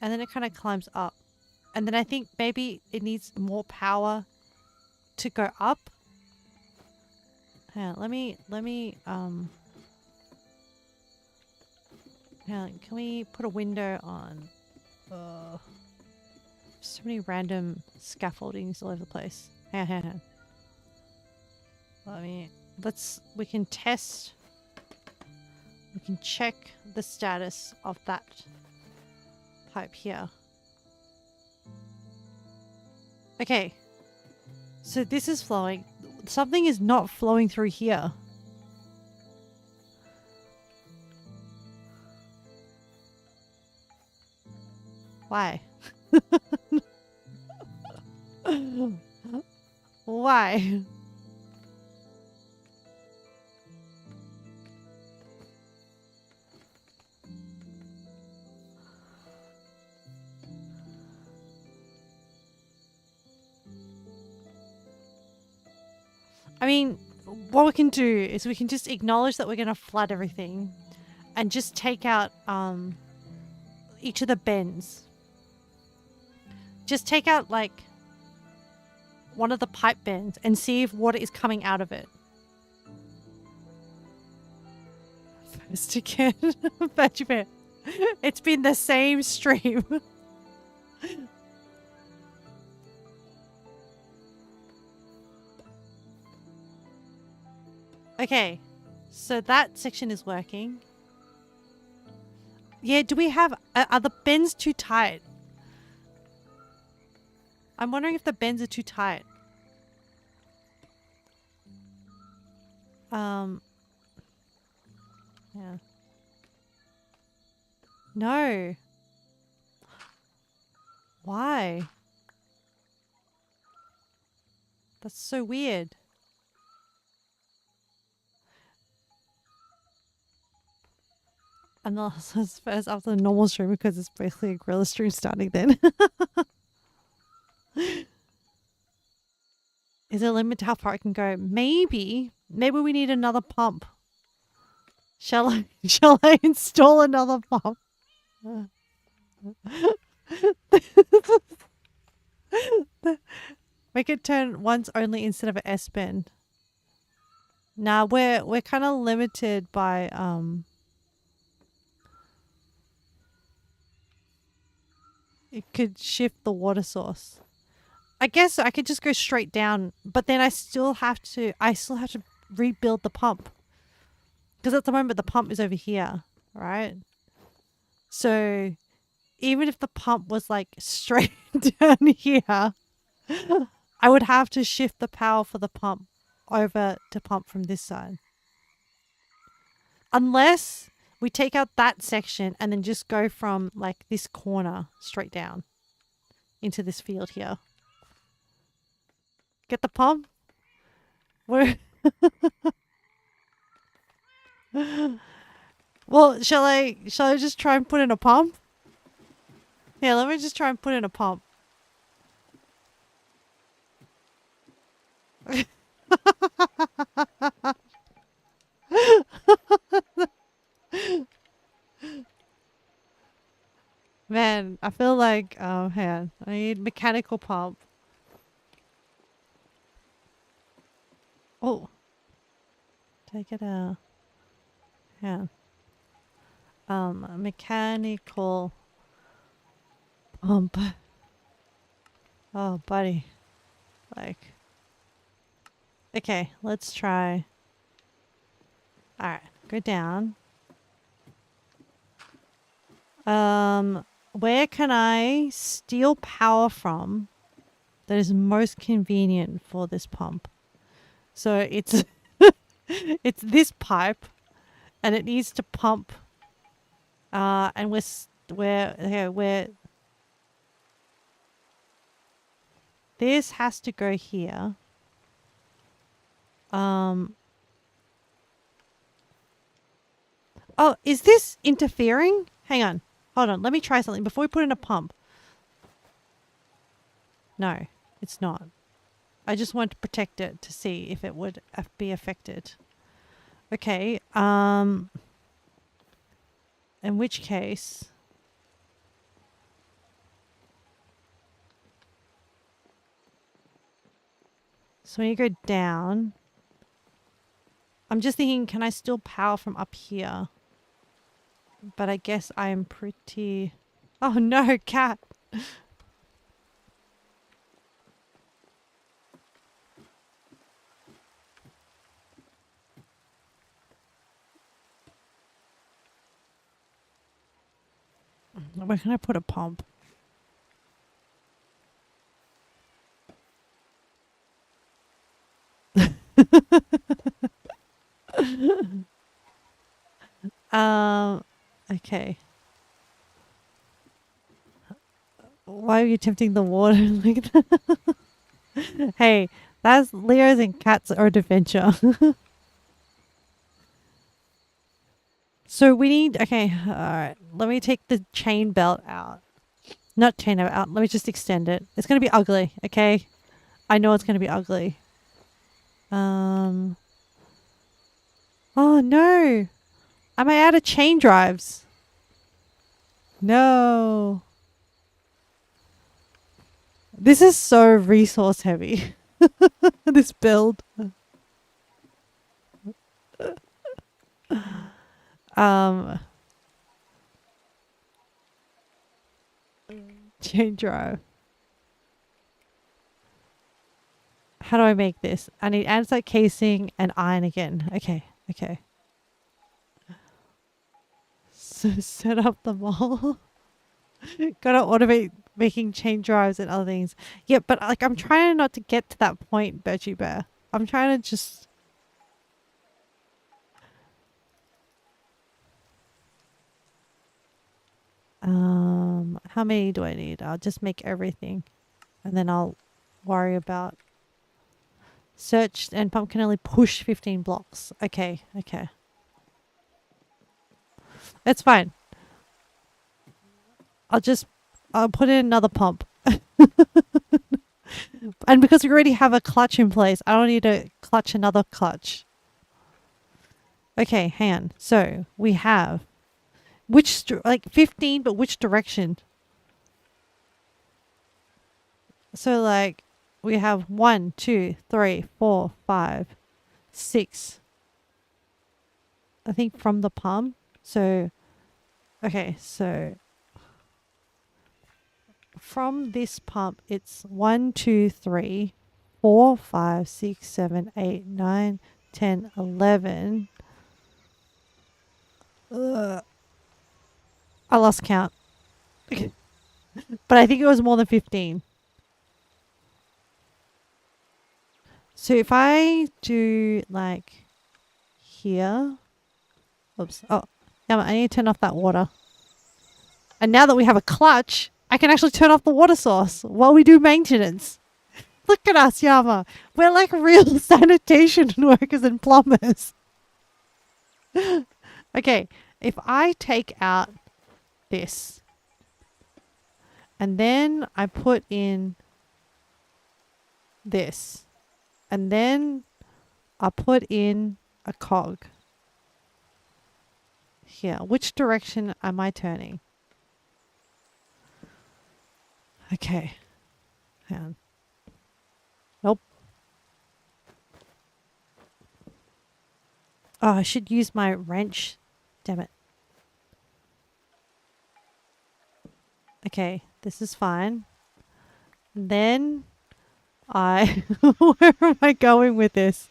and then it kind of climbs up. And then I think maybe it needs more power to go up. Yeah, let me yeah, can we put a window on? So many random scaffoldings all over the place. We can test. We can check the status of that pipe here. Okay. So this is flowing. Something is not flowing through here. Why? Why? I mean, what we can do is we can just acknowledge that we're going to flood everything and just take out each of the bends. Just take out like one of the pipe bends and see if water is coming out of it. First again. It's been the same stream. Okay, so that section is working. Yeah, do we have... Are the bends too tight? I'm wondering if the bends are too tight. Yeah. No. Why? That's so weird. And this is first after the normal stream because it's basically a gorilla stream starting then. Is there a limit to how far it can go? Maybe we need another pump. Shall I install another pump? Make it turn once only instead of an S bend. Now we're kind of limited by it could shift the water source. I guess I could just go straight down, but then I still have to rebuild the pump. Because at the moment the pump is over here, right? So even if the pump was like straight down here, I would have to shift the power for the pump over to pump from this side. Unless we take out that section and then just go from like this corner straight down into this field here. Get the pump? Where? Well, shall I just try and put in a pump? Yeah, let me just try and put in a pump. Man, I feel like hang on. I need mechanical pump. Oh. Take it out. Yeah. Mechanical pump. Oh, buddy. Like. Okay, let's try. Alright, go down. Where can I steal power from that is most convenient for this pump? So it's it's this pipe, and it needs to pump. And we're this has to go here. Oh, is this interfering? Hang on. Hold on. Let me try something before we put in a pump. No, it's not. I just want to protect it to see if it would be affected. Okay. In which case... So when you go down... I'm just thinking, can I still power from up here? But I guess I am pretty... Oh no, cat! Where can I put a pump? Okay. Why are you tempting the water like that? Hey, that's Leo's and Cat's adventure. So we need... Okay, alright. Let me take the chain belt out. Not chain belt out. Let me just extend it. It's going to be ugly, okay? I know it's going to be ugly. Oh no! Am I out of chain drives? No. This is so resource heavy. This build. Chain drive. How do I make this? I need andesite casing and iron again. Okay, okay. So set up the mall. Gotta automate making chain drives and other things. Yeah, but like I'm trying not to get to that point, Birchie Bear. I'm trying to just... How many do I need? I'll just make everything. And then I'll worry about... Search and pump can only push 15 blocks. Okay, okay. It's fine. I'll put in another pump. And because we already have a clutch in place, I don't need to clutch another clutch. Okay, hang on. So we have like 15, but which direction? So like we have 1, 2, 3, 4, 5, 6. I think from the pump. So okay, so from this pump it's 1, 2, 3, 4, 5, 6, 7, 8, 9, 10, 11. Ugh, I lost count. But I think it was more than 15. So if I do like here. Oops. Oh, yeah, I need to turn off that water. And now that we have a clutch, I can actually turn off the water source while we do maintenance. Look at us, Yama. We're like real sanitation workers and plumbers. Okay, if I take out this and then I put in this and then I put in a cog here, which direction am I turning? Okay. Hang on. Nope. Oh, I should use my wrench. Damn it. Okay, this is fine. And then where am I going with this?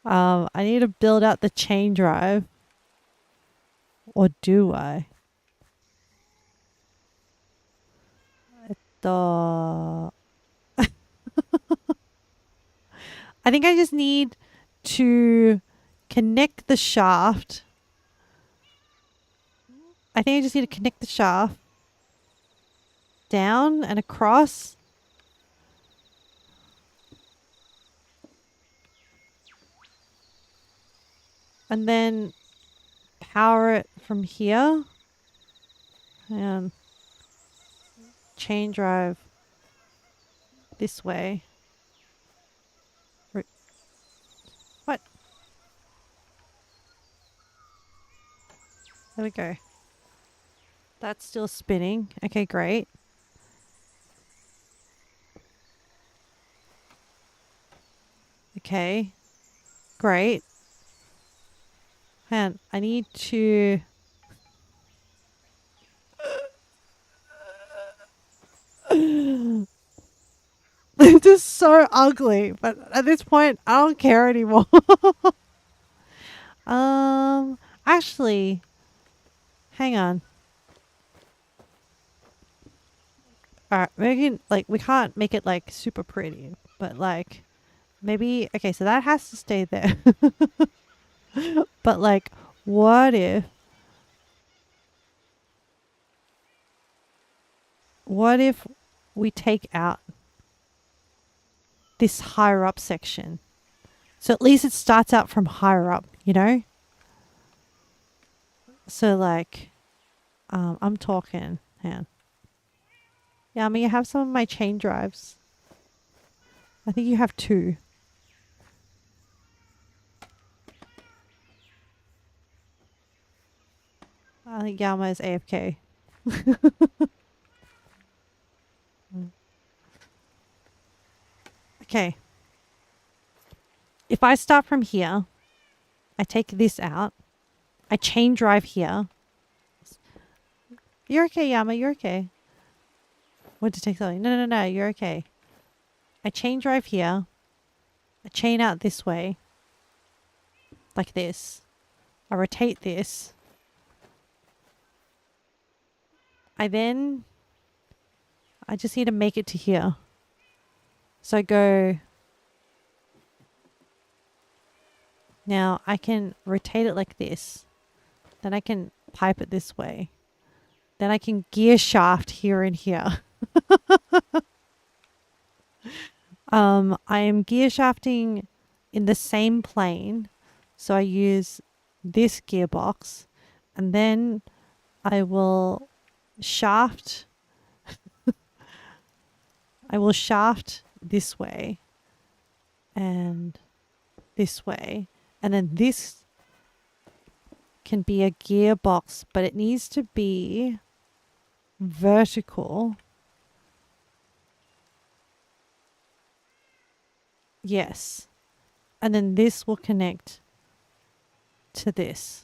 I need to build out the chain drive. Or do I? The I think I just need to connect the shaft. I think I just need to connect the shaft down and across. And then power it from here. And chain drive this way. What? There we go. That's still spinning. Okay, great. Okay, great. Man, I need to... This is so ugly, but at this point, I don't care anymore. Actually, hang on. Alright, we can't make it like super pretty, but like maybe, okay, so that has to stay there. But like, what if we take out this higher up section? So at least it starts out from higher up, you know? So like, I'm talking, hang on. Yeah, I mean, you have some of my chain drives. I think you have 2. I think Yama is AFK. Okay. If I start from here, I take this out. I chain drive here. You're okay, Yama. You're okay. What did it take so long? No. You're okay. I chain drive here. I chain out this way. Like this. I rotate this. I just need to make it to here. So I go... Now I can rotate it like this. Then I can pipe it this way. Then I can gear shaft here and here. I am gear shafting in the same plane. So I use this gearbox and then I will shaft this way and this way. And then this can be a gearbox, but it needs to be vertical. Yes. And then this will connect to this.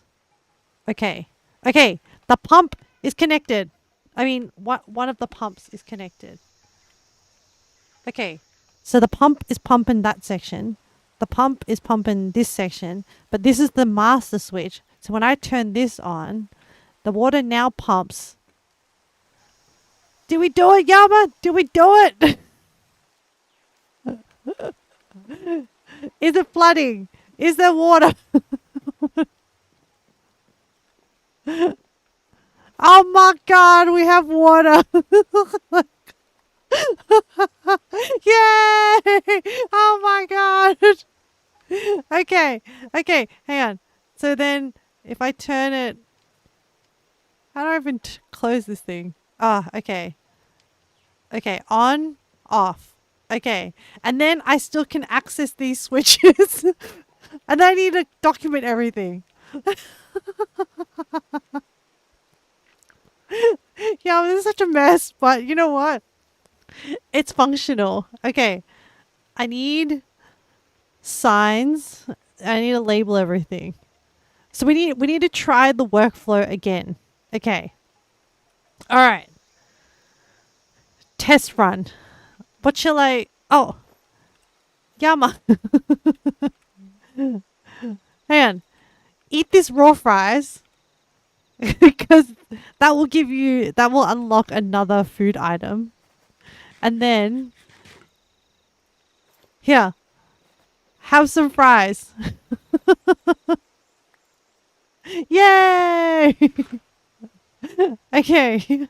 Okay. Okay. The pump is connected. I mean, one of the pumps is connected. Okay. So the pump is pumping that section. The pump is pumping this section. But this is the master switch. So when I turn this on, the water now pumps. Did we do it, Yama? Did we do it? Is it flooding? Is there water? Oh my god, we have water. Yay! Oh my god. Okay. Okay, hang on. So then if I turn it, how do I even close this thing? Ah, okay. Okay, on, off. Okay. And then I still can access these switches. And I need to document everything. Yeah, this is such a mess, but you know what? It's functional. Okay. I need signs. I need to label everything. So we need to try the workflow again. Okay. All right. Test run. What shall I? Oh, Yama. Hang on. Eat this raw fries because that will unlock another food item. And then here, have some fries. Yay! Okay.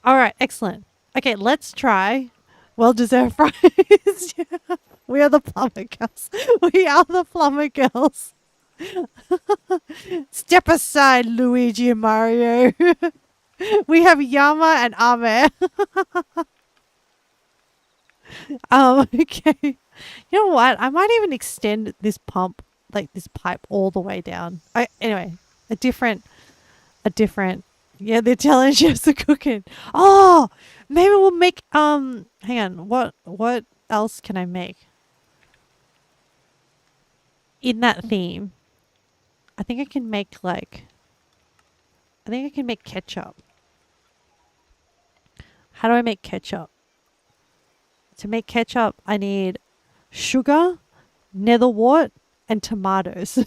All right, excellent. Okay, let's try well-deserved fries. Yeah. We are the plumber girls. We are the plumber girls. Step aside, Luigi and Mario. We have Yama and Ame. Okay. You know what? I might even extend this pump, like this pipe, all the way down. Anyway, a different. Yeah, the Italian chefs are cooking. Oh, maybe we'll make. Hang on. What else can I make in that theme? I think I can make ketchup. How do I make ketchup? To make ketchup, I need sugar, netherwort, and tomatoes.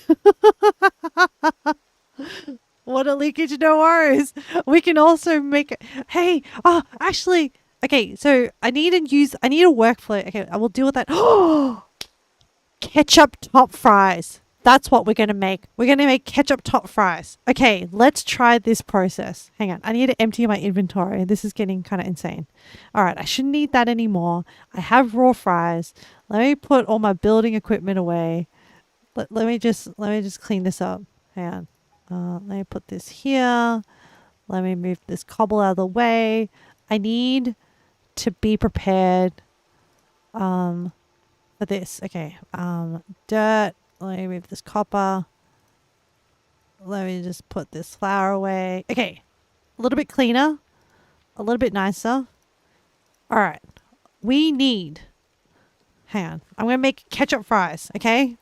Water leakage, no worries. We can also make. Hey, actually, okay. So I need a workflow. Okay, I will deal with that. Oh, ketchup top fries. That's what we're going to make. We're going to make ketchup top fries. Okay, let's try this process. Hang on. I need to empty my inventory. This is getting kind of insane. All right, I shouldn't need that anymore. I have raw fries. Let me put all my building equipment away. Let me just clean this up. Hang on. Let me put this here. Let me move this cobble out of the way. I need to be prepared for this. Okay. Dirt. Let me move this copper. Let me just put this flour away. Okay. A little bit cleaner. A little bit nicer. All right. We need... Hang on. I'm going to make ketchup fries, okay?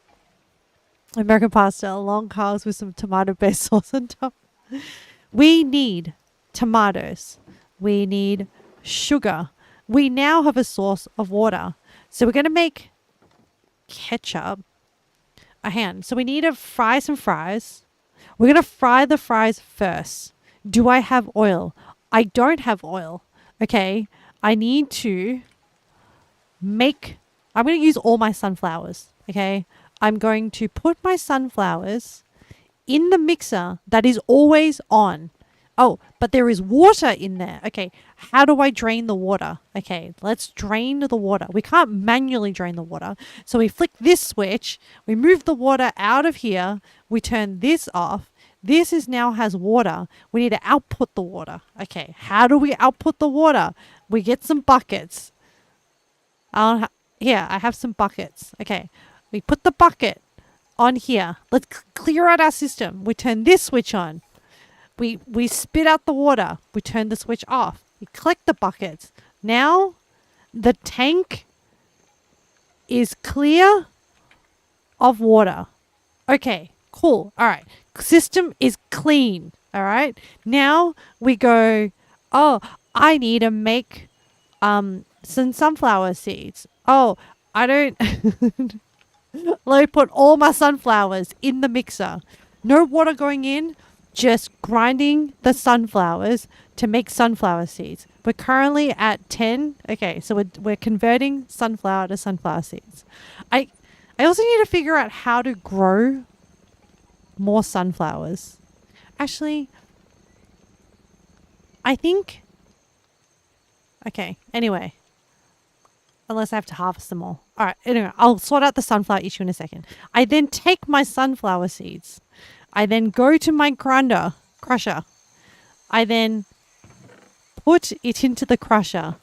American pasta, long carbs with some tomato-based sauce on top. We need tomatoes. We need sugar. We now have a source of water. So we're going to make ketchup. Hang on. So we need to fry some fries. We're going to fry the fries first. Do I have oil? I don't have oil. Okay. I need to make... I'm going to use all my sunflowers. Okay. I'm going to put my sunflowers in the mixer that is always on. Oh, but there is water in there. Okay, how do I drain the water? Okay, let's drain the water. We can't manually drain the water. So we flick this switch. We move the water out of here. We turn this off. This now has water. We need to output the water. Okay, how do we output the water? We get some buckets. Here, I have some buckets. Okay, we put the bucket on here. Let's clear out our system. We turn this switch on. We spit out the water. We turn the switch off. We collect the buckets. Now, the tank is clear of water. Okay, cool. All right. System is clean. All right. Now we go, oh, I need to make some sunflower seeds. Oh, I don't let me put all my sunflowers in the mixer. No water going in, just grinding the sunflowers to make sunflower seeds. We're currently at 10. Okay, so we're converting sunflower to sunflower seeds. I also need to figure out how to grow more sunflowers. Actually, I think... Okay, anyway. Unless I have to harvest them all. All right, anyway, I'll sort out the sunflower issue in a second. I then take my sunflower seeds. I then go to my crusher. I then put it into the crusher.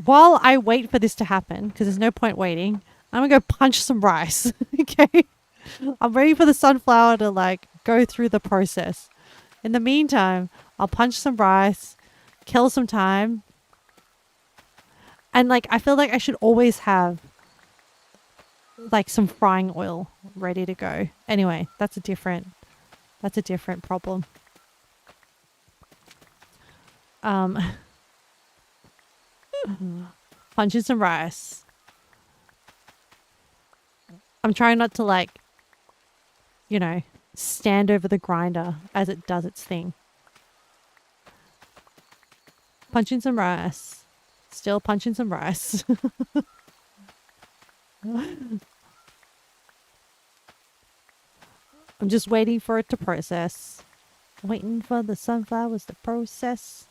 While I wait for this to happen, because there's no point waiting, I'm going to go punch some rice. Okay? I'm waiting for the sunflower to like go through the process. In the meantime, I'll punch some rice, kill some time. And like, I feel like I should always have like some frying oil ready to go. Anyway, that's a different problem. Punching some rice. I'm trying not to like, you know, stand over the grinder as it does its thing. Punching some rice. Still punching some rice. I'm just waiting for it to process. Waiting for the sunflowers to process.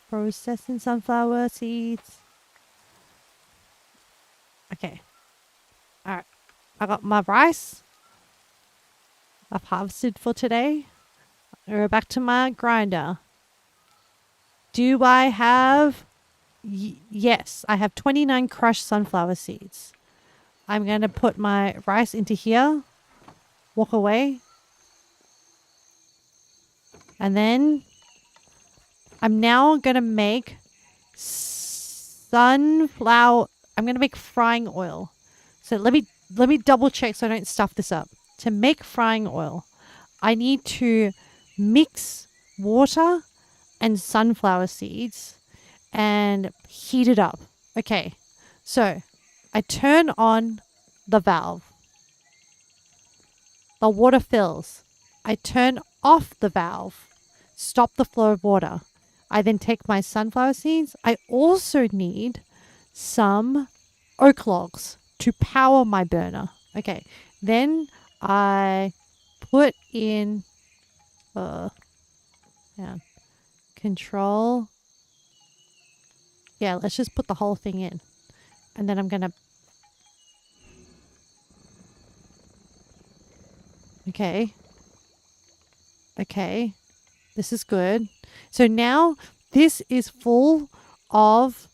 Processing sunflower seeds. Okay. Alright. I got my rice. I've harvested for today. I go back to my grinder. Do I have... yes, I have 29 crushed sunflower seeds. I'm going to put my rice into here. Walk away. And then I'm now going to make sunflower... I'm going to make frying oil. So let me double check so I don't stuff this up. To make frying oil, I need to mix water and sunflower seeds and heat it up. Okay, so I turn on the valve. The water fills. I turn off the valve. Stop the flow of water. I then take my sunflower seeds. I also need some oak logs to power my burner. Okay, then I put in control. Yeah, let's just put the whole thing in. And then I'm going to... Okay. Okay. This is good. So now this is full of...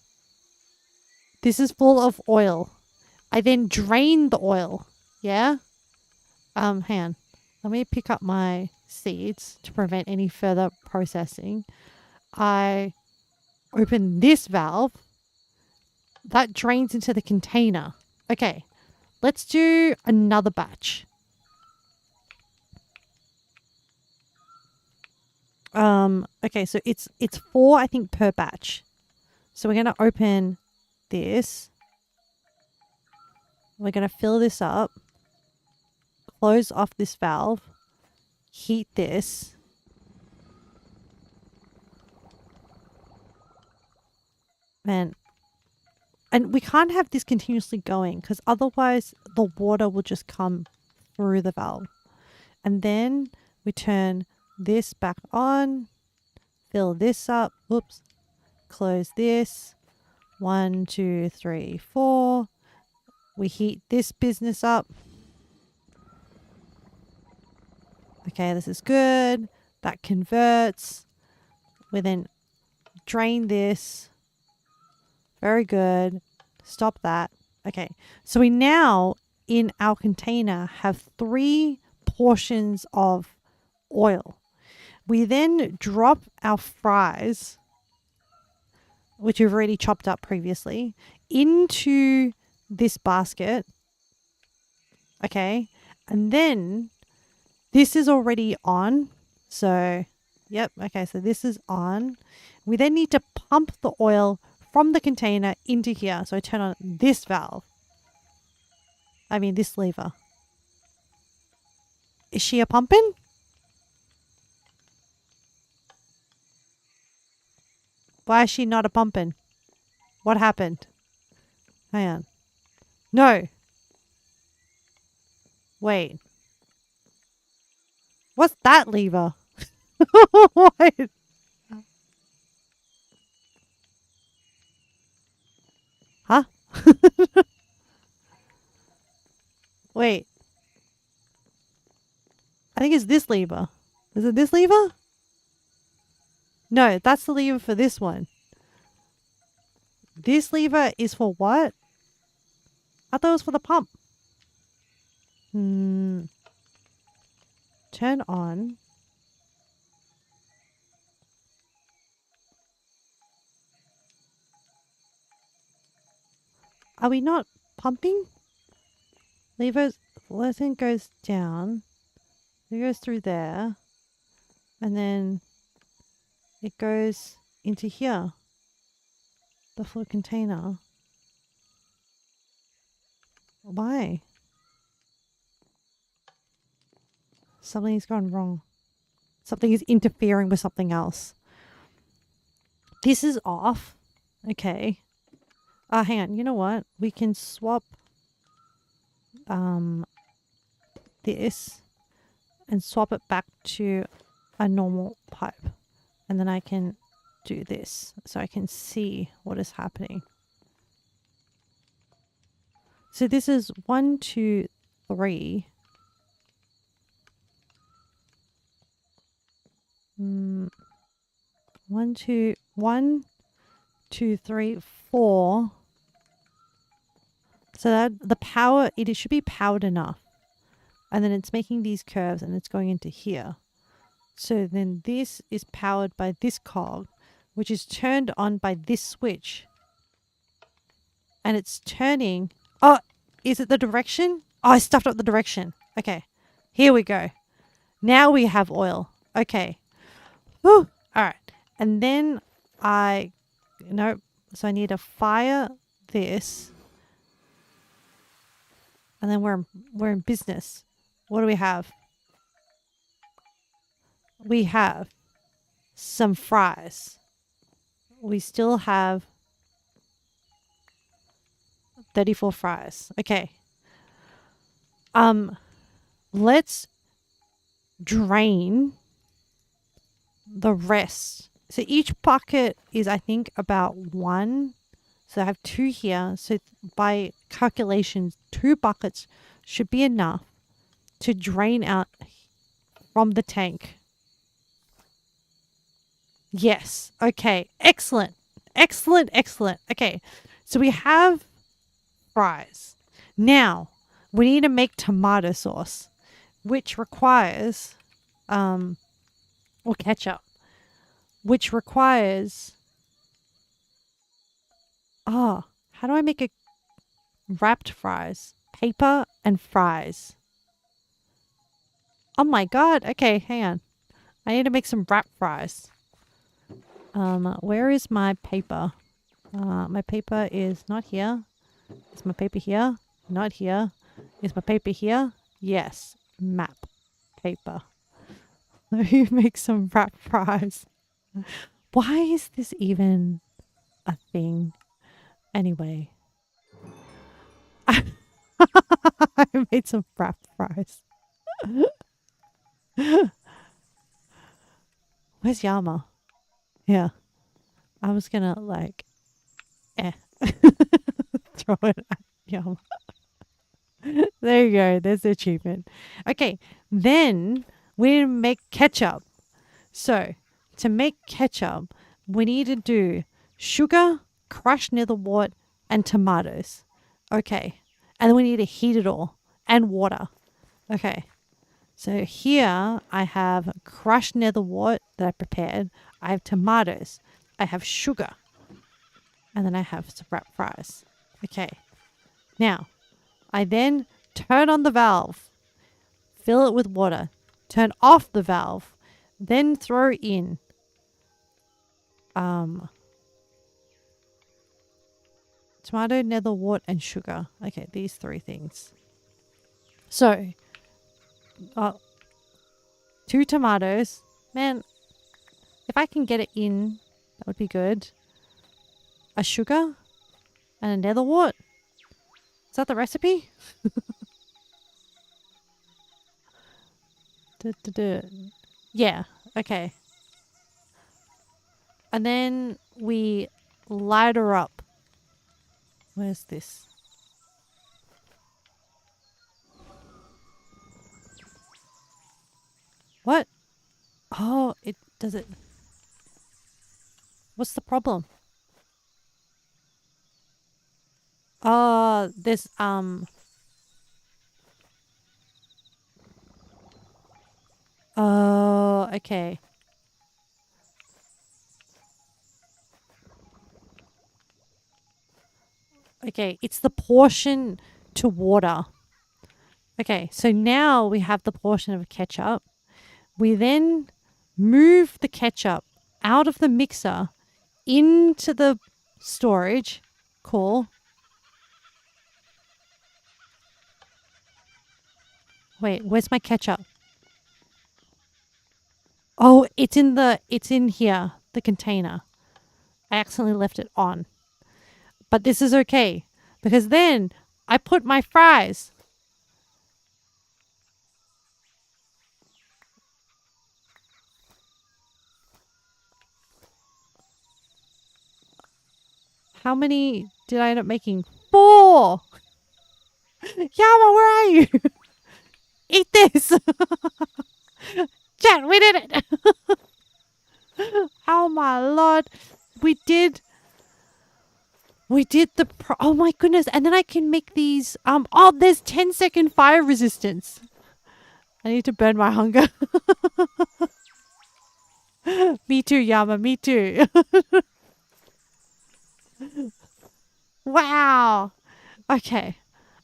This is full of oil. I then drain the oil. Yeah? Hang on. Let me pick up my seeds to prevent any further processing. I open this valve. That drains into the container. Okay. Let's do another batch. Okay, so it's 4, I think, per batch. So we're going to open this. We're going to fill this up. Close off this valve. Heat this. And we can't have this continuously going because otherwise the water will just come through the valve. And then we turn this back on. Fill this up. Whoops. Close this. 1, 2, 3, 4. We heat this business up. Okay, this is good. That converts. We then drain this. Very good. Stop that. Okay, so we now in our container have 3 portions of oil. We then drop our fries, which we've already chopped up previously, into this basket. Okay. And then this is already on. So, yep. Okay. So this is on. We then need to pump the oil from the container into here. So I turn on this valve. I mean, this lever. Is she a pumping? Why is she not a pumping? What happened? Hang on. No. Wait. What's that lever? Wait. Huh? Wait. I think it's this lever. Is it this lever? No, that's the lever for this one. This lever is for what? I thought it was for the pump. Turn on. Are we not pumping? Levers, lesson goes down. It goes through there. And then it goes into here. The full container. Why? Something's gone wrong. Something is interfering with something else. This is off. Okay. Hang on. You know what? We can swap this and swap it back to a normal pipe. And then I can do this so I can see what is happening. So this is 1, 2, 3. 1, 2, 1, 2, 3, 4. So that the power, it should be powered enough. And then it's making these curves and it's going into here. So then this is powered by this cog, which is turned on by this switch. And it's turning. Oh, is it the direction? Oh, I stuffed up the direction. Okay, here we go. Now we have oil. Okay. Whew. All right. And then nope. So I need to fire this. And then we're in business. What do we have? We have some fries. We still have 34 fries. Okay. Let's drain the rest. So each bucket is, I think, about 1. So I have 2 here. So by calculations, 2 buckets should be enough to drain out from the tank. Yes. Okay. Excellent. Excellent. Excellent. Okay. So we have fries. Now, we need to make tomato sauce, which requires, or ketchup, which requires, how do I make a wrapped fries? Paper and fries. Oh my God. Okay, hang on. I need to make some wrap fries. Where is my paper? My paper is not here. Is my paper here? Not here. Is my paper here? Yes. Map. Paper. Let me make some wrap fries. Why is this even a thing? Anyway. I made some wrap fries. Where's Yama? Yeah. I was gonna throw it at Yama. There you go. There's the achievement. Okay. Then we need to make ketchup. So to make ketchup, we need to do sugar, crushed netherwort, and tomatoes. Okay. And then we need to heat it all and water. Okay. So here I have crushed netherwort that I prepared. I have tomatoes. I have sugar. And then I have some wrap fries. Okay. Now, I then turn on the valve, fill it with water, turn off the valve, then throw in tomato, nether wart, and sugar. Okay, these 3 things. So, 2 tomatoes. Man, if I can get it in, that would be good. A sugar and a nether wart. Is that the recipe? Yeah, okay. And then we light her up. Where's this? What? Oh, it does it. What's the problem? There's oh, okay. Okay, it's the portion to water. Okay, so now we have the portion of ketchup. We then move the ketchup out of the mixer into the storage. Cool. Wait, where's my ketchup? Oh, it's in here, the container. I accidentally left it on. But this is okay because then I put my fries. How many did I end up making? 4. Yama, where are you? Eat this. Chat, we did it. Oh my lord. We did the oh my goodness. And then I can make these oh, there's 10-second fire resistance. I need to burn my hunger. Me too, Yama, me too. Wow. Okay.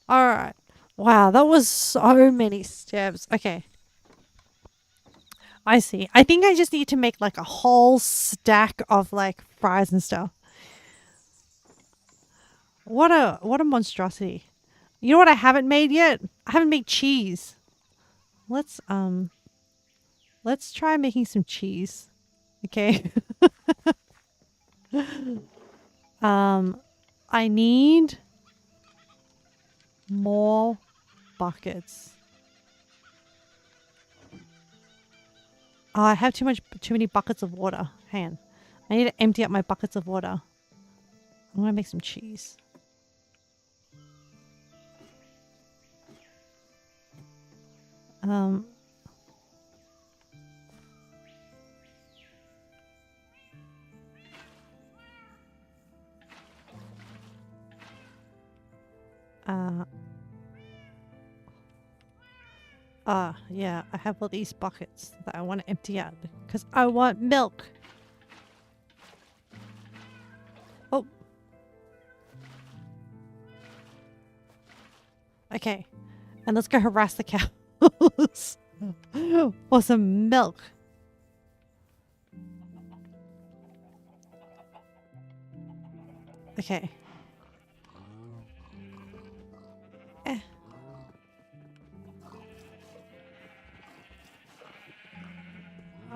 All right. Wow, that was so many steps. Okay. I see. I think I just need to make like a whole stack of like fries and stuff. What a monstrosity. You know what I haven't made yet? I haven't made cheese. Let's try making some cheese. Okay. I need more buckets. Oh, I have too many buckets of water. Hang on. I need to empty out my buckets of water. I'm gonna make some cheese. Yeah, I have all these buckets that I want to empty out because I want milk. Oh. Okay. And let's go harass the cows for some milk. Okay.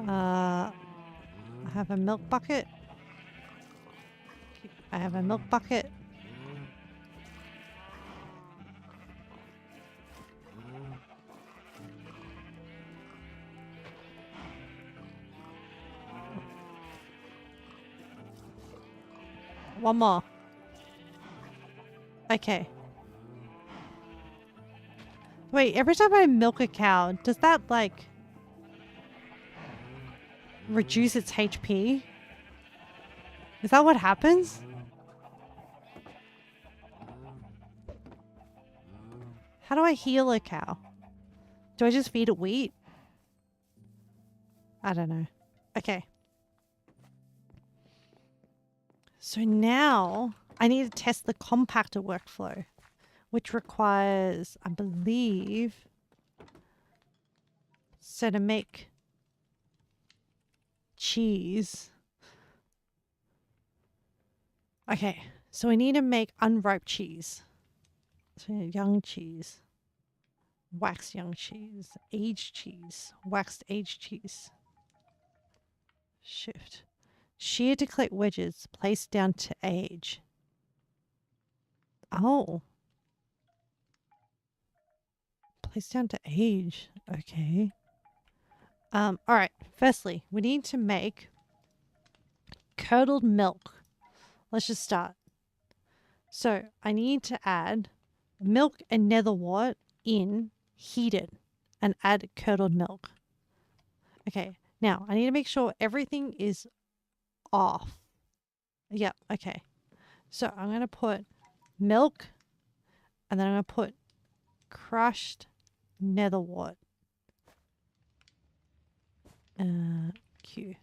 I have a milk bucket. I have a milk bucket. One more. Okay. Wait, every time I milk a cow, does that like reduce its HP? Is that what happens? How do I heal a cow? Do I just feed it wheat? I don't know. Okay. So now I need to test the compactor workflow, which requires, I believe, so to make cheese. Okay, so we need to make unripe cheese. So young cheese, waxed young cheese, aged cheese, waxed aged cheese. Shift. Shear to collect wedges, place down to age. Oh. Place down to age. Okay. Alright. Firstly, we need to make curdled milk. Let's just start. So I need to add milk and nether wart in heated and add curdled milk. Okay. Now I need to make sure everything is off. Yep. Okay. So I'm going to put milk and then I'm going to put crushed nether wart. Q.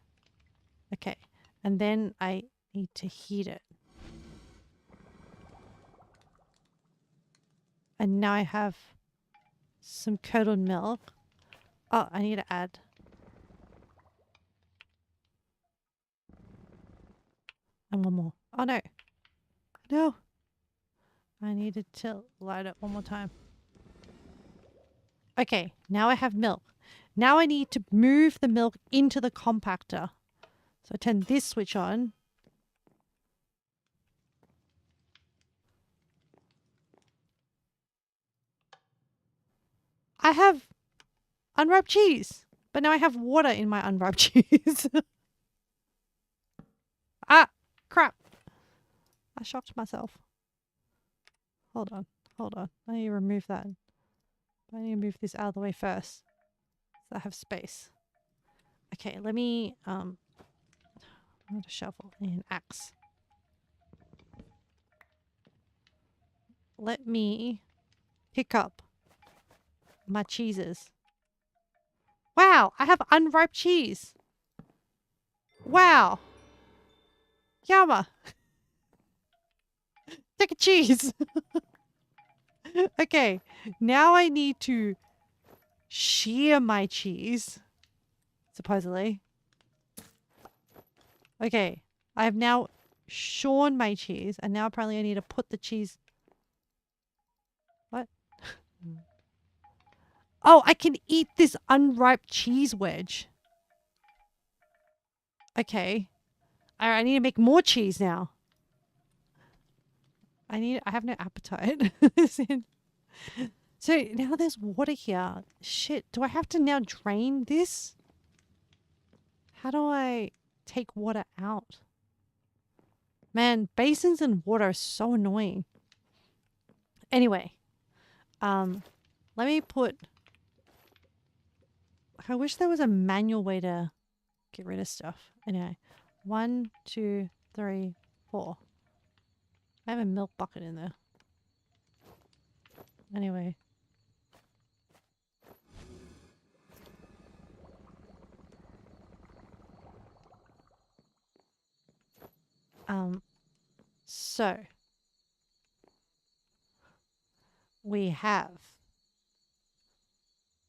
Okay. And then I need to heat it. And now I have some curdled milk. Oh, I need to add. And one more. Oh no. No. I needed to light it one more time. Okay, now I have milk. Now I need to move the milk into the compactor. So I turn this switch on. I have unripe cheese, but now I have water in my unripe cheese. Ah, crap. I shocked myself. Hold on. I need to remove that. I need to move this out of the way first, so I have space. Okay, let me, I'm going to shovel and an axe. Let me pick up my cheeses. Wow, I have unripe cheese. Wow. Yama. Take a cheese. Okay, now I need to shear my cheese, supposedly. Okay, I have now shorn my cheese, and now apparently I need to put the cheese... What? Oh, I can eat this unripe cheese wedge. Okay. I need to make more cheese now. I have no appetite. So now there's water here. Shit, do I have to now drain this? How do I take water out? Man, basins and water are so annoying. Anyway, let me put... I wish there was a manual way to get rid of stuff. Anyway, 1, 2, 3, 4. I have a milk bucket in there. Anyway. So we have...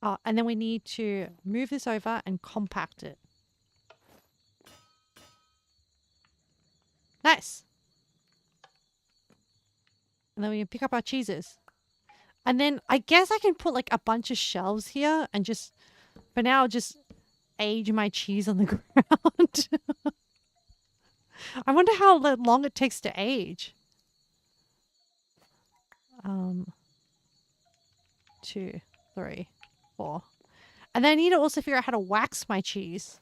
Oh, and then we need to move this over and compact it. Nice. And then we can pick up our cheeses. And then I guess I can put like a bunch of shelves here and just, for now, just age my cheese on the ground. I wonder how long it takes to age. 2, 3, 4. And then I need to also figure out how to wax my cheese.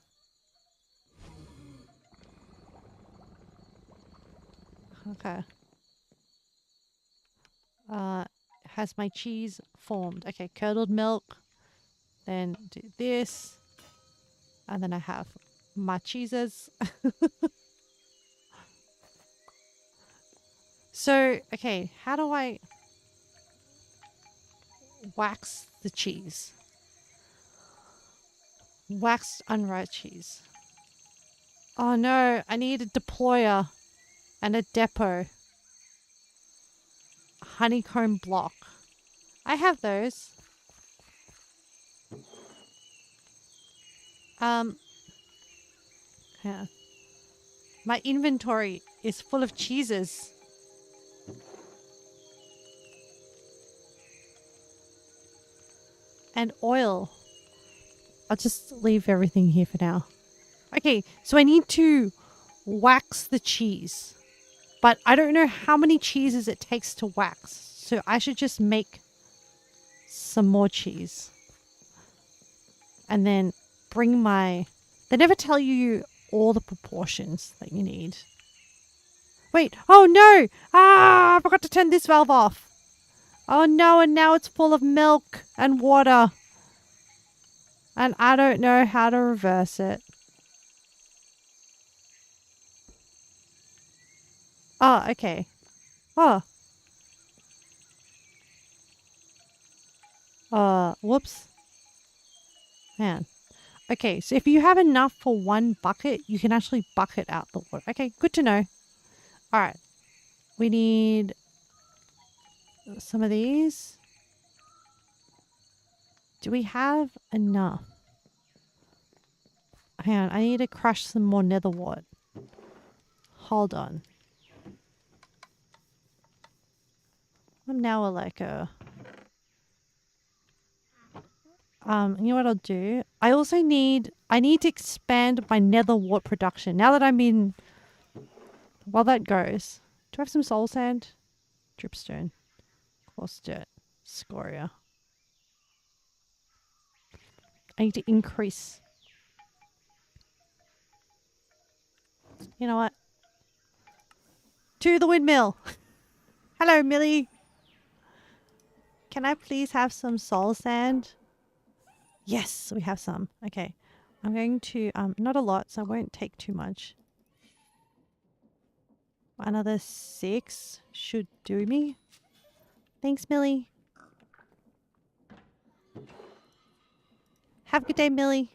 Okay. Has my cheese formed? Okay, curdled milk. Then do this. And then I have my cheeses. So, okay, how do I wax the cheese? Waxed unripe cheese. Oh no, I need a deployer and a depot. honeycomb block. I have those. Yeah. My inventory is full of cheeses. And oil. I'll just leave everything here for now. Okay, so I need to wax the cheese. But I don't know how many cheeses it takes to wax. So I should just make some more cheese. And then bring my... They never tell you all the proportions that you need. Wait, oh no! Ah, I forgot to turn this valve off. Oh no, and now it's full of milk and water. And I don't know how to reverse it. Oh, okay. Oh. Whoops. Man. Okay, so if you have enough for one bucket, you can actually bucket out the water. Okay, good to know. Alright. We need some of these. Do we have enough? Hang on, I need to crush some more nether wart. Hold on. I'm now like a... you know what I'll do? I need to expand my nether wart production. Now that I'm in... While that goes... Do I have some soul sand? Dripstone. Coarse dirt. Scoria. I need to increase... You know what? To the windmill! Hello, Millie! Can I please have some soul sand? Yes, we have some. Okay. I'm going to... not a lot, so I won't take too much. Another 6 should do me. Thanks, Millie. Have a good day, Millie.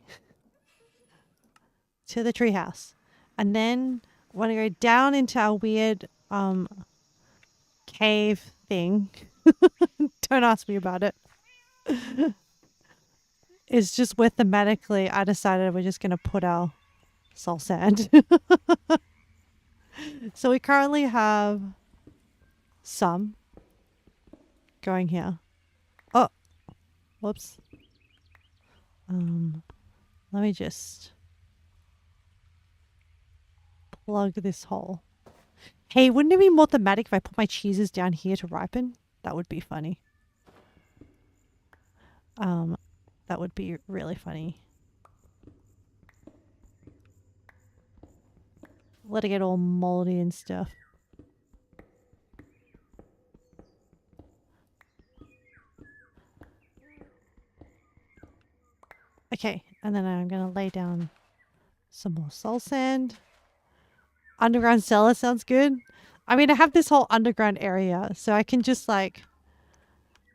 To the treehouse. And then I want to go down into our weird cave thing. Don't ask me about it. It's just where thematically I decided we're just going to put our soul sand. So we currently have some going here. Oh, whoops. Let me just plug this hole. Hey, wouldn't it be more thematic if I put my cheeses down here to ripen? That would be funny. That would be really funny. Let it get all moldy and stuff. Okay, and then I'm going to lay down some more soul sand. Underground cellar sounds good. I mean, I have this whole underground area, so I can just like...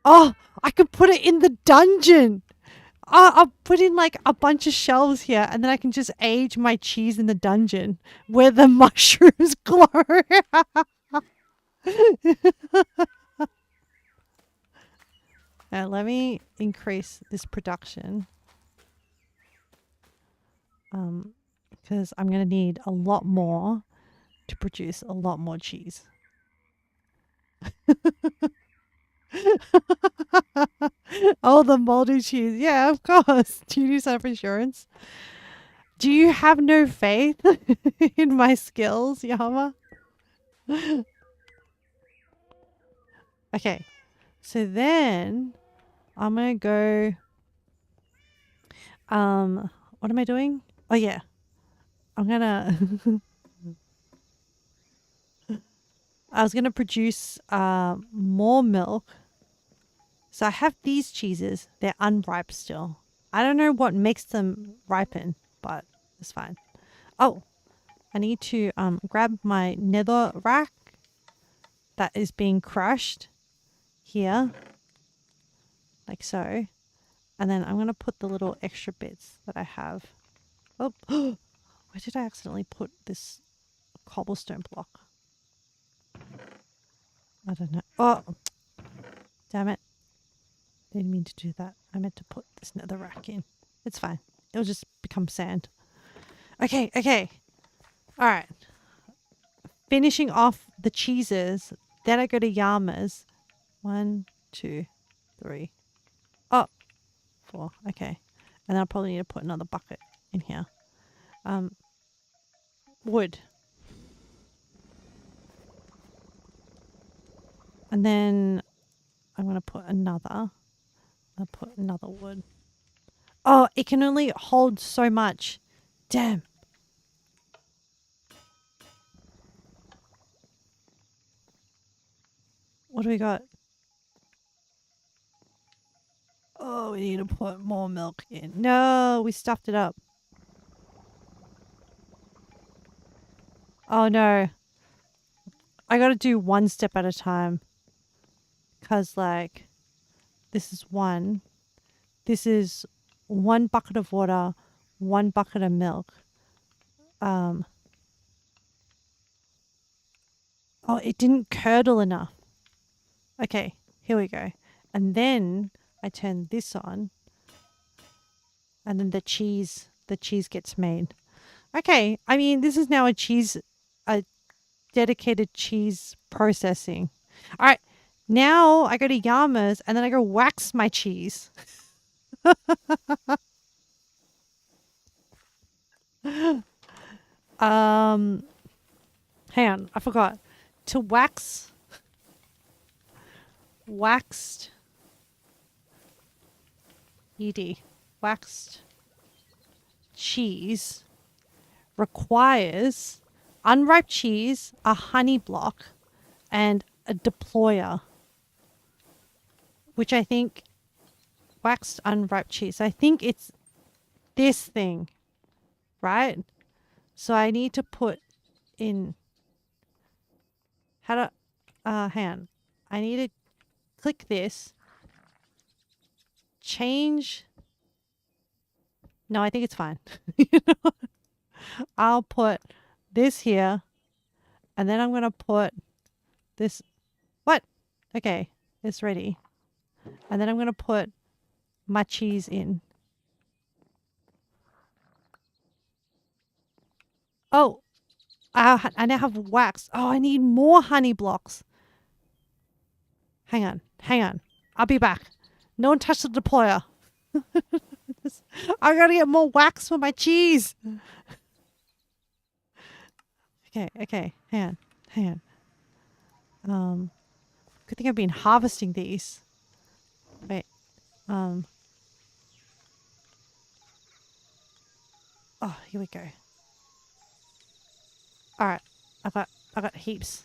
Oh, I could put it in the dungeon! I'll put in like a bunch of shelves here, and then I can just age my cheese in the dungeon where the mushrooms glow. Now, let me increase this production. Because I'm going to need a lot more to produce a lot more cheese. Oh, the moldy cheese. Yeah, of course. Do you do self-insurance? Do you have no faith in my skills, Yama? Okay. So then I'm going to go... what am I doing? Oh, yeah. I'm going to... I was going to produce more milk. So I have these cheeses. They're unripe still. I don't know what makes them ripen, but it's fine. Oh, I need to grab my nether rack that is being crushed here, like so. And then I'm going to put the little extra bits that I have. Oh, where did I accidentally put this cobblestone block? I don't know. Oh, Damn it. Didn't mean to do that. I meant to put this nether rack in. It's fine. It'll just become sand. Okay, okay. All right. Finishing off the cheeses. Then I go to Yama's. 1, 2, 3. Oh, 4. Okay. And then I'll probably need to put another bucket in here. Wood. And then I'm going to put another. I'll put another wood. Oh, it can only hold so much. Damn. What do we got? Oh, we need to put more milk in. No, we stuffed it up. Oh no. I got to do one step at a time. Because, like, this is one. This is 1 bucket of water, 1 bucket of milk. Oh, it didn't curdle enough. Okay, here we go. And then I turn this on. And then the cheese gets made. Okay, I mean, this is now a dedicated cheese processing. All right, now I go to Yama's and then I go wax my cheese. Hang on, I forgot. To waxed waxed cheese requires unripe cheese, a honey block, and a deployer, which I think waxed unripe cheese. I think it's this thing, right? So I need to put in how to hang on. I need to click this, change. No, I think it's fine. I'll put this here, and then I'm going to put this. What? Okay, it's ready. And then I'm going to put my cheese in. Oh, I now have wax. Oh, I need more honey blocks. Hang on. I'll be back. No one touch the deployer. I gotta get more wax for my cheese. Okay. Hang on. Good thing I've been harvesting these. Wait. Oh, here we go. All right. I got heaps.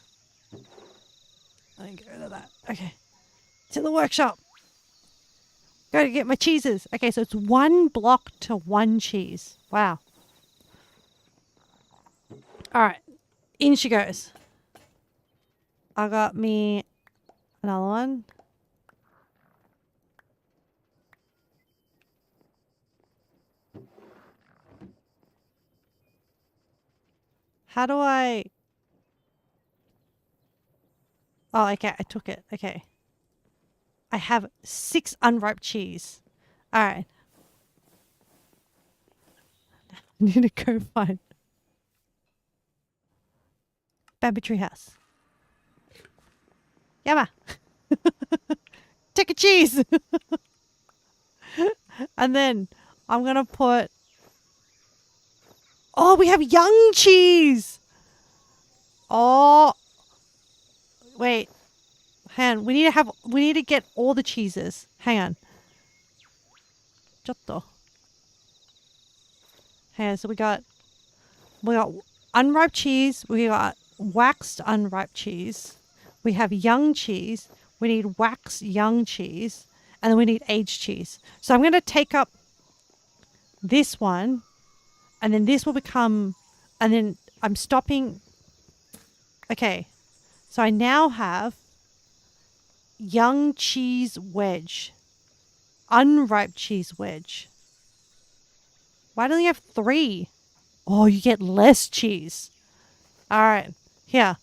Let me get rid of that. Okay. To the workshop. Gotta get my cheeses. Okay, so it's 1 block to 1 cheese. Wow. All right. In she goes. I got me another one. How do I... Oh, okay. I took it. Okay. I have 6 unripe cheese. All right. I need to go find Bamboo Tree House. Yama. Take a cheese. And then I'm going to put... Oh, we have young cheese. Oh. Wait. Hang on. We need to get all the cheeses. Hang on. Giotto. Hang on. So we got unripe cheese. We got waxed unripe cheese. We have young cheese. We need waxed young cheese. And then we need aged cheese. So I'm going to take up this one. And then this will become... And then I'm stopping... Okay. So I now have young cheese wedge. Unripe cheese wedge. Why don't you have 3? Oh, you get less cheese. All right. Here.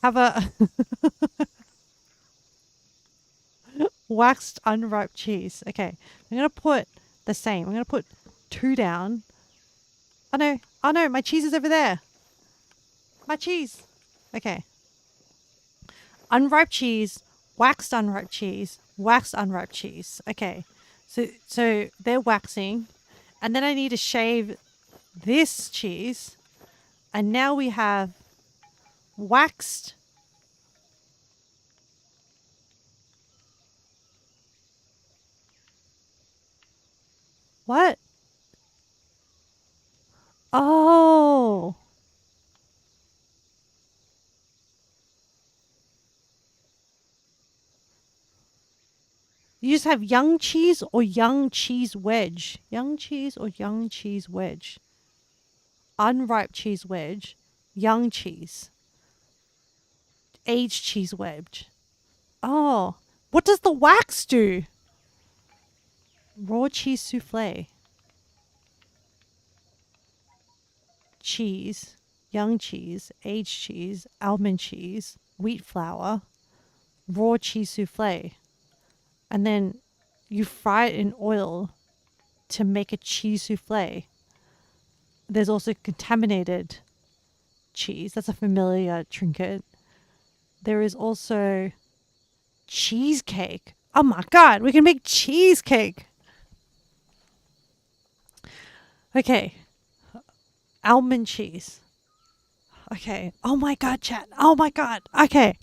Have a... waxed unripe cheese. Okay, I'm going to put the same. I'm going to put 2 down. Oh no. Oh no, my cheese is over there. My cheese. Okay. Unripe cheese, waxed unripe cheese, waxed unripe cheese. Okay. So they're waxing. And then I need to shave this cheese. And now we have waxed. What? Oh. You just have young cheese or young cheese wedge. Young cheese or young cheese wedge. Unripe cheese wedge. Young cheese. Aged cheese wedge. Oh. What does the wax do? Raw cheese souffle. Cheese. Young cheese. Aged cheese. Almond cheese. Wheat flour. Raw cheese souffle. And then you fry it in oil to make a cheese souffle. There's also contaminated cheese. That's a familiar trinket. There is also cheesecake. Oh my God, we can make cheesecake. Okay. Almond cheese. Okay. Oh my God, chat. Oh my God. Okay.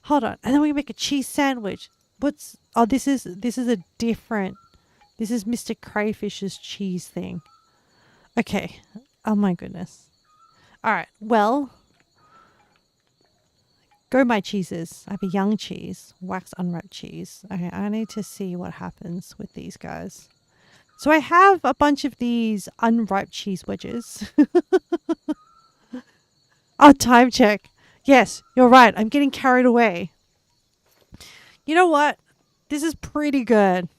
Hold on. And then we can make a cheese sandwich. This is a different. This is Mr. Crayfish's cheese thing. Okay. Oh my goodness. All right. Well, go my cheeses. I have a young cheese, wax unwrapped cheese. Okay, I need to see what happens with these guys. So I have a bunch of these unripe cheese wedges. Oh, time check. Yes, you're right. I'm getting carried away. You know what? This is pretty good.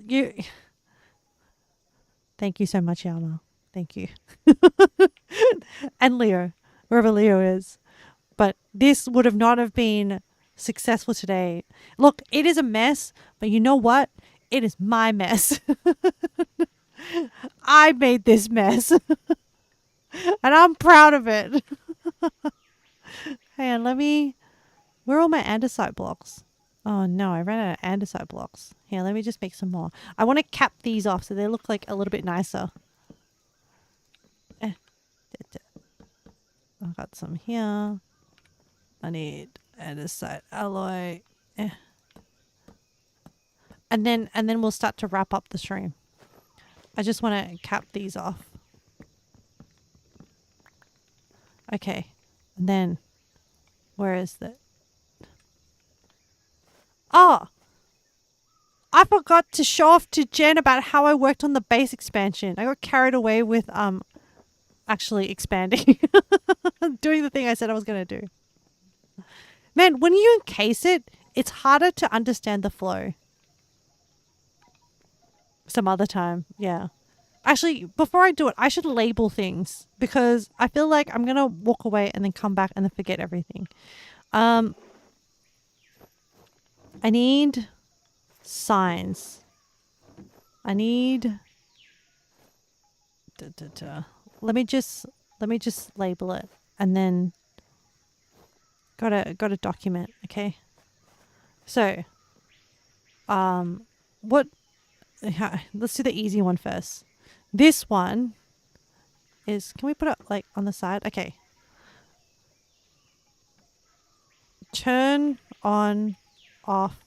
You. Thank you so much, Yama. Thank you. And Leo, wherever Leo is. But this would have not have been successful today. Look, it is a mess, but you know what? It is my mess. I made this mess. And I'm proud of it. Hey, let me. Where are all my andesite blocks? Oh no, I ran out of andesite blocks. Here, let me just make some more. I want to cap these off so they look like a little bit nicer. I got some here. I need andesite alloy. And then we'll start to wrap up the stream. I just want to cap these off. Okay. And then where is that? Oh, I forgot to show off to Jen about how I worked on the base expansion. I got carried away with actually expanding. Doing the thing I said I was going to do. Man, when you encase it, it's harder to understand the flow. Some other time, yeah. Actually, before I do it, I should label things because I feel like I'm going to walk away and then come back and then forget everything. I need signs. I need let me just label it and then gotta document, okay? So what let's do the easy one first. This one is, can we put it like on the side? Okay. Turn on off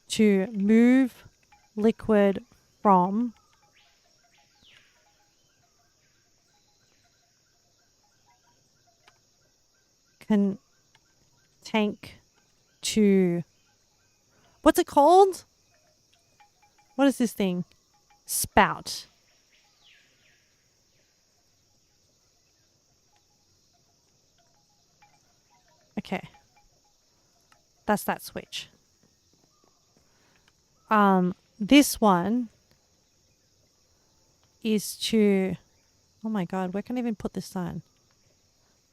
to move liquid from tank to, what's it called? What is this thing? Spout. Okay. That's that switch. This one is to, oh my God, where can I even put this sign?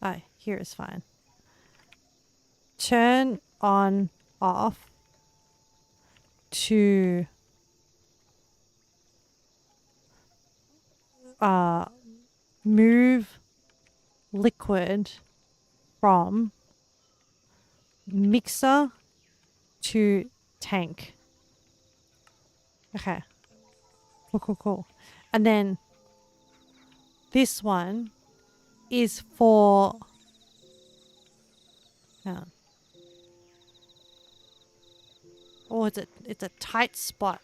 Ah, here is fine. turn on off to move liquid from mixer to tank. Okay. Cool. And then this one is for oh, it's a tight spot.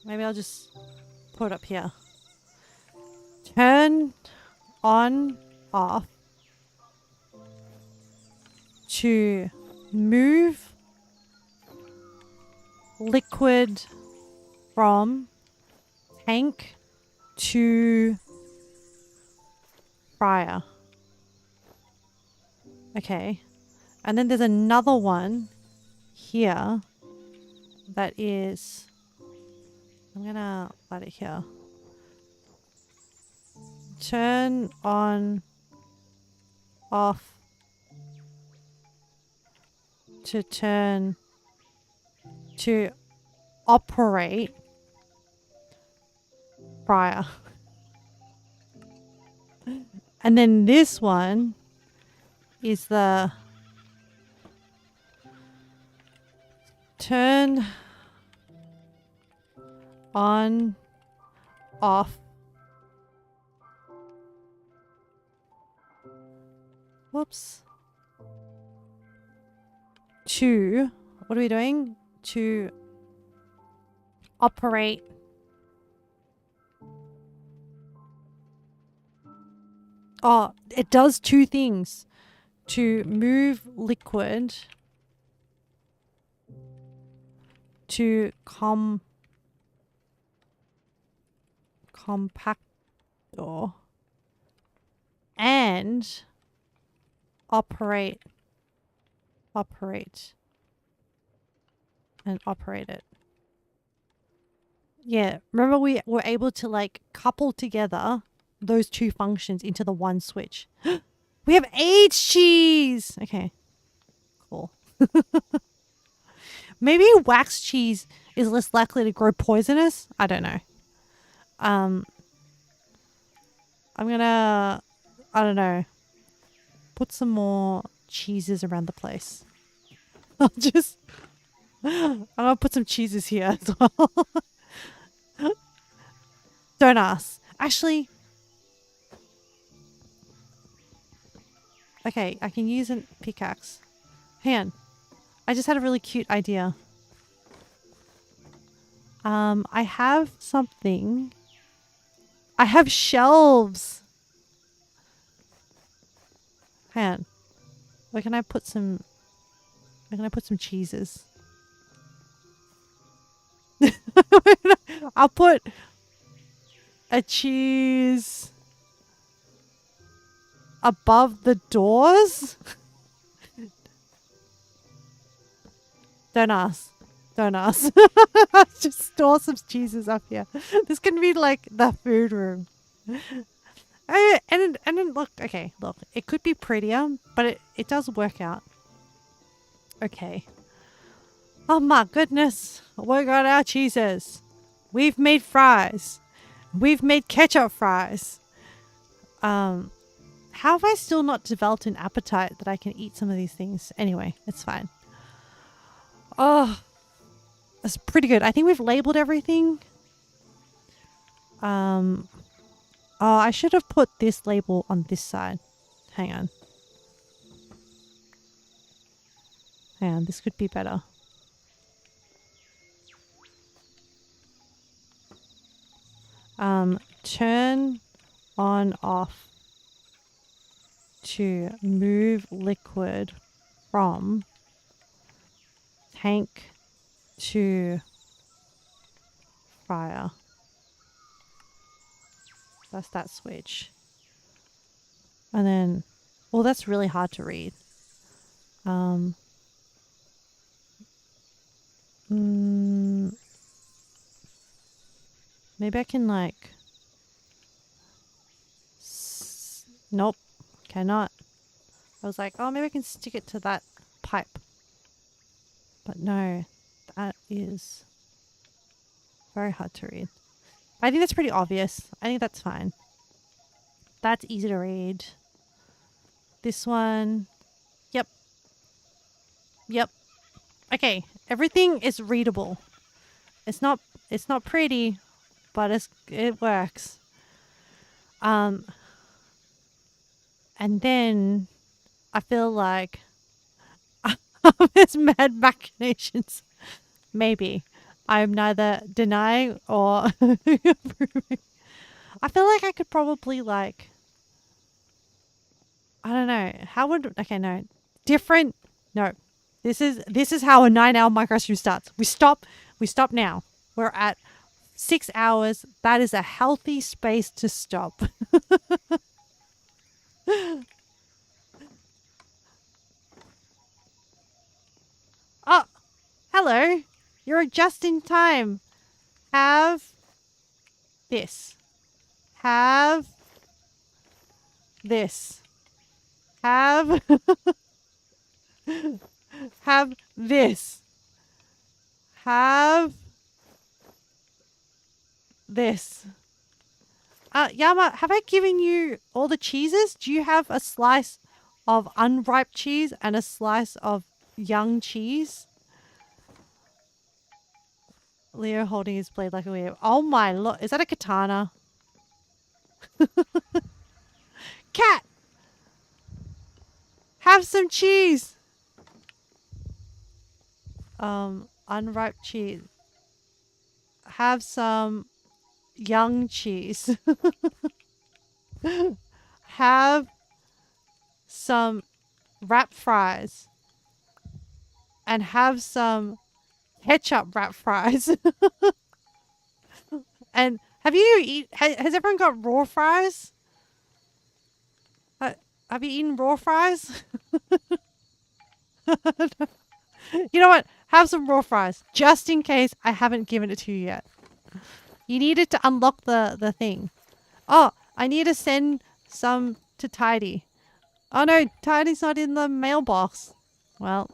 Maybe I'll just put it up here. Turn on off to move liquid from tank to fryer. Okay. And then there's another one here that is, I'm gonna let it here. Turn on off to turn to operate fryer. And then this one is the turn on off to, what are we doing? To operate it does two things. To move liquid to compactor and operate it. Yeah, remember we were able to like couple together those two functions into the one switch. We have aged cheese. Okay, cool. Maybe wax cheese is less likely to grow poisonous. I don't know. I'm gonna, I don't know, put some more cheeses around the place. I'm gonna put some cheeses here as well. Don't ask. Actually, okay, I can use a pickaxe. Hang on. I just had a really cute idea. I have something. I have shelves. Hang on. Where can I put some cheeses? I'll put a cheese above the doors. Don't ask. Just store some cheeses up here. This can be like the food room. And then look, okay, look. It could be prettier, but it does work out. Okay. Oh my goodness. We got our cheeses. We've made fries. We've made ketchup fries. How have I still not developed an appetite that I can eat some of these things? Anyway, it's fine. Oh, that's pretty good. I think we've labeled everything. Oh, I should have put this label on this side. Hang on. This could be better. Turn on off to move liquid from tank to fryer. That's that switch. And then, well, that's really hard to read. Maybe I can like Nope. Cannot. I was like, oh, maybe I can stick it to that pipe. But no, that is very hard to read. I think that's pretty obvious. I think that's fine. That's easy to read. This one. Yep. Yep. Okay. Everything is readable. It's not pretty, but it works. And then I feel like there's mad machinations. Maybe. I'm neither denying or approving. I feel like I could probably like, I don't know. How would, okay, no. Different, no. This is how a 9-hour microstream starts. We stop now. We're at 6 hours. That is a healthy space to stop. Oh, hello. You're just in time. Have this. Have this. Have have this. Have this. Yama, have I given you all the cheeses? Do you have a slice of unripe cheese and a slice of young cheese? Leo holding his blade like a weirdo. Oh my lord. Is that a katana? Cat! Have some cheese! Unripe cheese. Have some young cheese. Have some wrap fries. And have some ketchup wrap fries. And have you has everyone got raw fries? Have you eaten raw fries? You know what? Have some raw fries. Just in case I haven't given it to you yet. You needed to unlock the thing. Oh, I need to send some to Tidy. Oh no, Tidy's not in the mailbox. Well,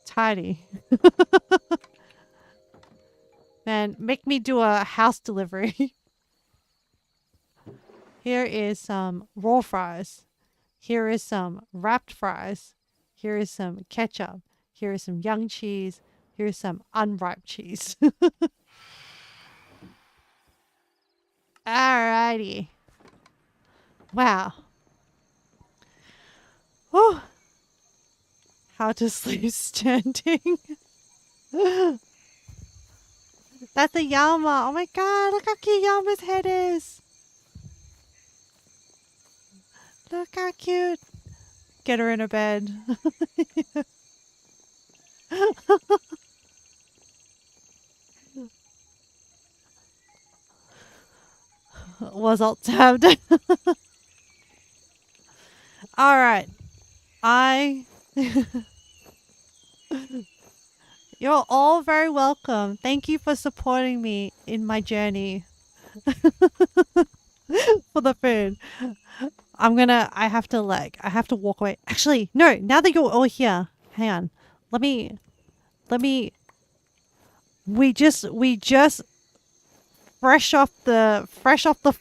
Tidy. Man, make me do a house delivery. Here is some raw fries. Here is some wrapped fries. Here is some ketchup. Here is some young cheese. Here is some unripe cheese. Alrighty. Wow. Oh. How to sleep standing. That's a llama. Oh my god, look how cute Llama's head is. Look how cute. Get her in a bed. Was alt tabbed. Alright. You're all very welcome. Thank you for supporting me in my journey. For the food. I have to walk away. Actually, no, now that you're all here, hang on. Let me, we just fresh off the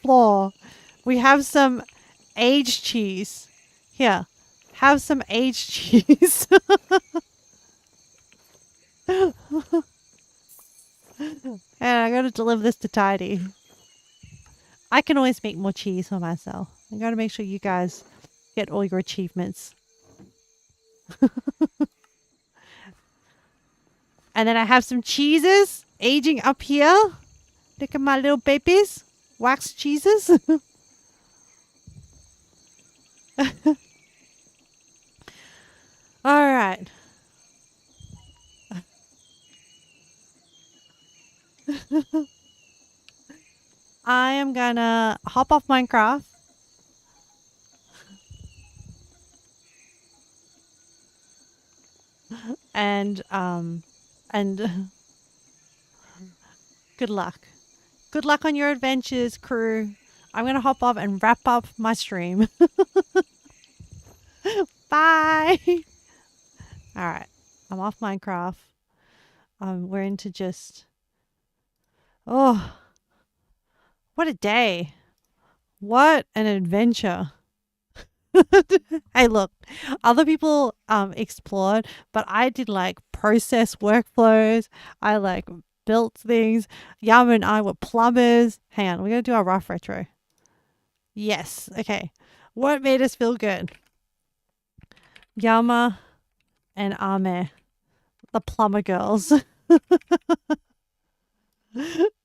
floor. We have some aged cheese. Here, have some aged cheese. And I gotta deliver this to Tidy. I can always make more cheese for myself. I gotta make sure you guys get all your achievements. And then I have some cheeses aging up here. Look at my little babies. Wax cheeses. Alright. I am gonna hop off Minecraft. And good luck. Good luck on your adventures, crew. I'm going to hop off and wrap up my stream. Bye. All right. I'm off Minecraft. We're into just, oh, what a day. What an adventure. Hey, look, other people explored, but I did like process workflows. I like built things. Yama and I were plumbers. Hang on, we're going to do our rough retro. Yes. Okay. What made us feel good? Yama and Ame, the plumber girls.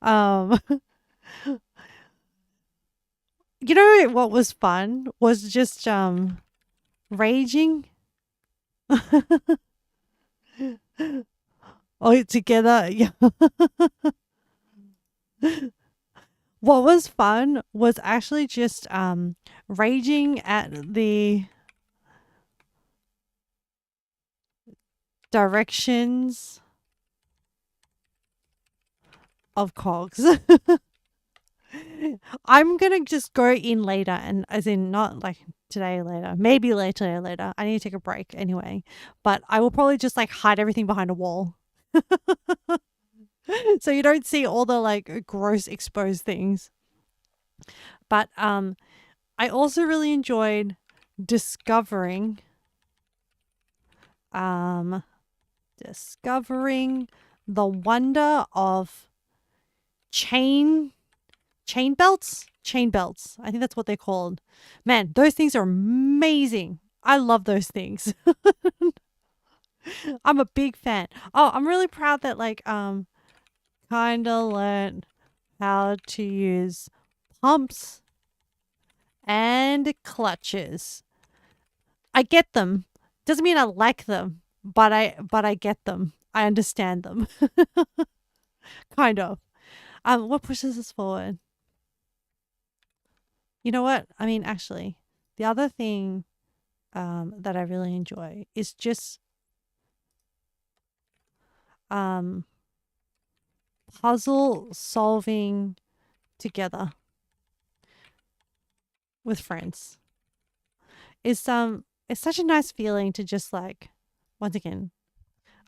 um, you know what was fun was just raging all together. Yeah. What was fun was actually just raging at the directions of cogs. I'm gonna just go in later, and as in not like today later, maybe later. I need to take a break anyway, but I will probably just like hide everything behind a wall. So you don't see all the like gross exposed things. But I also really enjoyed discovering the wonder of chain belts. I think that's what they're called. Man, those things are amazing. I love those things. I'm a big fan. Oh, I'm really proud that like kind of learned how to use pumps and clutches. I get them. Doesn't mean I like them, but I get them. I understand them. Kind of. What pushes us forward? You know what? I mean, actually, the other thing that I really enjoy is just puzzle solving together with friends. It's such a nice feeling to just like, once again,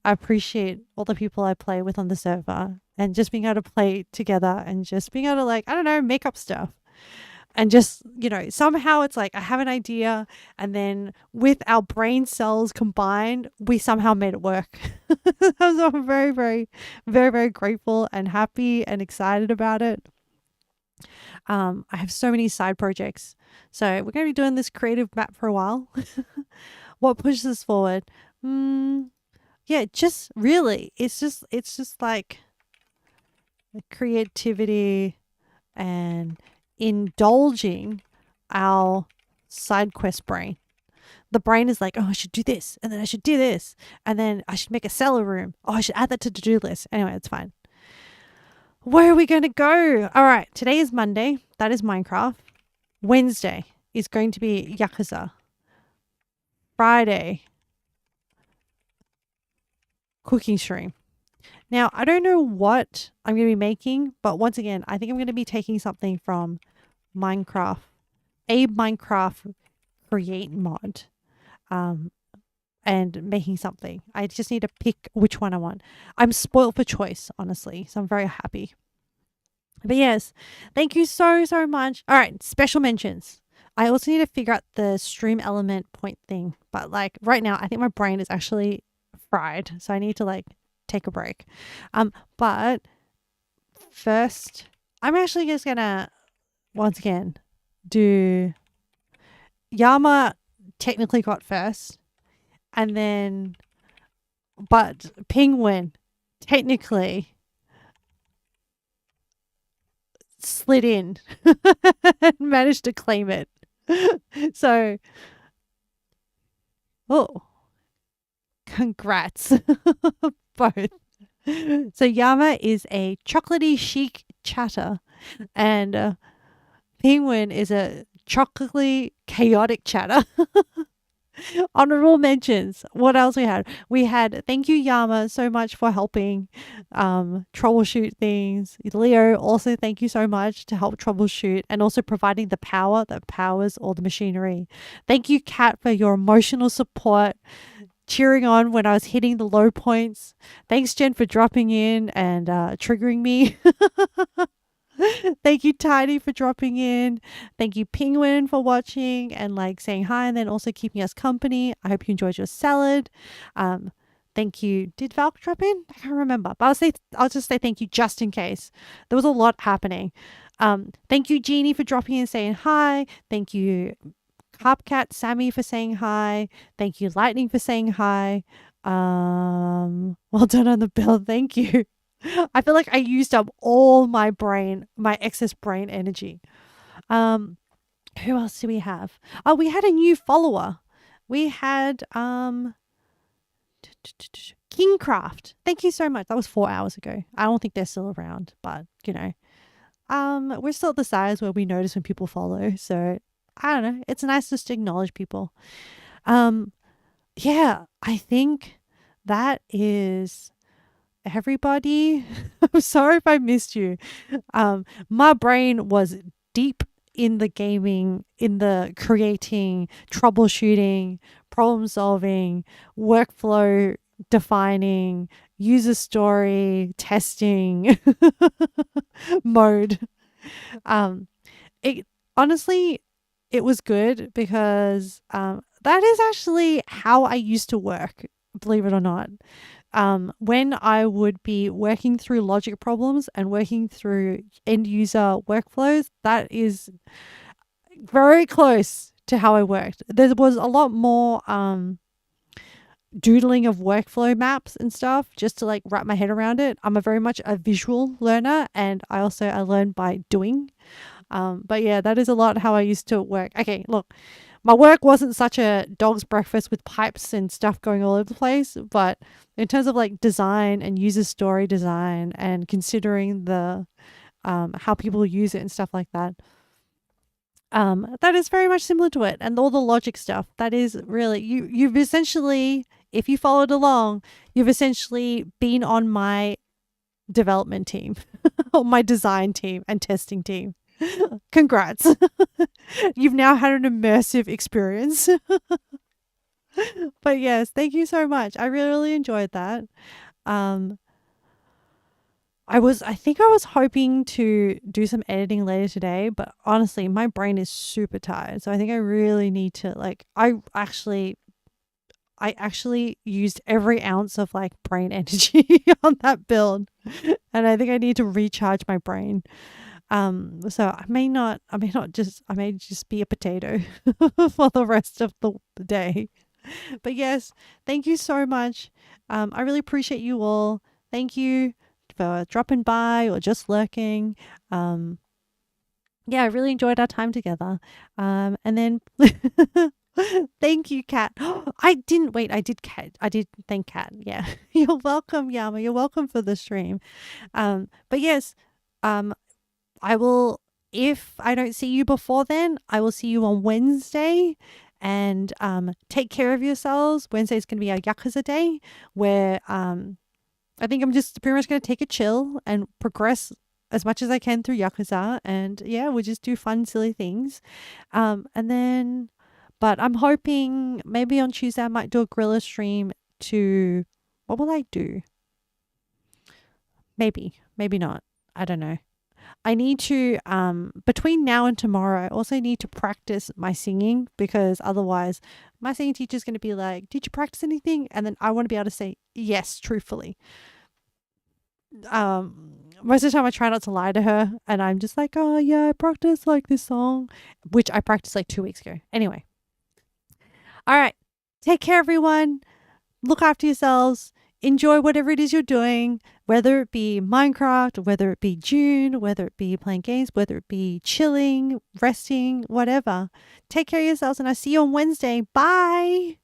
I appreciate all the people I play with on the server and just being able to play together and just being able to like, I don't know, make up stuff. And just, you know, somehow it's like I have an idea and then with our brain cells combined, we somehow made it work. So I'm very, very, very, very grateful and happy and excited about it. I have so many side projects. So we're going to be doing this creative map for a while. What pushes us forward? Yeah, just really, it's just like creativity and indulging our side quest brain. The brain is like, oh, I should do this, and then I should do this, and then I should make a cellar room. Oh, I should add that to the to-do list. Anyway, it's fine. Where are we going to go? All right, today is Monday. That is Minecraft. Wednesday is going to be Yakuza. Friday, cooking stream. Now, I don't know what I'm going to be making, but once again, I think I'm going to be taking something from Minecraft, a Minecraft create mod, and making something. I just need to pick which one I want. I'm spoiled for choice, honestly, so I'm very happy. But yes, thank you so much. All right, special mentions. I also need to figure out the stream element point thing, but like right now, I think my brain is actually fried, so I need to like take a break. But first, I'm actually just gonna once again do Yama technically got first, and then but Penguin technically slid in and managed to claim it. So, oh, congrats, both. So Yama is a chocolatey chic chatter, and Penguin is a chocolatey chaotic chatter. Honorable mentions. What else we had? We had thank you Yama so much for helping troubleshoot things. Leo, also thank you so much to help troubleshoot and also providing the power that powers all the machinery. Thank you Kat for your emotional support, cheering on when I was hitting the low points. Thanks Jen for dropping in and triggering me. Thank you, Tiny, for dropping in. Thank you, Penguin, for watching and like saying hi and then also keeping us company. I hope you enjoyed your salad. Thank you. Did Valk drop in? I can't remember. But I'll just say thank you just in case. There was a lot happening. Thank you, Jeannie, for dropping in and saying hi. Thank you, Carpcat Sammy, for saying hi. Thank you, Lightning, for saying hi. Well done on the build. Thank you. I feel like I used up all my excess brain energy. Who else do we have? Oh, we had a new follower. We had Kingcraft. Thank you so much. That was 4 hours ago. I don't think they're still around, but we're still at the size where we notice when people follow. So I don't know. It's nice just to acknowledge people. Yeah, I think that is everybody. I'm sorry if I missed you. My brain was deep in the gaming, in the creating, troubleshooting, problem solving, workflow defining, user story, testing mode. It honestly, it was good because that is actually how I used to work, believe it or not. When I would be working through logic problems and working through end user workflows, that is very close to how I worked. There was a lot more doodling of workflow maps and stuff just to like wrap my head around it. I'm very much a visual learner, and I learn by doing. But yeah, that is a lot how I used to work. Okay, look, my work wasn't such a dog's breakfast with pipes and stuff going all over the place, but in terms of like design and user story design and considering the how people use it and stuff like that, that is very much similar to it. And all the logic stuff, that is really you've essentially, if you followed along, you've essentially been on my development team or my design team and testing team. Congrats. You've now had an immersive experience. But yes, thank you so much. I really, really enjoyed that. I think I was hoping to do some editing later today, but honestly, my brain is super tired. So I think I really need to I actually used every ounce of like brain energy on that build. And I think I need to recharge my brain. So I may just be a potato for the rest of the day. But yes, thank you so much. I really appreciate you all. Thank you for dropping by or just lurking. Yeah, I really enjoyed our time together. And then thank you, Kat. I did thank Kat. Yeah. You're welcome, Yama. You're welcome for the stream. But yes, I will, if I don't see you before then, I will see you on Wednesday. And take care of yourselves. Wednesday is going to be our Yakuza day, where I think I'm just pretty much going to take a chill and progress as much as I can through Yakuza. And yeah, we'll just do fun, silly things. And then, but I'm hoping maybe on Tuesday I might do a gorilla stream to, what will I do? Maybe not. I don't know. I need to, between now and tomorrow, I also need to practice my singing, because otherwise my singing teacher's going to be like, did you practice anything? And then I want to be able to say yes, truthfully. Most of the time I try not to lie to her, and I'm just like, oh yeah, I practiced like this song, which I practiced like 2 weeks ago. Anyway. All right. Take care, everyone. Look after yourselves. Enjoy whatever it is you're doing, whether it be Minecraft, whether it be June, whether it be playing games, whether it be chilling, resting, whatever. Take care of yourselves, and I'll see you on Wednesday. Bye.